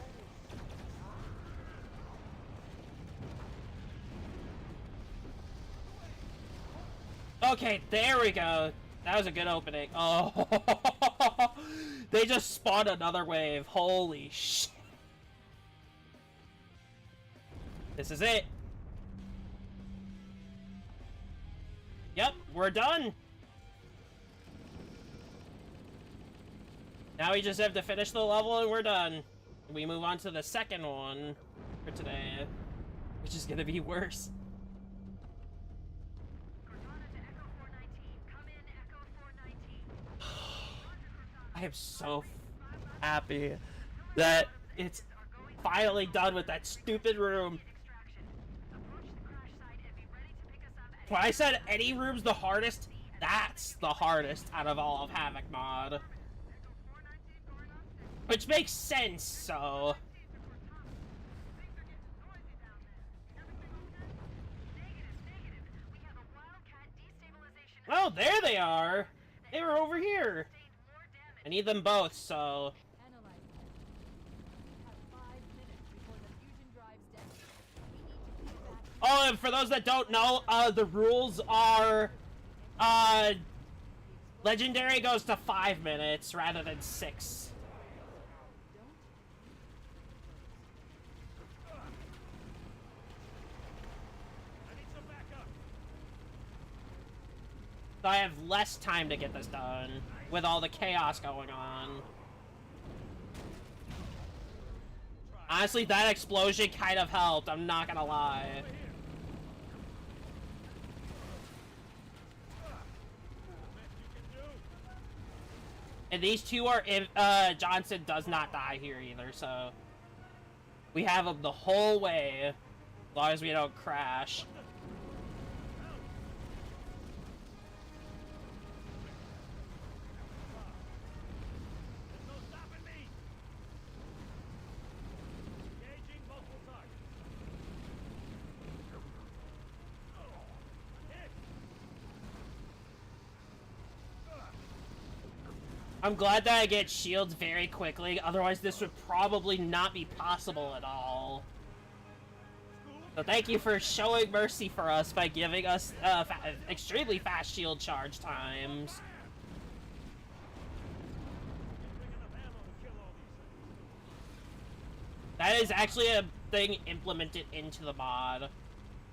Okay, there we go. That was a good opening. Oh, they just spawned another wave. Holy shit. This is it. Yep, we're done. Now we just have to finish the level and we're done. We move on to the second one for today, which is gonna be worse. Cortana to Echo 419. Come in, Echo 419. I am so happy that it's finally done with that stupid room. Extraction. Approach the crash site and be ready to pick us up at When I said any room's the hardest, that's the hardest out of all of Havoc mod. Echo 419 going upstairs. Which makes sense, so... Things are getting noisy down there. Everything okay? Negative. We have a wildcat destabilization. Oh, there they are! They were over here! Sustained more damage. I need them both, so... Analyze them. We have 5 minutes before the fusion drive's dead. We need to keep back. Oh, and for those that don't know, the rules are... Legendary goes to 5 minutes rather than 6. I need some backup. So I have less time to get this done, with all the chaos going on. Honestly, that explosion kind of helped, I'm not gonna lie. And these two are in, Johnson does not die here either, so... We have him the whole way, as long as we don't crash. There's no stopping me. Engaging multiple targets. Hit. I'm glad that I get shields very quickly, otherwise this would probably not be possible at all. So thank you for showing mercy for us by giving us extremely fast shield charge times. Bring enough ammo to kill all these things. That is actually a thing implemented into the mod.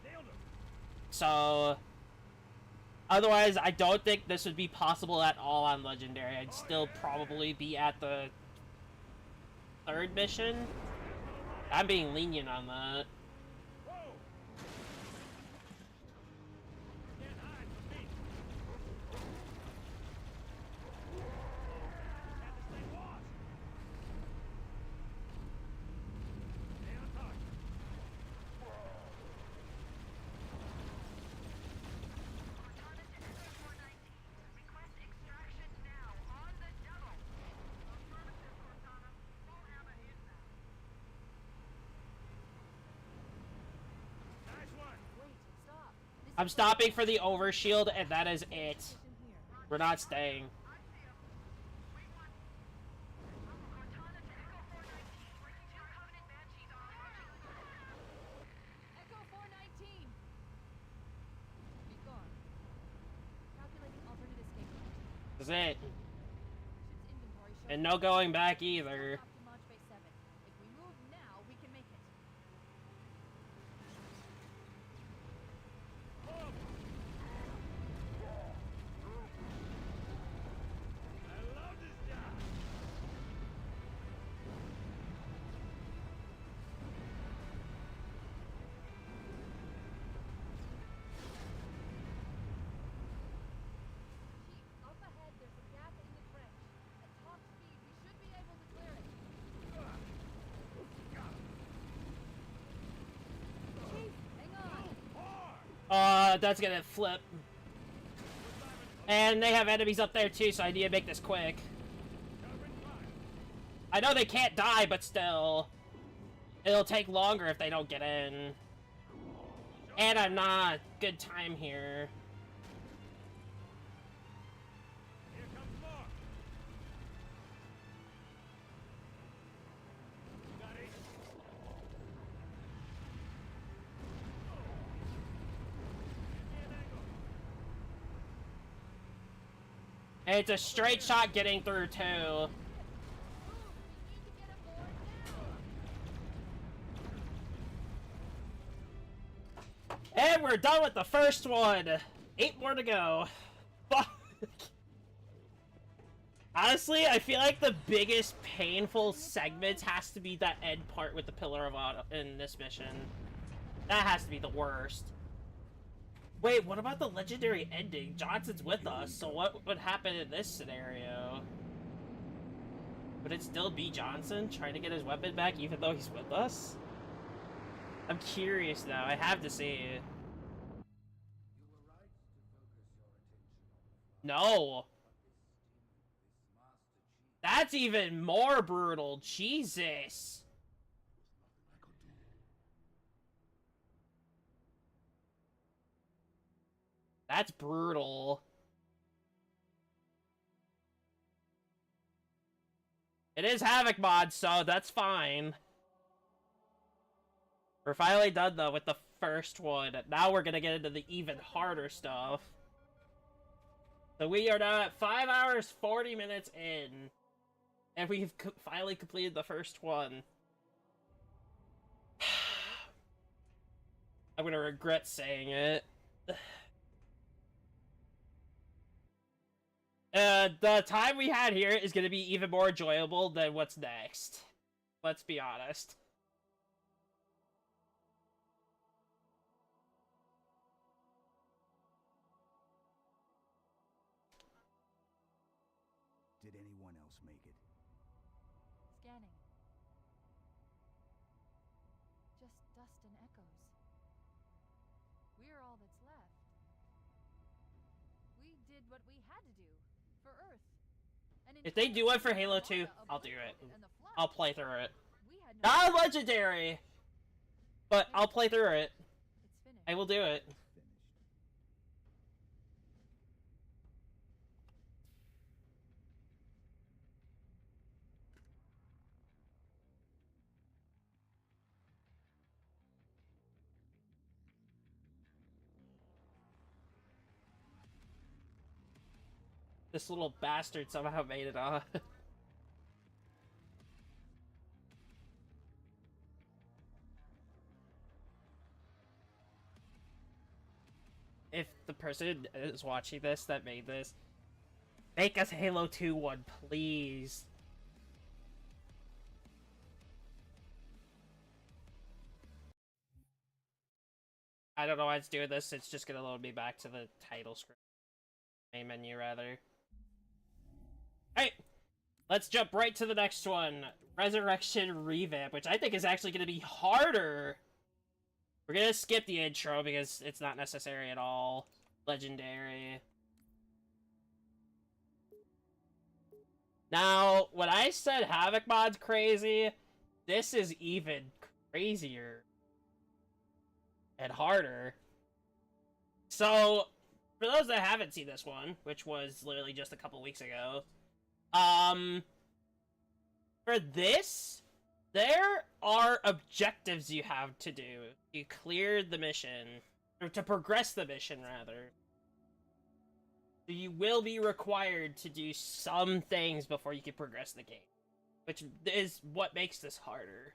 Nailed him. So... Otherwise, I don't think this would be possible at all on Legendary. I'd still probably be at the 3rd mission. I'm being lenient on that. Whoa. Can't hide from me. Have this thing lost. Stay on target. Cortana to Echo 419. Request extraction now on the double. Affirmative, Cortana. We'll have a hit now. Nice one. Wait, stop. This I'm is stopping for the overshield, and that is it. position here. We're not staying. I see him. We won. Cortana to Echo 419. 2 Covenant Banshees are approaching. Echo 419! Be gone. Calculating alternate escape route. This is it. Ship's inventory shows And no going back either. up to Launch Bay 7. If we move now, we can make it. I love this job. Chief, up ahead there's a gap in the trench. At top speed, we should be able to clear it. Chief, hang on! That's gonna flip. And they have enemies up there too, so I need to make this quick. I know they can't die, but still. It'll take longer if they don't get in. And I'm not good time here. Here comes more. You got it. Give me an angle. And it's a straight shot getting through, too. And we're done with the first one. 8 more to go. Fuck. Honestly, I feel like the biggest painful segment has to be that end part with the Pillar of Autumn in this mission. That has to be the worst. Wait, what about the legendary ending? Johnson's with us, so what would happen in this scenario? Would it still be Johnson trying to get his weapon back even though he's with us? I'm curious now. I have to see. No. That's even more brutal. Jesus. That's brutal. It is Havoc mod, so that's fine. We're finally done, though, with the first one. Now we're gonna get into the even harder stuff. So we are now at 5 hours, 40 minutes in. And we've finally completed the first one. I'm gonna regret saying it. The time we had here is gonna be even more enjoyable than what's next. Let's be honest. Did anyone else make it? Scanning. Just dust and echoes. We're all that's left. We did what we had to do for Earth. And If they do until it for Halo 2, Armada I'll do it. obliterated and the Flood, I'll play through it. we had no Not legendary! But I'll play through it. It's finished. I will do it. Finished. This little bastard somehow made it on. If the person is watching this that made this, make us Halo 2 one, please. I don't know why it's doing this. It's just gonna load me back to the title screen. Main menu, rather. Alright, let's jump right to the next one. Resurrection Revamp, which I think is actually gonna be harder. We're gonna skip the intro because it's not necessary at all. Legendary. Now, when I said Havoc mod's crazy, this is even crazier. And harder. So, for those that haven't seen this one, which was literally just a couple weeks ago, for this, there are objectives you have to do. You clear the mission, or to progress the mission, rather. So you will be required to do some things before you can progress the game, which is what makes this harder.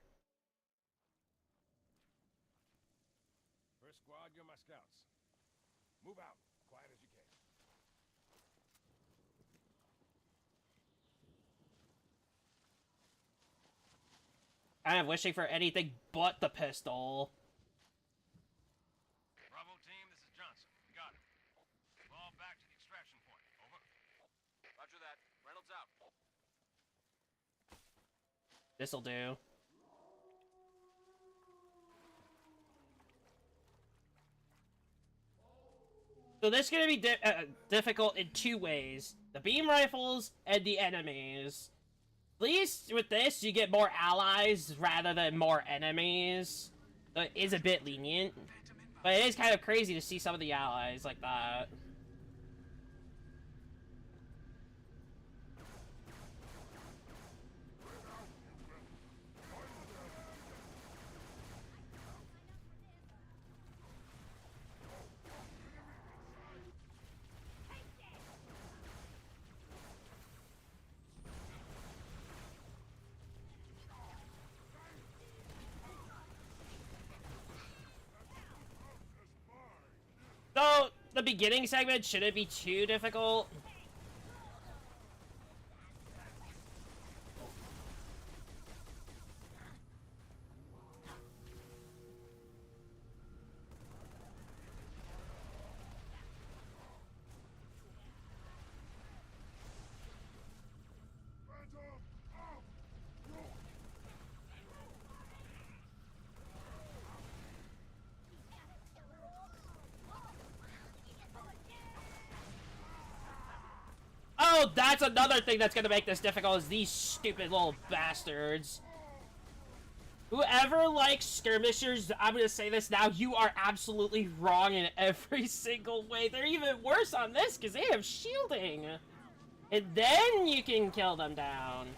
First squad, you're my scouts. Move out, quiet as you can. I am wishing for anything but the pistol. Bravo team, this is Johnson. Got it. Fall back to the extraction point. Over. Roger that. Reynolds out. This'll do. So this is going to be difficult in two ways. The beam rifles and the enemies. At least with this, you get more allies rather than more enemies. So it is a bit lenient. But it is kind of crazy to see some of the allies like that. the beginning segment shouldn't be too difficult. Oh, that's another thing that's gonna make this difficult is these stupid little bastards. Whoever likes skirmishers, I'm gonna say this now, you are absolutely wrong in every single way. They're even worse on this because they have shielding. And then you can kill them down.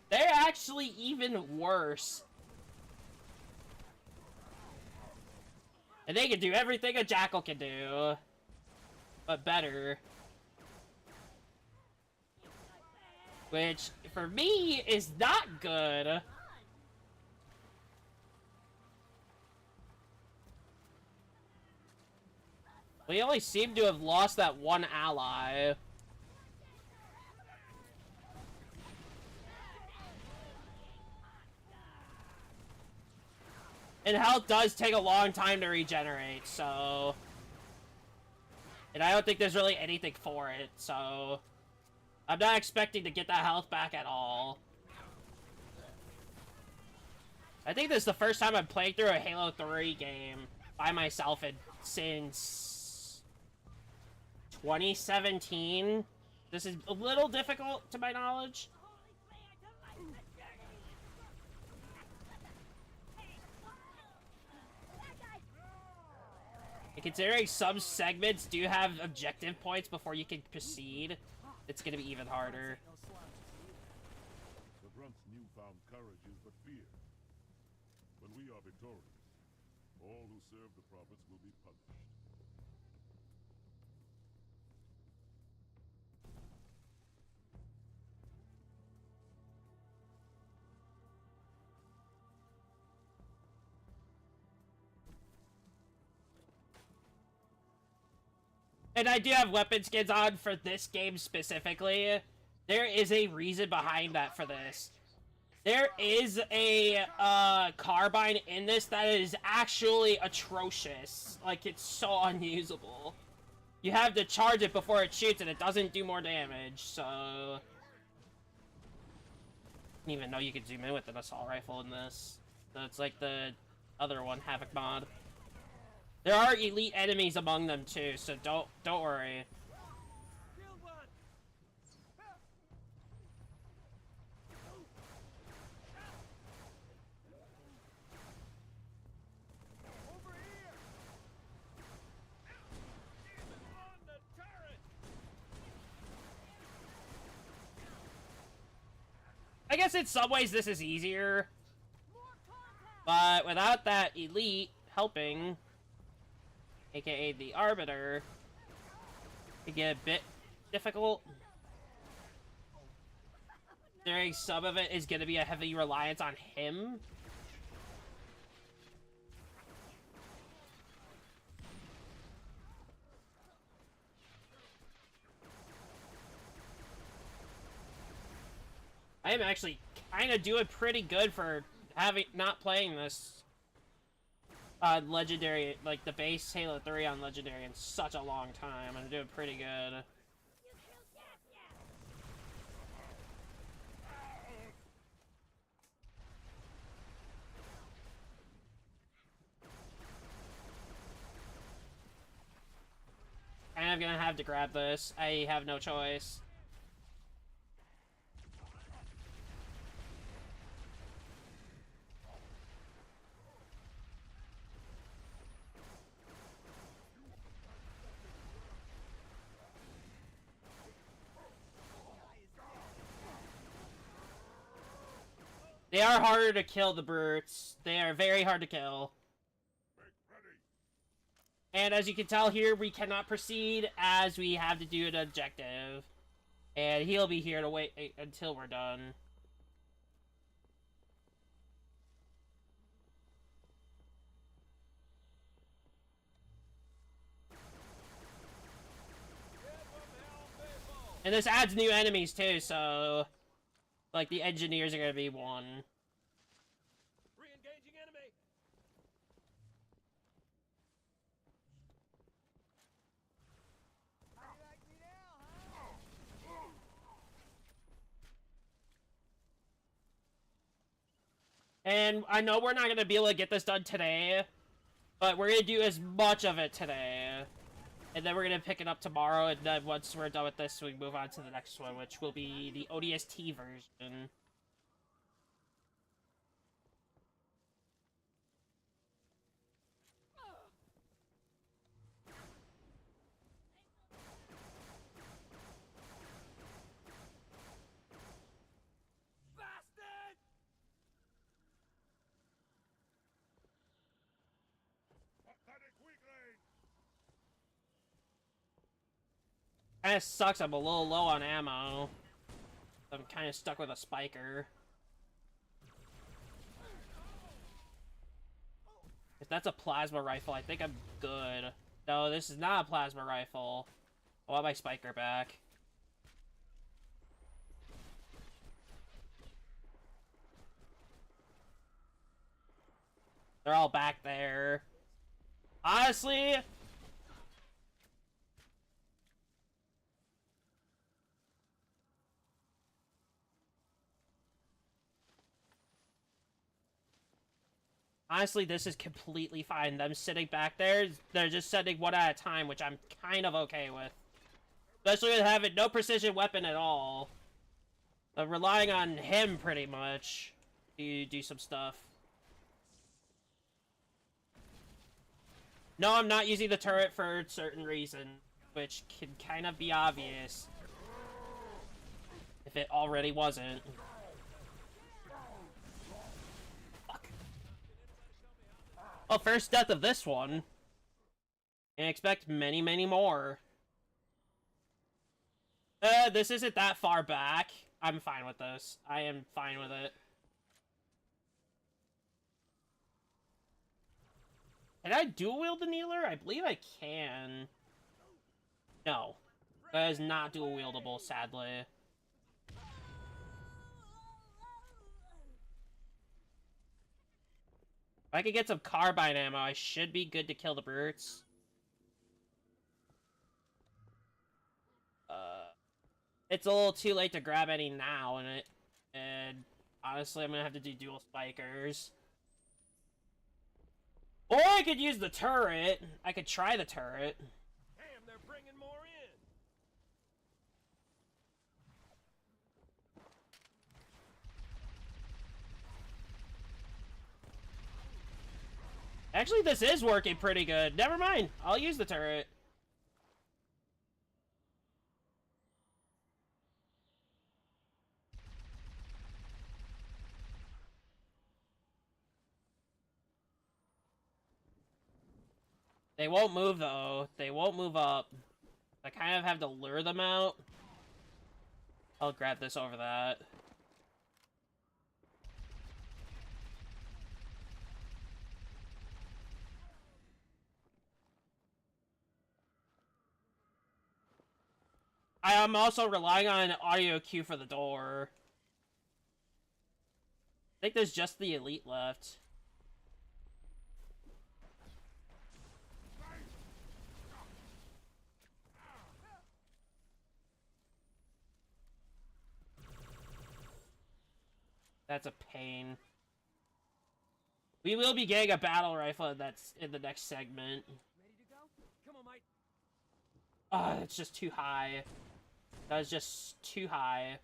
They're actually even worse. And they can do everything a jackal can do. But better. Which, for me, is not good. We only seem to have lost that one ally. And health does take a long time to regenerate, so... And I don't think there's really anything for it, so... I'm not expecting to get that health back at all. I think this is the first time I'm playing through a Halo 3 game by myself since 2017. This is a little difficult to my knowledge. And considering some segments do have objective points before you can proceed, it's gonna be even harder. The Brunt's newfound courage is but fear. When we are victorious, all who serve the prophets will be punished. And I do have weapon skins on for this game specifically. There is a reason behind that for this. There is a carbine in this that is actually atrocious. Like, it's so unusable. You have to charge it before it shoots and it doesn't do more damage, so... I didn't even know you could zoom in with an assault rifle in this. So it's like the other one, Havoc mod. There are elite enemies among them too, so don't worry. Killed one. Over here. On the turret. I guess in some ways this is easier. But without that elite helping, aka the Arbiter, it get a bit difficult. During some of it is going to be a heavy reliance on him. I am actually kind of doing pretty good for not playing this Legendary, like the base Halo 3 on Legendary in such a long time. I'm doing pretty good. I'm gonna have to grab this. I have no choice. They are harder to kill, the brutes. They are very hard to kill. And as you can tell here, we cannot proceed as we have to do an objective. And he'll be here to wait until we're done. And this adds new enemies too, so like the engineers are gonna be one. Re-engaging enemy. And I know we're not gonna be able to get this done today, but we're gonna do as much of it today. And then we're gonna pick it up tomorrow, and then once we're done with this, we move on to the next one, which will be the ODST version. Bastard! Pathetic weakling! Kinda sucks, I'm a little low on ammo. I'm kinda stuck with a spiker. If that's a plasma rifle, I think I'm good. No, this is not a plasma rifle. I want my spiker back. They're all back there. Honestly, this is completely fine. Them sitting back there, they're just sending one at a time, which I'm kind of okay with. Especially with having no precision weapon at all. I'm relying on him, pretty much, to do some stuff. No, I'm not using the turret for a certain reason, which can kind of be obvious. If it already wasn't. Fuck. Well, first death of this one. And expect many, many more. This isn't that far back. I'm fine with this. I am fine with it. Can I dual wield the kneeler? I believe I can. No. That is not dual wieldable, sadly. If I could get some carbine ammo, I should be good to kill the brutes. It's a little too late to grab any now, and honestly, I'm gonna have to do dual spikers. Or I could use the turret. I could try the turret. Damn, they're bringing more in. Actually, this is working pretty good. Never mind. I'll use the turret. They won't move, though. They won't move up. I kind of have to lure them out. I'll grab this over that. I am also relying on an audio cue for the door. I think there's just the elite left. That's a pain. We will be getting a battle rifle that's in the next segment. Ready to go? Come on, mate. Ah, it's just too high. That was just too high.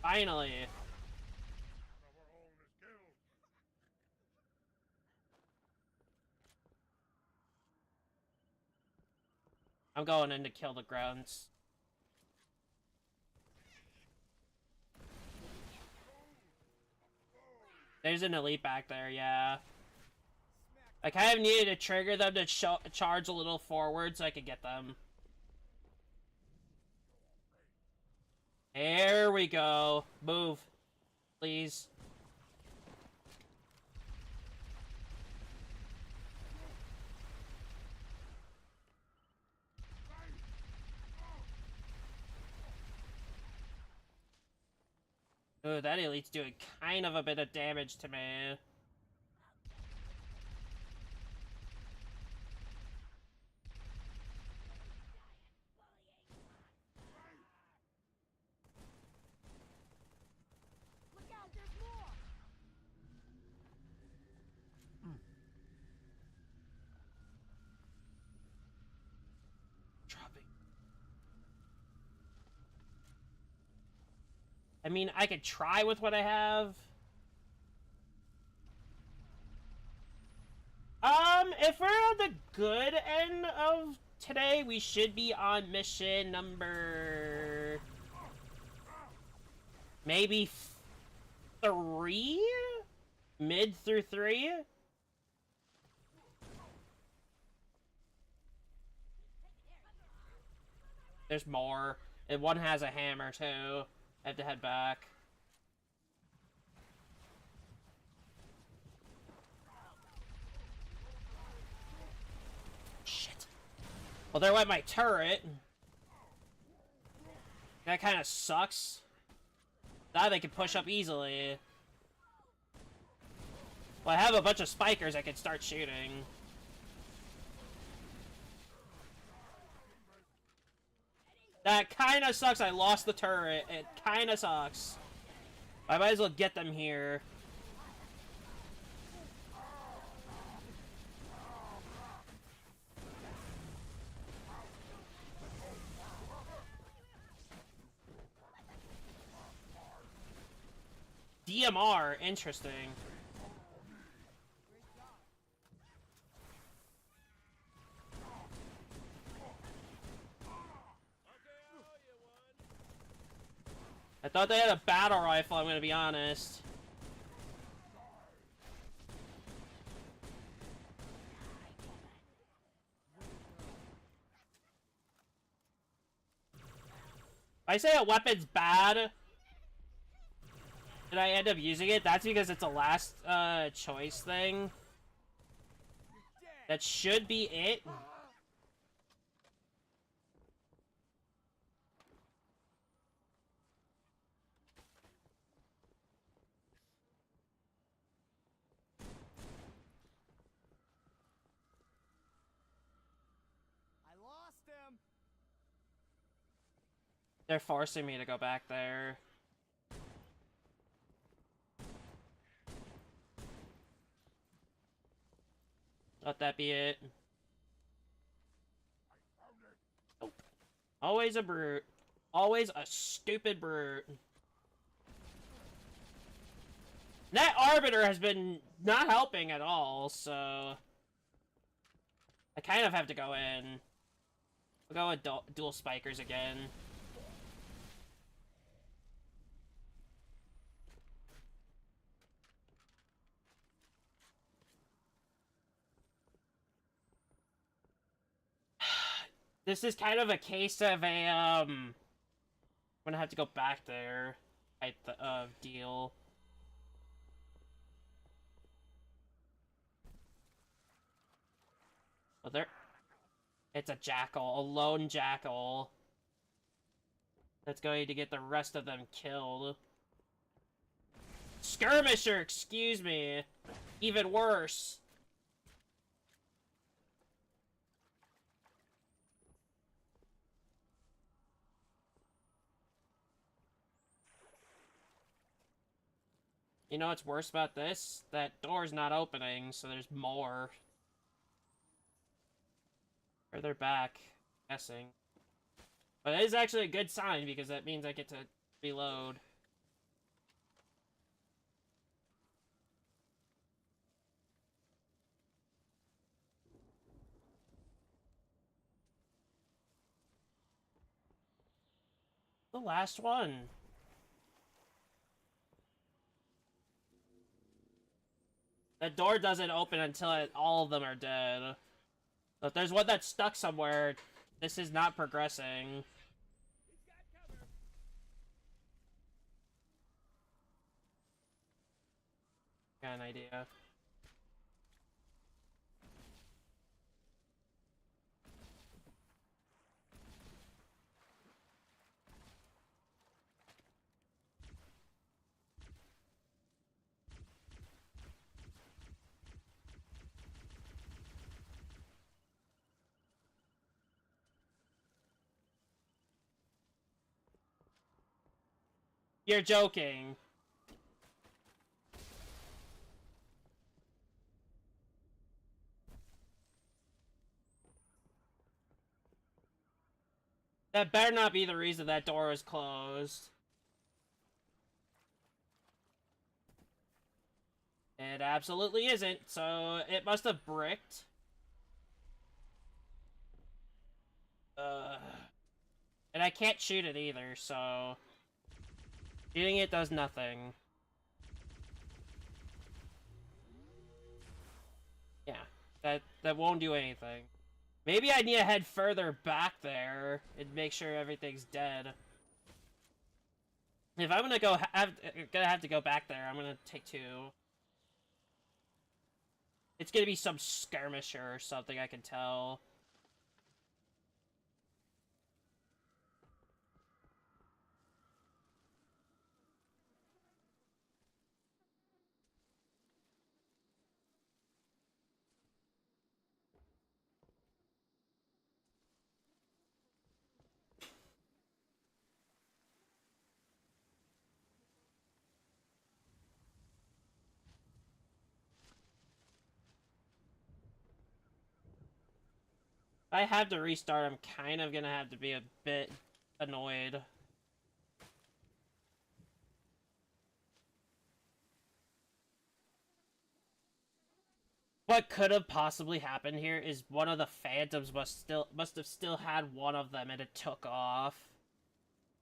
Finally. Our own is killed. I'm going in to kill the grunts. There's an elite back there, yeah. I kind of needed to trigger them to charge a little forward so I could get them. There we go. Move. Please. Ooh, that elite's doing kind of a bit of damage to me. Look out, there's more! Dropping. I mean, I could try with what I have. If we're on the good end of today, we should be on mission number... maybe 3? Mid through 3? There's more. And one has a hammer, too. I have to head back. Shit. Well, there went my turret. That kind of sucks. Now they can push up easily. Well, I have a bunch of spikers I can start shooting. That kind of sucks. I lost the turret. It kind of sucks. I might as well get them here. DMR, interesting. I thought they had a battle rifle, I'm gonna be honest. If I say a weapon's bad, and I end up using it, that's because it's a last choice thing. That should be it. I lost him. They're forcing me to go back there. Let that be it. Nope. Always a brute. Always a stupid brute. That Arbiter has been not helping at all, so... I kind of have to go in. We'll go with dual spikers again. This is kind of a case of a, I'm gonna have to go back there type of deal. Well, there... It's a jackal, a lone jackal. That's going to get the rest of them killed. Skirmisher, excuse me. Even worse. You know what's worse about this? That door's not opening, so there's more. Further back, guessing. But it is actually a good sign, because that means I get to reload. The last one. That door doesn't open until all of them are dead. So if there's one that's stuck somewhere, this is not progressing. Got an idea. You're joking. That better not be the reason that door is closed. It absolutely isn't, so it must have bricked. And I can't shoot it either, so... Shooting it does nothing. Yeah, that won't do anything. Maybe I need to head further back there and make sure everything's dead. If I'm gonna have to go back there, I'm gonna take two. It's gonna be some skirmisher or something, I can tell. If I have to restart, I'm kind of gonna have to be a bit annoyed. What could have possibly happened here is one of the phantoms must have still had one of them and it took off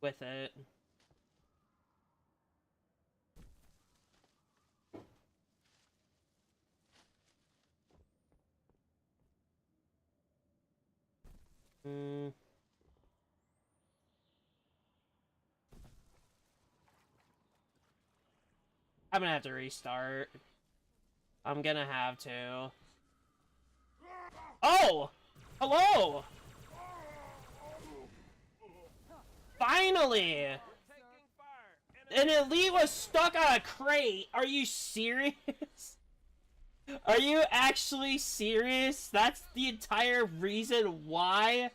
with it. I'm gonna have to restart. I'm gonna have to. Oh! Hello! Finally! Taking fire. An elite was stuck on a crate! Are you serious? Are you actually serious? That's the entire reason why?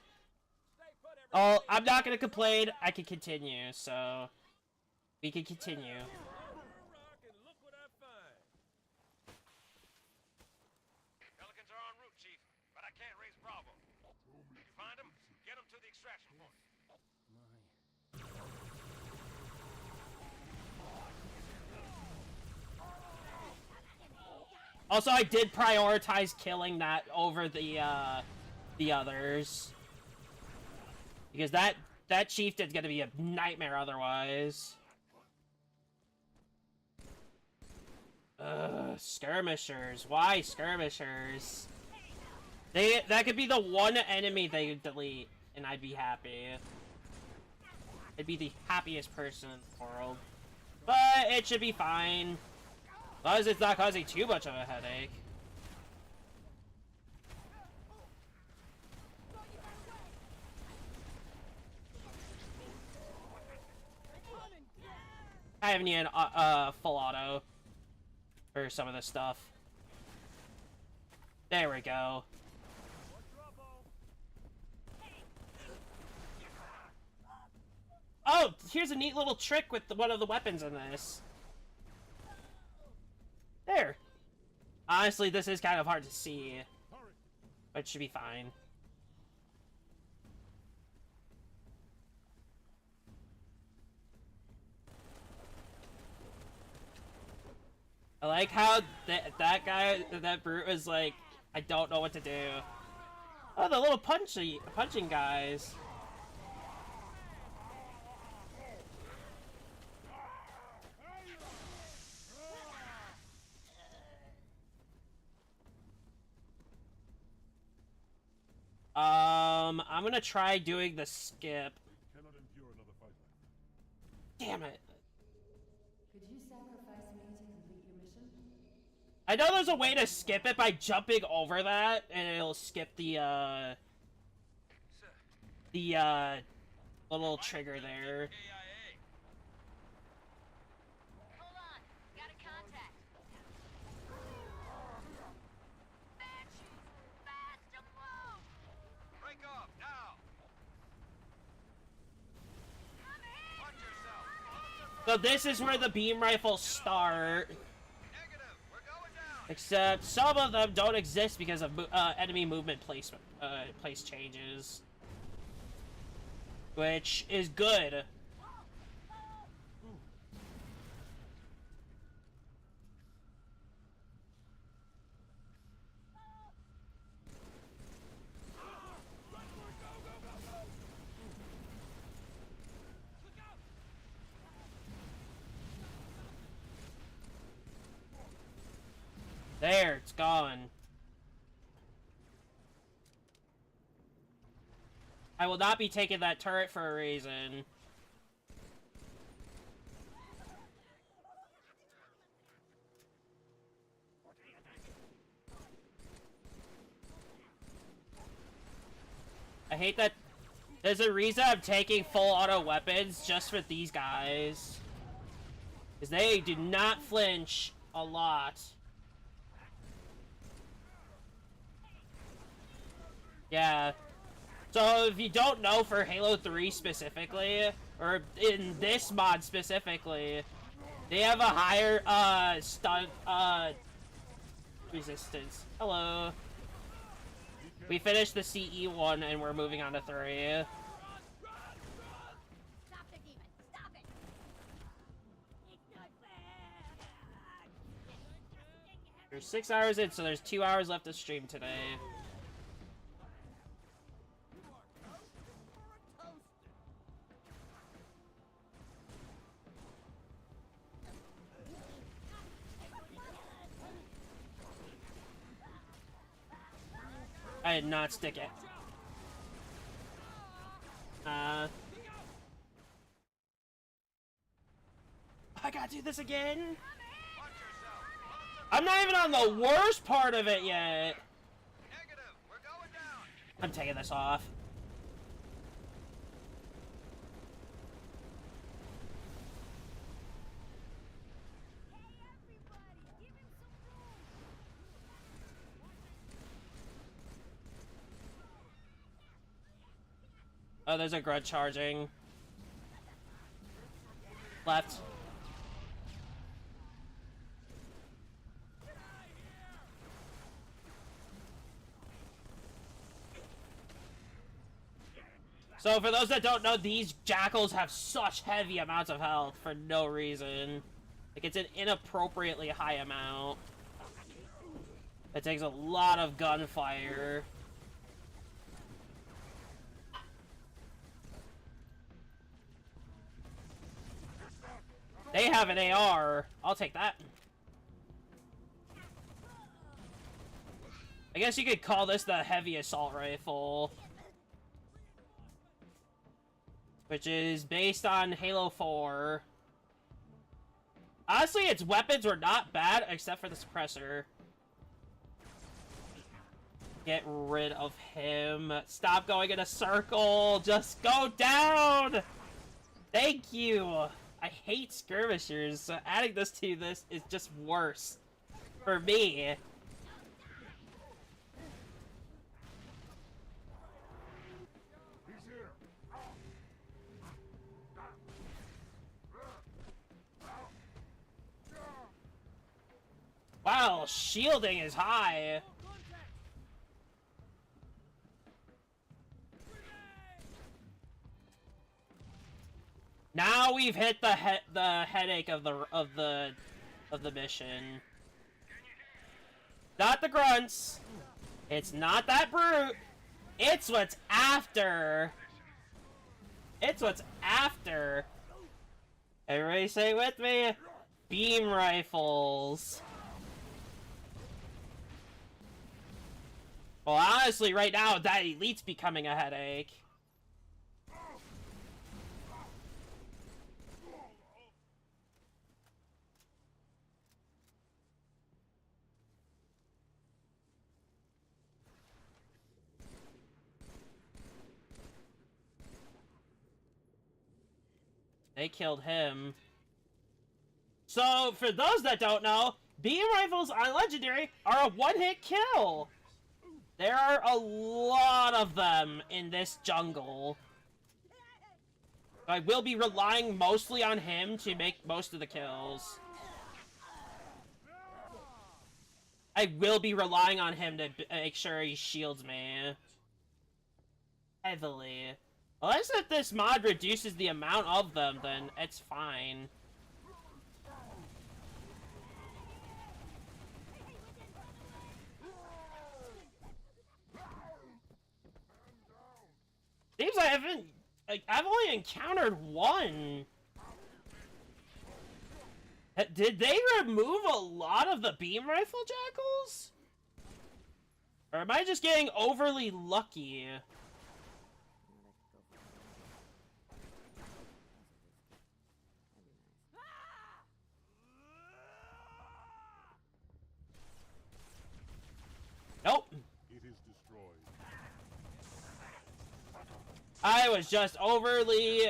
Oh, I'm not gonna complain. I can continue, so... We can continue. Look what I find. Pelicans are en route, Chief, but I can't raise Bravo. If you find them, get them to the extraction point. Also, I did prioritize killing that over the others. Because that chieftain's gonna be a nightmare otherwise. Skirmishers. Why skirmishers? That could be the one enemy they delete, and I'd be happy. I'd be the happiest person in the world. But it should be fine. As long as it's not causing too much of a headache. I haven't even full auto for some of this stuff. There we go. Oh, here's a neat little trick with one of the weapons in this. There. Honestly, this is kind of hard to see, but it should be fine. I like how that guy, that brute was like, I don't know what to do. Oh, the little punching guys. I'm gonna try doing the skip. Cannot endure another fight like that. Damn it. Could you sacrifice me to complete your mission? I know there's a way to skip it by jumping over that, and it'll skip the little trigger there. Hold on. Got a contact. Bad shoes. Fast and low. Break off, now! I'm hit. Watch yourself! So this is where the beam rifles start. Negative. We're going down. Except some of them don't exist because of enemy movement placement, place changes. Which is good. There, it's gone. I will not be taking that turret for a reason. I hate that. There's a reason I'm taking full auto weapons just for these guys. Because they do not flinch a lot. Yeah. So if you don't know, for Halo 3 specifically, or in this mod specifically, they have a higher stun resistance. Hello. We finished the CE one and we're moving on to 3. Stop the demon! Stop it! It's not fair! There's 6 hours in, so there's 2 hours left to stream today. I did not stick it. I gotta do this again? I'm not even on the worst part of it yet. Negative. We're going down. I'm taking this off. Oh, there's a grudge charging. Left. So for those that don't know, these jackals have such heavy amounts of health for no reason. Like, it's an inappropriately high amount. It takes a lot of gunfire. They have an AR. I'll take that. I guess you could call this the heavy assault rifle. Which is based on Halo 4. Honestly, its weapons were not bad, except for the suppressor. Get rid of him. Stop going in a circle. Just go down! Thank you! I hate skirmishers, so adding this to this is just worse. For me. Wow, shielding is high. Now we've hit the headache of the mission. Not the grunts. It's not that brute. It's what's after. It's what's after. Everybody say it with me. Beam rifles. Well, honestly, right now, that elite's becoming a headache. They killed him. So, for those that don't know, beam rifles on Legendary are a one-hit kill. There are a lot of them in this jungle. I will be relying mostly on him to make most of the kills. I will be relying on him to make sure he shields me. Heavily. Unless if this mod reduces the amount of them, then it's fine. Seems I haven't... Like, I've only encountered one. Did they remove a lot of the beam rifle jackals? Or am I just getting overly lucky? Nope. It is destroyed. I was just overly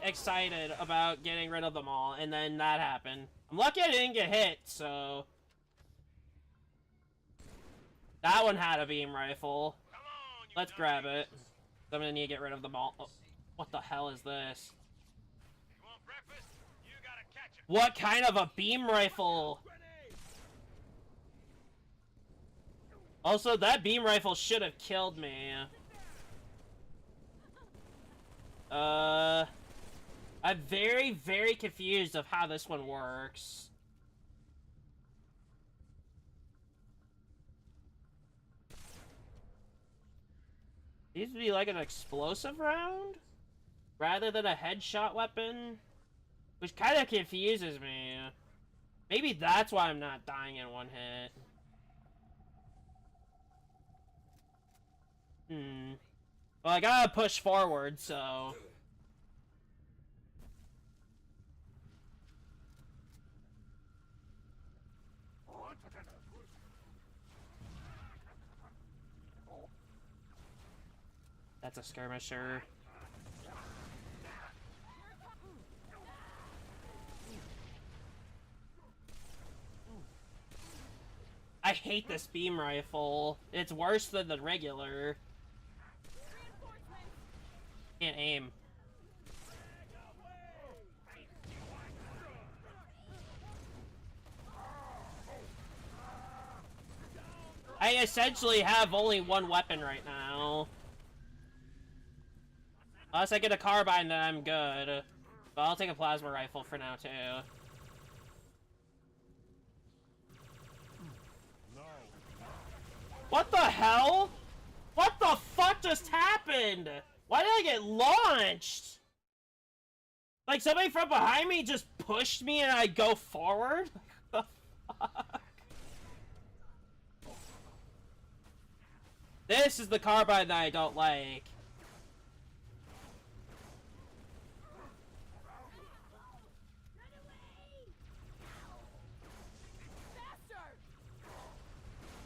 excited about getting rid of them all, and then that happened. I'm lucky I didn't get hit, so... That one had a beam rifle. Come on, you Let's grab it. I'm gonna need to get rid of them all. Oh, what the hell is this? You want breakfast? You gotta catch it. What kind of a beam rifle? Also, that beam rifle should have killed me. I'm very, very confused of how this one works. Needs to be like an explosive round? Rather than a headshot weapon? Which kind of confuses me. Maybe that's why I'm not dying in one hit. Well, I gotta push forward, so... That's a skirmisher. I hate this beam rifle. It's worse than the regular. Can't aim. I essentially have only one weapon right now. Unless I get a carbine, then I'm good. But I'll take a plasma rifle for now, too. What the hell? What the fuck just happened? Why did I get launched? Like, somebody from behind me just pushed me and I go forward? What the fuck? This is the carbine that I don't like.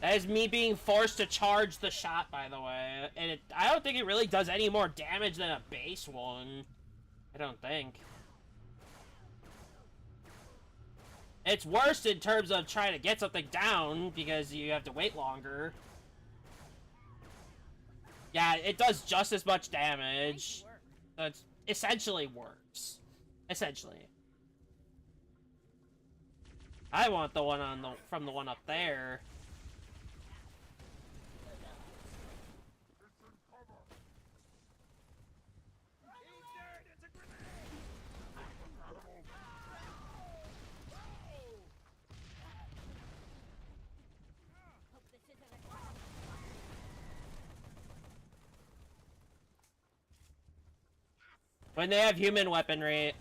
That is me being forced to charge the shot, by the way. And I don't think it really does any more damage than a base one. I don't think. It's worse in terms of trying to get something down, because you have to wait longer. Yeah, it does just as much damage. So it essentially works. Essentially. I want the one on from the one up there. When they have human weaponry.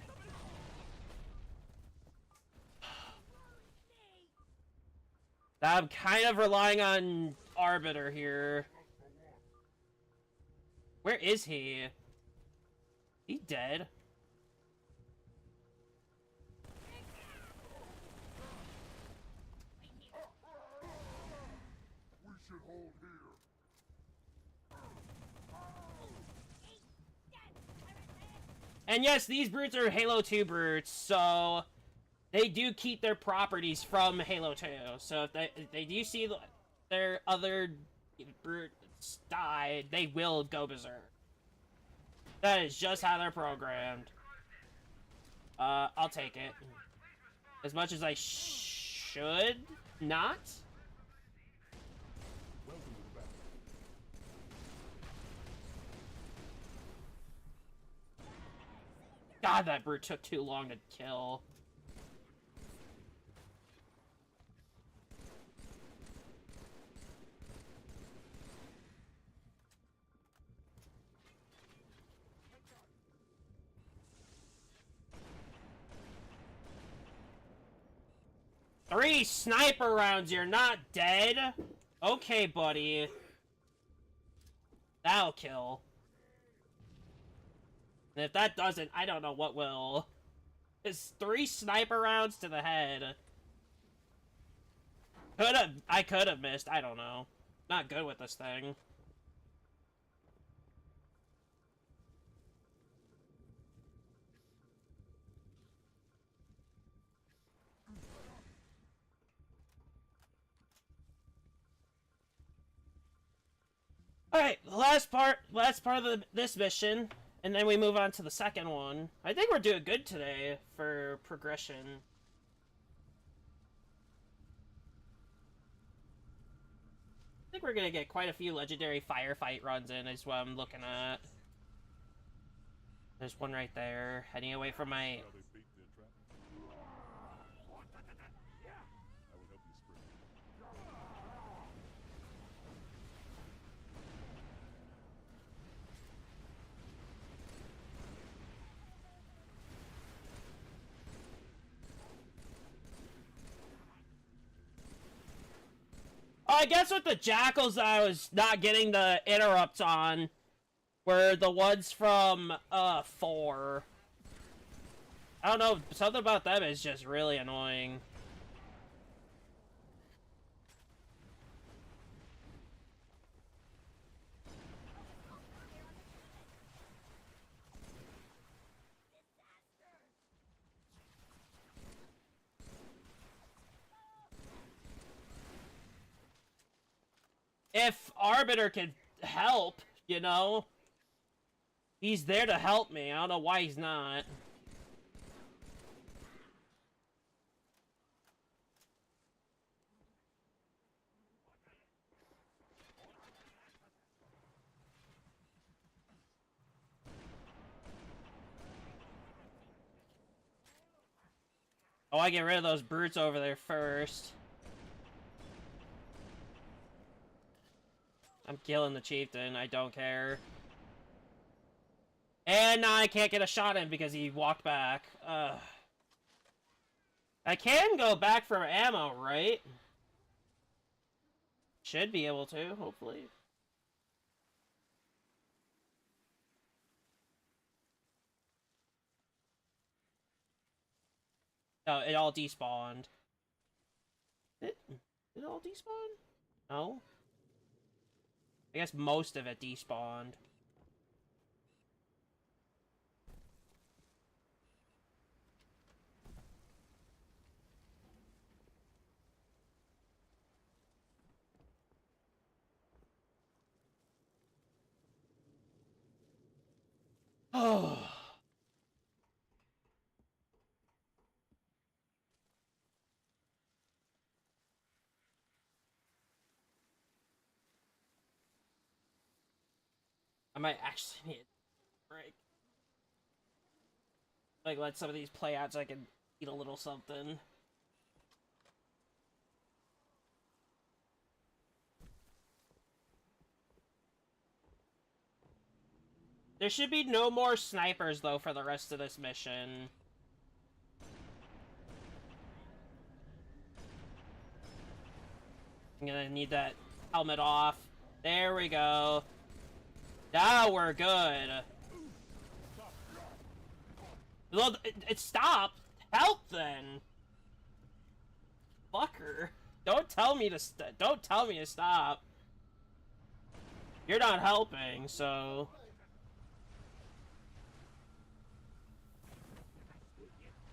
I'm kind of relying on Arbiter here. Where is he? He dead? We should hold here. And yes, these brutes are Halo 2 brutes, so they do keep their properties from Halo 2. So if they do see their other brutes die, they will go berserk. That is just how they're programmed. I'll take it. As much as I should not. Welcome to the battle. God, that brute took too long to kill. Three sniper rounds, you're not dead? Okay, buddy. That'll kill. And if that doesn't, I don't know what will. It's 3 sniper rounds to the head. I could have missed, I don't know. Not good with this thing. Alright, last part of this mission, and then we move on to the second one. I think we're doing good today for progression. I think we're gonna get quite a few legendary firefight runs in, is what I'm looking at. There's one right there, heading away from my... How they bait their trap? I will help you spring. I guess with the jackals I was not getting the interrupts on were the ones from 4. I don't know, something about them is just really annoying. If Arbiter can help, you know? He's there to help me. I don't know why he's not. Oh, I get rid of those brutes over there first. I'm killing the chieftain, I don't care. And now I can't get a shot in because he walked back. I can go back for ammo, right? Should be able to, hopefully. Oh, it all despawned. Did it all despawn? No? I guess most of it despawned. Oh. I might actually need a break. Like, let some of these play out so I can eat a little something. There should be no more snipers, though, for the rest of this mission. I'm gonna need that helmet off. There we go. Now we're good. Well, it stopped. Help then. Fucker. Don't tell me to stop. You're not helping, so.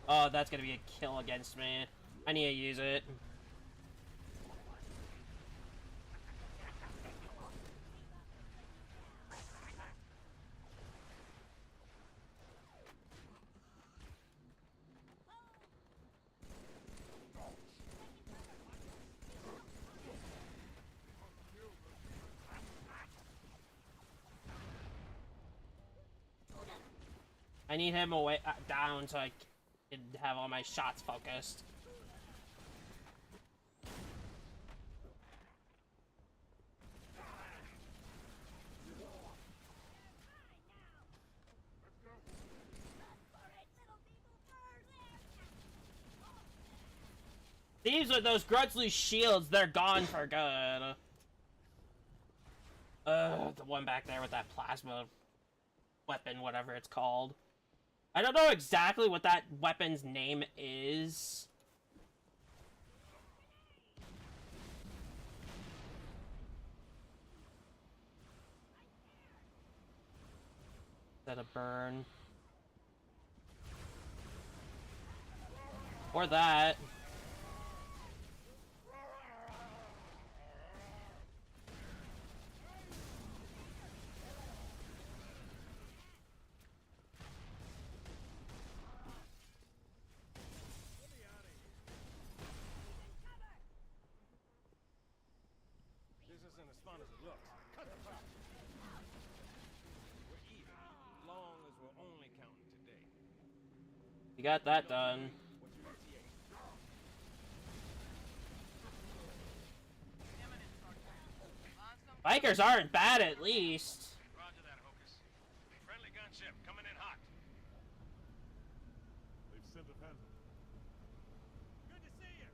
Oh, that's gonna be a kill against me. I need to use it. need him away down so I can have all my shots focused. These are those grunts lose shields, they're gone for good. The one back there with that plasma weapon, whatever it's called. I don't know exactly what that weapon's name is. Is that a burn? Or that. This isn't as fun as it looks. Cut the crap. We're even, as long as we're only counting today. You got that done. What's your ETA? Bikers aren't bad, at least. Roger that, Hocus. Friendly gunship coming in hot. They've sent a phantom. Good to see you.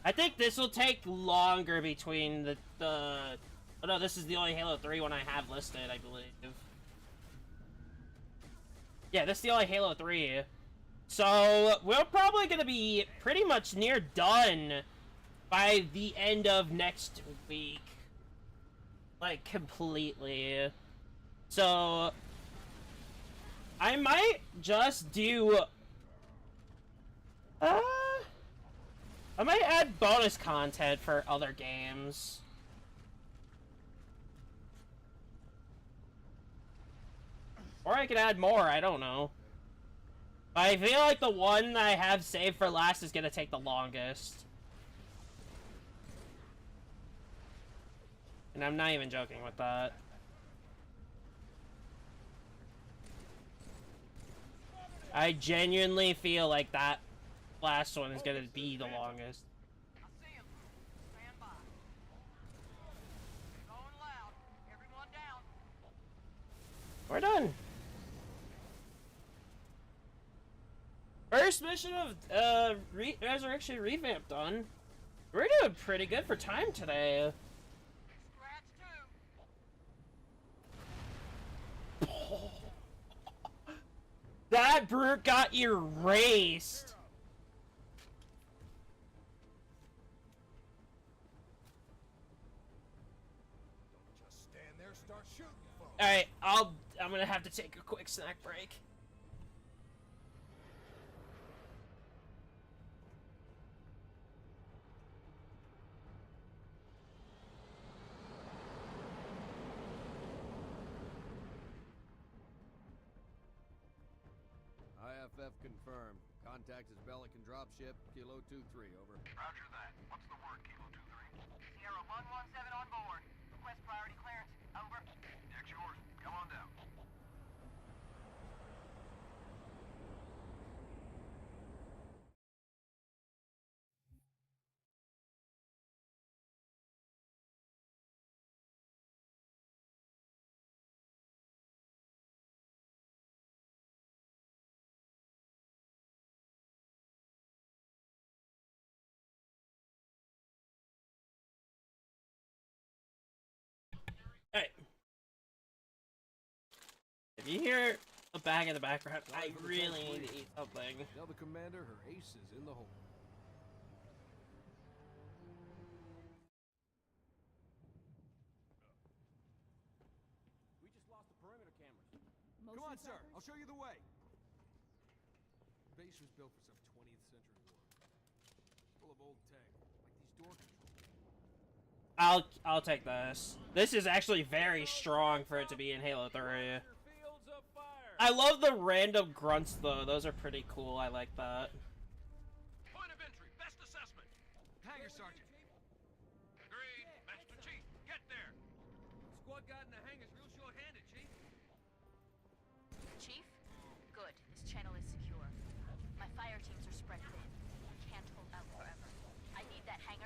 I think this will take longer between the oh no, this is the only Halo 3 one I have listed, I believe. Yeah, this is the only Halo 3. So, we're probably gonna be pretty much near done by the end of next week. Like, completely. So, I might just do... I might add bonus content for other games. Or I could add more, I don't know. I feel like the one I have saved for last is gonna take the longest. And I'm not even joking with that. I genuinely feel like that last one is gonna be the longest. I see him. Stand by. Going loud. Everyone down. We're done. First mission of Resurrection Revamp done. We're doing pretty good for time today. Scratch two. That brute got erased. Just stand there, start shooting, folks. All right, I'm gonna have to take a quick snack break. IFF confirmed. Contact is Pelican dropship, Kilo 23, over. Roger that. What's the word, Kilo 2-3? Sierra 117 on board. Request priority clearance. Over. Deck's yours. Come on down. All right. If you hear a bang in the background, I really need to eat something. Tell the commander her ace is in the hole. We just lost the perimeter cameras. Motion Come on, sir. trackers? I'll show you the way. The base was built for some 20th century war. Full of old tech, like these door controls. I'll take this. This is actually very strong for it to be in Halo 3. Fields of fire. I love the random grunts though. Those are pretty cool. I like that. Point of entry. Best assessment. Hangar sergeant. Agreed. Master Chief, get there. Squad guard in the hangar's real short-handed, Chief.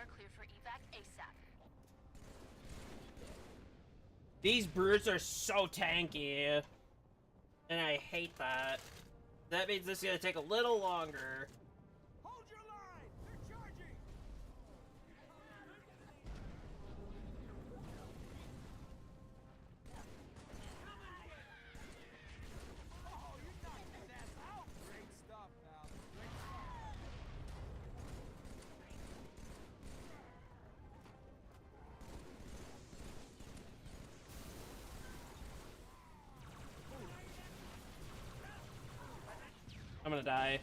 hangar clear for evac ASAP. These brutes are so tanky. And I hate that. That means this is gonna take a little longer. Hold your line! They're charging! Oh, you knocked his ass out! Great stuff, pal. Great stuff. I'm gonna die.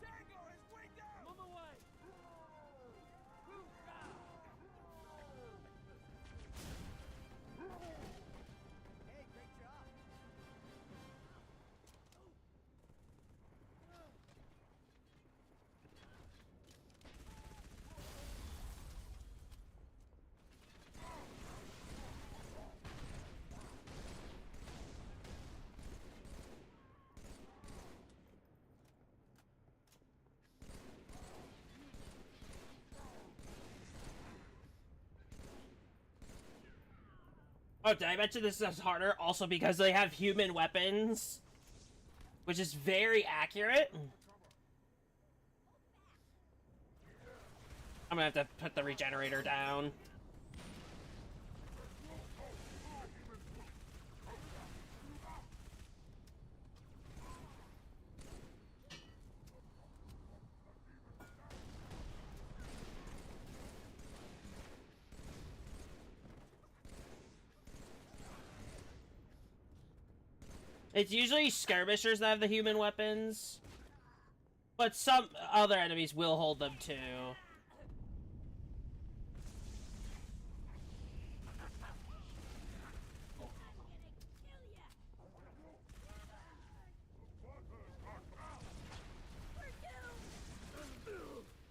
Tango is way down! On the way! Hey, great job! Oh, did I mention this is harder also because they have human weapons? Which is very accurate. I'm gonna have to put the regenerator down. It's usually skirmishers that have the human weapons, but some other enemies will hold them too.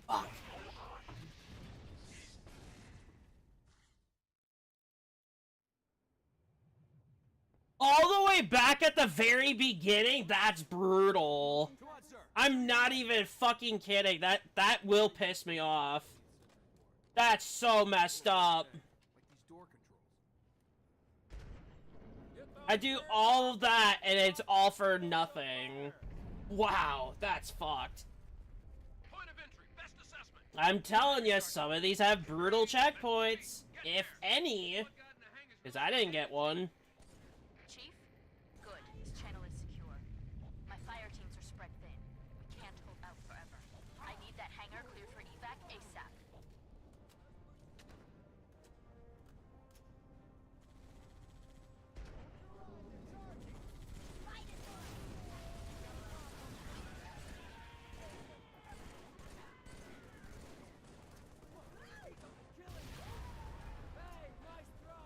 Fuck. All the way back at the very beginning? That's brutal. Come on, sir. I'm not even fucking kidding. That will piss me off. That's so messed up. Like these door controls. I do all of that and it's all for nothing. Wow, that's fucked. Point of entry, best assessment. I'm telling you, some of these have brutal checkpoints. If any. Because I didn't get one. Chief? Good. This channel is secure. My fire teams are spread thin. We can't hold out forever. I need that hangar clear for evac ASAP.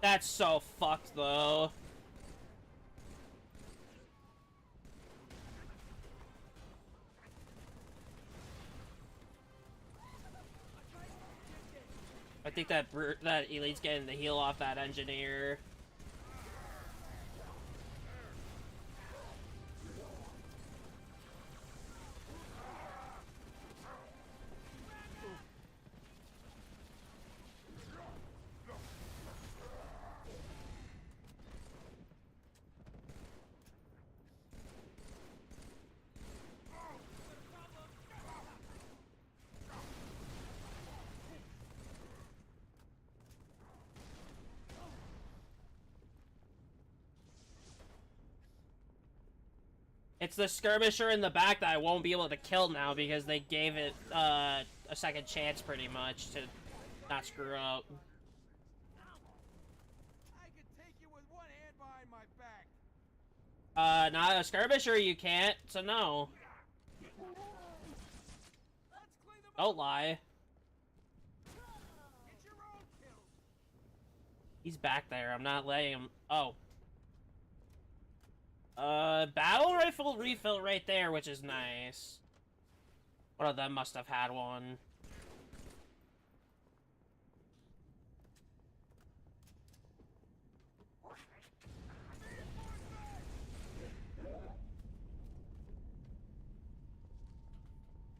That's so fucked, though. I think that Elite's getting the heal off that engineer. It's the skirmisher in the back that I won't be able to kill now because they gave it a second chance pretty much to not screw up. I could take you with one hand behind my back. Not a skirmisher you can't, so no. Let's clean them up. Don't lie. Get your own kills. He's back there, I'm not letting him. Oh. Battle rifle refill right there, which is nice. One of them must have had one.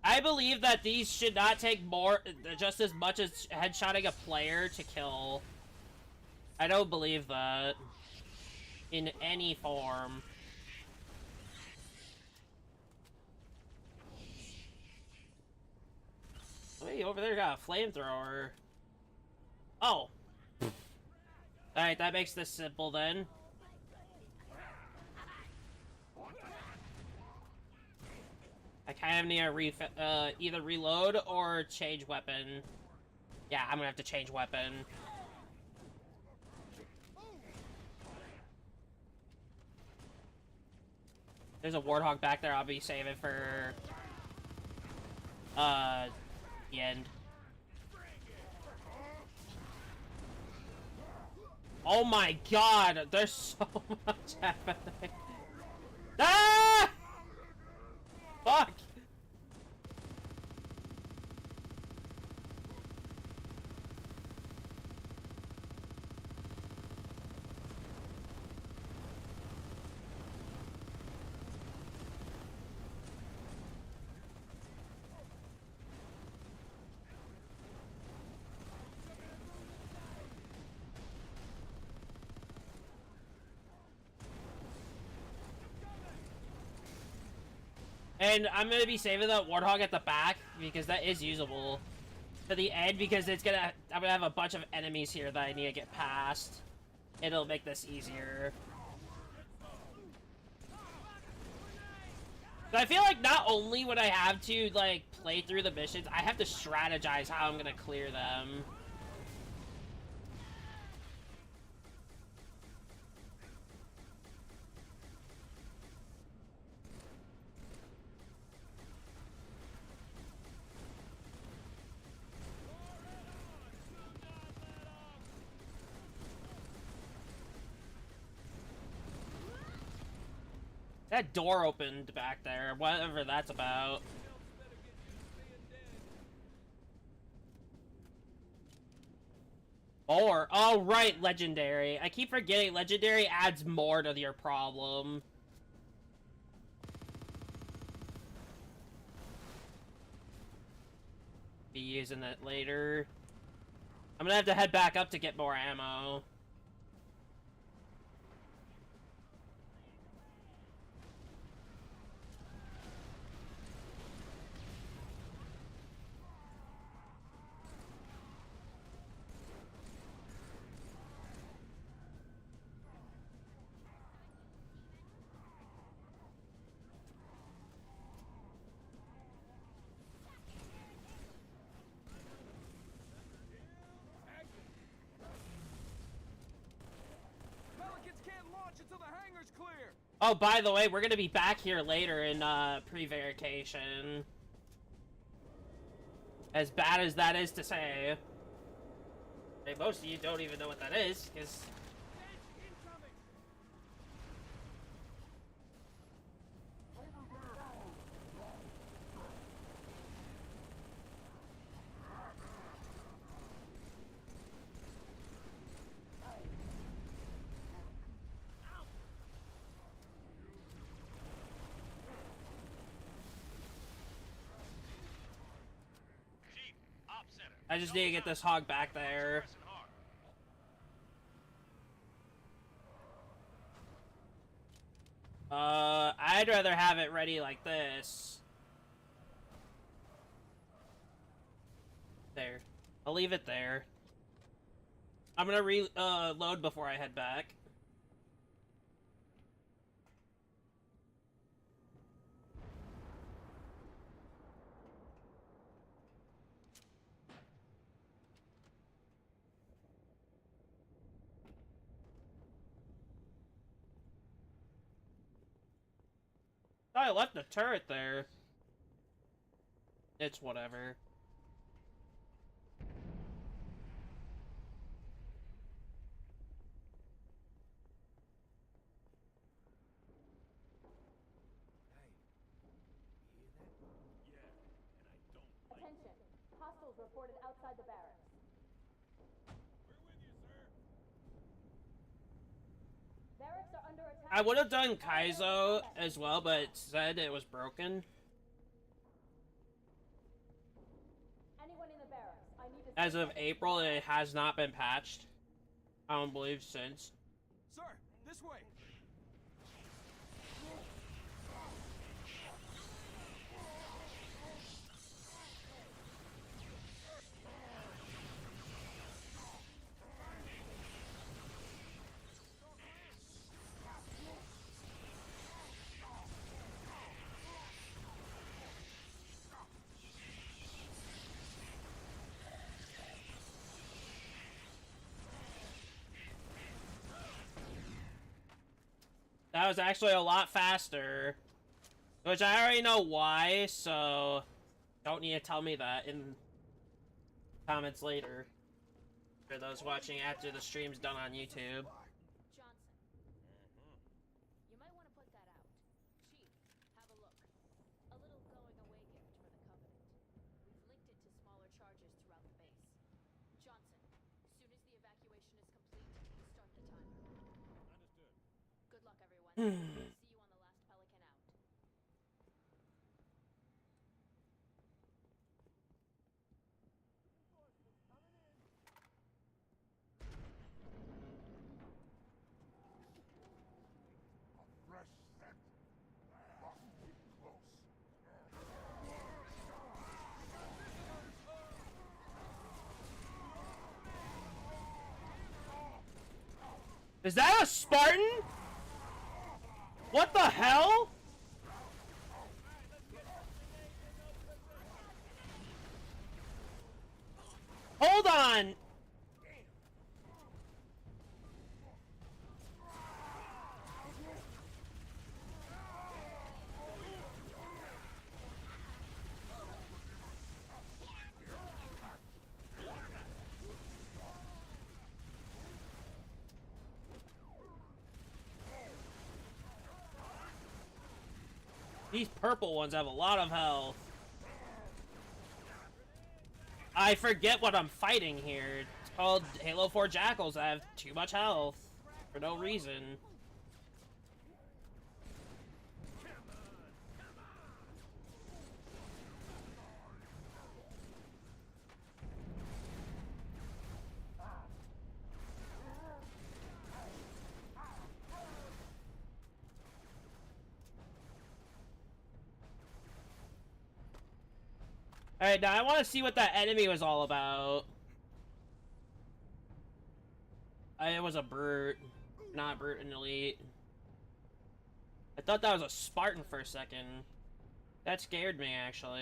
I I believe that these should not take more, just as much as headshotting a player to kill. I don't believe that. In any form. Wait, over there got a flamethrower. Oh. Alright, that makes this simple then. I kind of need to either reload or change weapon. Yeah, I'm gonna have to change weapon. There's a warthog back there. I'll be saving for the end. Oh my god, there's so much happening. Ah! Fuck! And I'm gonna be saving the warthog at the back because that is usable to the end because I'm gonna have a bunch of enemies here that I need to get past. It'll make this easier. But I feel like not only would I have to like play through the missions, I have to strategize how I'm gonna clear them. That door opened back there, whatever that's about. Or, oh right, legendary. I keep forgetting legendary adds more to your problem. Be using it later. I'm gonna have to head back up to get more ammo. Pelicans can't launch until the hangar's clear. Oh, by the way, we're gonna be back here later in pre-verification. As bad as that is to say. Hey, most of you don't even know what that is, because... I just need to get this hog back there. I'd rather have it ready like this. There. I'll leave it there. I'm gonna load before I head back. I left the turret there. It's whatever. Attention. Hostiles reported outside the barracks. Barracks are under attack. I would have done Kaizo as well, but it said it was broken. As of April, it has not been patched. I don't believe since. Sir, this way. That was actually a lot faster. Which I already know why, so don't need to tell me that in comments later. For those watching after the stream's done on YouTube. Johnson, you might want to put that out. Chief, have a look. A little going-away gift for the Covenant. We've linked it to smaller charges throughout the base. Johnson, soon as the evacuation is complete, start the timer. Understood. Good luck, everyone. See you on the last Pelican out. Fresh scent. Must be close. Is that a Spartan? What the hell? Hold on! These purple ones have a lot of health. I forget what I'm fighting here. It's called Halo 4 Jackals that have too much health. For no reason. Alright, now I want to see what that enemy was all about. It was a brute, not brute and elite. I thought that was a Spartan for a second. That scared me, actually.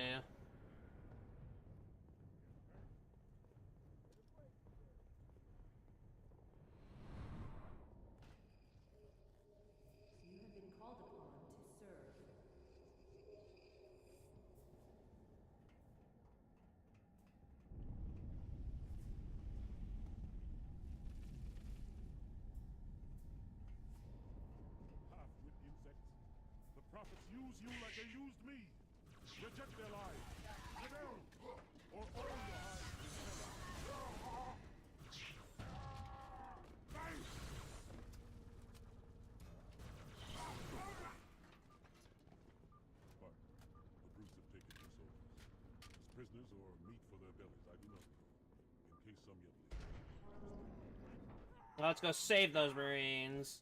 You have been called upon to serve. Half-wit insects. The prophets use you like they used me. Reject their lies. Rebel, or all your hides will never. But the brutes have taken your souls. As prisoners or meat for their bellies, I do not know. In case some yet live. Let's go save those Marines.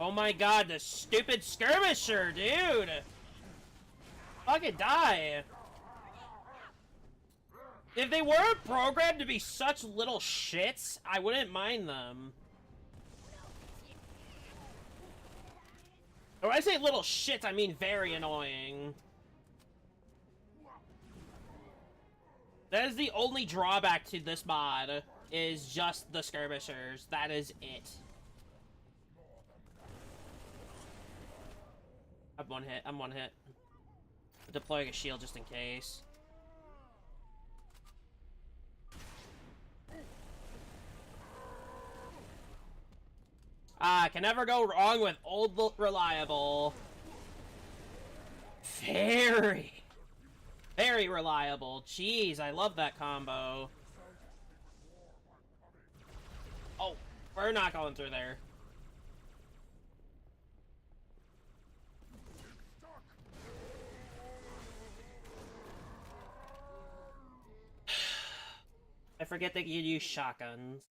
Oh my god, the stupid skirmisher, dude! Fucking die! If they weren't programmed to be such little shits, I wouldn't mind them. Or when I say little shits, I mean very annoying. That is the only drawback to this mod, is just the skirmishers. That is it. I'm one hit. I'm one hit. Deploying a shield just in case. Ah, can never go wrong with Old Reliable. Very reliable. Jeez, I love that combo. Oh, we're not going through there. I forget that you use shotguns.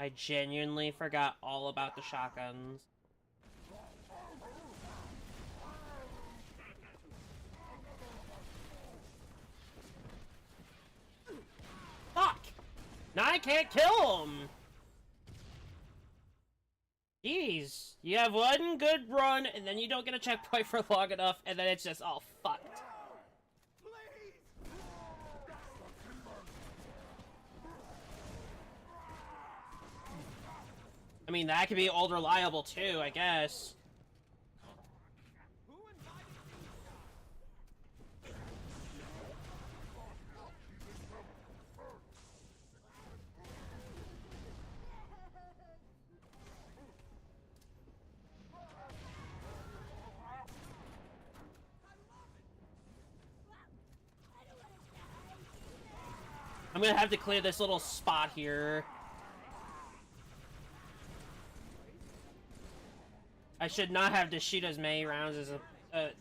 I genuinely forgot all about the shotguns. Fuck! Now I can't kill him! Jeez. You have one good run, and then you don't get a checkpoint for long enough, and then it's just all fucked. I mean, that could be Old Reliable too, I guess. I'm gonna have to clear this little spot here. I should not have to shoot as many rounds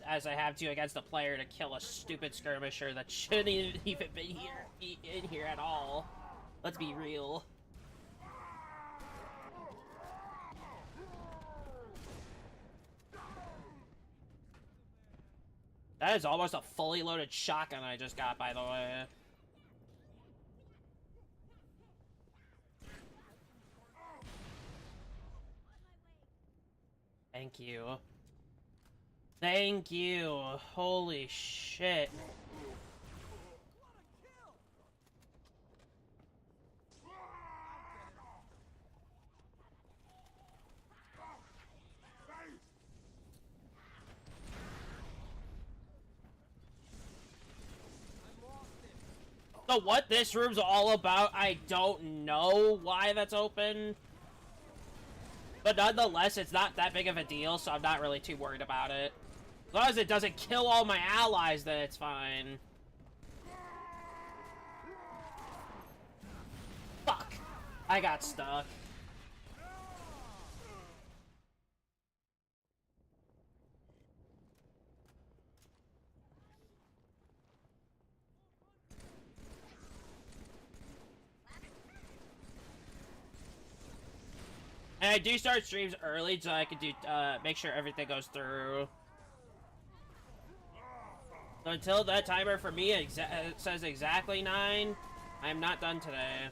as I have to against a player to kill a stupid skirmisher that shouldn't even be in here at all. Let's be real. That is almost a fully loaded shotgun I just got, by the way. Thank you. Thank you. Holy shit. So what this room's all about, I don't know why that's open. But nonetheless, it's not that big of a deal, so I'm not really too worried about it. As long as it doesn't kill all my allies, then it's fine. Fuck! I got stuck. And I do start streams early so I can do make sure everything goes through. So until that timer for me says exactly 9, I am not done today.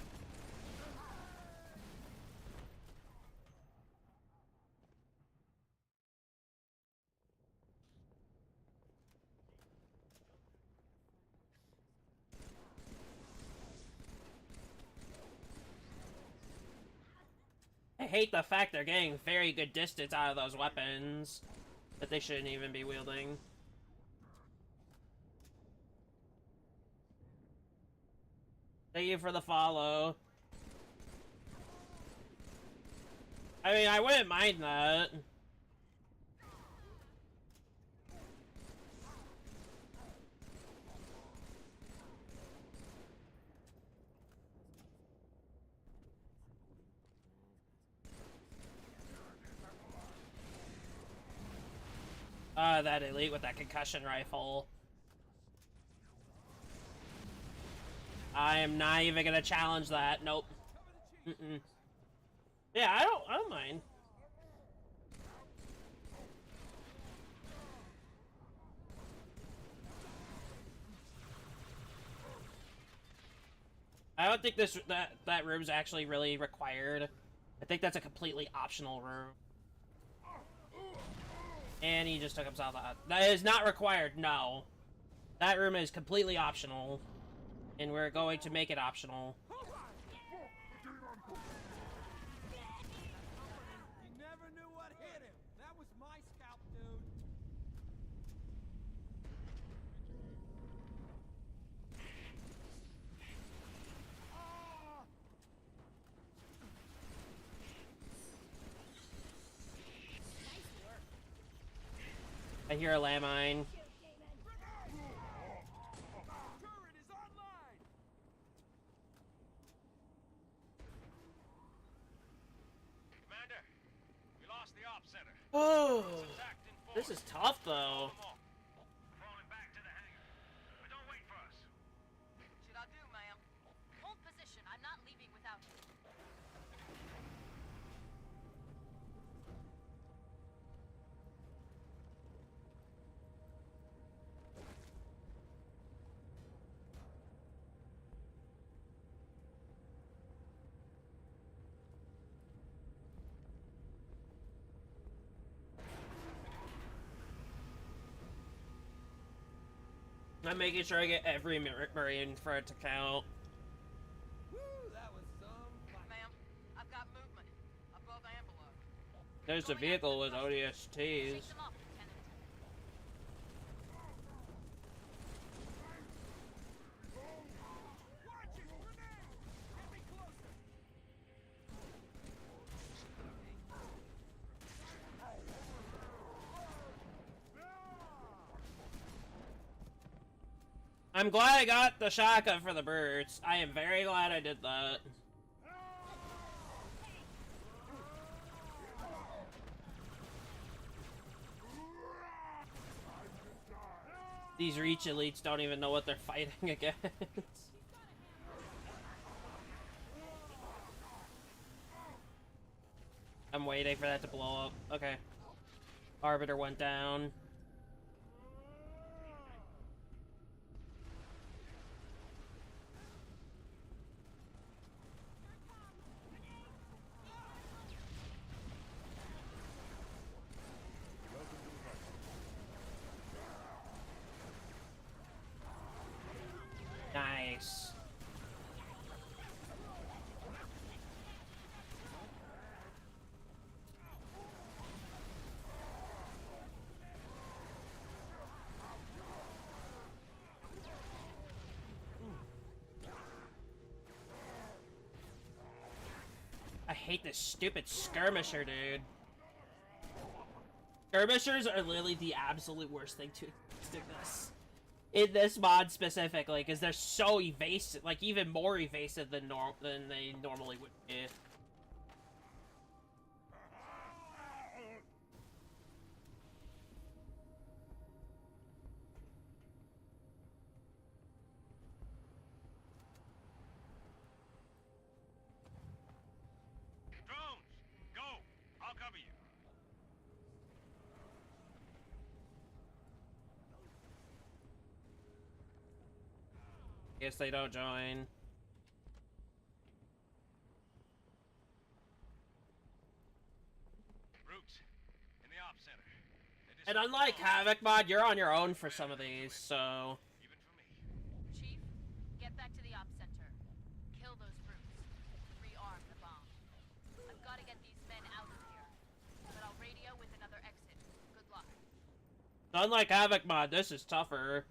I hate the fact they're getting very good distance out of those weapons that they shouldn't even be wielding. Thank you for the follow. I mean, I wouldn't mind that. That elite with that concussion rifle. I am not even gonna challenge that. Nope. Mm-mm. Yeah, I don't mind. I don't think that room's actually really required. I think that's a completely optional room. And he just took himself out. That is not required, no. That room is completely optional. And we're going to make it optional. You never knew what hit him. That was my scalp, dude. hear a landmine. Turret is online! Commander, we lost the op center. Oh, Attacked in force. this is tough though. Falling back to the hangar. But don't wait for us. Should I do, ma'am? Hold position. I'm not leaving without you. I'm making sure I get every Marine for it to count. Woo, that was some fight. Ma'am, I've got movement. Above Ambulog. There's a vehicle with ODSTs. Shake them off, Lieutenant. Watch it! Grenade! Get me closer! I'm glad I got the shotgun for the birds. I am very glad I did that. These Reach elites don't even know what they're fighting against. I'm waiting for that to blow up. Okay. Arbiter went down. Nice. I hate this stupid skirmisher, dude. Skirmishers are literally the absolute worst thing to do this. In this mod specifically, because they're so evasive, like even more evasive than they normally would be. Drones, go! I'll cover you. Guess they don't join. Roots, in the op center. They And unlike Havoc mod, you're on your own for some of these, so... even for me. Chief, get back to the op center. Kill those brutes. Rearm the bomb. I've got to get these men out of here. But I'll radio with another exit. Good luck. Unlike Havoc mod, this is tougher.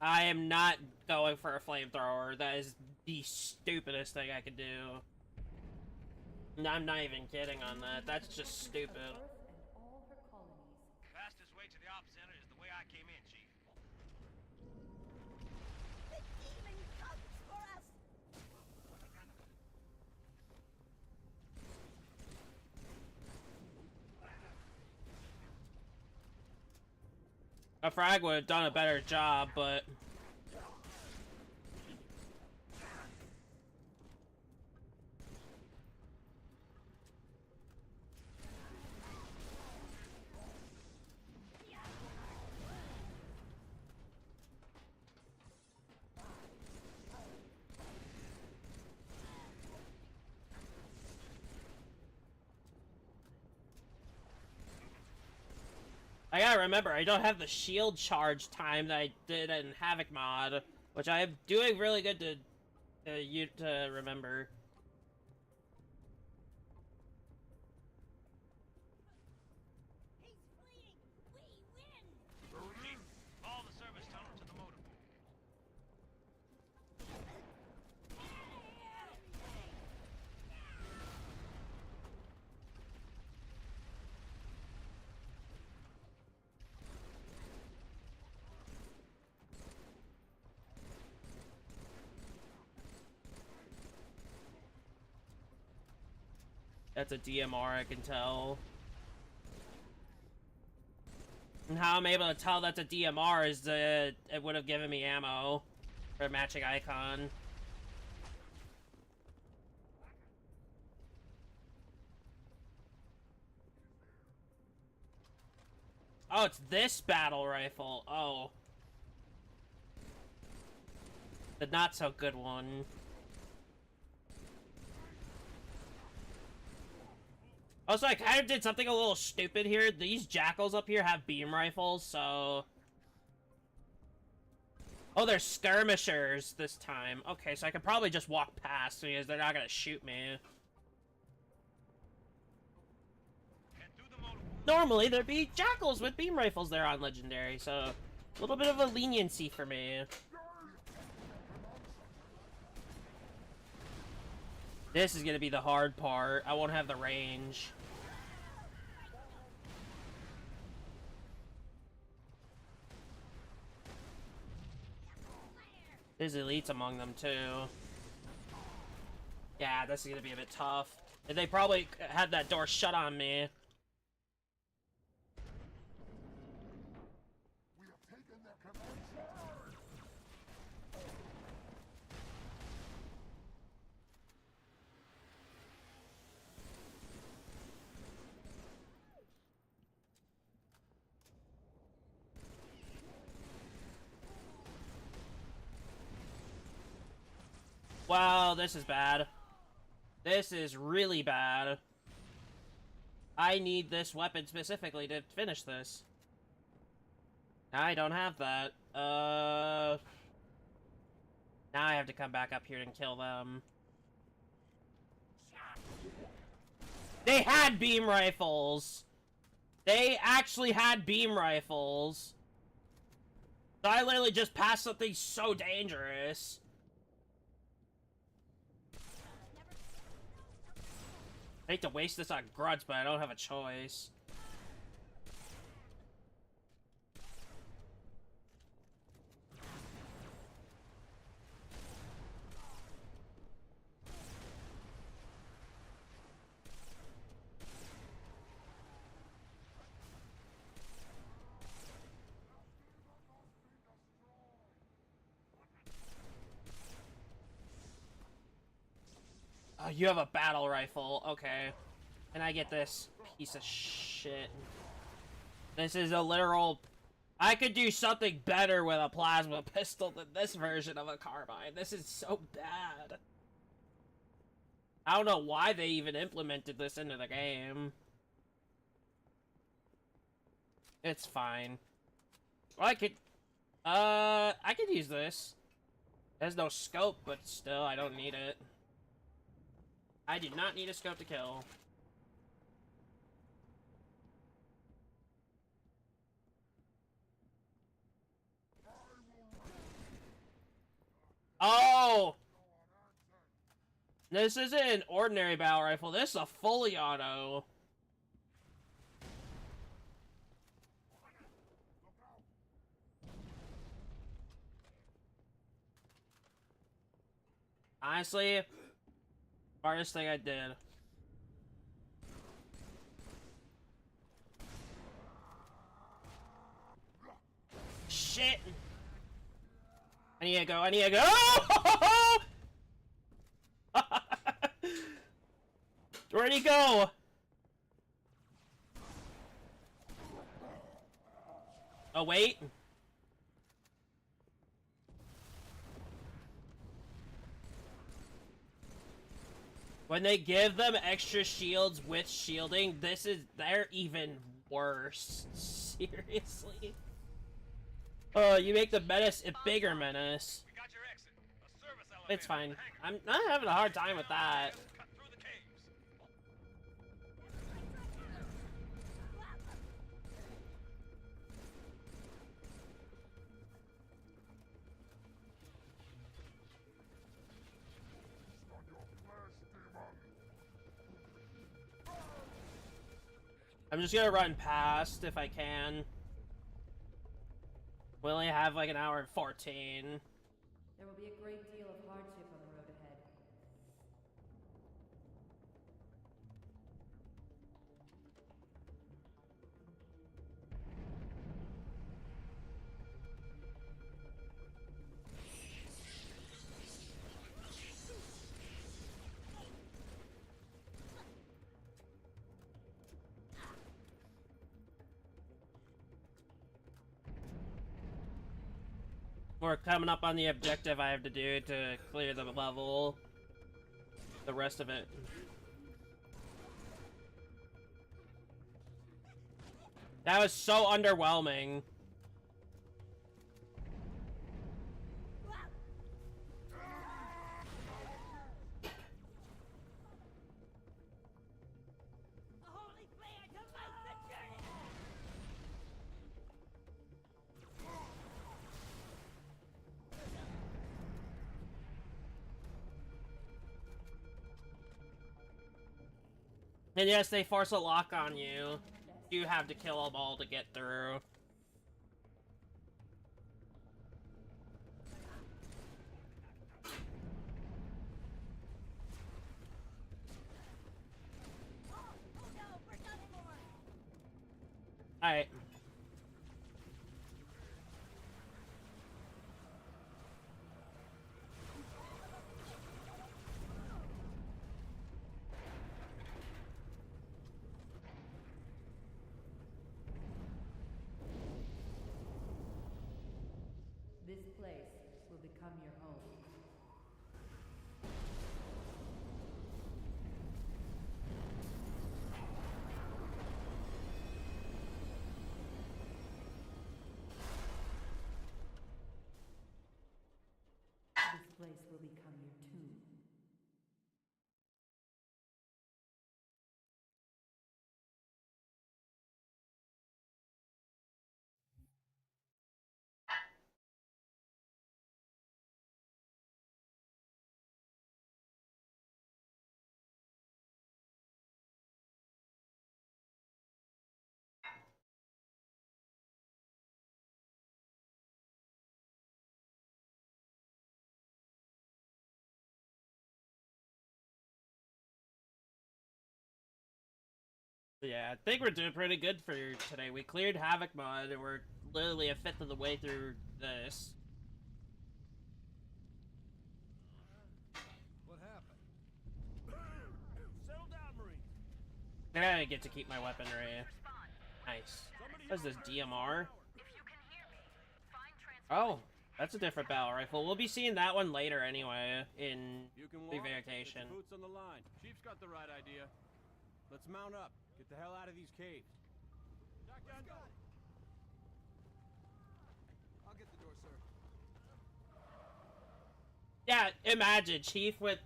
I am not going for a flamethrower. That is the stupidest thing I could do. I'm not even kidding on that. That's just stupid. Fastest way to the op center is the way I came in, Chief. A frag would have done a better job, but... Yeah, remember, I don't have the shield charge time that I did in Havoc mod, which I am doing really good to remember. Chief, follow the service tunnel to the motor pool. That's a DMR, I can tell. And how I'm able to tell that's a DMR is that it would have given me ammo for a matching icon. Oh, it's this battle rifle. Oh. The not so good one. Also, I kind of did something a little stupid here. These jackals up here have beam rifles, so... Oh, they're skirmishers this time. Okay, so I could probably just walk past because they're not gonna shoot me. Head through the motor pool. Normally, there'd be jackals with beam rifles there on Legendary, so... A little bit of a leniency for me. This is gonna be the hard part. I won't have the range. There's elites among them, too. Yeah, this is gonna be a bit tough. And they probably had that door shut on me. We have taken their command. Wow, this is bad. This is really bad. I need this weapon specifically to finish this. I don't have that. Now I have to come back up here and kill them. They had beam rifles! They actually had beam rifles! So I literally just passed something so dangerous. I hate to waste this on grunts, but I don't have a choice. You have a battle rifle. Okay. And I get this piece of shit. This is a literal... I could do something better with a plasma pistol than this version of a carbine. This is so bad. I don't know why they even implemented this into the game. It's fine. Well, I could use this. There's no scope, but still, I don't need it. I do not need a scope to kill. Oh! This isn't an ordinary battle rifle. This is a fully auto. Honestly, hardest thing I did. Shit! I need to go, I need to go. Oh! Where'd he go? Oh, wait. When they give them extra shields with shielding, they're even worse. Seriously? You make the menace a bigger menace. We got your exit. A service elevator. It's fine. I'm not having a hard time with that. Cut through the caves. I'm just gonna run past if I can. We only have like an hour and 14. There will be a great deal of hardship on the road ahead. We're coming up on the objective I have to do to clear the level. The rest of it. That was so underwhelming. And yes, they force a lock on you. You have to kill them all to get through. Alright. This place will become your home. This place will become your tomb. Yeah, I think we're doing pretty good for today. We cleared Havoc Mod, and we're literally a fifth of the way through this. What happened? Settle down, Marine. I get to keep my weaponry. Nice. What's this, DMR? If you can hear me, find Oh, that's a different battle rifle. We'll be seeing that one later anyway, in You can walk. Revacation. Get your boots on the line. Chief's got the right idea. Let's mount up. Get the hell out of these caves. Shotgun. I'll get the door, sir. Yeah, imagine, Chief with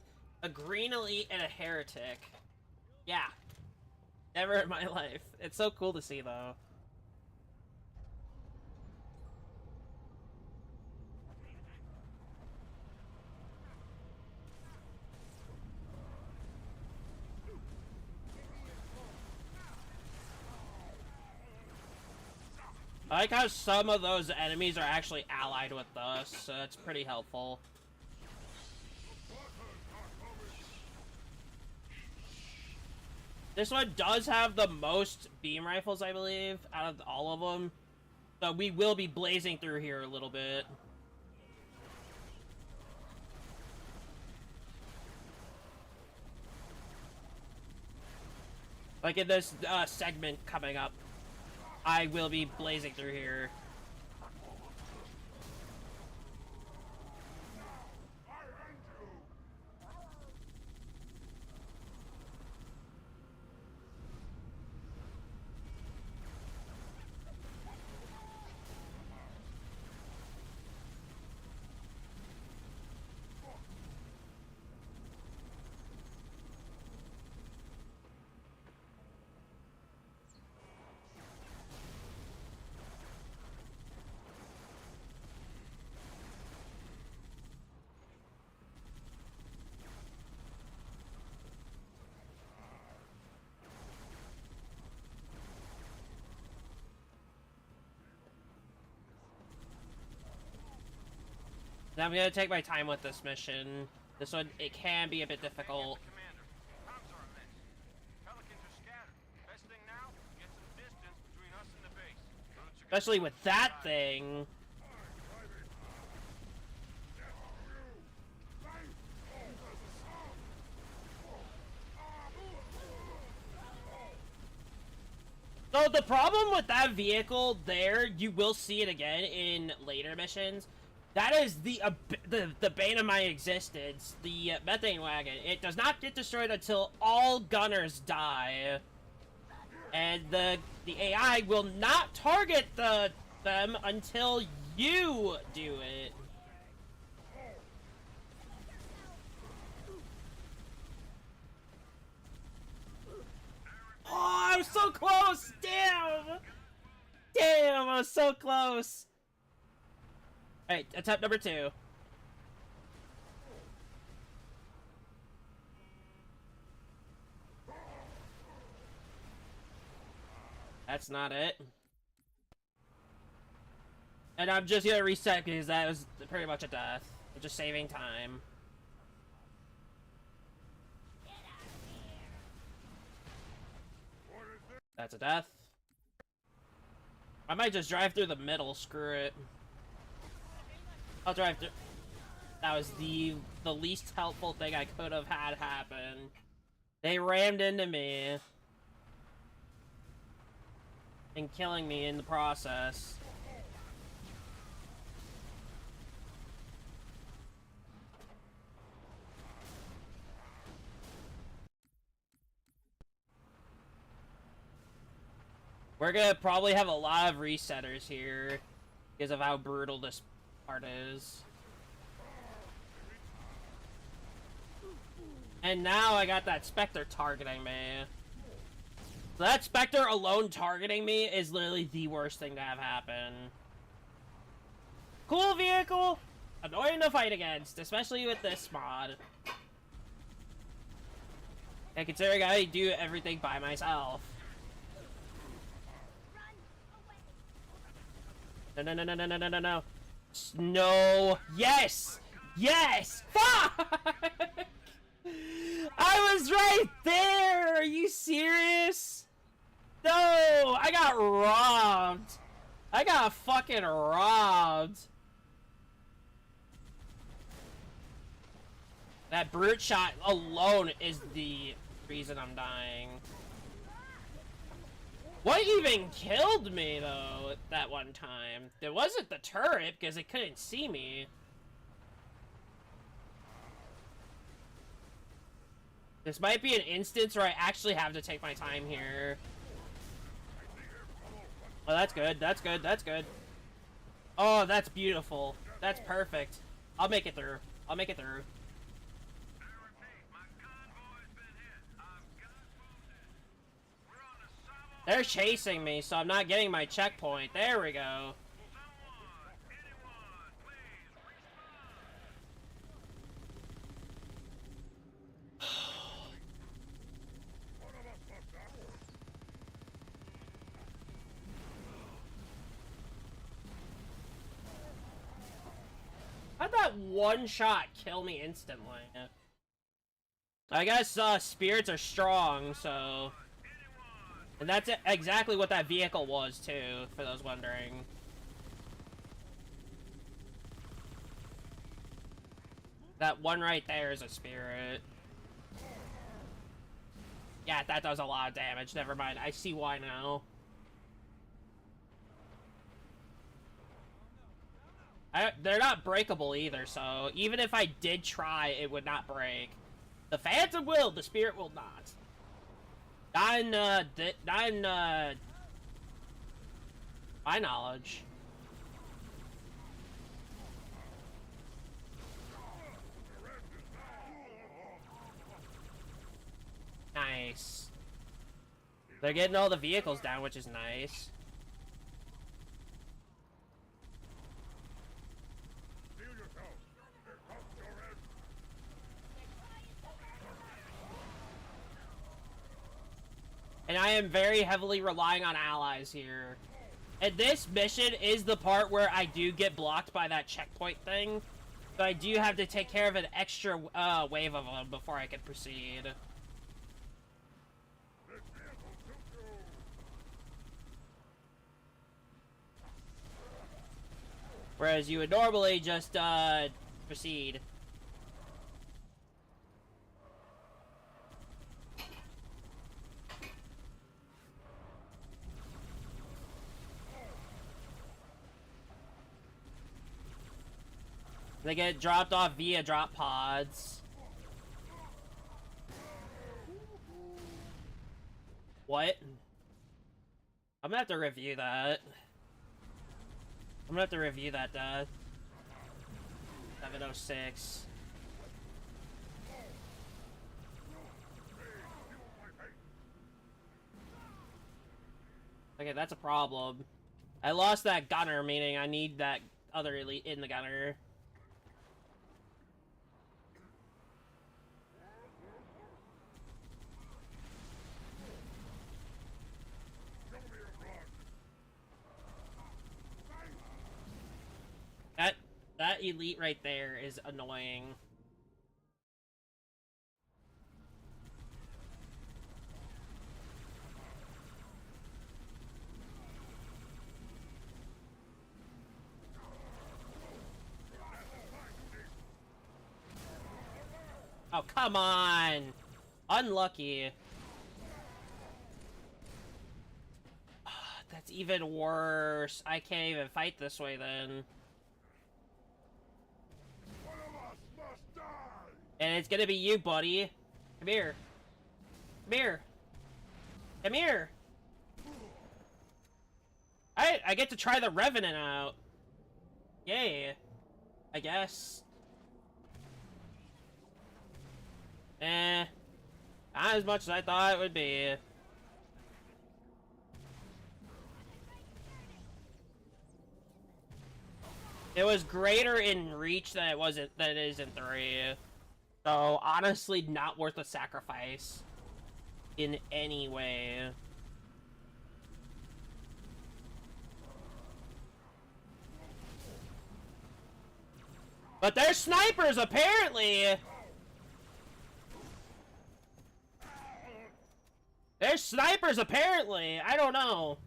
a green elite and a heretic. Yeah. Never in my life. It's so cool to see, though. I like how some of those enemies are actually allied with us, so that's pretty helpful. This one does have the most beam rifles, I believe, out of all of them. So we will be blazing through here a little bit. Like in this segment coming up, I will be blazing through here. I'm gonna take my time with this mission. This one, it can be a bit difficult. Commander, comms are a mess. Pelicans are scattered. Best thing now, get some distance between us and the base. Routes are gonna Especially be with that thing. So the problem with that vehicle there, you will see it again in later missions. That is the bane of my existence, the methane wagon. It does not get destroyed until all gunners die. And the AI will not target them until you do it. Oh, I was so close! Damn! Damn, I was so close! Alright, attempt number 2. That's not it. And I'm just gonna reset because that was pretty much a death. I'm just saving time. That's a death. I might just drive through the middle, screw it. I'll drive through. That was the least helpful thing I could have had happen. They rammed into me. And killing me in the process. We're gonna probably have a lot of resetters here because of how brutal this part is. And now I got that Spectre targeting me. So that Spectre alone targeting me is literally the worst thing to have happen. Cool vehicle, annoying to fight against, especially with this mod. And considering I do everything by myself. No, no, no, no, no, no, no, no, no. No. Yes! Yes! Fuck! I was right there! Are you serious? No! I got robbed! I got fucking robbed! That brute shot alone is the reason I'm dying. What even killed me, though, that one time? It wasn't the turret, because it couldn't see me. This might be an instance where I actually have to take my time here. Oh, that's good, that's good, that's good. Oh, that's beautiful. That's perfect. I'll make it through. I'll make it through. They're chasing me, so I'm not getting my checkpoint. There we go. How'd that one shot kill me instantly? I guess spirits are strong, so... And that's exactly what that vehicle was, too, for those wondering. That one right there is a spirit. Yeah, that does a lot of damage. Never mind. I see why now. They're not breakable either, so even if I did try, it would not break. The Phantom will, the spirit will not. Not in my knowledge. Nice. They're getting all the vehicles down, which is nice. And I am very heavily relying on allies here. And this mission is the part where I do get blocked by that checkpoint thing. So I do have to take care of an extra wave of them before I can proceed. This vehicle took you. Whereas you would normally just proceed. They get dropped off via drop pods. What? I'm gonna have to review that. I'm gonna have to review that, Dad. 706. Okay, that's a problem. I lost that gunner, meaning I need that other elite in the gunner. That elite right there is annoying. Oh, come on! Unlucky. That's even worse. I can't even fight this way then. One of us must die. And it's gonna be you, buddy. Come here. Come here. Come here. I get to try the Revenant out. Yay. I guess. Not as much as I thought it would be. It was greater in Reach than it is in 3. So honestly, not worth the sacrifice in any way. But they're snipers, apparently! They're snipers, apparently! I don't know.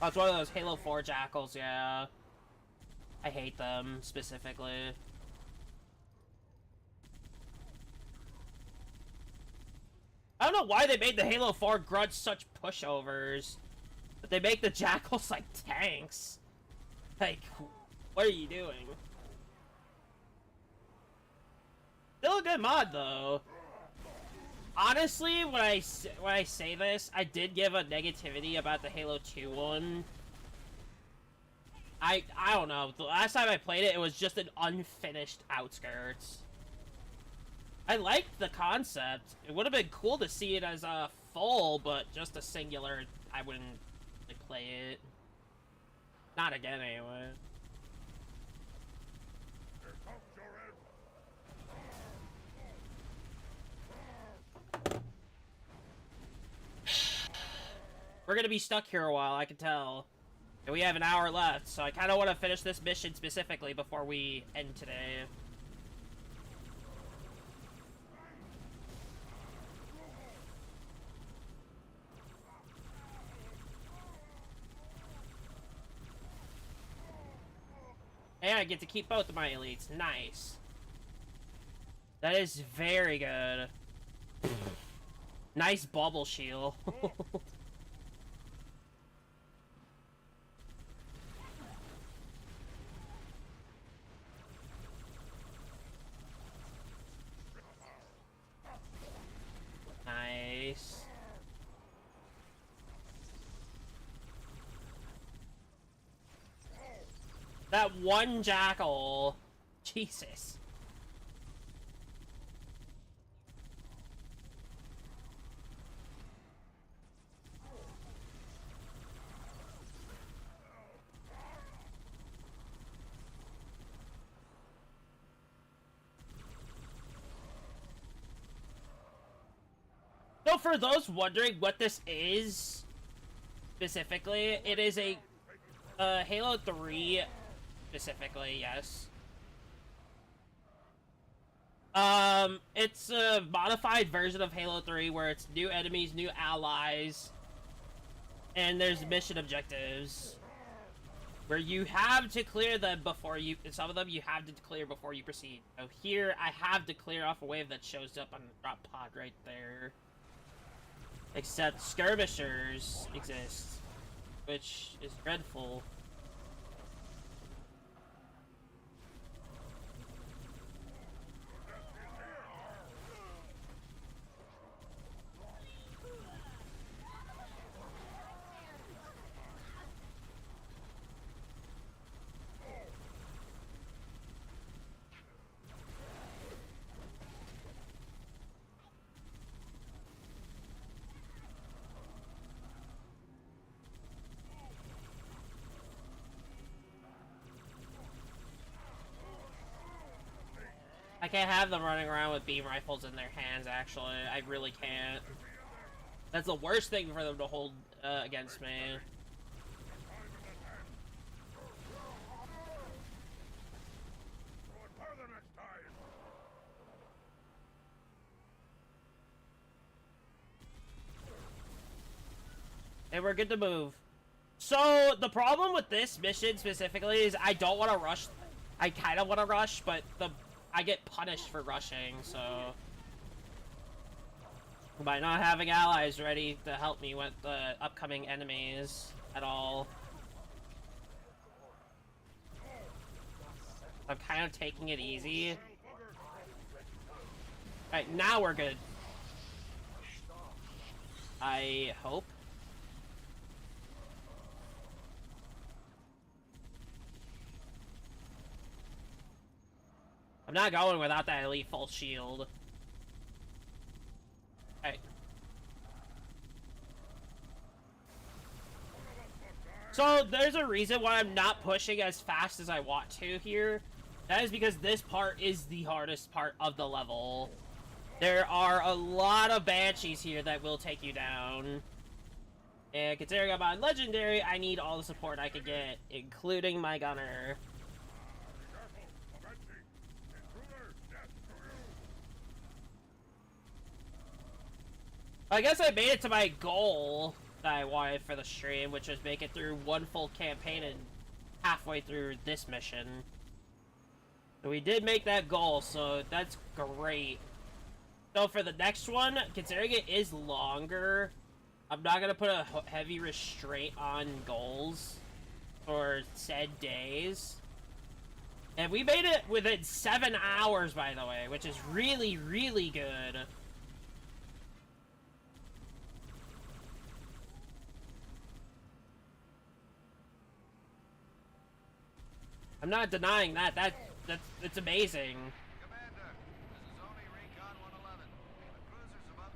Oh, it's one of those Halo 4 jackals, yeah. I hate them, specifically. I don't know why they made the Halo 4 grunts such pushovers. But they make the jackals like tanks. Like, what are you doing? Still a good mod, though. Honestly, when I say this, I did give a negativity about the Halo 2 one. I don't know. The last time I played it, it was just an unfinished Outskirts. I liked the concept. It would have been cool to see it as a full, but just a singular, I wouldn't really play it. Not again, anyway. Here comes your end. We're gonna be stuck here a while, I can tell. And we have an hour left, so I kind of want to finish this mission specifically before we end today. And I get to keep both of my elites. Nice. That is very good. Nice bubble shield. Nice. That one jackal. Jesus. So for those wondering what this is, specifically, it is a Halo 3, specifically, yes. It's a modified version of Halo 3 where it's new enemies, new allies, and there's mission objectives where you have to clear them before you, some of them you have to clear before you proceed. So here, I have to clear off a wave that shows up on the drop pod right there. Except skirmishers exist, which is dreadful. I can't have them running around with beam rifles in their hands, actually. I really can't. That's the worst thing for them to hold against me. And we're good to move. So, the problem with this mission specifically is I don't want to rush. I kind of want to rush, but I get punished for rushing, so... by not having allies ready to help me with the upcoming enemies at all. I'm kind of taking it easy. Alright, now we're good. I hope. I'm not going without that elite full shield. Hey. So, there's a reason why I'm not pushing as fast as I want to here. That is because this part is the hardest part of the level. There are a lot of Banshees here that will take you down. And considering I'm on Legendary, I need all the support I can get, including my gunner. I guess I made it to my goal that I wanted for the stream, which was make it through one full campaign and halfway through this mission. So we did make that goal, so that's great. So for the next one, considering it is longer, I'm not going to put a heavy restraint on goals for said days. And we made it within 7 hours, by the way, which is really, really good. I'm not denying that. It's amazing. Commander, this is only Recon 111. The cruiser's above.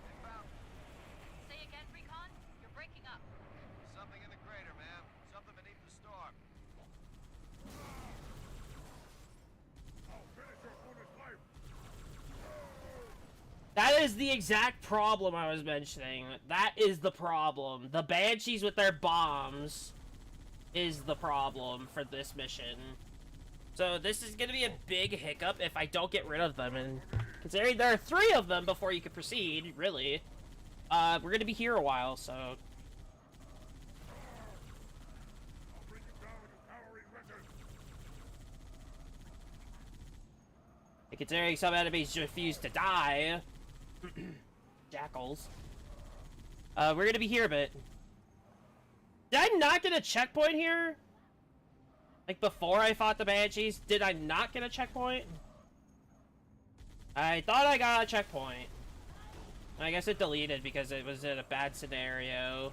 Inbound. Say again, Recon? You're breaking up. Something in the crater, ma'am. Something beneath the storm. I'll finish your opponent's life. That is the exact problem I was mentioning. That is the problem. The Banshees with their bombs is the problem for this mission. So this is going to be a big hiccup if I don't get rid of them. And considering there are 3 of them before you can proceed, really, we're going to be here a while, so... I'll bring you down, you cowering wretches. And considering some enemies refuse to die... Jackals. We're going to be here a bit. Did I not get a checkpoint here? Like, before I fought the Banshees, did I not get a checkpoint? I thought I got a checkpoint. I guess it deleted because it was in a bad scenario.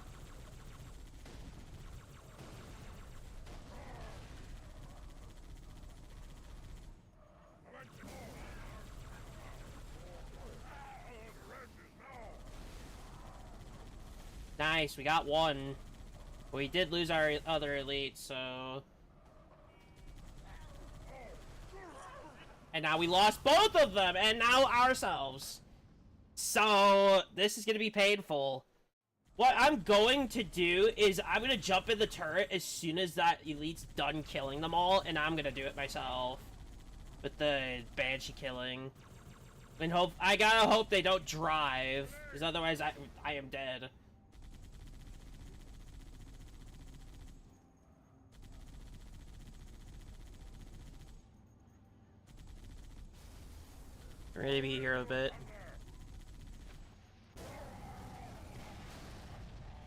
Nice, we got one. We did lose our other elite, so... And now we lost both of them, and now ourselves. So, this is gonna be painful. What I'm going to do is I'm gonna jump in the turret as soon as that elite's done killing them all, and I'm gonna do it myself. With the Banshee killing. And I gotta hope they don't drive, because otherwise I am dead. We're gonna be here a bit.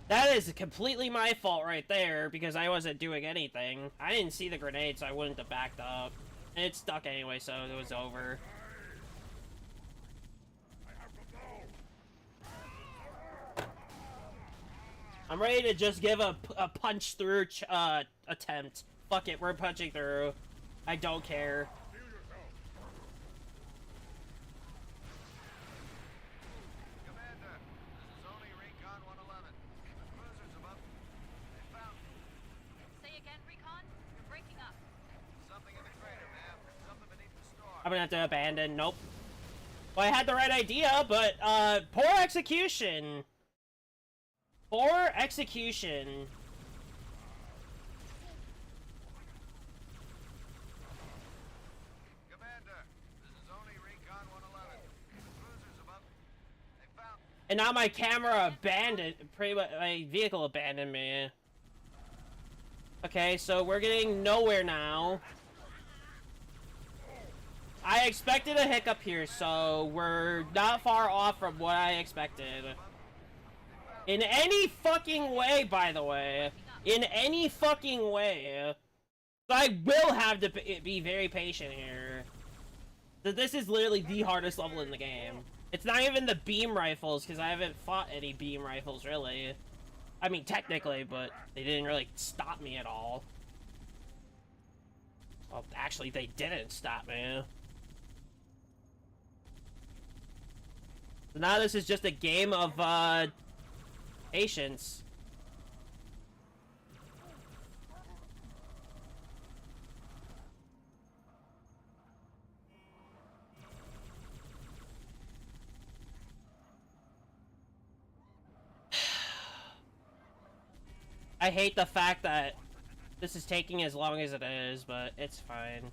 That is completely my fault right there, because I wasn't doing anything. I didn't see the grenade, so I wouldn't have backed up. And it stuck anyway, so it was over. I'm ready to just give a punch through attempt. Fuck it, we're punching through. I don't care. Commander, this is only Recon 111. The cruiser's above. They found Say again, Recon? You're breaking up. something in the crater, ma'am. Something beneath the storm. I'm gonna have to abandon. Nope. Well, I had the right idea, but, poor execution. Poor execution. Commander, this is only Recon 111. The cruiser's above. They found. And now my camera abandoned, my vehicle abandoned me. Okay, so we're getting nowhere now. I expected a hiccup here, so we're not far off from what I expected. In any fucking way, by the way. In any fucking way. I will have to be very patient here. This is literally the hardest level in the game. It's not even the beam rifles, because I haven't fought any beam rifles, really. I mean, technically, but they didn't really stop me at all. Well, actually, they didn't stop me. So now this is just a game of, patience. I hate the fact that this is taking as long as it is, but it's fine.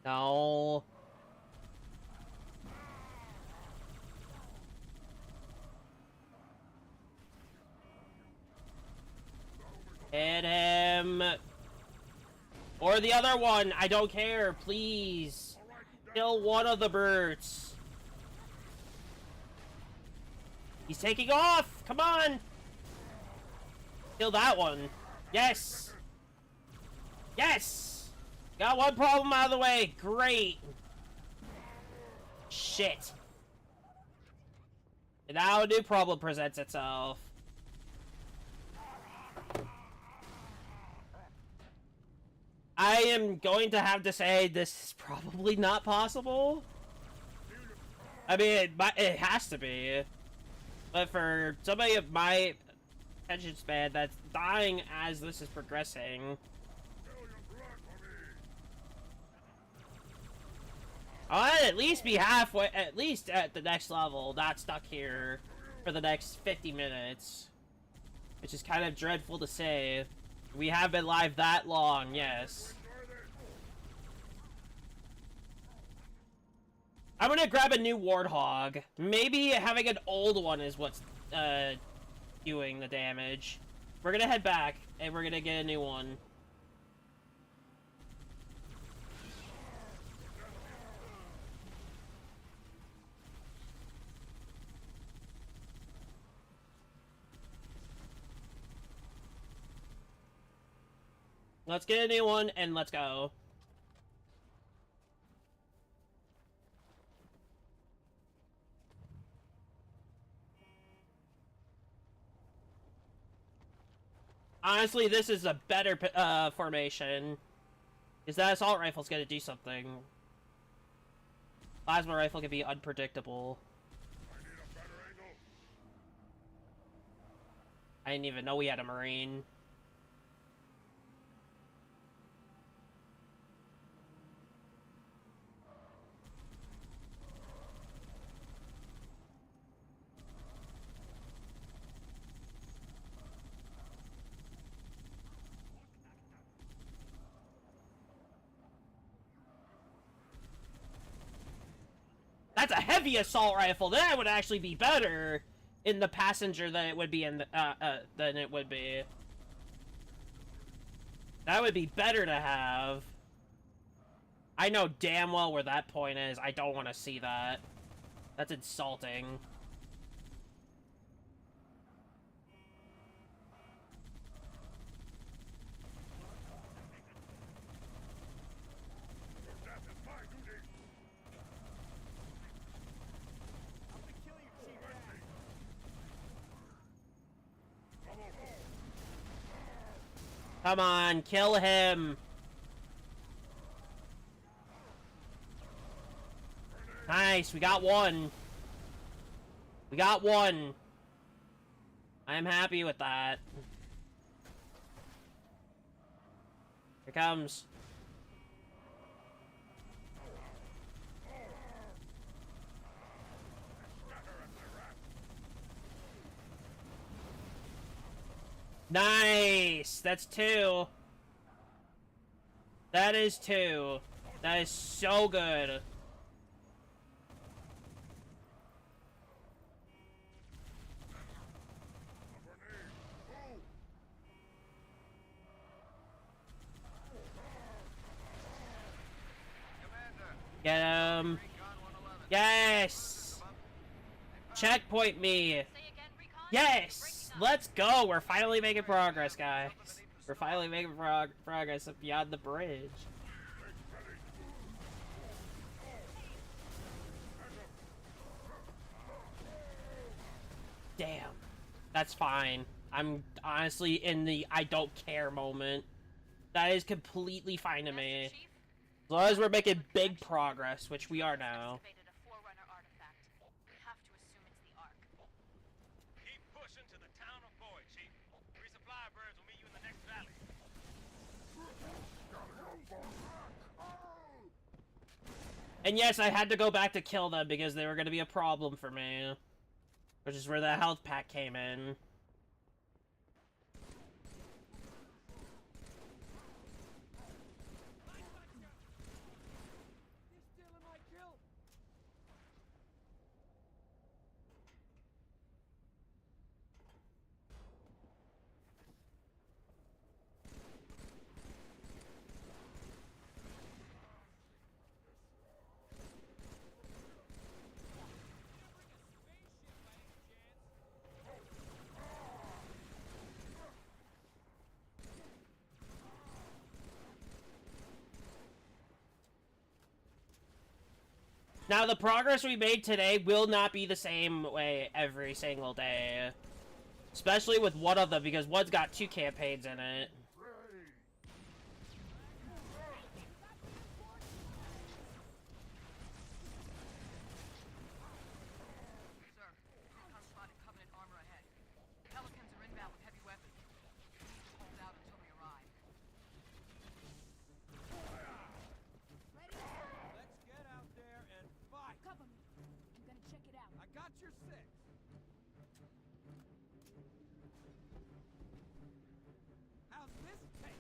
No. Hit him. Or the other one. I don't care. Please. Kill one of the birds. He's taking off. Come on. Kill that one. Yes. Yes. Got one problem out of the way. Great. Shit. And now a new problem presents itself. I am going to have to say this is probably not possible. I mean, it has to be. But for somebody of my attention span that's dying as this is progressing... I'll at least be halfway, at least at the next level, not stuck here for the next 50 minutes. Which is kind of dreadful to say. We have been live that long, yes. I'm gonna grab a new Warthog. Maybe having an old one is what's, doing the damage. We're gonna head back, and we're gonna get a new one. Let's get a new one, and let's go. Honestly, this is a better formation. Because that assault rifle's gonna do something. Plasma rifle can be unpredictable. I need a better angle. I didn't even know we had a Marine. That's a heavy assault rifle. That would actually be better in the passenger than it would be in the, than it would be. That would be better to have. I know damn well where that point is. I don't want to see that. That's insulting. Your death is my duty. I'm gonna kill your chief Let now. me. Double hole. Come on, kill him. Nice, we got one. We got one. I am happy with that. Here comes. Nice! That's 2. That is 2. That is so good. Get him. Recon 111. Yes! Checkpoint me. Say again, Recon? Yes! Let's go! We're finally making progress, guys. We're finally making progress beyond the bridge. Damn. That's fine. I'm honestly in the I don't care moment. That is completely fine to me. Master Chief, As long as we're making big progress, which we are now. excavated a Forerunner artifact. We have to assume it's the Ark. Keep pushing to the town of Boyd, Chief. Resupply birds will meet you in the next valley. And yes, I had to go back to kill them because they were going to be a problem for me. Which is where the health pack came in. You're stealing my kill. Now, the progress we made today will not be the same way every single day. Especially with one of them, because one's got 2 campaigns in it. Sir, Recon spotted Covenant armor ahead. Pelicans are inbound with heavy weapons. We need to hold out until we arrive. Let's get out there and fight. Cover me. I'm gonna check it out. I got your 6. How's this take?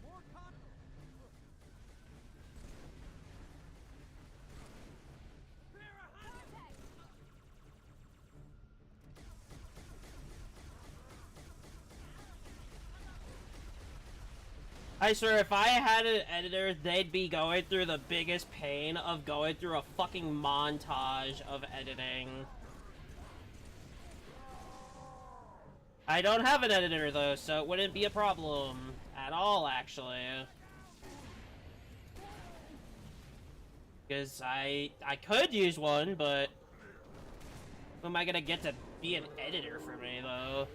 More contact. I swear, if I had an editor, they'd be going through the biggest pain of going through a fucking montage of editing. I don't have an editor, though, so it wouldn't be a problem at all, actually. Because I could use one, but who am I gonna get to be an editor for me, though?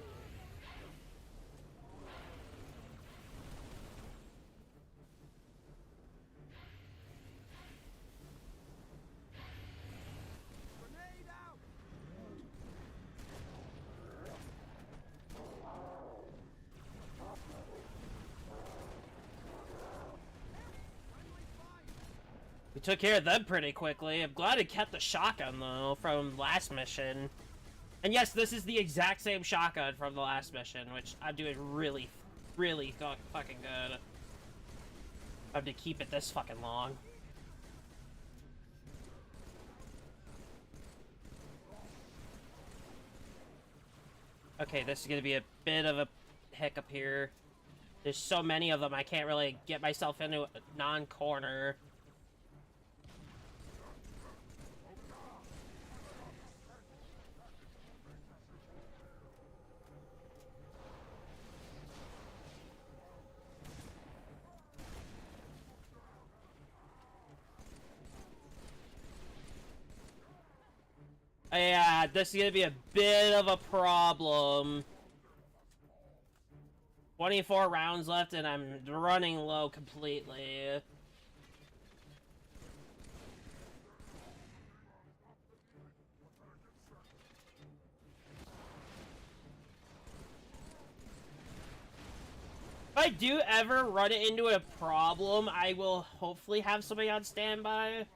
took care of them pretty quickly. I'm glad it kept the shotgun, though, from last mission. And yes, this is the exact same shotgun from the last mission, which I'm doing really, really fucking good. I have to keep it this fucking long. Okay, this is gonna be a bit of a hiccup here. There's so many of them, I can't really get myself into a non-corner. Yeah, this is gonna be a bit of a problem. 24 rounds left and I'm running low completely. If I do ever run into a problem, I will hopefully have somebody on standby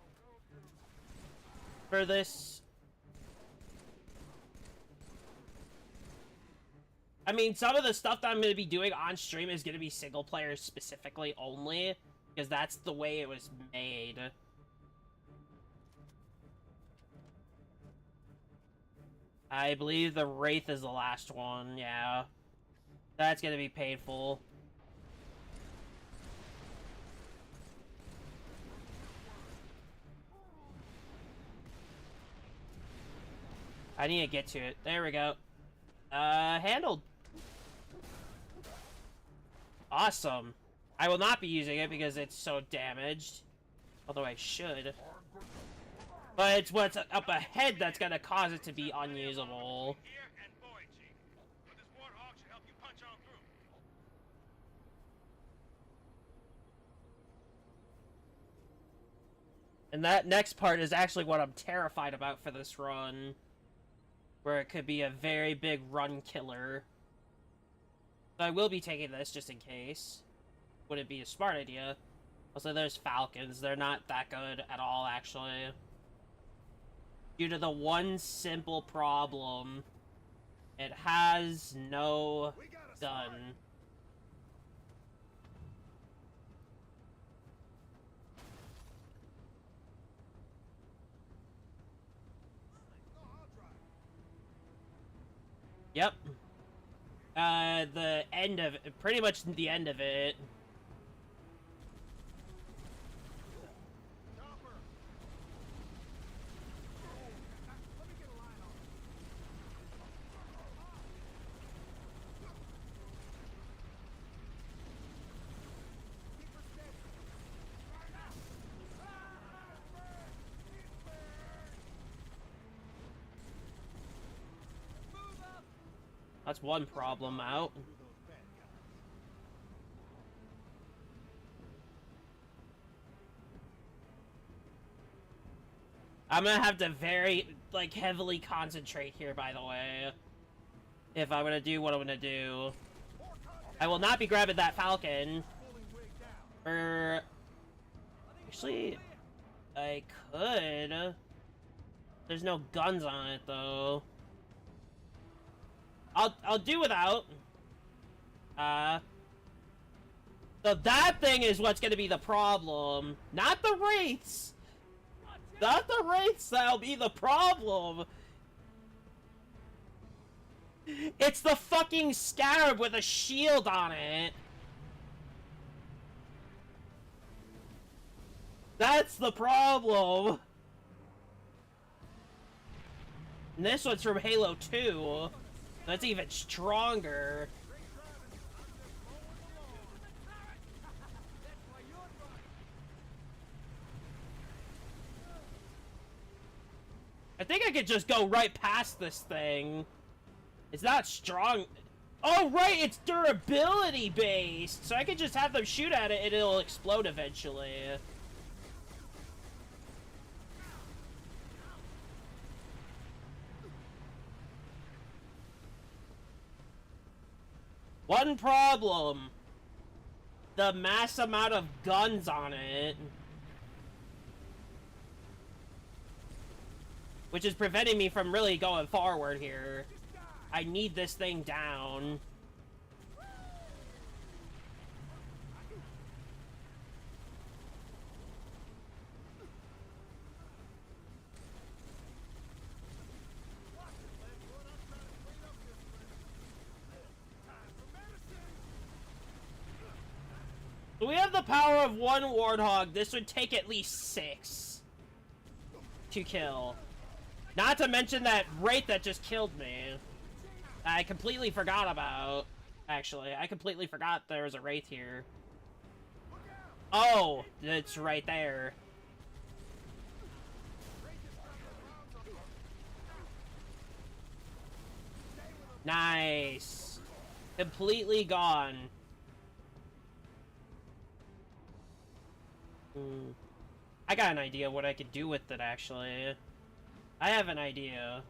for this. I mean, some of the stuff that I'm going to be doing on stream is going to be single player specifically only, because that's the way it was made. I believe the Wraith is the last one, yeah. That's going to be painful. I need to get to it. There we go. Handled. Awesome. I will not be using it because it's so damaged. Although I should. But it's what's up ahead that's gonna cause it to be unusable. Here and boy, Chief. But this warthog should help you punch on through. And that next part is actually what I'm terrified about for this run. Where it could be a very big run killer. So I will be taking this just in case. Would it be a smart idea? Also, there's Falcons. They're not that good at all, actually. Due to the one simple problem. It has no gun. Yep. The end of it, pretty much the end of it. That's one problem out. I'm gonna have to very, like, heavily concentrate here, by the way. If I'm gonna do what I'm gonna do. I will not be grabbing that Falcon. Or... Actually, I could. There's no guns on it, though. I'll do without. So that thing is what's gonna be the problem. Not the Wraiths! Not the Wraiths that'll be the problem! It's the fucking Scarab with a shield on it! That's the problem! And this one's from Halo 2. That's even stronger. I think I could just go right past this thing. It's not strong. Oh, right, it's durability based. So I could just have them shoot at it and it'll explode eventually. One problem. The mass amount of guns on it. which is preventing me from really going forward here. I need this thing down. So we have the power of one Warthog. This would take at least 6 to kill. Not to mention that Wraith that just killed me. I completely forgot about. Actually, I completely forgot there was a Wraith here. Oh, it's right there. Nice. Completely gone. I got an idea what I could do with it, actually. I have an idea.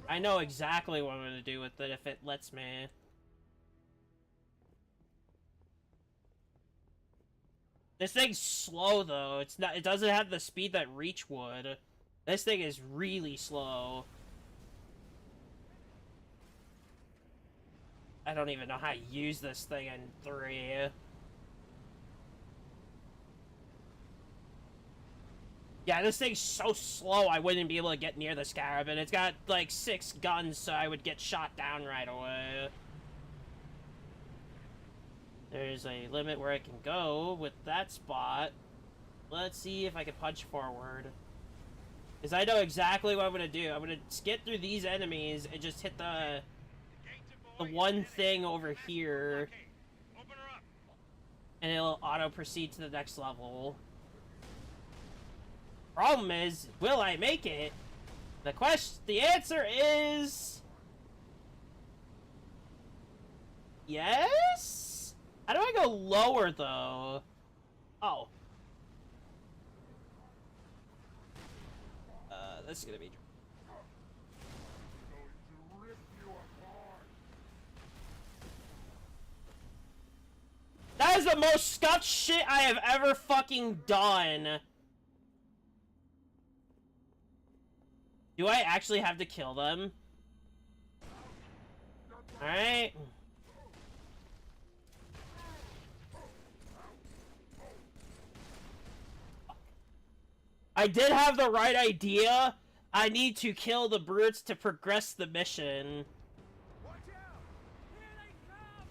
I know exactly what I'm gonna do with it if it lets me. This thing's slow, though. It's not. It doesn't have the speed that Reach would. This thing is really slow. I don't even know how to use this thing in 3. Yeah, this thing's so slow I wouldn't be able to get near the Scarab, and it's got, like, 6 guns, so I would get shot down right away. There's a limit where I can go with that spot. Let's see if I can punch forward. Because I know exactly what I'm going to do. I'm going to skip through these enemies and just hit the one thing over here. And it'll auto-proceed to the next level. Problem is, will I make it? The answer is... yes? How do I go lower, though? Oh. This is gonna be... that is the most scuffed shit I have ever fucking done. Do I actually have to kill them? Alright. I did have the right idea. I need to kill the brutes to progress the mission. Watch out! Here they come!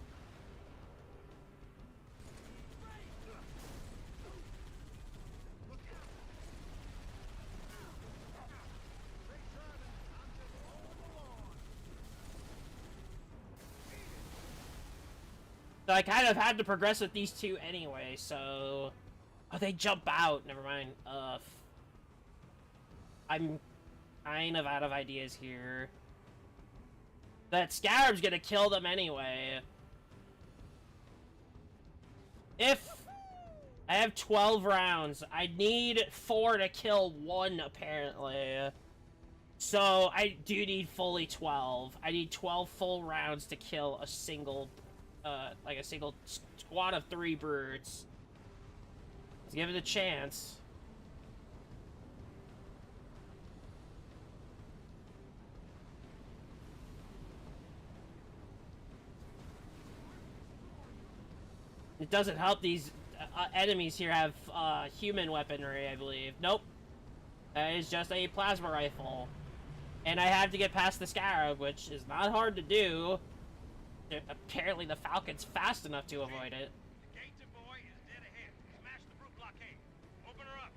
So I kind of had to progress with these two anyway, so... oh, they jump out. Never mind. I'm kind of out of ideas here. That Scarab's gonna kill them anyway. If I have 12 rounds, I need 4 to kill 1, apparently. So I do need fully 12. I need 12 full rounds to kill a single, like a single squad of 3 brutes. Let's give it a chance. It doesn't help these enemies here have human weaponry, I believe. Nope. That is just a plasma rifle. And I have to get past the Scarab, which is not hard to do. Apparently the Falcon's fast enough to avoid it. The Gator boy is dead ahead. Smash the brute blockade. Open her up.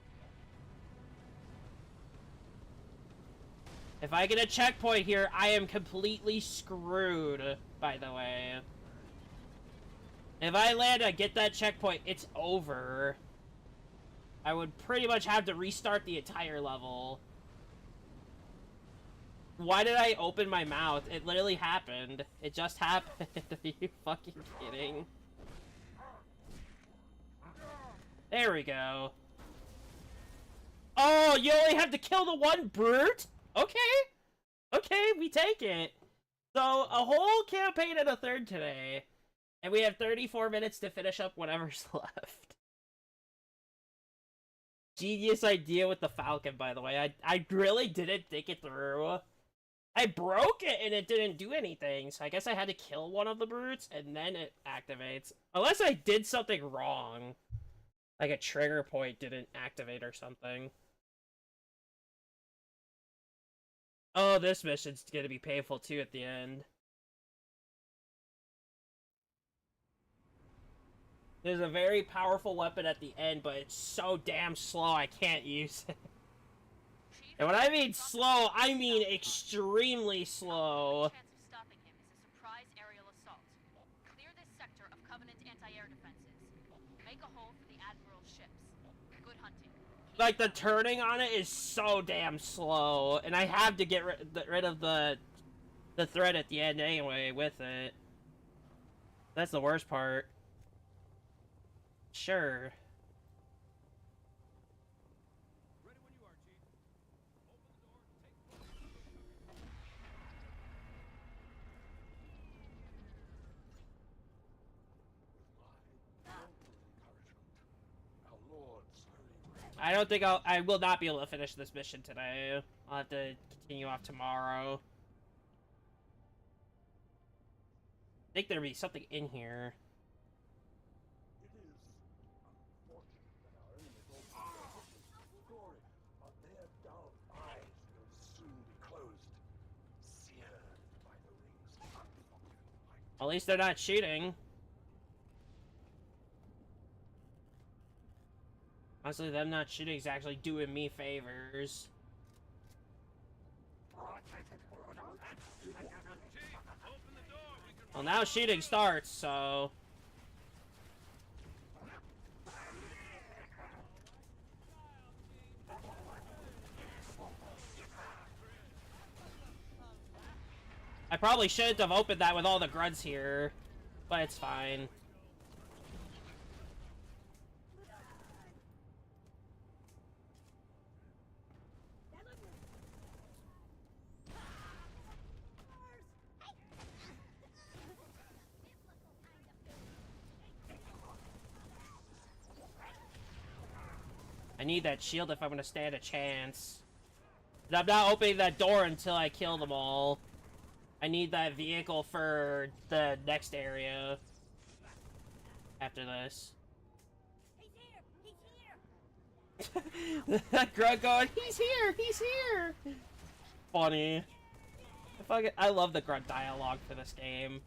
If I get a checkpoint here, I am completely screwed, by the way. If I land and get that checkpoint, it's over. I would pretty much have to restart the entire level. Why did I open my mouth? It literally happened. It just happened. Are you fucking kidding? There we go. Oh, you only have to kill the 1 brute? Okay. Okay, we take it. So, a whole campaign and a third today. And we have 34 minutes to finish up whatever's left. genius idea with the Falcon, by the way. I really didn't think it through. I broke it and it didn't do anything, so I guess I had to kill one of the brutes and then it activates. Unless I did something wrong. Like a trigger point didn't activate or something. Oh, this mission's gonna be painful too at the end. There's a very powerful weapon at the end, but it's so damn slow I can't use it. And when I mean slow, I mean extremely slow. Chance of stopping him is a surprise aerial assault. Clear this sector of Covenant anti-air defenses. Make a hole for the Admiral's ships. Good hunting. Like, the turning on it is so damn slow, and I have to get rid of the threat at the end anyway with it. That's the worst part. Sure. Ready when you are, Chief. Open the door, take I don't think I will not be able to finish this mission today. I'll have to continue off tomorrow. I think there'll be something in here. It is unfortunate that our enemies all glory, but their dull eyes will soon be closed, seared by the ring's unfucking light. At least they're not shooting. Honestly, them not shooting is actually doing me favors. Well, now shooting starts, so... I probably shouldn't have opened that with all the grunts here, but it's fine. I need that shield if I'm gonna stand a chance. And I'm not opening that door until I kill them all. I need that vehicle for the next area. After this. He's here! That grunt going, he's here! He's here! Funny. I love the grunt dialogue for this game.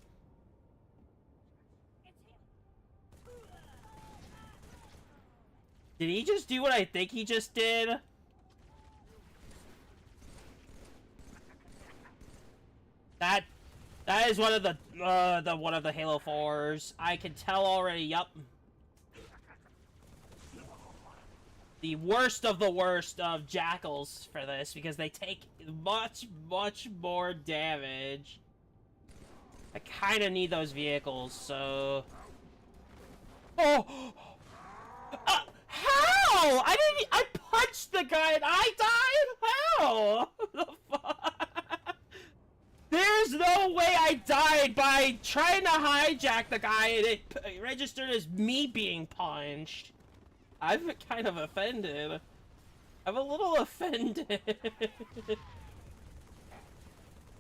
Did he just do what I think he just did? That is one of the Halo 4s. I can tell already. Yup. The worst of jackals for this because they take much more damage. I kind of need those vehicles, so. Oh. How? I punched the guy and I died? How? The fuck? There's no way I died by trying to hijack the guy and it registered as me being punched. I'm kind of offended. I'm a little offended.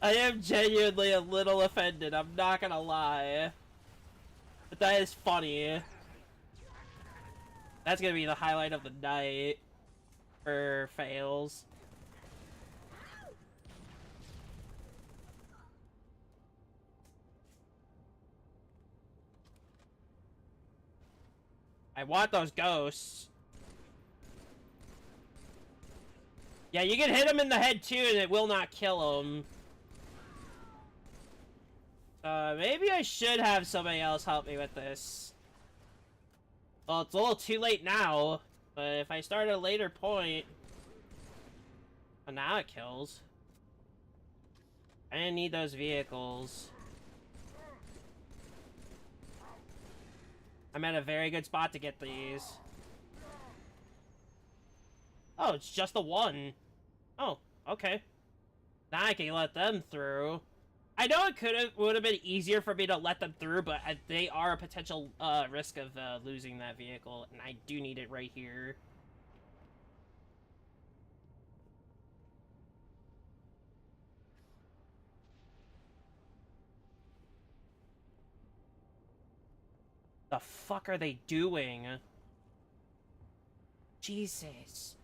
I am genuinely a little offended, I'm not gonna lie. But that is funny. That's gonna be the highlight of the night for fails. I want those ghosts. Yeah, you can hit him in the head too and it will not kill him. Maybe I should have somebody else help me with this. Well, it's a little too late now, but if I start at a later point... Oh, now it kills. I didn't need those vehicles. I'm at a very good spot to get these. Oh, it's just the one. Oh, okay. Now I can let them through. I know it would have been easier for me to let them through, but they are a potential risk of losing that vehicle, and I do need it right here. The fuck are they doing? Jesus.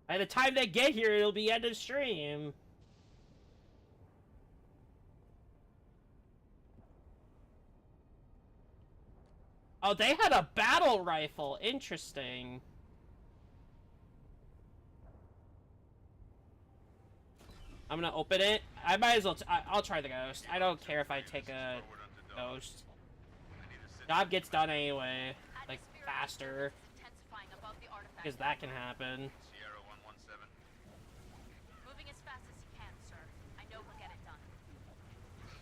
By the time they get here, it'll be end of stream. Oh, they had a battle rifle. Interesting. I'm gonna open it. I might as well. I'll try the ghost. I don't care if I take a ghost. Job gets done anyway, like faster, because that can happen. Sierra 117. Moving as fast as you can, sir. I know we'll get it done.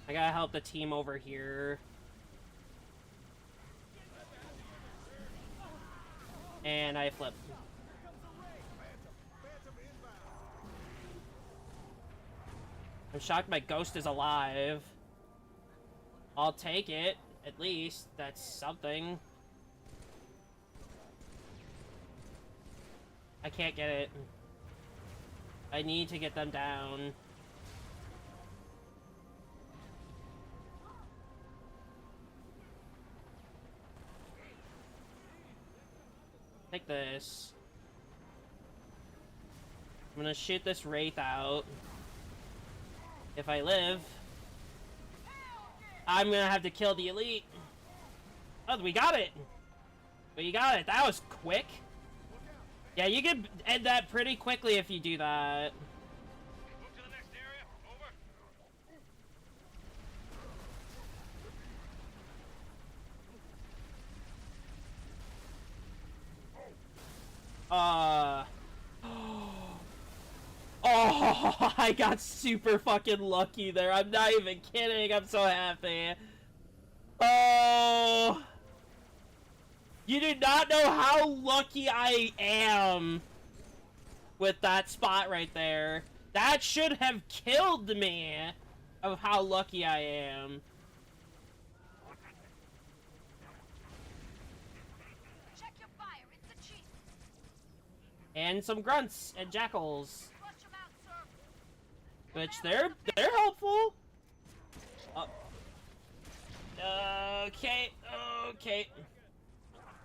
I gotta help the team over here. And I flip. I'm shocked my ghost is alive. I'll take it, at least. That's something. I can't get it. I need to get them down. Take this. I'm gonna shoot this Wraith out. If I live, I'm gonna have to kill the elite. Oh, we got it! We got it. That was quick. Yeah, you can end that pretty quickly if you do that. Move to the next area. Over. Oh, I got super fucking lucky there. I'm not even kidding. I'm so happy. Oh. You do not know how lucky I am with that spot right there. That should have killed me of how lucky I am. Check your fire. It's the chief. And some grunts and jackals. Flush them out, sir. Which they're helpful. Okay.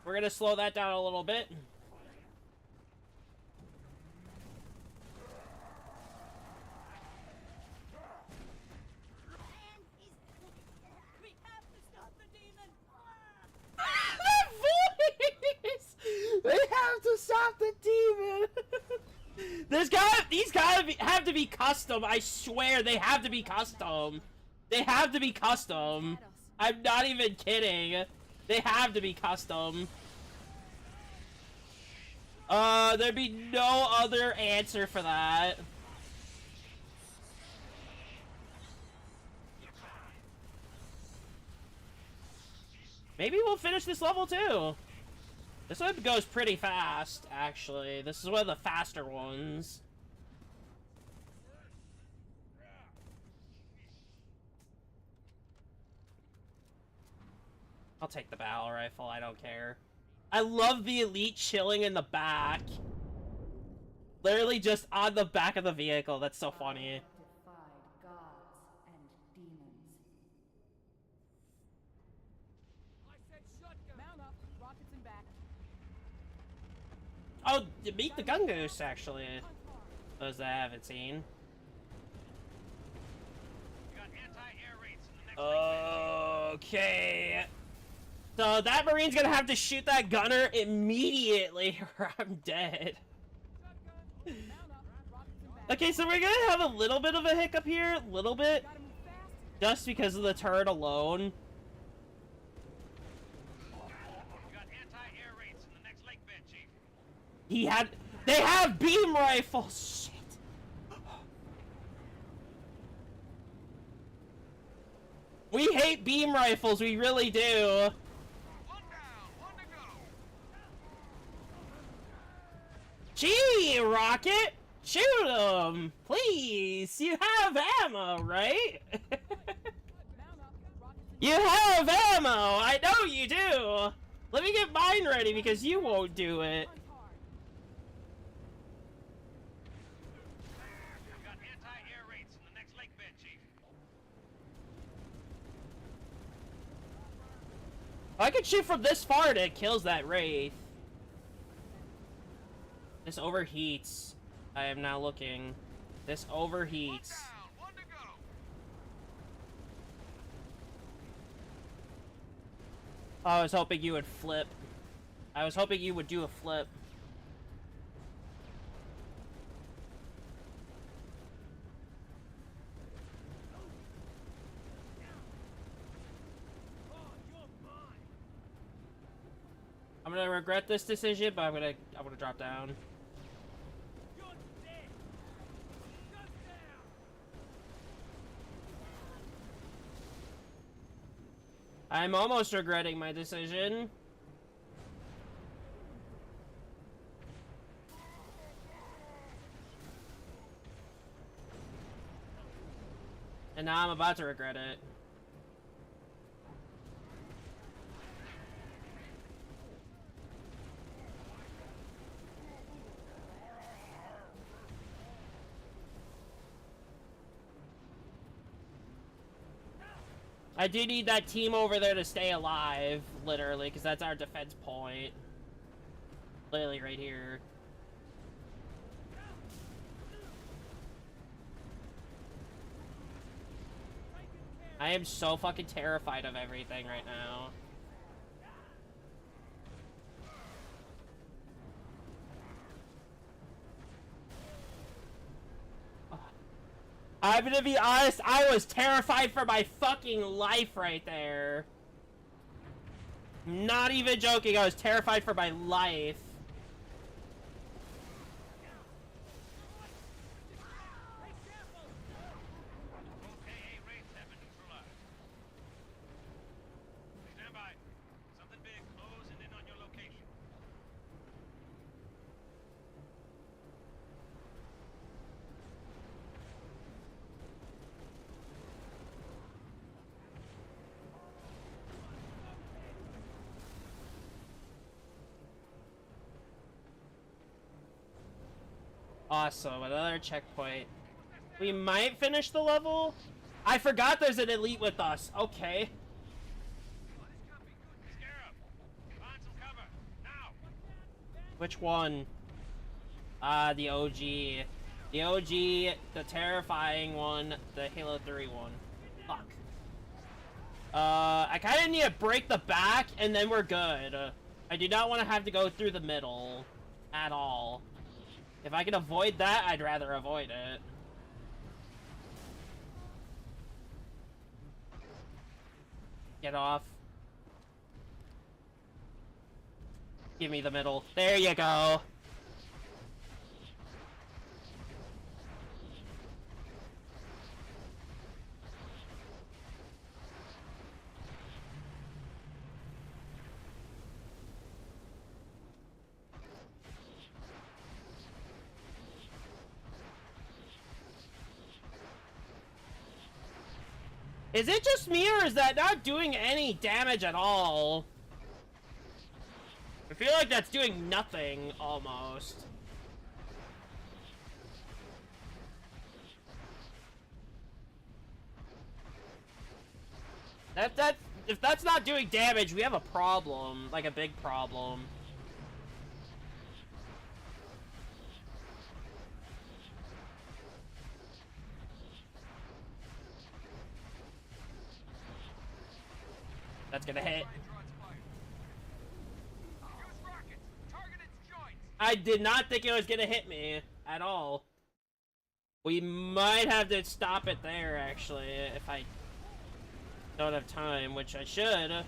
We're gonna slow that down a little bit. We have to stop the demon. That voice! They have to stop the demon. These gotta have to be custom. I swear they have to be custom. They have to be custom. I'm not even kidding. They have to be custom. There'd be no other answer for that. Maybe we'll finish this level too. This one goes pretty fast, actually. This is one of the faster ones. I'll take the battle rifle, I don't care. I love the elite chilling in the back. Literally just on the back of the vehicle, that's so funny. Defied gods and demons. I said shotgun. Mount up, rockets and back. Oh, meet the Gun Goose, actually. Those that I haven't seen. We got anti-air raids in the next Okay. So that Marine's gonna have to shoot that gunner immediately or I'm dead. Mount up, rockets and back. Okay, so we're gonna have a little bit of a hiccup here, a little bit. Gotta move fast. Just because of the turret alone. We got anti-air raids in the next lake bed, Chief. They have beam rifles! Shit. We hate beam rifles, we really do. One down, one to go. Gee, Rocket! Shoot him! Please! You have ammo, right? Mount up, rockets and You have ammo! I know you do! Let me get mine ready because you won't do it. punch hard. We got anti-air raids in the next lake bed, Chief. I can shoot from this far and it kills that Wraith. This overheats. I am now looking. This overheats. One to go. I was hoping you would flip. I was hoping you would do a flip. I'm gonna regret this decision, but I'm gonna drop down. You're dead. Just down. I'm almost regretting my decision. And now I'm about to regret it. I do need that team over there to stay alive, literally, because that's our defense point. Literally right here. I am so fucking terrified of everything right now. I'm gonna be honest, I was terrified for my fucking life right there. Not even joking, I was terrified for my life. Okay, Wraiths have been neutralized. Stand by. Something big closing in on your location. Awesome, another checkpoint. We might finish the level? I forgot there's an elite with us. Okay. Scarab, find some cover now. Which one? The OG. The OG, the terrifying one, the Halo 3 one. Fuck. I kinda need to break the back and then we're good. I do not want to have to go through the middle. At all. If I can avoid that, I'd rather avoid it. Get off. Give me the middle. There you go. Is it just me, or is that not doing any damage at all? I feel like that's doing nothing, almost. If that's not doing damage, we have a problem. Like, a big problem. That's gonna hit. I did not think it was gonna hit me at all. We might have to stop it there, actually, if I don't have time, which I should.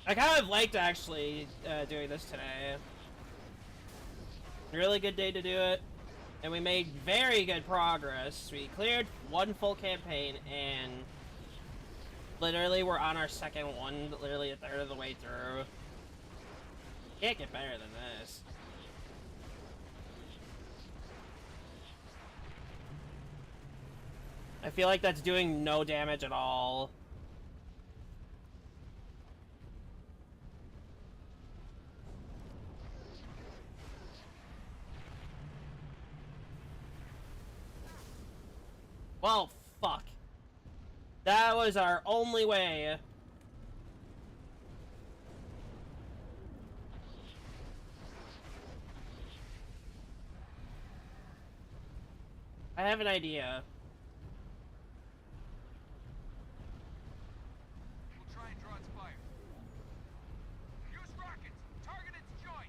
I kind of liked actually doing this today. Really good day to do it, and we made very good progress. We cleared one full campaign, and literally we're on our second one, literally a third of the way through. Can't get better than this. I feel like that's doing no damage at all. Well, fuck. That was our only way. I have an idea. We'll try and draw its fire. Use rockets. Target its joints.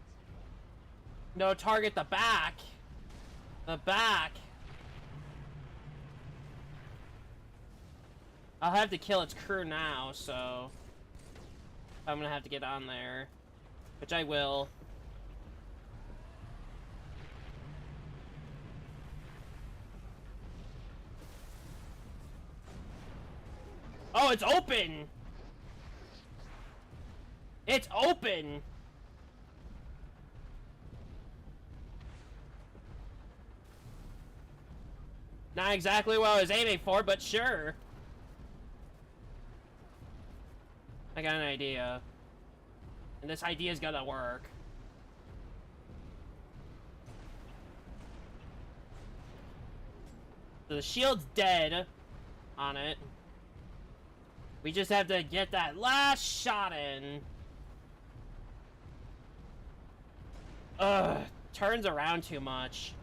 No, target the back. The back. I'll have to kill its crew now, so I'm gonna have to get on there, which I will. Oh, it's open! It's open! Not exactly what I was aiming for, but sure. I got an idea. And this idea is gonna work. So the shield's dead on it. We just have to get that last shot in. Ugh, turns around too much.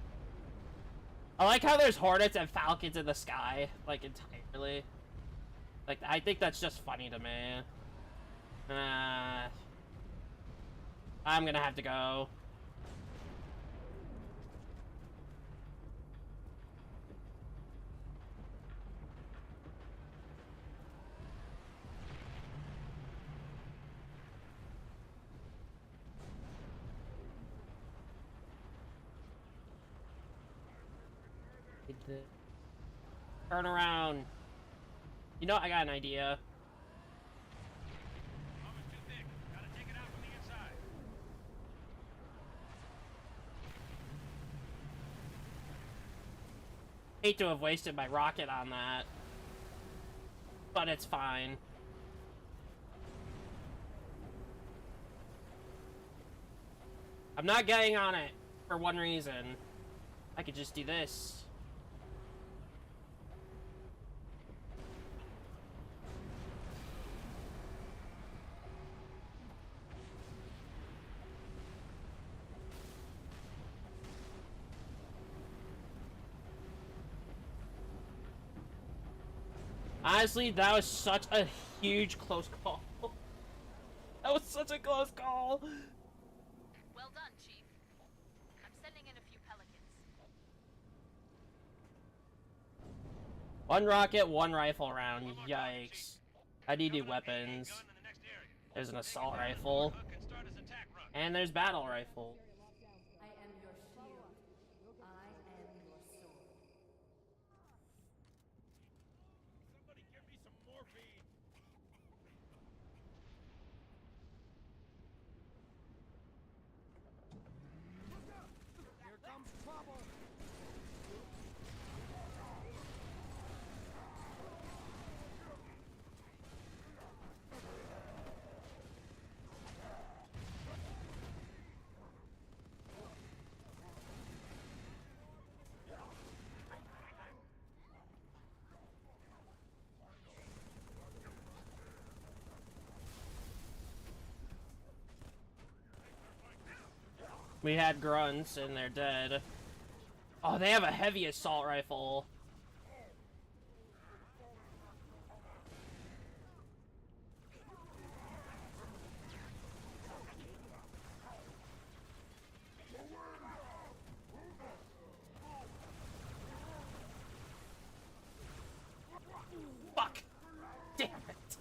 I like how there's Hornets and Falcons in the sky, like, entirely. Like, I think that's just funny to me. I'm gonna have to go. Turn around. You know, I got an idea. Hate to have wasted my rocket on that, but it's fine. I'm not getting on it for one reason. I could just do this. Honestly, that was such a huge close call. That was such a close call. Well done, Chief. I'm sending in a few Pelicans. One rocket, one rifle round. Yikes. I need new weapons. There's an assault rifle. And there's battle rifle. I am your shield. I am your sword. Somebody give me some morphine. Here comes trouble. We had grunts and they're dead. Oh, they have a heavy assault rifle. Fuck! Damn it!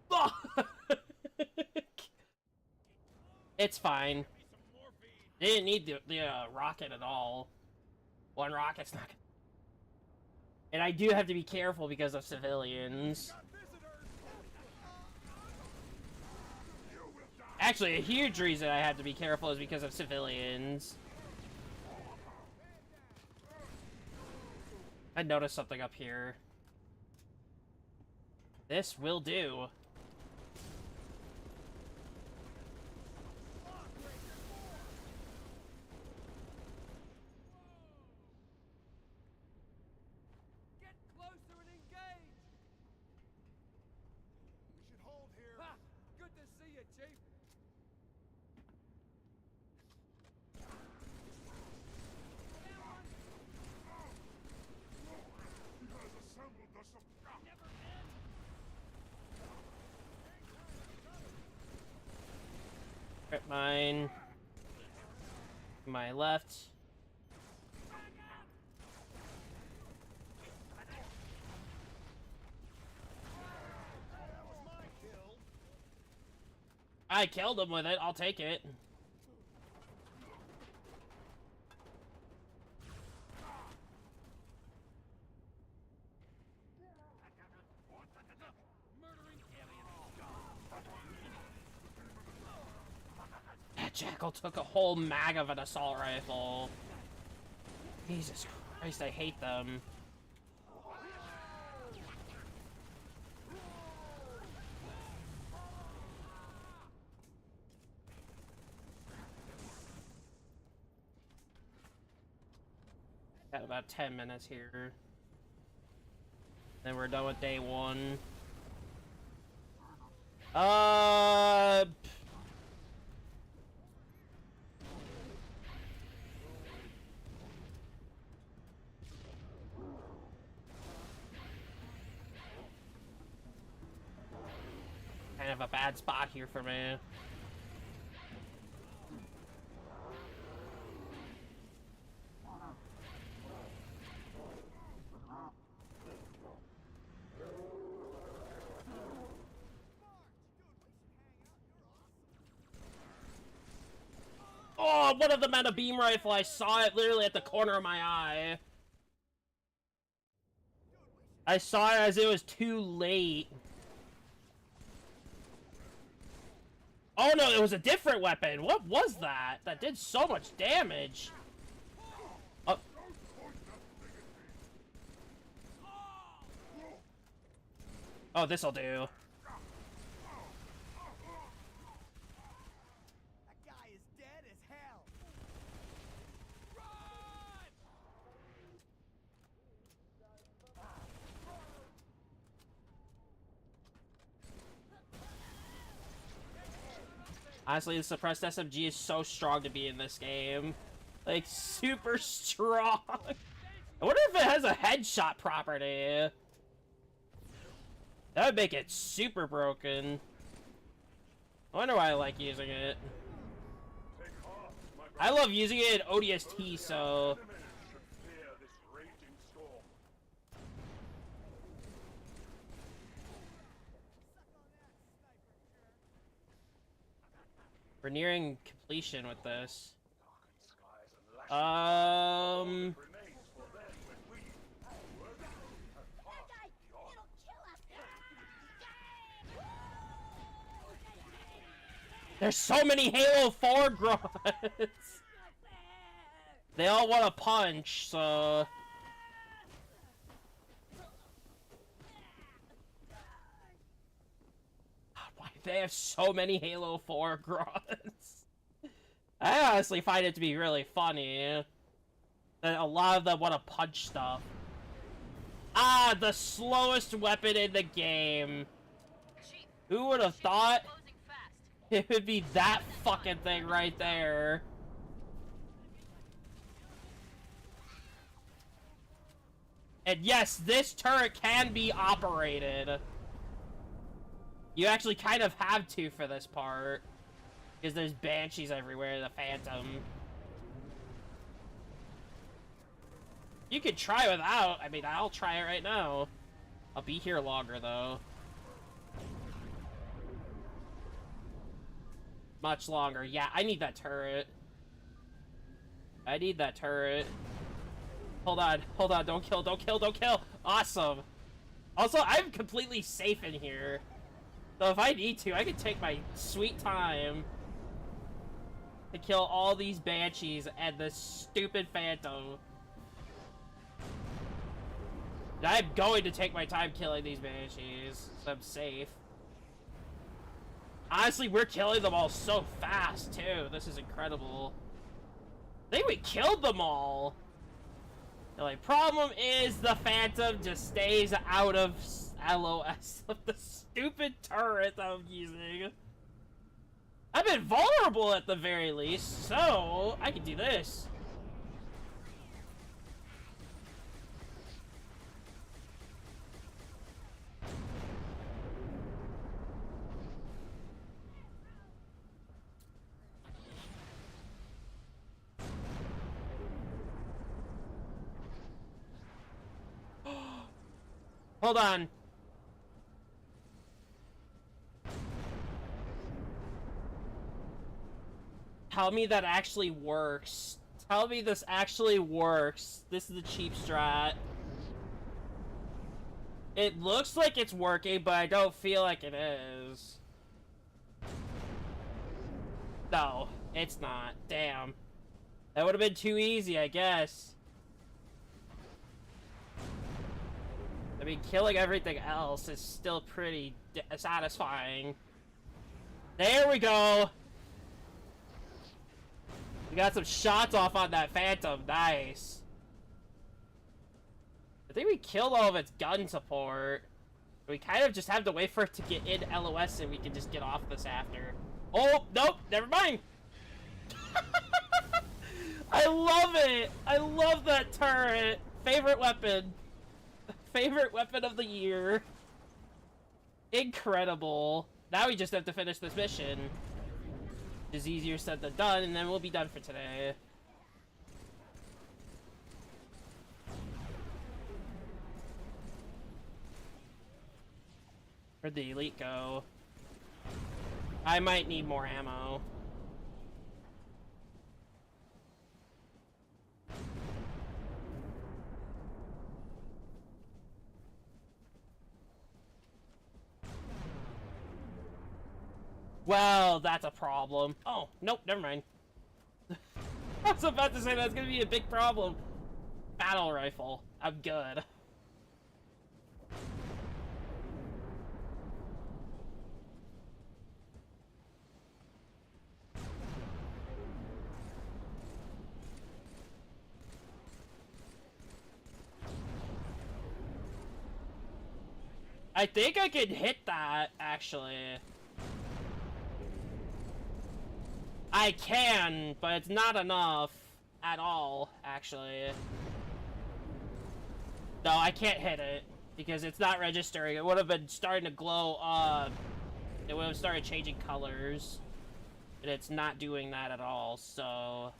Fuck! It's fine. They didn't need the rocket at all. One rocket's not gonna... And I do have to be careful because of civilians. Actually, a huge reason I have to be careful is because of civilians. I noticed something up here. This will do. Get closer and engage! We should hold here. Ha! Good to see you, Chief. You guys assembled the never Rip mine. My left. I killed him with it. I'll take it. That Jackal took a whole mag of an assault rifle. Jesus Christ, I hate them. Got about 10 minutes here. Then we're done with day 1. Kind of a bad spot here for me. Oh, one of them had a beam rifle. I saw it literally at the corner of my eye. I saw it as it was too late. Oh no, it was a different weapon. What was that? That did so much damage. Oh. Oh, this'll do. That guy is dead as hell. Run! Honestly, the suppressed SMG is so strong to be in this game. Like, super strong. I wonder if it has a headshot property. That would make it super broken. I wonder why I like using it. I love using it in ODST, so... We're nearing completion with this. There's so many Halo 4 grunts! They all want to punch, so... Why do they have so many Halo 4 grunts? I honestly find it to be really funny that a lot of them want to punch stuff. Ah, the slowest weapon in the game. Chief, Who would have thought closing fast. it would be that fucking thing right there? And yes, this turret can be operated. You actually kind of have to for this part. Because there's banshees everywhere, the Phantom. You could try without. I mean, I'll try it right now. I'll be here longer, though. Much longer. Yeah, I need that turret. I need that turret. Hold on, don't kill, don't kill, don't kill! Awesome! Also, I'm completely safe in here. So if I need to, I can take my sweet time to kill all these banshees and this stupid Phantom. I'm going to take my time killing these banshees, so I'm safe. Honestly, we're killing them all so fast, too. This is incredible. I think we killed them all. The only problem is the Phantom just stays out of LOS of the stupid turret I'm using. I've been vulnerable at the very least, so I can do this. Hold on. Tell me that actually works. Tell me this actually works. This is the cheap strat. It looks like it's working, but I don't feel like it is. No, it's not. Damn. That would have been too easy, I guess. I mean, killing everything else is still pretty satisfying. There we go! We got some shots off on that Phantom. Nice. I think we killed all of its gun support. We kind of just have to wait for it to get in LOS and we can just get off this after. Oh, nope, never mind. I love it. I love that turret. Favorite weapon. Favorite weapon of the year. Incredible. Now we just have to finish this mission. It's easier said than done, and then we'll be done for today. Where'd the elite go? I might need more ammo. Well, that's a problem. Oh, nope, never mind. I was about to say that's gonna be a big problem. Battle rifle. I'm good. I think I can hit that, actually. I can, but it's not enough at all, actually. No, I can't hit it because it's not registering. It would have been starting to glow up. It would have started changing colors. And it's not doing that at all, so...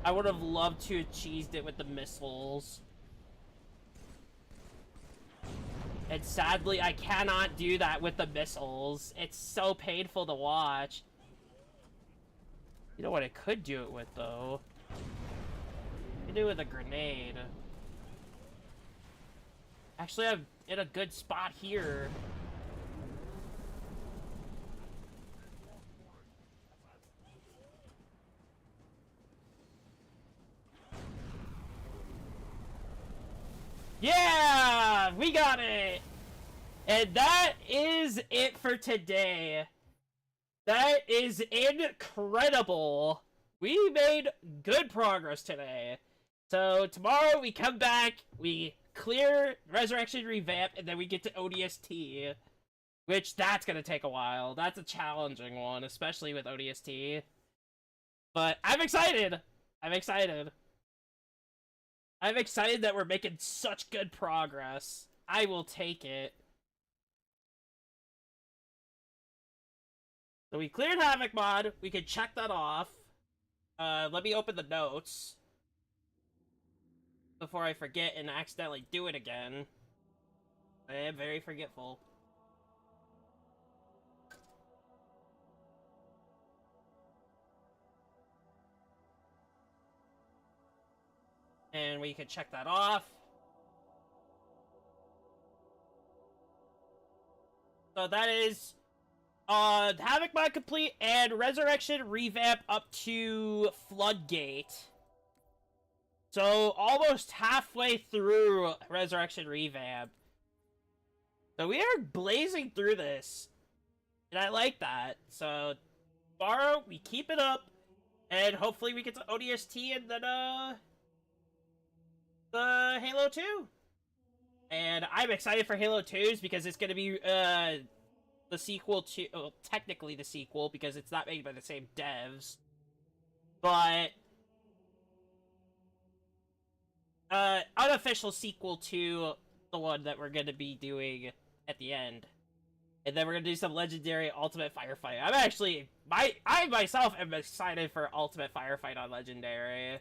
I would have loved to have cheesed it with the missiles. And sadly, I cannot do that with the missiles. It's so painful to watch. You know what I could do it with, though? I could do it with a grenade. Actually, I'm in a good spot here. Yeah! We got it! And that is it for today. That is incredible. We made good progress today. So tomorrow we come back, we clear Resurrection Revamp, and then we get to ODST. Which, that's gonna take a while. That's a challenging one, especially with ODST. But I'm excited! I'm excited. I'm excited that we're making such good progress. I will take it. So we cleared Havoc Mod. We can check that off. Let me open the notes before I forget and accidentally do it again. I am very forgetful. And we can check that off. So that is Havoc Mod complete and Resurrection revamp up to Floodgate. So almost halfway through Resurrection revamp. So we are blazing through this. And I like that. So tomorrow we keep it up. And hopefully we get to ODST and then the Halo 2. And I'm excited for Halo 2's because it's going to be the sequel to... Well, technically the sequel because it's not made by the same devs. But... unofficial sequel to the one that we're going to be doing at the end. And then we're going to do some Legendary Ultimate Firefight. I'm actually... I myself am excited for Ultimate Firefight on Legendary.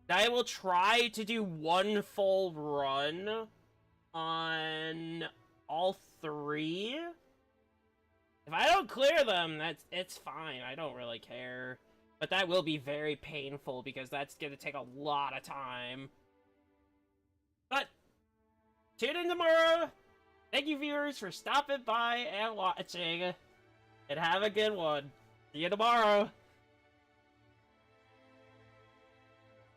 I will try to do one full run on all 3. If I don't clear them, it's fine. I don't really care. But that will be very painful because that's going to take a lot of time. But tune in tomorrow. Thank you, viewers, for stopping by and watching. And have a good one. See you tomorrow.